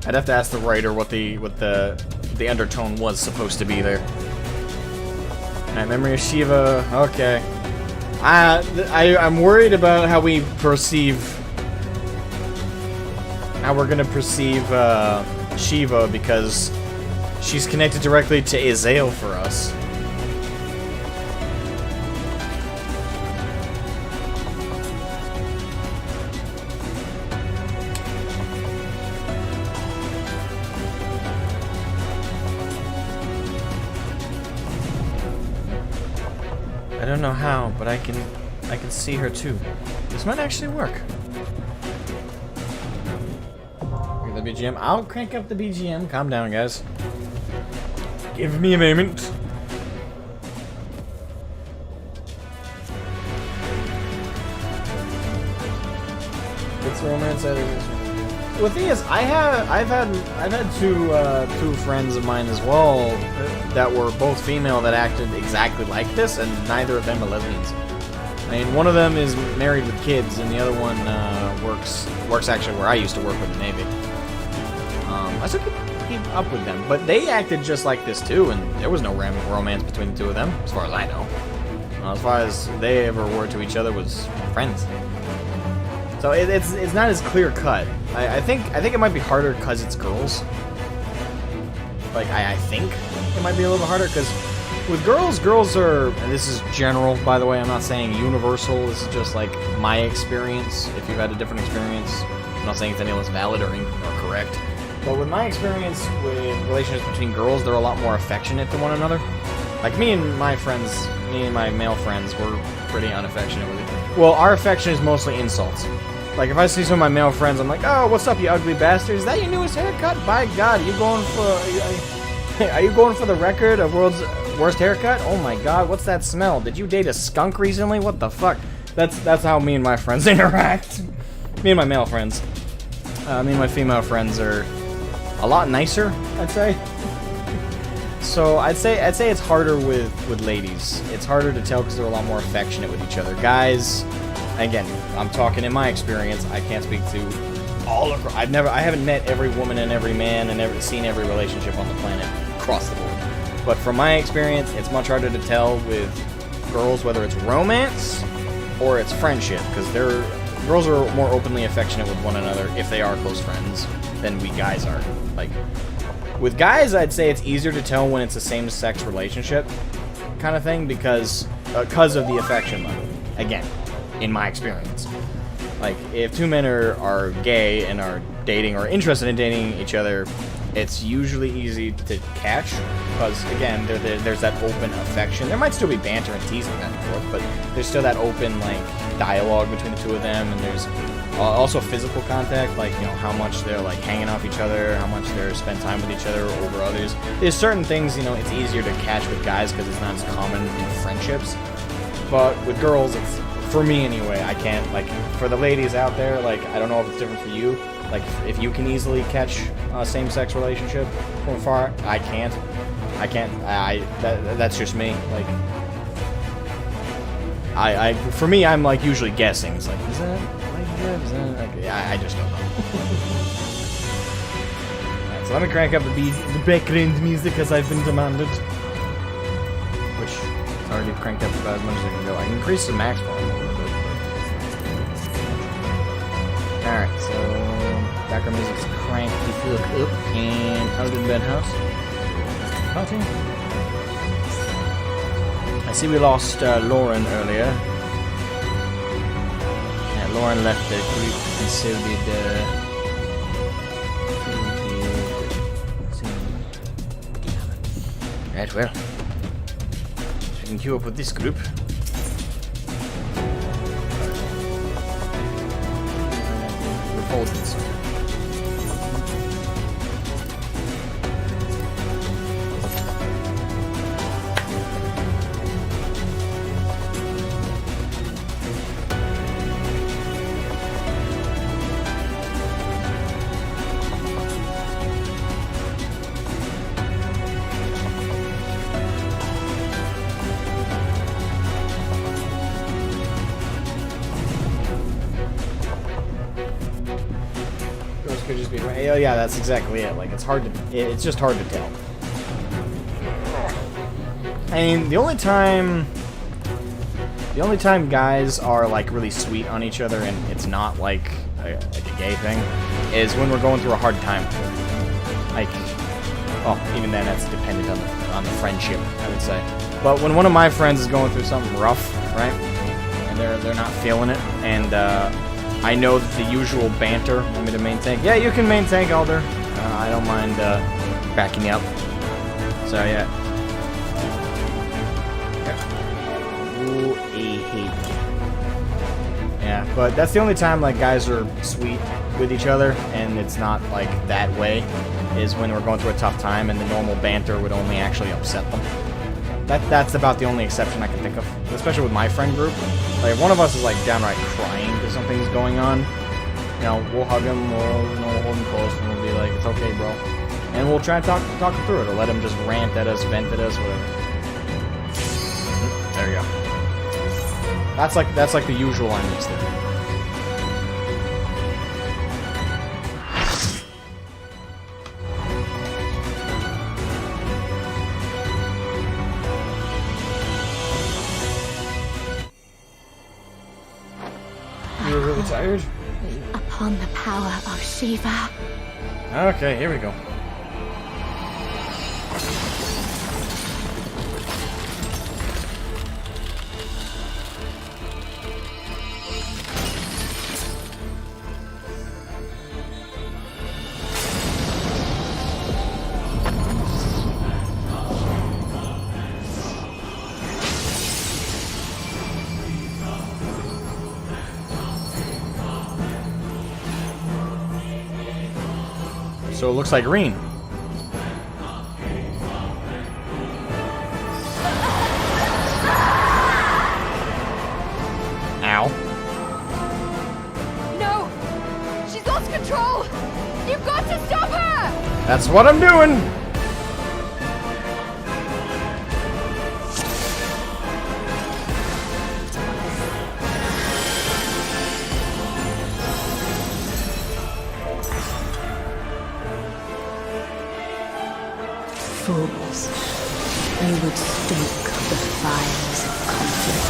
I'd have to ask the writer what the undertone was supposed to be there. Alright, Memory of Shiva. Okay. I'm worried about how we perceive... how we're gonna perceive Shiva, because she's connected directly to Azael for us. I don't know how, but I can see her too. This might actually work. Look at the BGM. I'll crank up the BGM. Calm down, guys. Give me a moment. It's romance. Well, the thing is, I've had two friends of mine as well that were both female that acted exactly like this, and neither of them are lesbians. I mean, one of them is married with kids, and the other one works actually where I used to work with the Navy. I still keep up with them, but they acted just like this too, and there was no romance between the two of them, as far as I know. As far as they ever were to each other was friends. So it's not as clear cut. I think it might be harder because it's girls. Like I think it might be a little harder because with girls are, and this is general by the way, I'm not saying universal, this is just like my experience. If you've had a different experience, I'm not saying it's any less valid or correct. But with my experience with relationships between girls, they're a lot more affectionate to one another. Like me and my male friends were pretty unaffectionate with each other. Well, our affection is mostly insults. Like, if I see some of my male friends, I'm like, oh, what's up, you ugly bastard? Is that your newest haircut? By God, are you going for the record of world's worst haircut? Oh my God, what's that smell? Did you date a skunk recently? What the fuck? That's how me and my friends interact. Me and my male friends. Me and my female friends are a lot nicer, I'd say. So I'd say it's harder with ladies. It's harder to tell because they're a lot more affectionate with each other. Guys, again, I'm talking in my experience. I can't speak to all of. I haven't met every woman and every man and seen every relationship on the planet across the board. But from my experience, it's much harder to tell with girls whether it's romance or it's friendship, because girls are more openly affectionate with one another if they are close friends than we guys are. Like, with guys, I'd say it's easier to tell when it's a same-sex relationship kind of thing because of the affection level. Again, in my experience. Like, if two men are gay and are dating or interested in dating each other,
it's usually easy to catch, because, again, there's that open affection. There might still be banter and teasing back and forth, but there's still that open, like, dialogue between the two of them, and there's also physical contact, like, you know, how much they're, like, hanging off each other, how much they're spend time with each other over others. There's certain things, you know, it's easier to catch with guys because it's not as common in friendships, but with girls, it's, for me anyway, I can't, like, for the ladies out there, like, I don't know if it's different for you, like, if you can easily catch a same-sex relationship from afar, I can't. That's just me, like, for me, I'm, like, usually guessing. It's like, is that like that? Is that like, I just don't know. Alright, so let me crank up the background music as I've been demanded. Which is already cranked up about as much as I can go. I can increase the max volume a little bit. Alright, so background music's cranked the fuck up and out of the bedhouse. Cutting. I see we lost Lauren earlier. Yeah, Lauren left the group and so did right, well. So we can queue up with this group. Repulsions. Could just be right. Oh yeah, that's exactly it. Like, it's hard to, it's just hard to tell. I mean, the only time guys are like really sweet on each other and it's not like a gay thing is when we're going through a hard time. Like, well, even then that's dependent on the friendship, I would say. But when one of my friends is going through something rough, right, and they're not feeling it, and I know that the usual banter, want me to main tank? Yeah, you can main tank, Alder. I don't mind backing you up. So, yeah. Ooh, yeah, but that's the only time, like, guys are sweet with each other, and it's not, like, that way, is when we're going through a tough time, and the normal banter would only actually upset them. That's about the only exception I can think of, especially with my friend group. Like, if one of us is, like, downright crying because something's going on, you know, we'll hug him, we'll hold him close, and we'll be like, it's okay, bro. And we'll try and talk him through it, or let him just rant at us, vent at us, whatever. There you go. That's like the usual on these things. You were really tired?
Upon the power of Shiva.
Okay, here we go. So it looks like green. Ow.
No! She's lost control! You've got to stop her!
That's what I'm doing!
Fools. They would stoke the fires of conflict.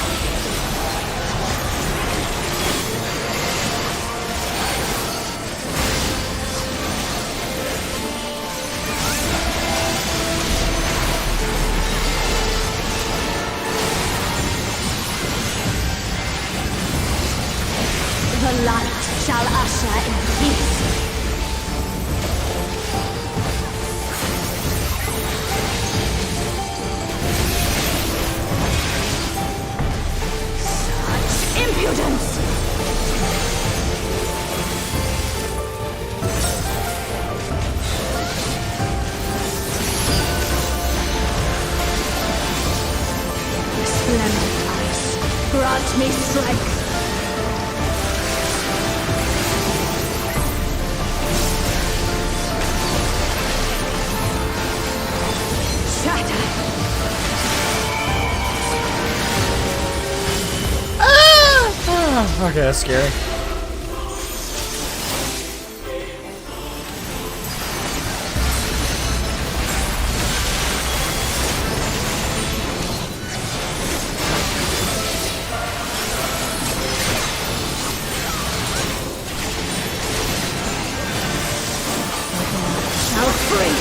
The light shall usher in peace. grant me strength. Shatter.
Okay, that's scary.
Shall free.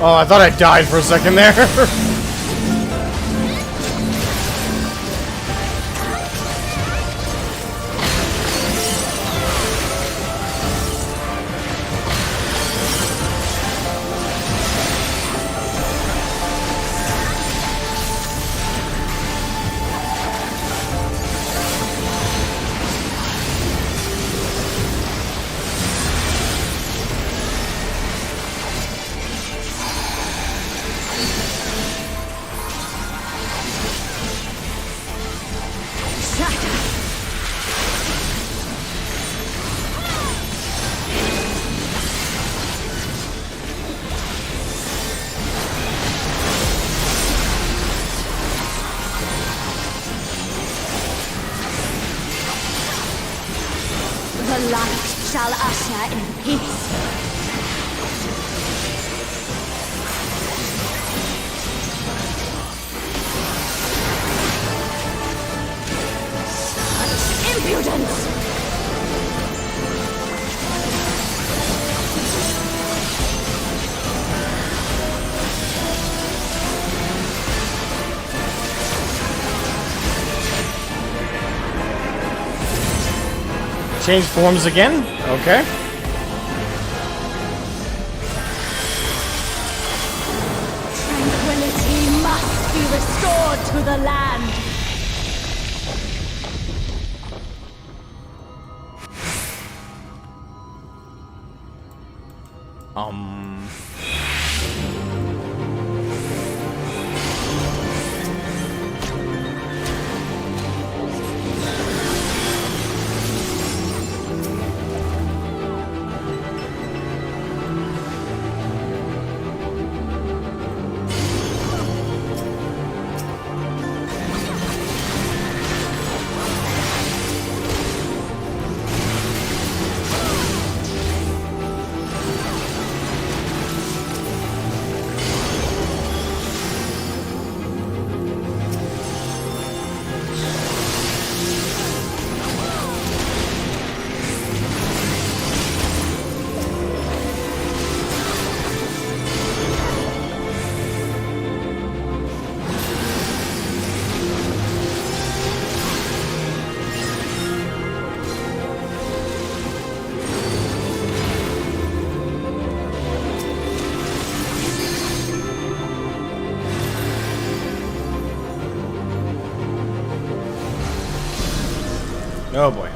Oh, I thought I died for a second there.
The light shall usher in peace. Such impudence!
Change forms again? Okay.
Tranquility must be restored to the land.
Oh boy.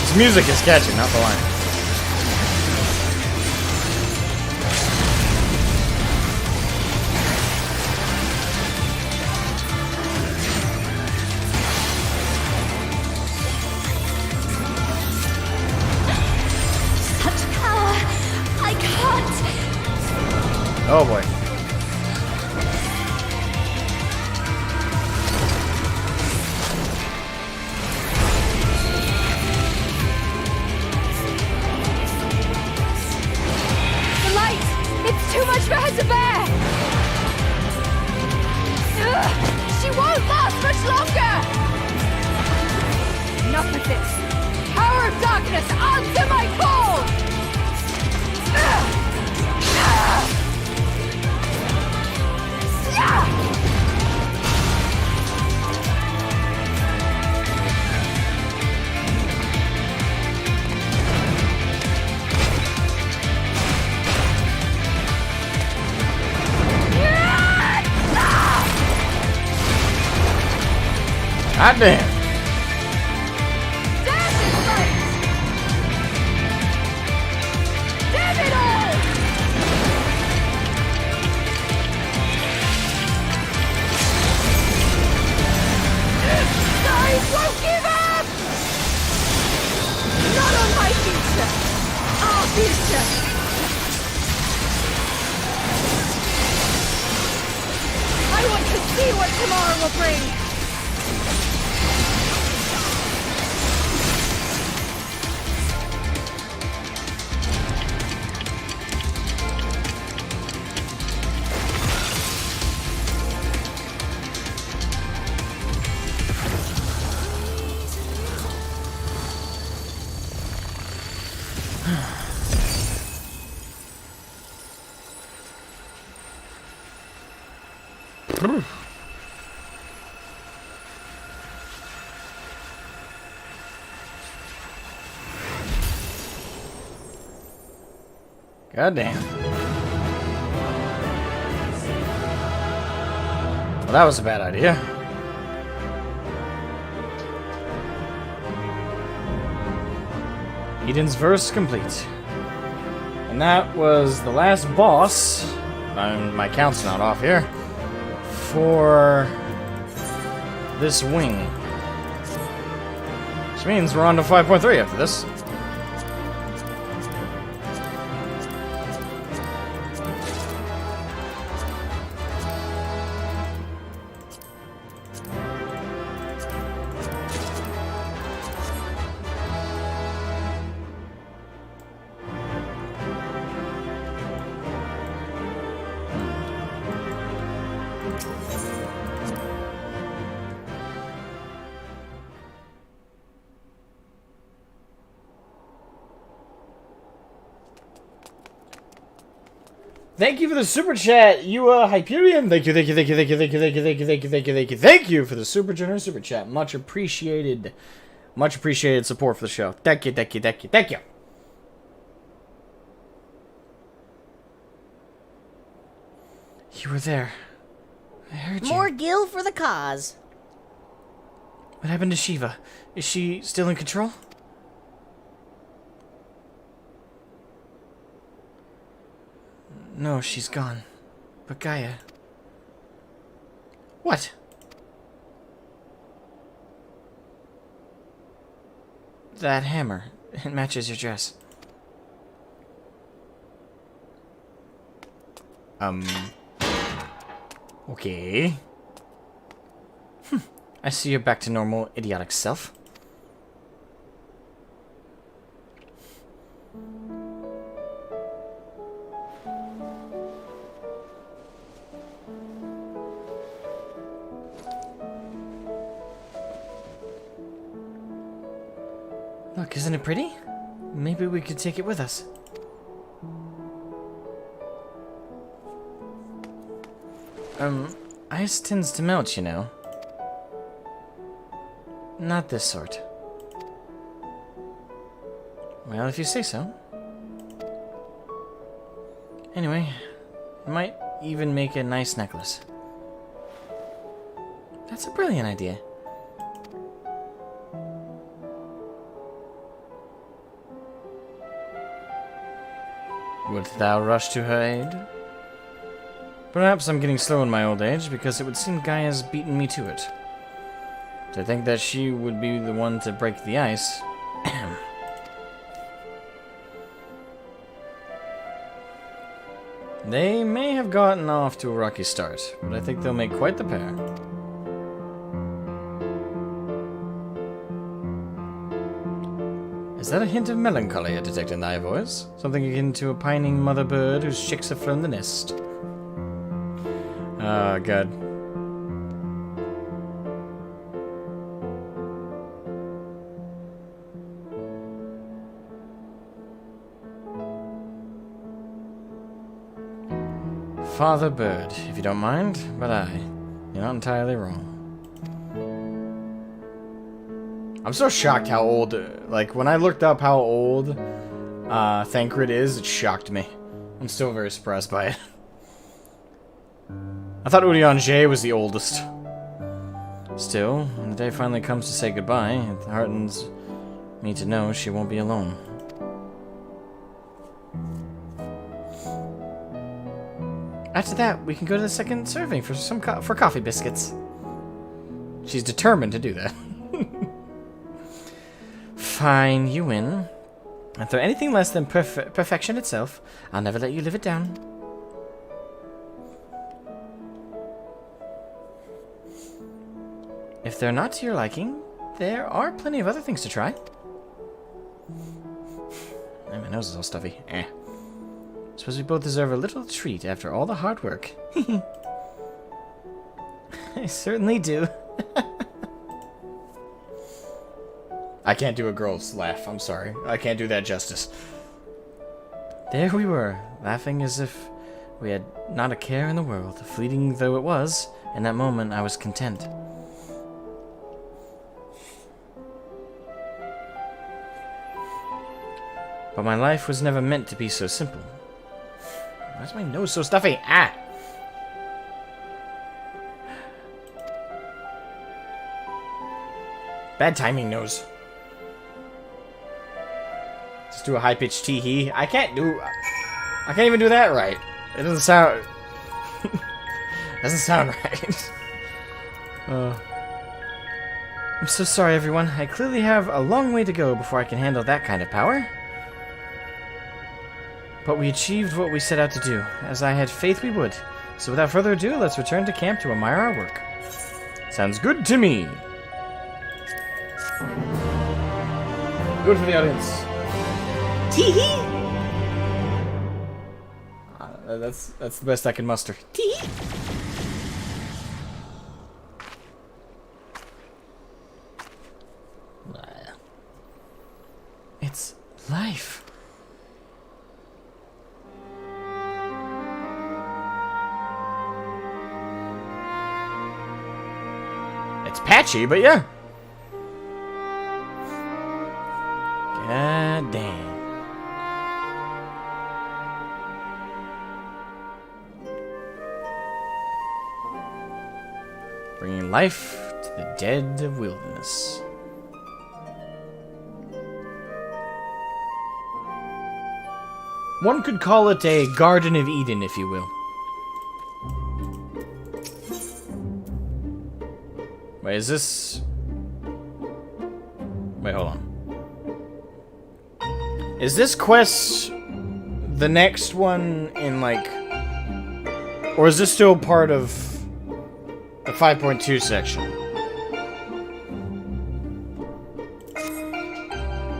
Its music is catchy, not the line.
Such power! I can't!
Oh boy.
The light! It's too much for her to bear! Ugh, she won't last much longer! Enough of this! Power of darkness, answer my call! Ugh! Ugh! Yeah!
God damn.
Damn it, light! Damn it all! I won't give up! Not on my future! Our future! I want to see what tomorrow will bring!
God damn. Well, that was a bad idea. Eden's verse complete. And that was the last boss, my count's not off here, for this wing. Which means we're on to 5.3 after this. Thank you for the super chat, you Hyperion. Thank you for the super generous super chat. Much appreciated. Much appreciated support for the show. Thank you. You were there. I heard you.
More gil for the cause.
What happened to Shiva? Is she still in control? No, she's gone. But Gaia... What? That hammer. It matches your dress.
Okay.
I see you're back to normal, idiotic self. Look, isn't it pretty? Maybe we could take it with us. Ice tends to melt, you know. Not this sort. Well, if you say so. Anyway, it might even make a nice necklace. That's a brilliant idea. Wouldst thou rush to her aid? Perhaps I'm getting slow in my old age, because it would seem Gaia's beaten me to it. To think that she would be the one to break the ice. They may have gotten off to a rocky start, but I think they'll make quite the pair. Is that a hint of melancholy I detect in thy voice? Something akin to a pining mother bird whose chicks have flown the nest. Oh, God. Father Bird, if you don't mind, but you're not entirely wrong. I'm so shocked how old, like, when I looked up how old Thancred is, it shocked me. I'm still very surprised by it. I thought Urianger was the oldest. Still, when the day finally comes to say goodbye, it heartens me to know she won't be alone. After that, we can go to the second serving for some for coffee biscuits. She's determined to do that. Fine, you win. If they're anything less than perfection itself, I'll never let you live it down. If they're not to your liking, there are plenty of other things to try. My nose is all stuffy. Suppose we both deserve a little treat after all the hard work. I certainly do. I can't do a girl's laugh, I'm sorry. I can't do that justice. There we were, laughing as if we had not a care in the world. Fleeting though it was, in that moment I was content. But my life was never meant to be so simple. Why is my nose so stuffy? Ah! Bad timing, nose. Just do a high-pitched tee-hee. I can't even do that right. It doesn't sound... doesn't sound right. I'm so sorry, everyone. I clearly have a long way to go before I can handle that kind of power. But we achieved what we set out to do, as I had faith we would. So without further ado, let's return to camp to admire our work. Sounds good to me. Good for the audience.
Tee-hee!
That's the best I can muster.
Tee-hee!
It's life. It's patchy, but yeah. God damn. Bringing life to the dead wilderness. One could call it a Garden of Eden, if you will. Wait, is this... Wait, hold on. Is this quest the next one in, like... Or is this still part of the 5.2 section?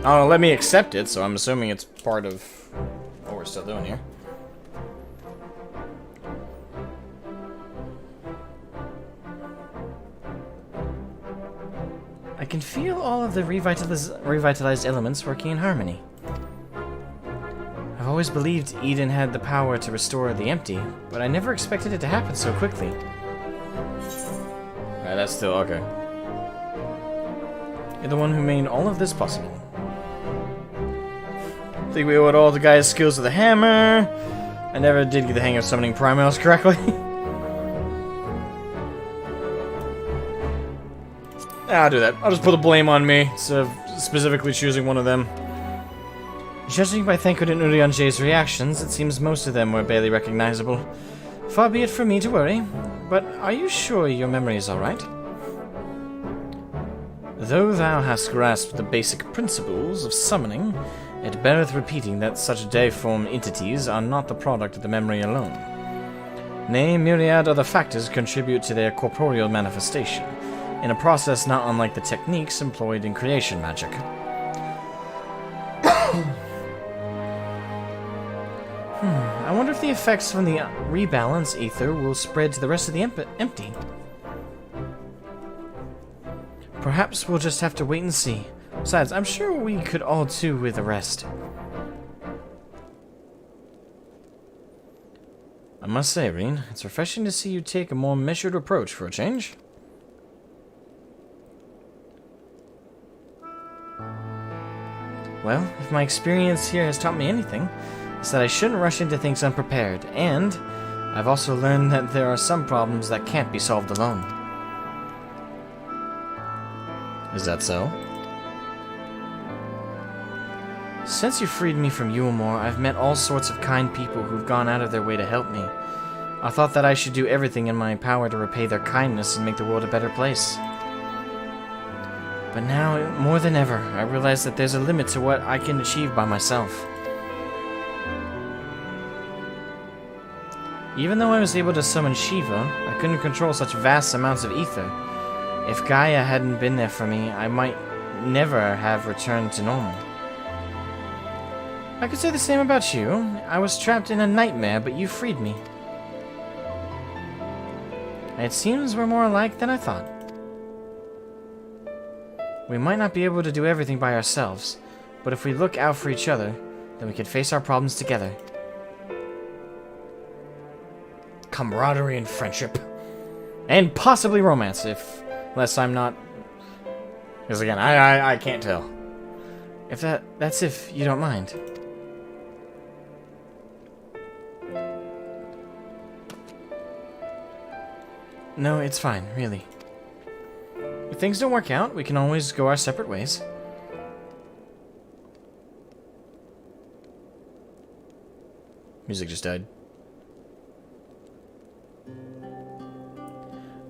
Oh, let me accept it, so I'm assuming it's part of what we're still doing here. I can feel all of the revitalized elements working in harmony. I've always believed Eden had the power to restore the empty, but I never expected it to happen so quickly. Alright, that's still okay. You're the one who made all of this possible. I think we owe it all to Guy's skills with the hammer. I never did get the hang of summoning primals correctly. I'll do that. I'll just put the blame on me instead of specifically choosing one of them. Judging by Thancred and Urianje's reactions, it seems most of them were barely recognizable. Far be it from me to worry, but are you sure your memory is alright? Though thou hast grasped the basic principles of summoning, it beareth repeating that such deiform entities are not the product of the memory alone. Nay, myriad other factors contribute to their corporeal manifestation, in a process not unlike the techniques employed in creation magic. I wonder if the effects from the rebalance ether will spread to the rest of the empty. Perhaps we'll just have to wait and see. Besides, I'm sure we could all do with a rest. I must say, Reen, it's refreshing to see you take a more measured approach for a change. Well, if my experience here has taught me anything, it's that I shouldn't rush into things unprepared, and I've also learned that there are some problems that can't be solved alone. Is that so? Since you freed me from Eulmore, I've met all sorts of kind people who've gone out of their way to help me. I thought that I should do everything in my power to repay their kindness and make the world a better place. But now, more than ever, I realize that there's a limit to what I can achieve by myself. Even though I was able to summon Shiva, I couldn't control such vast amounts of ether. If Gaia hadn't been there for me, I might never have returned to normal. I could say the same about you. I was trapped in a nightmare, but you freed me. It seems we're more alike than I thought. We might not be able to do everything by ourselves, but if we look out for each other, then we can face our problems together. Camaraderie and friendship. And possibly romance, unless I'm not... Because again, I can't tell. If that's if you don't mind. No, it's fine, really. If things don't work out, we can always go our separate ways. Music just died.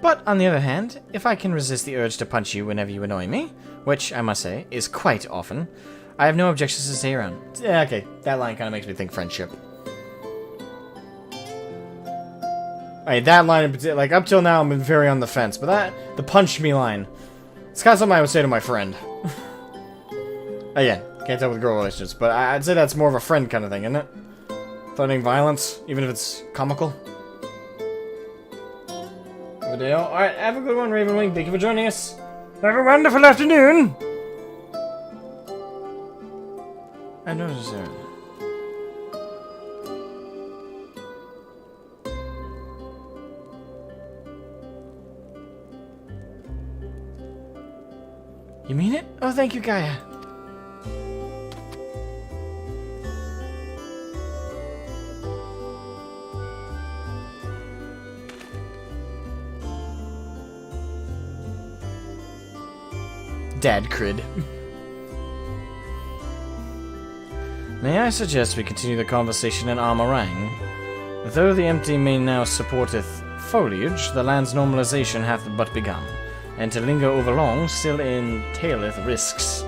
But, on the other hand, if I can resist the urge to punch you whenever you annoy me, which, I must say, is quite often, I have no objections to stay around. Yeah, okay, that line kind of makes me think friendship. Alright, that line in particular, like, up till now I've been very on the fence, but the punch me line, it's kind of something I would say to my friend. Again, can't tell with girl relationships, but I'd say that's more of a friend kind of thing, isn't it? Threatening violence, even if it's comical. Alright, have a good one, Ravenwing. Thank you for joining us. Have a wonderful afternoon! I noticed there. You mean it? Oh, thank you, Gaia. Dad crid. May I suggest we continue the conversation in Armorang? Though the empty may now supporteth foliage, the land's normalization hath but begun, and to linger overlong still entaileth risks.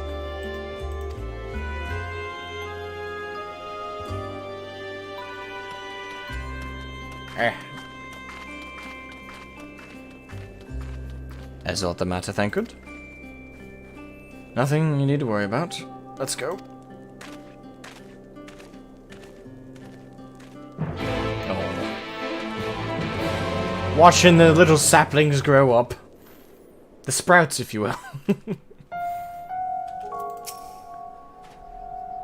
Is aught the matter, Thancred? Nothing you need to worry about. Let's go. Oh. Watching the little saplings grow up. The sprouts, if you will.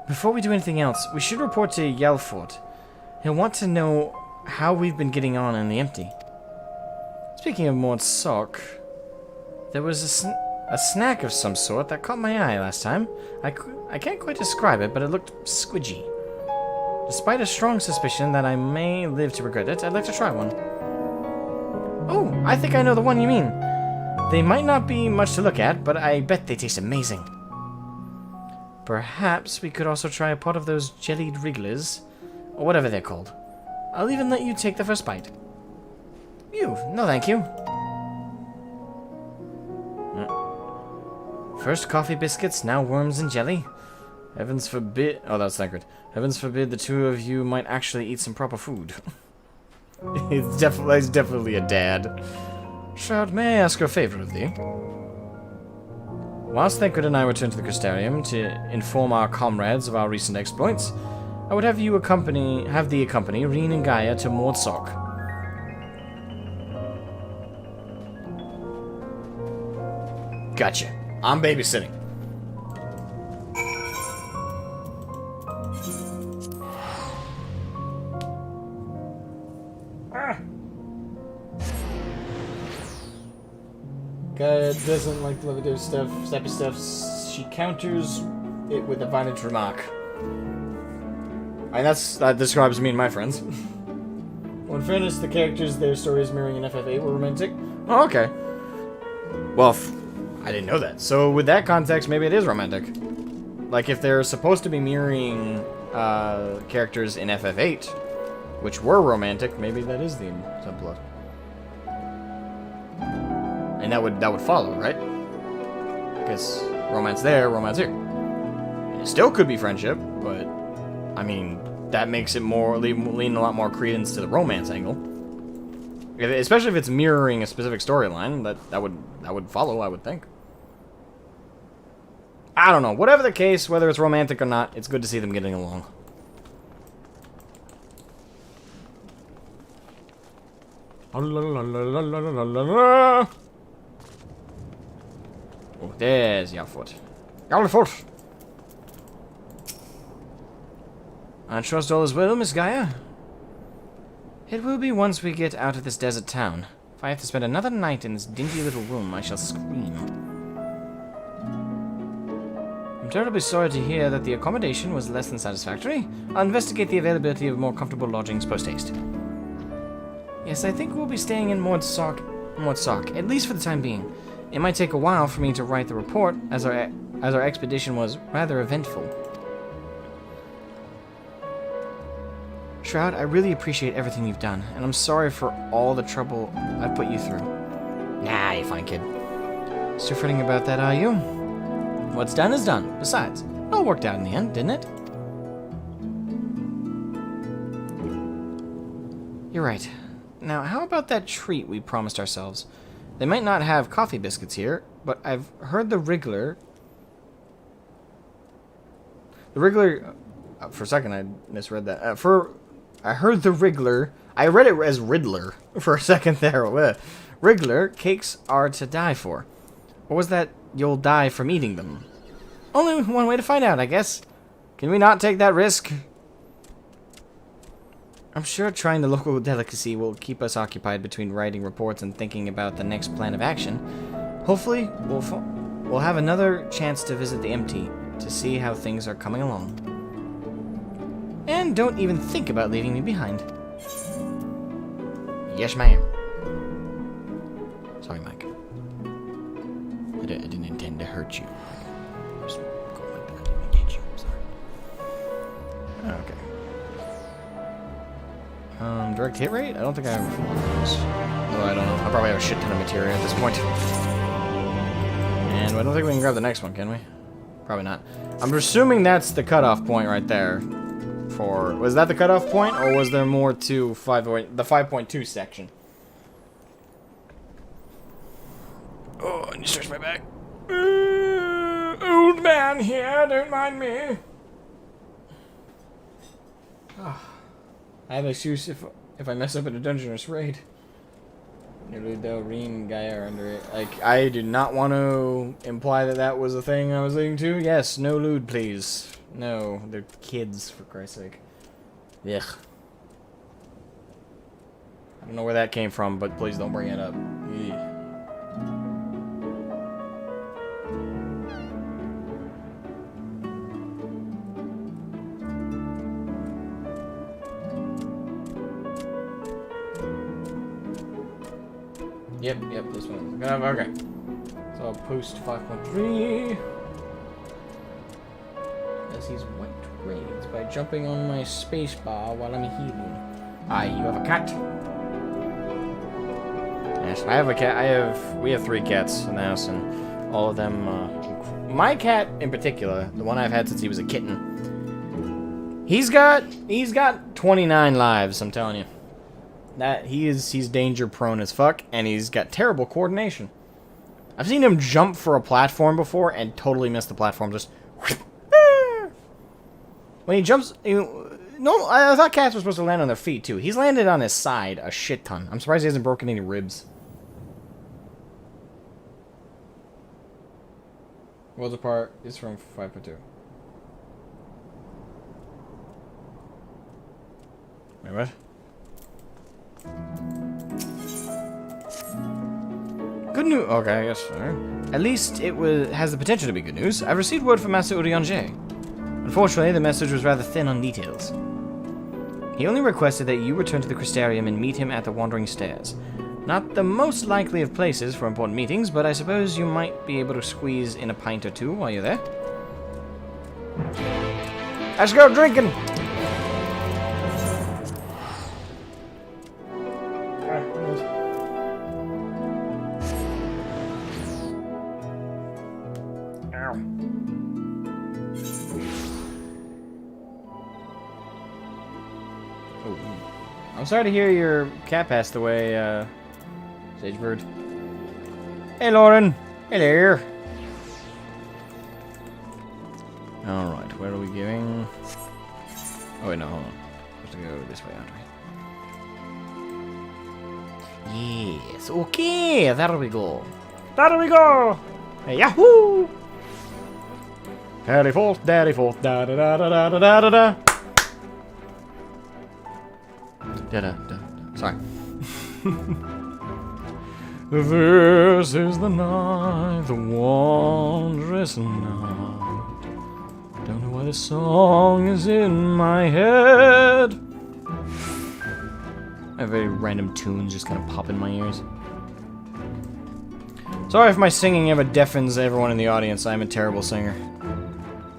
Before we do anything else, we should report to Yelfort. He'll want to know how we've been getting on in the empty. Speaking of Mort Sock, there was a snack of some sort that caught my eye last time. I can't quite describe it, but it looked squidgy. Despite a strong suspicion that I may live to regret it, I'd like to try one. Oh, I think I know the one you mean. They might not be much to look at, but I bet they taste amazing. Perhaps we could also try a pot of those jellied wrigglers, or whatever they're called. I'll even let you take the first bite. You? No, thank you. First coffee biscuits, now worms and jelly. Heavens forbid... Oh, that's sacred. Heavens forbid the two of you might actually eat some proper food. He's definitely a dad. Shroud, may I ask a favor of thee? Whilst Thancred and I return to the Crystarium to inform our comrades of our recent exploits, I would have thee accompany Reen and Gaia to Mordsock. Gotcha. I'm babysitting. Gaia doesn't like the levitative stuff, sappy stuff. She counters it with a violent remark. And that describes me and my friends. Well, in fairness, the characters, their stories mirroring an FF8 were romantic. Oh, okay. Well, I didn't know that. So with that context, maybe it is romantic. Like, if they're supposed to be mirroring characters in FF8, which were romantic, maybe that is the subplot. And that would follow, right? Because romance there, romance here. And it still could be friendship, but I mean, that makes it more lean a lot more credence to the romance angle. Especially if it's mirroring a specific storyline, that would follow, I would think. I don't know. Whatever the case, whether it's romantic or not, it's good to see them getting along. Oh, there's Yarfoot. Yarfoot! I trust all is well, Miss Gaia? It will be once we get out of this desert town. If I have to spend another night in this dingy little room, I shall scream. I'm terribly sorry to hear that the accommodation was less than satisfactory. I'll investigate the availability of more comfortable lodgings post-haste. Yes, I think we'll be staying in Mordsock, at least for the time being. It might take a while for me to write the report, as our expedition was rather eventful. Shroud, I really appreciate everything you've done, and I'm sorry for all the trouble I've put you through. Nah, you're fine, kid. Still fretting about that, are you? What's done is done. Besides, it all worked out in the end, didn't it? You're right. Now, how about that treat we promised ourselves? They might not have coffee biscuits here, but I've heard the Wriggler... The Wriggler... for a second, I misread that. I heard the Wriggler... I read it as Riddler for a second there. Wriggler cakes are to die for. Or was that you'll die from eating them? Only one way to find out, I guess. Can we not take that risk? I'm sure trying the local delicacy will keep us occupied between writing reports and thinking about the next plan of action. Hopefully, we'll have another chance to visit the MT to see how things are coming along. And don't even think about leaving me behind. Yes, ma'am. Sorry, Mike. I didn't intend to hurt you. I just going like that. I didn't get you. I'm sorry. Okay. Direct hit rate? I don't think I have those. Well, I don't know. I probably have a shit ton of materia at this point. And I don't think we can grab the next one, can we? Probably not. I'm presuming that's the cutoff point right there. Was that the cutoff point, or was there more to the 5.2 section? Oh, I need to stretch my back. Old man here, don't mind me. Oh. I have issues if I mess up in a dungeoner's raid. Nearly though Reen Gaia are under it. Like, I did not want to imply that that was a thing I was leading to. Yes, no lewd, please. No, they're kids, for Christ's sake. Ugh. I don't know where that came from, but please don't bring it up. Ugh. Yep, this one. Okay. So I'll post 5.3.
as he's wiped raids by jumping on my spacebar while I'm healing. Aye, you have a cat? Yes, I have a cat. We have 3 cats in the house, and all of them, my cat in particular, the one I've had since he was a kitten, he's got 29 lives, I'm telling you. He's danger prone as fuck, and he's got terrible coordination. I've seen him jump for a platform before and totally miss the platform. Just when he jumps, no, I thought cats were supposed to land on their feet too. He's landed on his side a shit ton. I'm surprised he hasn't broken any ribs. Worlds Apart is from 5.2. Wait, what? Good news. Okay, I guess. Right. At least it has the potential to be good news. I've received word from Master Urianger. Unfortunately, the message was rather thin on details. He only requested that you return to the Crystarium and meet him at the Wandering Stairs. Not the most likely of places for important meetings, but I suppose you might be able to squeeze in a pint or two while you're there. Let's go drinking! I'm sorry to hear your cat passed away, Sagebird. Hey, Lauren. Hello. Alright, where are we going? Oh, wait, no, hold on. We have to go this way, aren't we? Yes, okay, there we go. There we go! Hey, yahoo! Daddy forth, da da da da da da da da. Da-da-da. Sorry. This is the night, the wondrous night. Don't know why this song is in my head. I have very random tunes just kind of pop in my ears. Sorry if my singing ever deafens everyone in the audience. I'm a terrible singer.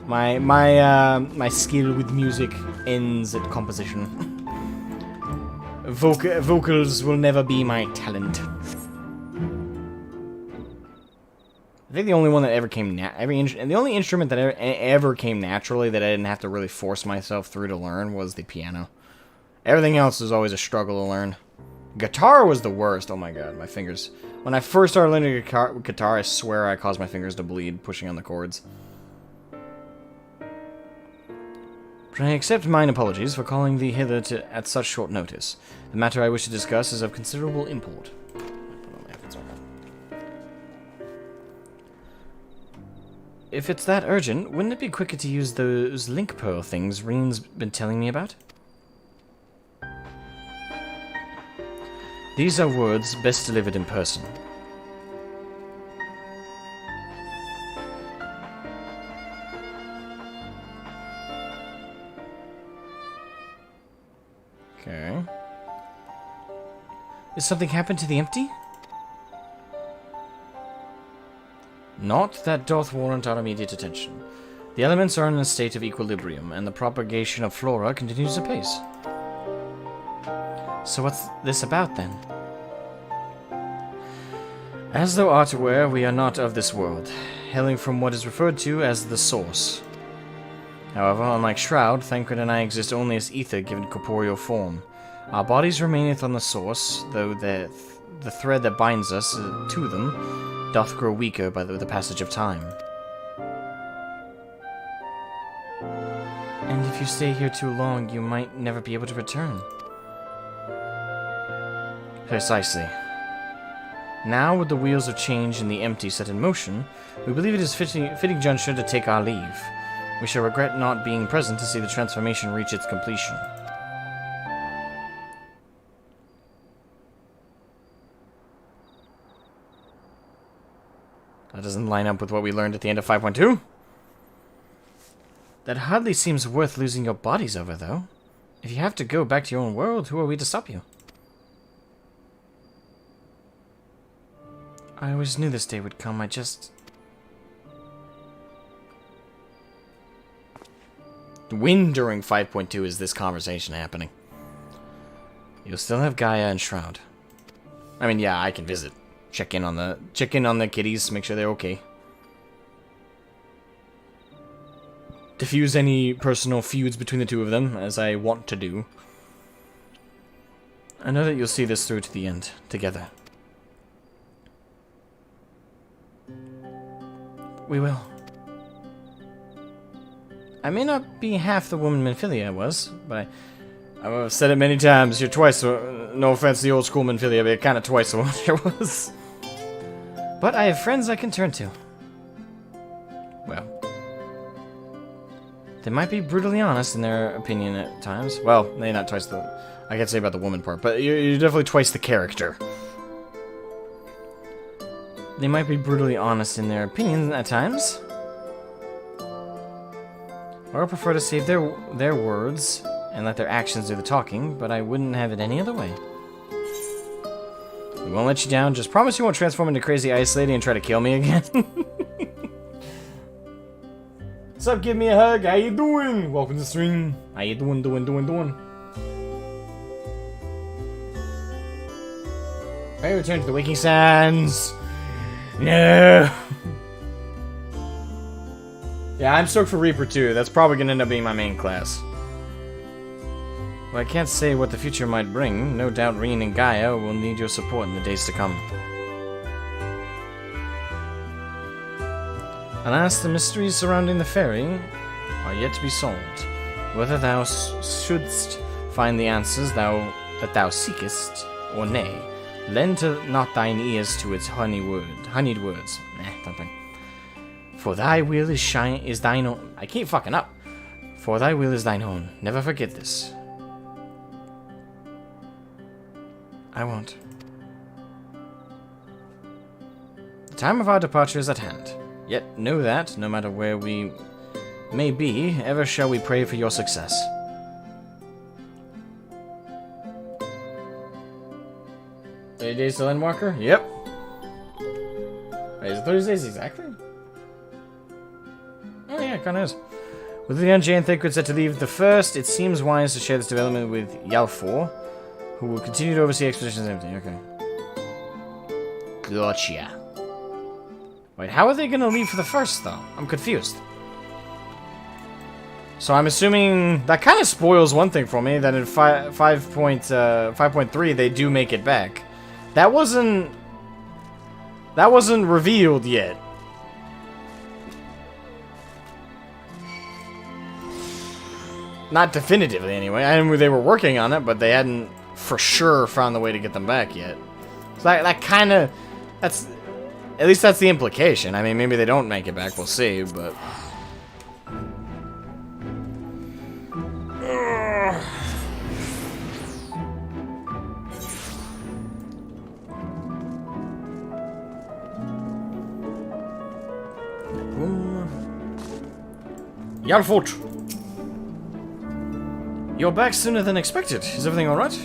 My skill with music ends at composition. Vocals will never be my talent. I think the only one that ever came the only instrument that ever came naturally that I didn't have to really force myself through to learn was the piano. Everything else was always a struggle to learn. Guitar was the worst. Oh my god, my fingers. When I first started learning guitar, I swear I caused my fingers to bleed pushing on the chords. But I accept mine apologies for calling thee hither at such short notice. The matter I wish to discuss is of considerable import. If it's that urgent, wouldn't it be quicker to use those link pearl things Reen's been telling me about? These are words best delivered in person. Okay. Has something happened to the empty? Not that doth warrant our immediate attention. The elements are in a state of equilibrium, and the propagation of flora continues apace. So what's this about, then? As thou art aware, we are not of this world, hailing from what is referred to as the Source. However, unlike Shroud, Thancred and I exist only as ether given corporeal form. Our bodies remaineth on the Source, though the thread that binds us to them doth grow weaker by the passage of time. And if you stay here too long, you might never be able to return. Precisely. Now, with the wheels of change and the empty set in motion, we believe it is fitting juncture to take our leave. We shall regret not being present to see the transformation reach its completion. That doesn't line up with what we learned at the end of 5.2. That hardly seems worth losing your bodies over, though. If you have to go back to your own world, who are we to stop you? I always knew this day would come,
when during 5.2 is this conversation happening? You'll still have Gaia and Shroud. I mean, yeah, I can visit. Check in on the kitties, make sure they're okay. Diffuse any personal feuds between the two of them, as I want to do. I know that you'll see this through to the end, together. We will. I may not be half the woman Minfilia was, but I've said it many times. You're twice, no offense to the old school Minfilia, but you're kind of twice the woman there was. But I have friends I can turn to. Well, they might be brutally honest in their opinion at times. Well, they're not twice the... I can't say about the woman part, but you're definitely twice the character. They might be brutally honest in their opinions at times. Or I prefer to save their words and let their actions do the talking, but I wouldn't have it any other way. We won't let you down. Just promise you won't transform into crazy ice lady and try to kill me again. What's up? Give me a hug. How you doing? Welcome to the stream. How you doing? Alright, return to the Waking Sands. No. Yeah, I'm stoked for Reaper too. That's probably gonna end up being my main class. Well, I can't say what the future might bring. No doubt Reen and Gaia will need your support in the days to come. Alas, the mysteries surrounding the fairy are yet to be solved. Whether thou shouldst find the answers that thou seekest, or nay, lend not thine ears to its honeyed words. Something. For thy will is thine own. I keep fucking up. For thy will is thine own. Never forget this. I won't. The time of our departure is at hand. Yet know that, no matter where we may be, ever shall we pray for your success. 30 days till Endwalker? Yep. Wait, is it 30 days exactly? Oh yeah, it kinda is. With the Unchained Thickwood set to leave the first, it seems wise to share this development with Yalfor, who will continue to oversee expeditions and everything. Okay. Gotcha. Wait, how are they gonna leave for the first, though? I'm confused. So I'm assuming that kind of spoils one thing for me, that in 5.3 they do make it back. That wasn't revealed yet. Not definitively, anyway. I knew they were working on it, but they hadn't for sure found the way to get them back yet. So that kind of... At least that's the implication. I mean, maybe they don't make it back. We'll see, but... Yarfoot! You're back sooner than expected. Is everything alright?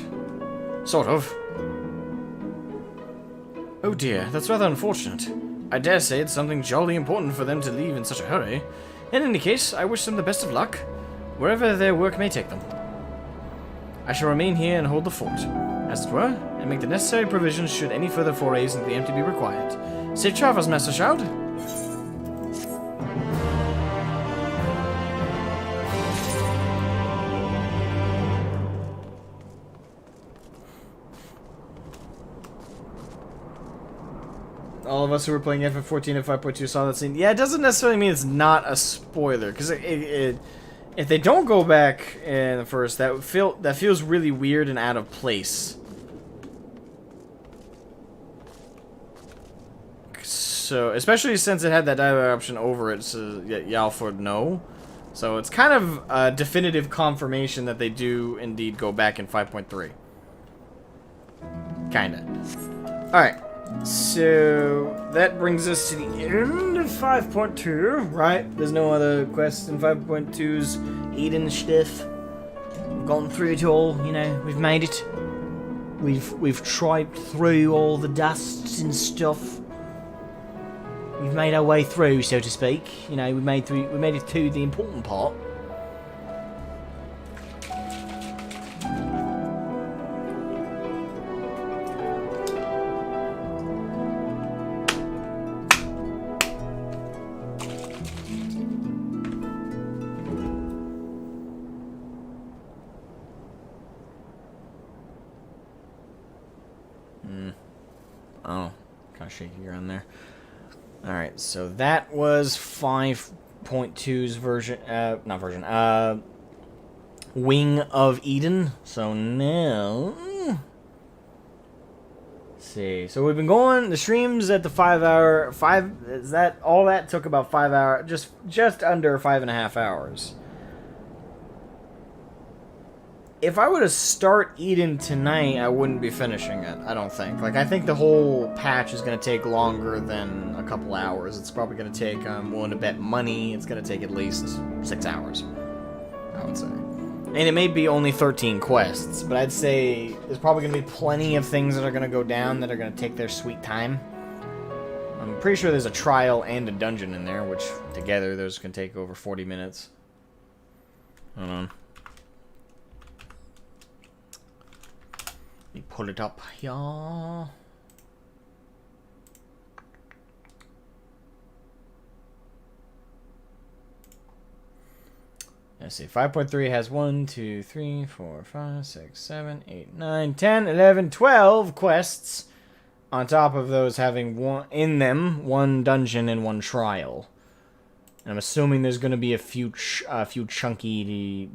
Sort of. Oh dear, that's rather unfortunate. I dare say it's something jolly important for them to leave in such a hurry. In any case, I wish them the best of luck, wherever their work may take them. I shall remain here and hold the fort, as it were, and make the necessary provisions should any further forays into the empty be required. Safe travels, Master Shroud. All of us who were playing FF14 and 5.2 saw that scene. Yeah, it doesn't necessarily mean it's not a spoiler, because if they don't go back in the first, that feels really weird and out of place. So, especially since it had that dialogue option over it, so Yalford no. So it's kind of a definitive confirmation that they do indeed go back in 5.3. Kinda. Alright. So, that brings us to the end of 5.2, right? There's no other quests in 5.2's Eden stuff. We've gone through it all, you know, we've made it. We've triped through all the dusts and stuff. We've made our way through, so to speak. You know, we made it to the important part.
shaky around there. Alright, so that was 5.2's version, not version, Wing of Eden. So now, let's see. So we've been going, the streams at the 5 hour, all that took about 5 hours, just under 5.5 hours. If I were to start Eden tonight, I wouldn't be finishing it, I don't think. Like, I think the whole patch is going to take longer than a couple hours. It's probably going to take, I'm willing to bet money, it's going to take at least 6 hours, I would say. And it may be only 13 quests, but I'd say there's probably going to be plenty of things that are going to go down that are going to take their sweet time. I'm pretty sure there's a trial and a dungeon in there, which together those can take over 40 minutes. Hold on. Let me pull it up here. Let's see, 5.3 has 1, 2, 3, 4, 5, 6, 7, 8, 9, 10, 11, 12 quests. On top of those having one dungeon and one trial. And I'm assuming there's going to be a few chunky,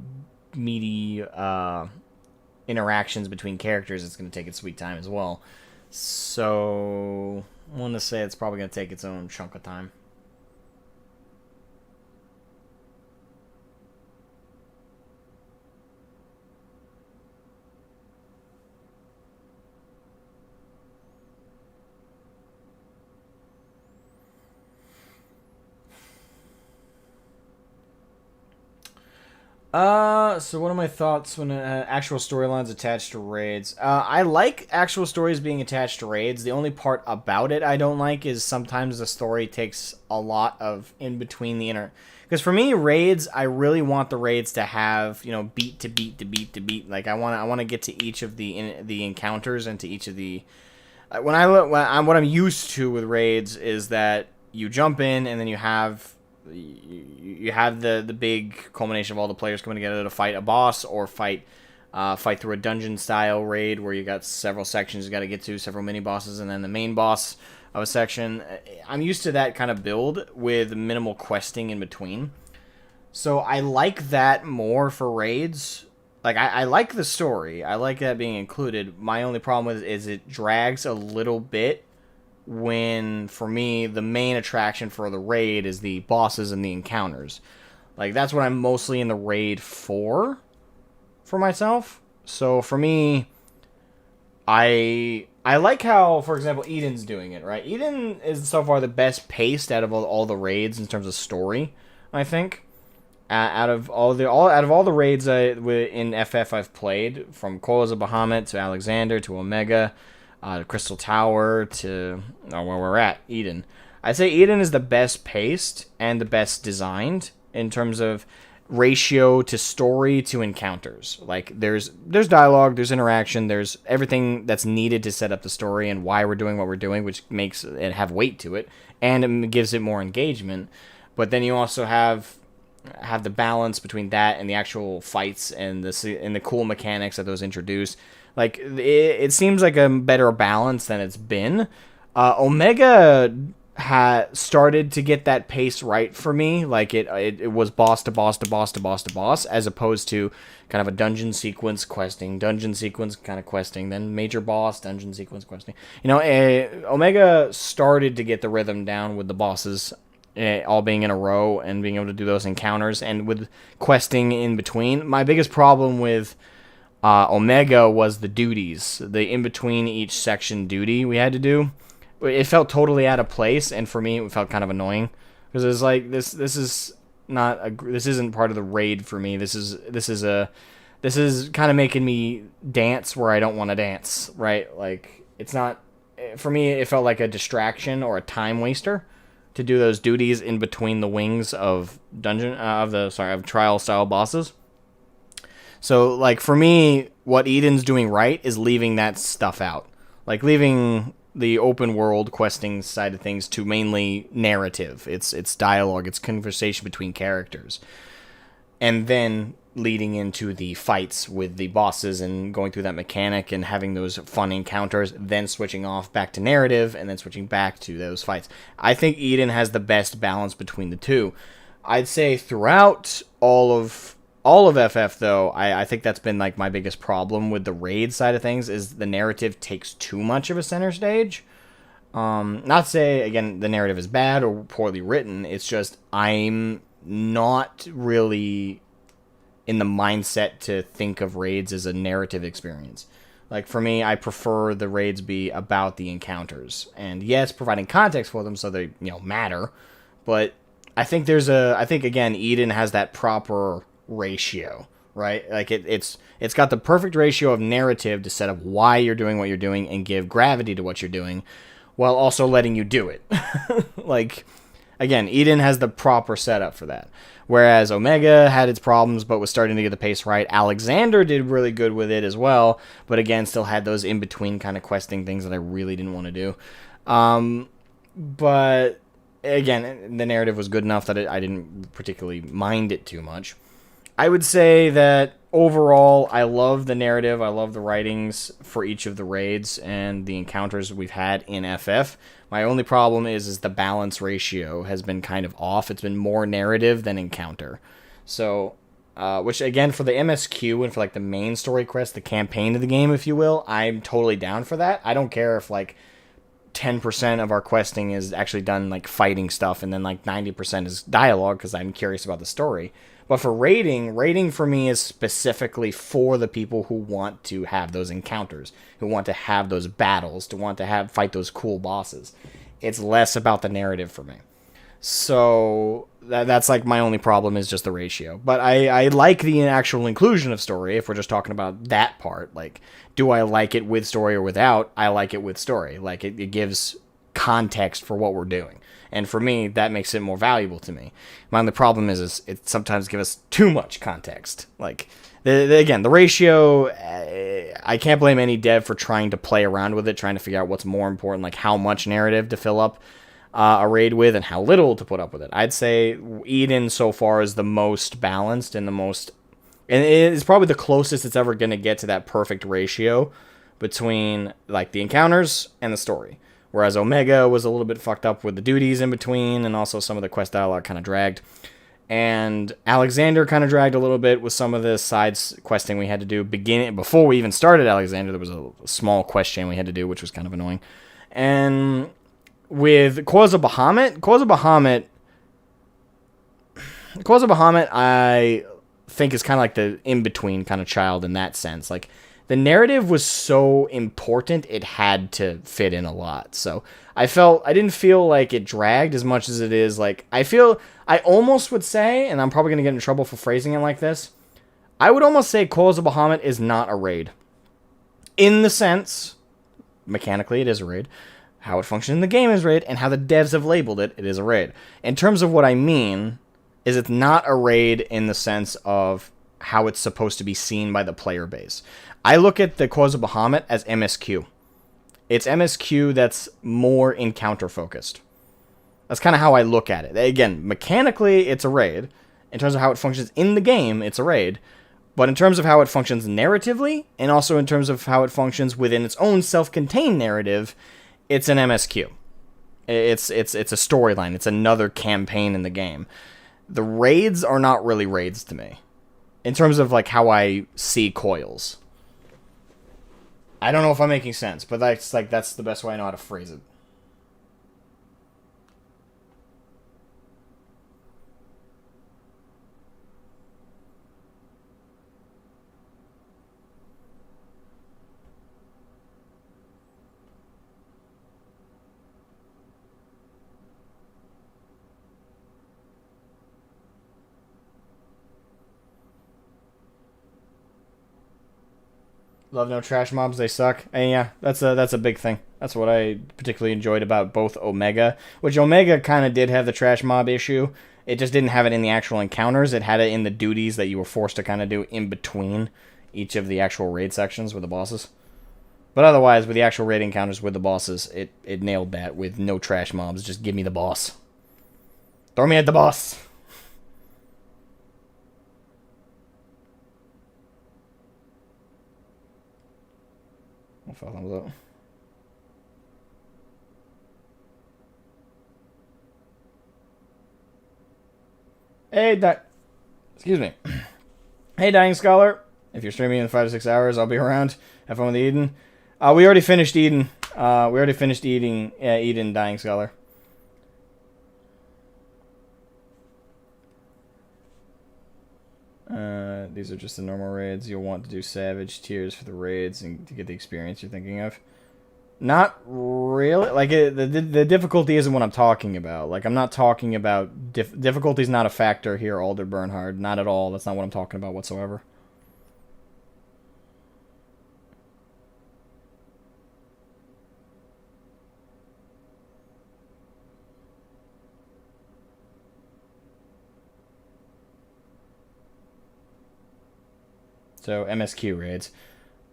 meaty interactions between characters. It's going to take its sweet time as well. So, I want to say it's probably going to take its own chunk of time. So what are my thoughts when actual storylines attached to raids? I like actual stories being attached to raids. The only part about it I don't like is sometimes the story takes a lot of in between the inner. Because for me, raids, I really want the raids to have, you know, beat to beat to beat to beat. Like I want to get to each of the encounters and to each of the. What I'm used to with raids is that you jump in and then you have the big culmination of all the players coming together to fight a boss or fight through a dungeon style raid where you got several sections you got to get to, several mini bosses, and then the main boss of a section. I'm used to that kind of build with minimal questing in between, so I like that more for raids. Like I like the story, I like that being included. My only problem with it is it drags a little bit. When, for me, the main attraction for the raid is the bosses and the encounters. Like, that's what I'm mostly in the raid for myself. So, for me, I like how, for example, Eden's doing it, right? Eden is so far the best paced out of all the raids in terms of story, I think. Out of all the raids in FF I've played, from Coils of Bahamut to Alexander to Omega, Crystal Tower to where we're at, Eden. I'd say Eden is the best paced and the best designed in terms of ratio to story to encounters. Like there's dialogue, there's interaction, there's everything that's needed to set up the story and why we're doing what we're doing, which makes it have weight to it and it gives it more engagement. But then you also have the balance between that and the actual fights and the cool mechanics that those introduce. Like, it seems like a better balance than it's been. Omega had started to get that pace right for me. Like, it was boss to boss to boss to boss to boss, as opposed to kind of a dungeon sequence questing, dungeon sequence kind of questing, then major boss, dungeon sequence questing. You know, Omega started to get the rhythm down with the bosses all being in a row and being able to do those encounters, and with questing in between. My biggest problem with Omega was the duties, the in-between each section duty we had to do. It felt totally out of place, and for me it felt kind of annoying, because it was like, this isn't part of the raid for me. This is kind of making me dance where I don't want to dance, right? Like, it's not, for me it felt like a distraction or a time waster to do those duties in between the wings of trial style bosses. So, like, for me, what Eden's doing right is leaving that stuff out. Like, leaving the open world questing side of things to mainly narrative. It's dialogue, it's conversation between characters. And then leading into the fights with the bosses and going through that mechanic and having those fun encounters, then switching off back to narrative and then switching back to those fights. I think Eden has the best balance between the two. I'd say throughout all of FF, though, I think that's been like my biggest problem with the raid side of things, is the narrative takes too much of a center stage. Not to say, again, the narrative is bad or poorly written, it's just I'm not really in the mindset to think of raids as a narrative experience. Like, for me, I prefer the raids be about the encounters. And yes, providing context for them so they, matter. But I think again, Eden has that proper ratio, right? Like, it's got the perfect ratio of narrative to set up why you're doing what you're doing and give gravity to what you're doing, while also letting you do it. Like, again, Eden has the proper setup for that. Whereas Omega had its problems, but was starting to get the pace right. Alexander did really good with it as well, but again, still had those in-between kind of questing things that I really didn't want to do. But again, the narrative was good enough that I didn't particularly mind it too much. I would say that overall, I love the narrative, I love the writings for each of the raids and the encounters we've had in FF. My only problem is the balance ratio has been kind of off. It's been more narrative than encounter. So, which again, for the MSQ and for like the main story quest, the campaign of the game, if you will, I'm totally down for that. I don't care if like 10% of our questing is actually done like fighting stuff and then like 90% is dialogue because I'm curious about the story. But for raiding for me is specifically for the people who want to have those encounters, who want to have those battles, to want to fight those cool bosses. It's less about the narrative for me. So that's like my only problem is just the ratio. But I like the actual inclusion of story, if we're just talking about that part. Like, do I like it with story or without? I like it with story. Like, it gives context for what we're doing. And for me, that makes it more valuable to me. My only problem is it sometimes gives us too much context. Like, again, the ratio, I can't blame any dev for trying to play around with it, trying to figure out what's more important, like how much narrative to fill up a raid with and how little to put up with it. I'd say Eden so far is the most balanced and and it is probably the closest it's ever going to get to that perfect ratio between like the encounters and the story. Whereas Omega was a little bit fucked up with the duties in between, and also some of the quest dialogue kind of dragged. And Alexander kind of dragged a little bit with some of the side questing we had to do. Before we even started Alexander, there was a small quest chain we had to do, which was kind of annoying. And with Quasar Bahamut, I think is kind of like the in-between kind of child in that sense. Like, the narrative was so important, it had to fit in a lot. So I didn't feel like it dragged as much as it is. Like, I almost would say, and I'm probably going to get in trouble for phrasing it like this, I would almost say Quasar Bahamut is not a raid. In the sense, mechanically it is a raid, how it functions in the game is raid, and how the devs have labeled it, it is a raid. In terms of what I mean, is it's not a raid in the sense of how it's supposed to be seen by the player base. I look at the Quasar Bahamut as MSQ. It's MSQ that's more encounter focused. That's kind of how I look at it. Again, mechanically, it's a raid. In terms of how it functions in the game, it's a raid. But in terms of how it functions narratively, and also in terms of how it functions within its own self-contained narrative, it's an MSQ. It's a storyline. It's another campaign in the game. The raids are not really raids to me. In terms of like how I see coils. I don't know if I'm making sense, but that's the best way I know how to phrase it. Love no trash mobs, they suck. And yeah, that's a big thing. That's what I particularly enjoyed about both Omega, which Omega kind of did have the trash mob issue. It just didn't have it in the actual encounters. It had it in the duties that you were forced to kind of do in between each of the actual raid sections with the bosses. But otherwise, with the actual raid encounters with the bosses, it nailed that with no trash mobs. Just give me the boss. Throw me at the boss. thumbs up. Hey, excuse me. Hey, Dying Scholar. If you're streaming in 5 to 6 hours, I'll be around. Have fun with Eden. We already finished Eden. We already finished Eden, Dying Scholar. These are just the normal raids. You'll want to do Savage tiers for the raids and to get the experience you're thinking of. Not really. Like, the difficulty isn't what I'm talking about. Like, I'm not talking about... difficulty's not a factor here, Alder Bernhard. Not at all. That's not what I'm talking about whatsoever. So, MSQ raids.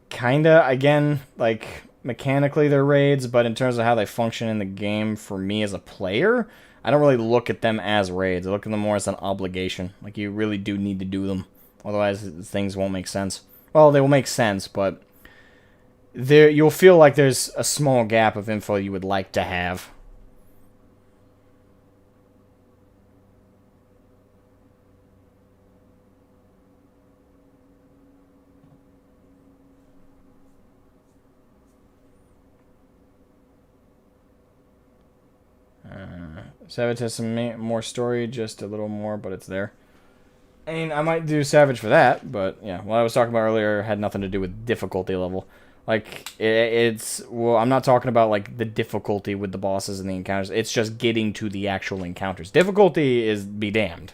Kinda, again, like... mechanically they're raids, but in terms of how they function in the game for me as a player, I don't really look at them as raids. I look at them more as an obligation. Like, you really do need to do them. Otherwise, things won't make sense. Well, they will make sense, but you'll feel like there's a small gap of info you would like to have. Savage has some more story, just a little more, but it's there. I mean, I might do Savage for that, but yeah, what I was talking about earlier had nothing to do with difficulty level. Like, well, I'm not talking about, like, the difficulty with the bosses and the encounters. It's just getting to the actual encounters. Difficulty is be damned.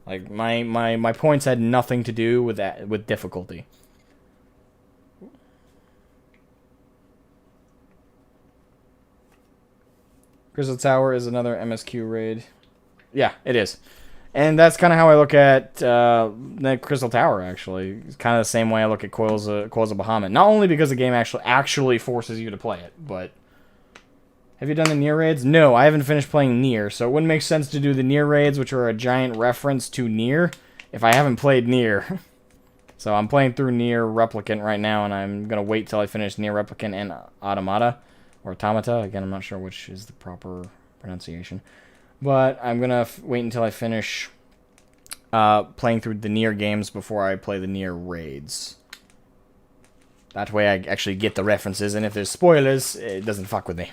Like, my points had nothing to do with that, with difficulty. Crystal Tower is another MSQ raid. Yeah, it is. And that's kind of how I look at the Crystal Tower, actually. It's kind of the same way I look at Coils of Bahamut. Not only because the game actually forces you to play it, but... Have you done the Nier raids? No, I haven't finished playing Nier, so it wouldn't make sense to do the Nier raids, which are a giant reference to Nier, if I haven't played Nier. So I'm playing through Nier Replicant right now, and I'm going to wait till I finish Nier Replicant and Automata. Or Automata. Again, I'm not sure which is the proper pronunciation. But I'm going to wait until I finish playing through the Nier games before I play the Nier raids. That way I actually get the references, and if there's spoilers, it doesn't fuck with me.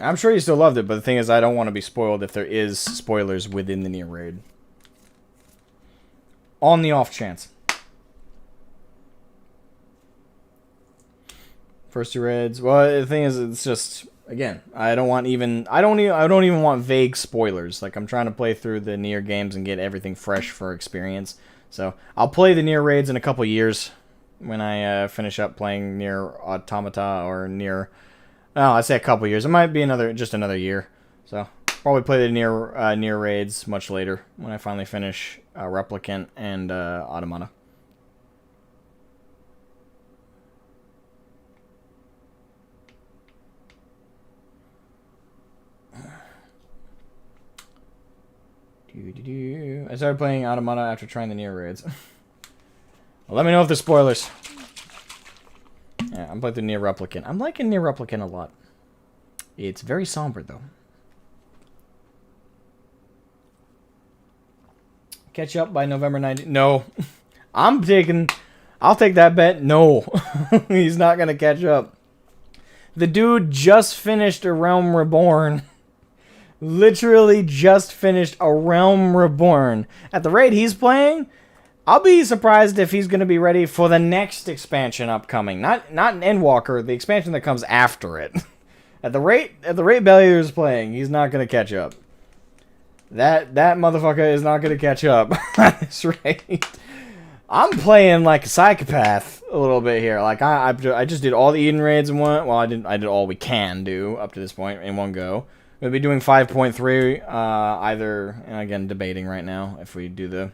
I'm sure you still loved it, but the thing is, I don't want to be spoiled if there is spoilers within the Nier raid. On the off chance. First two raids. Well, the thing is, it's just, again, I don't even want vague spoilers. Like, I'm trying to play through the Nier games and get everything fresh for experience. So I'll play the Nier raids in a couple years when I finish up playing Nier Automata or Nier. Oh, I say a couple years. It might be just another year. So probably play the Nier raids much later when I finally finish Replicant and Automata. I started playing Automata after trying the Nier raids. Well, let me know if there's spoilers. Yeah, I'm playing the Nier Replicant. I'm liking Nier Replicant a lot. It's very somber, though. Catch up by November 19th. No. I'll take that bet. No. He's not going to catch up. The dude just finished A Realm Reborn. Literally just finished A Realm Reborn. At the rate he's playing, I'll be surprised if he's going to be ready for the next expansion upcoming. Not an Endwalker, the expansion that comes after it. At the rate Bellier is playing, he's not going to catch up. That motherfucker is not going to catch up. That's right. I'm playing like a psychopath a little bit here. Like I just did all the Eden raids in one. Well, I did all we can do up to this point in one go. We'll be doing 5.3. Either, and again, debating right now if we do the.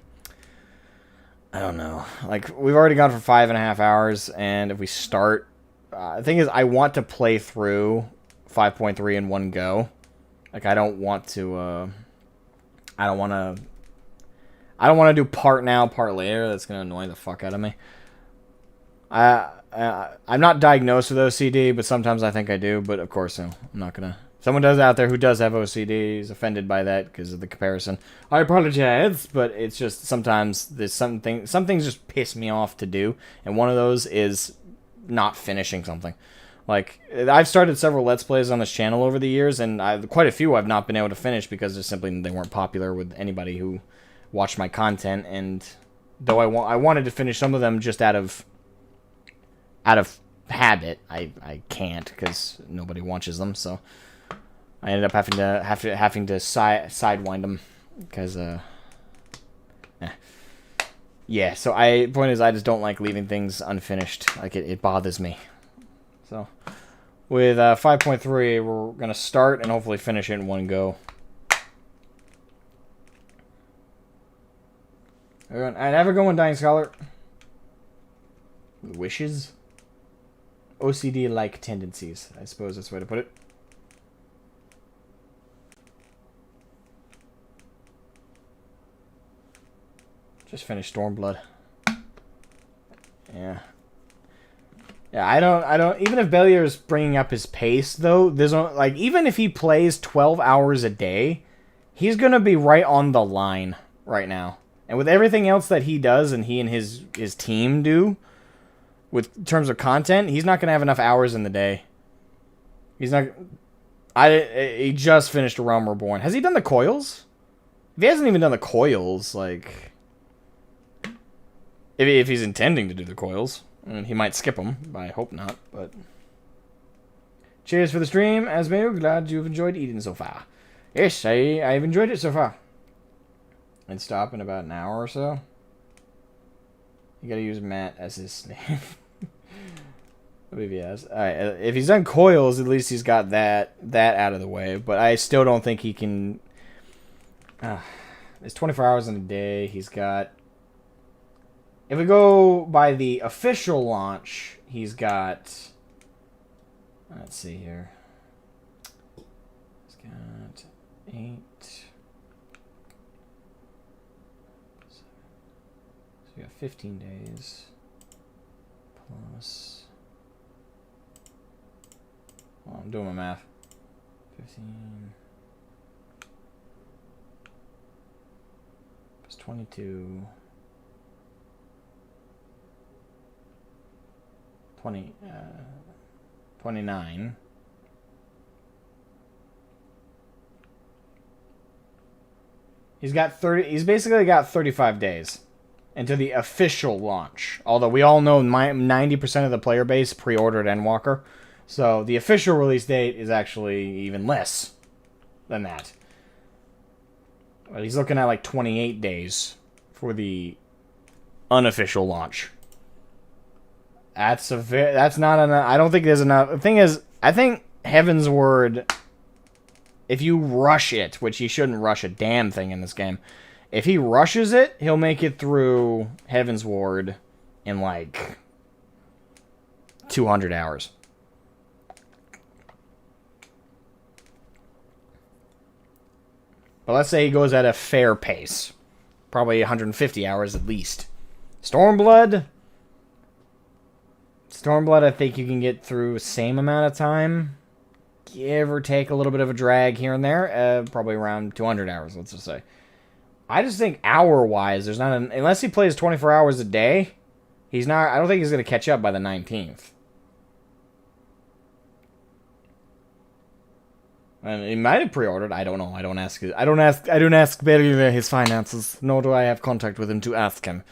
I don't know. Like, we've already gone for 5.5 hours, and if we start... the thing is, I want to play through 5.3 in one go. Like, I don't want to, I don't want to do part now, part later. That's going to annoy the fuck out of me. I'm not diagnosed with OCD, but sometimes I think I do. But, of course, no, I'm not going to. Someone does out there who does have OCD is offended by that because of the comparison. I apologize, but it's just sometimes there's some things just piss me off to do. And one of those is not finishing something. Like, I've started several Let's Plays on this channel over the years, and quite a few I've not been able to finish because they weren't popular with anybody who watched my content. And though I wanted to finish some of them just out of habit, I can't because nobody watches them. So I ended up having to sidewind them because yeah. So point is I just don't like leaving things unfinished. Like it bothers me. So, with 5.3, we're going to start and hopefully finish it in one go. Everyone, and have a good one, Dying Scholar. Wishes? OCD-like tendencies, I suppose that's the way to put it. Just finished Stormblood. Yeah. Yeah, I don't, even if Bellier's bringing up his pace, though, there's no, like, even if he plays 12 hours a day, he's gonna be right on the line right now. And with everything else that he does and he and his team do, with terms of content, he's not gonna have enough hours in the day. He's not, he just finished A Realm Reborn. Has he done the coils? If he hasn't even done the coils, like, if he's intending to do the coils. I mean, he might skip them, but I hope not. But cheers for the stream, Asmogan. Glad you've enjoyed eating so far. Yes, I've enjoyed it so far. And stop in about an hour or so. You gotta use Matt as his slave. I believe he has. Alright, if he's done coils, at least he's got that out of the way. But I still don't think he can. It's 24 hours in a day. He's got. If we go by the official launch, he's got... Let's see here. He's got 8... So we got 15 days. Plus... Well, I'm doing my math. 15... Plus 22... 29. He's basically got 35 days into the official launch. Although we all know 90% of the player base pre-ordered Endwalker. So the official release date is actually even less than that. But he's looking at like 28 days for the unofficial launch. That's not enough. I don't think there's enough. The thing is, I think Heaven's Word, if you rush it, which he shouldn't rush a damn thing in this game, if he rushes it, he'll make it through Heaven's Ward in like 200 hours. But let's say he goes at a fair pace. Probably 150 hours at least. Stormblood, I think you can get through the same amount of time. Give or take a little bit of a drag here and there. Probably around 200 hours, let's just say. I just think hour-wise, there's not unless he plays 24 hours a day, he's not. I don't think he's going to catch up by the 19th. And he might have pre-ordered. I don't know. I don't ask Barry his finances, nor do I have contact with him to ask him.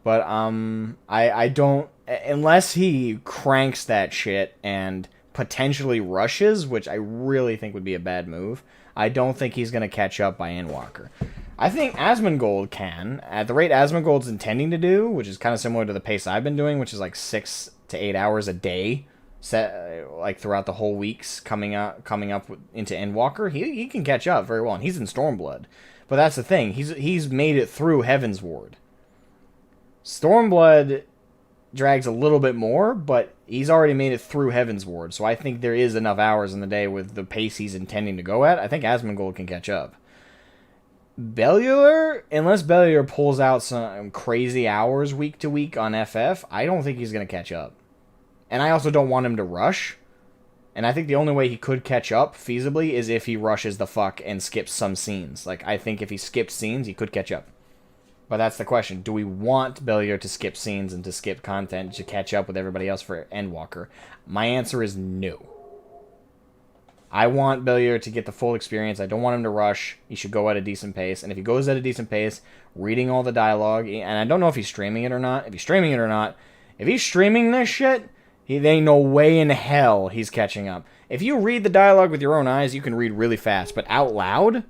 But I don't, unless he cranks that shit and potentially rushes, which I really think would be a bad move. I don't think he's going to catch up by Endwalker. I think Asmongold can, at the rate Asmongold's intending to do, which is kind of similar to the pace I've been doing, which is like 6 to 8 hours a day, set like throughout the whole weeks coming up into Endwalker. He can catch up very well, and he's in Stormblood. But that's the thing, he's made it through Heaven's Ward. Stormblood drags a little bit more, but he's already made it through Heaven's Ward, so I think there is enough hours in the day with the pace he's intending to go at. I think Asmongold can catch up. Bellular, unless Bellular pulls out some crazy hours week to week on FF, I don't think he's going to catch up. And I also don't want him to rush. And I think the only way he could catch up feasibly is if he rushes the fuck and skips some scenes. Like, I think if he skips scenes, he could catch up. But that's the question. Do we want Bellular to skip scenes and to skip content to catch up with everybody else for Endwalker? My answer is no. I want Bellular to get the full experience. I don't want him to rush. He should go at a decent pace. And if he goes at a decent pace, reading all the dialogue, and I don't know if he's streaming it or not. If he's streaming it or not, if he's streaming this shit, there ain't no way in hell he's catching up. If you read the dialogue with your own eyes, you can read really fast. But out loud,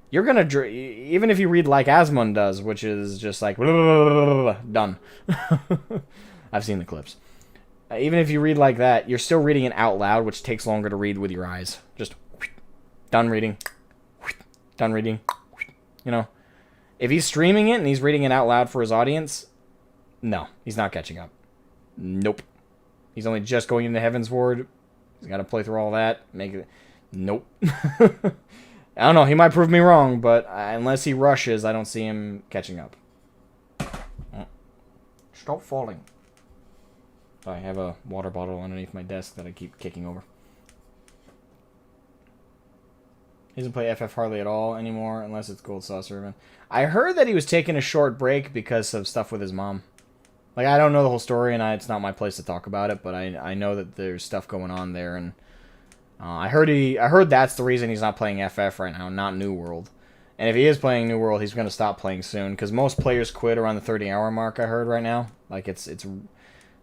you're going to... Even if you read like Asmund does, which is just like... Done. I've seen the clips. Even if you read like that, you're still reading it out loud, which takes longer to read with your eyes. Just done reading. Done reading. You know? If he's streaming it and he's reading it out loud for his audience, no, he's not catching up. Nope. He's only just going into Heaven's Ward. He's got to play through all that. Make it. Nope. I don't know. He might prove me wrong, but unless he rushes, I don't see him catching up. Stop falling. I have a water bottle underneath my desk that I keep kicking over. He doesn't play FF hardly at all anymore, unless it's Gold Saucer Event. I heard that he was taking a short break because of stuff with his mom. Like, I don't know the whole story, and it's not my place to talk about it, but I know that there's stuff going on there, and I heard that's the reason he's not playing FF right now, not New World. And if he is playing New World, he's going to stop playing soon, because most players quit around the 30-hour mark, I heard right now. Like, it's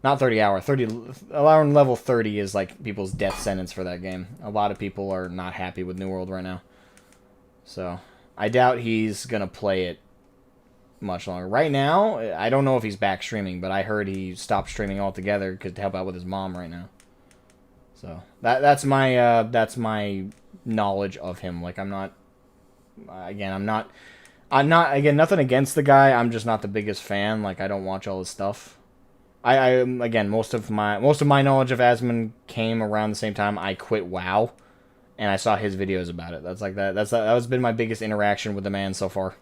not 30-hour. Around level 30 is like people's death sentence for that game. A lot of people are not happy with New World right now. So, I doubt he's going to play it much longer. Right now, I don't know if he's back streaming, but I heard he stopped streaming altogether to help out with his mom right now. So, that's my knowledge of him. Like, I'm not nothing against the guy. I'm just not the biggest fan. Like, I don't watch all his stuff. Again, most of my knowledge of Asmund came around the same time I quit WoW, and I saw his videos about it. That has been my biggest interaction with the man so far.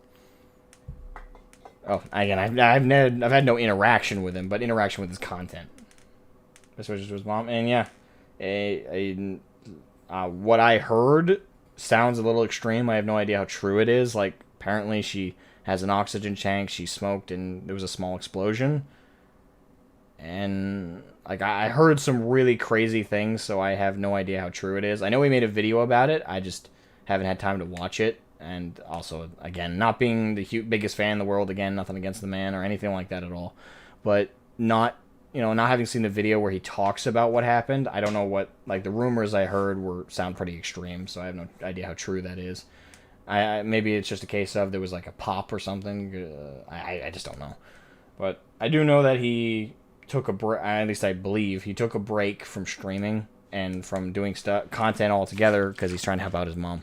Oh, again, I've had no interaction with him, but interaction with his content. Especially to his mom, and yeah, what I heard sounds a little extreme. I have no idea how true it is. Like, apparently she has an oxygen tank. She smoked, and there was a small explosion. And, like, I heard some really crazy things, so I have no idea how true it is. I know we made a video about it, I just haven't had time to watch it. And also, again, not being the biggest fan in the world, again, nothing against the man or anything like that at all. But not having seen the video where he talks about what happened, I don't know what, like, the rumors I heard sound pretty extreme, so I have no idea how true that is. Maybe it's just a case of there was, like, a pop or something. I just don't know. But I do know that he took a break, at least I believe, he took a break from streaming and from doing content altogether because he's trying to help out his mom.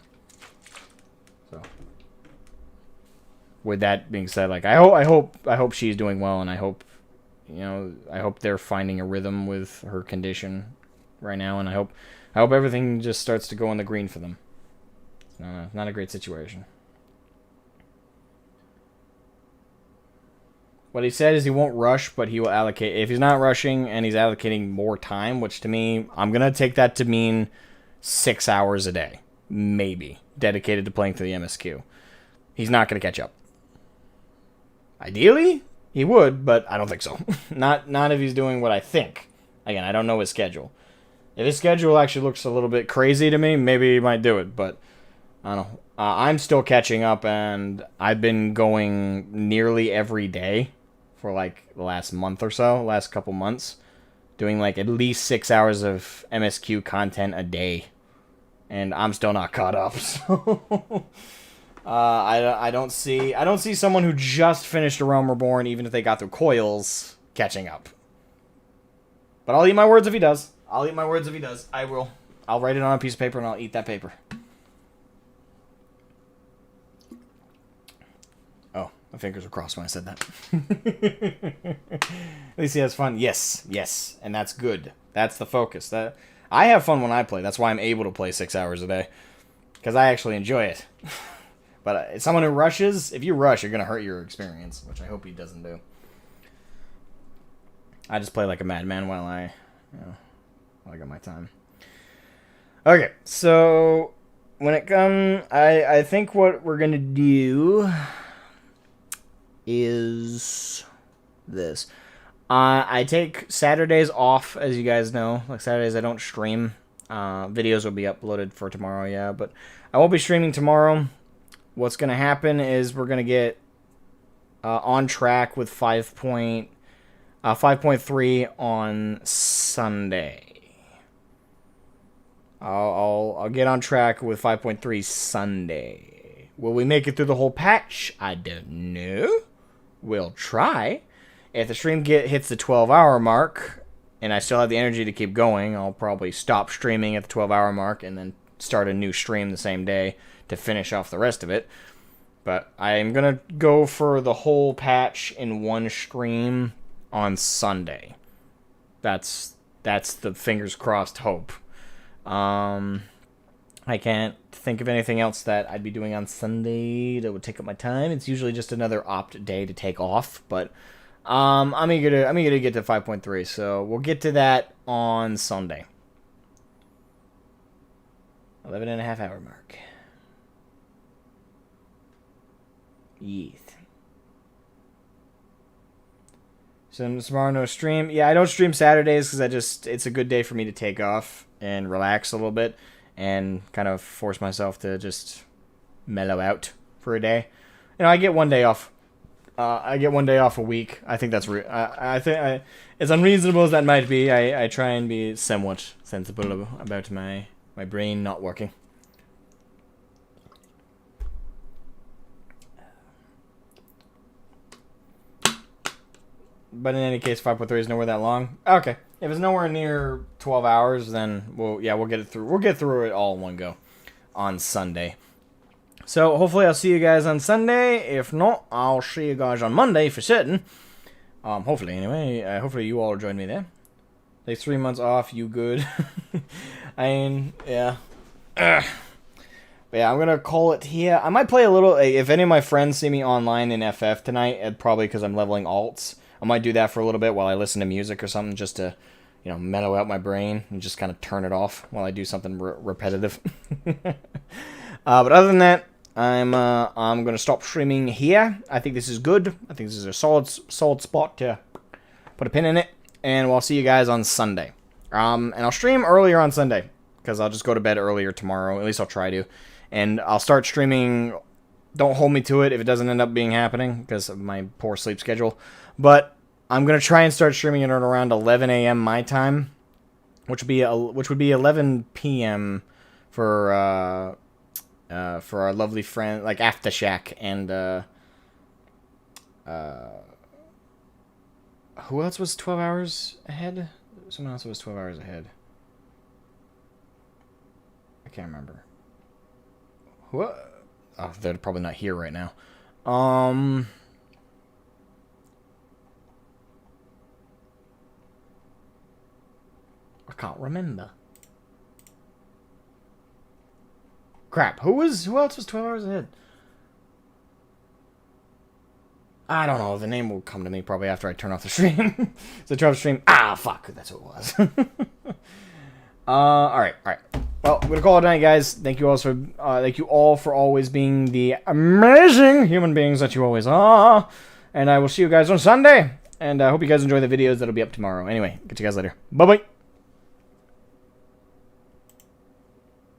So, with that being said, like, I hope she's doing well, and I hope they're finding a rhythm with her condition right now, and I hope everything just starts to go in the green for them. It's not a great situation. What he said is he won't rush, but he will allocate. If he's not rushing and he's allocating more time, which to me, I'm going to take that to mean 6 hours a day, maybe, dedicated to playing through the MSQ. He's not going to catch up. Ideally, he would, but I don't think so. Not if he's doing what I think. Again, I don't know his schedule. If his schedule actually looks a little bit crazy to me, maybe he might do it, but I don't know. I'm still catching up, and I've been going nearly every day for like the last month or so, last couple months, doing like at least 6 hours of MSQ content a day, and I'm still not caught up. So I don't see someone who just finished A Realm Reborn, even if they got through Coils, catching up. But I'll eat my words if he does. I will. I'll write it on a piece of paper and I'll eat that paper. Oh, My fingers were crossed when I said that. At least he has fun. Yes, yes, and that's good. That's the focus. That I have fun when I play. That's why I'm able to play 6 hours a day. Because I actually enjoy it. But someone who rushes, if you rush, you're going to hurt your experience, which I hope he doesn't do. I just play like a madman while I got my time. Okay, so when it comes, I think what we're going to do is this. I take Saturdays off, as you guys know. Like Saturdays I don't stream. Videos will be uploaded for tomorrow, yeah, but I won't be streaming tomorrow. What's going to happen is we're going to get on track with 5.3 on Sunday. I'll get on track with 5.3 Sunday. Will we make it through the whole patch? I don't know. We'll try. If the stream hits the 12-hour mark, and I still have the energy to keep going, I'll probably stop streaming at the 12-hour mark and then start a new stream the same day to finish off the rest of it. But I'm going to go for the whole patch in one stream on Sunday. That's the fingers crossed hope. I can't think of anything else that I'd be doing on Sunday that would take up my time. It's usually just another opt day to take off, but I'm eager to get to 5.3, so we'll get to that on Sunday. 11.5 hour mark. Yes. So tomorrow no stream. Yeah, I don't stream Saturdays because it's a good day for me to take off and relax a little bit and kind of force myself to just mellow out for a day. You know, I get one day off. I get one day off a week. I think that's I think as unreasonable as that might be, I try and be somewhat sensible about my brain not working. But in any case, 5.3 is nowhere that long. Okay, if it's nowhere near 12 hours, then we'll get it through. We'll get through it all in one go on Sunday. So hopefully I'll see you guys on Sunday. If not, I'll see you guys on Monday for certain. Hopefully anyway. Hopefully you all join me there. Take 3 months off. You good? I mean, yeah. But yeah, I'm gonna call it here. I might play a little. If any of my friends see me online in FF tonight, probably because I'm leveling alts. I might do that for a little bit while I listen to music or something, just to, mellow out my brain and just kind of turn it off while I do something repetitive. But other than that, I'm gonna stop streaming here. I think this is good. I think this is a solid spot to put a pin in it, and we'll see you guys on Sunday. And I'll stream earlier on Sunday because I'll just go to bed earlier tomorrow. At least I'll try to, and I'll start streaming. Don't hold me to it if it doesn't end up being happening because of my poor sleep schedule. But I'm gonna try and start streaming it around 11 a.m. my time, which would be 11 p.m. for our lovely friend, like Aftershack and who else was 12 hours ahead? Someone else was 12 hours ahead. I can't remember. What? Oh, they're probably not here right now. I can't remember. Crap. Who else was 12 hours ahead? I don't know. The name will come to me probably after I turn off the stream. So turn off the stream. Ah, fuck. That's what it was. Alright. Well, I'm gonna call it a night, guys. Thank you all for always being the amazing human beings that you always are. And I will see you guys on Sunday. And I hope you guys enjoy the videos that'll be up tomorrow. Anyway, catch you guys later. Bye-bye.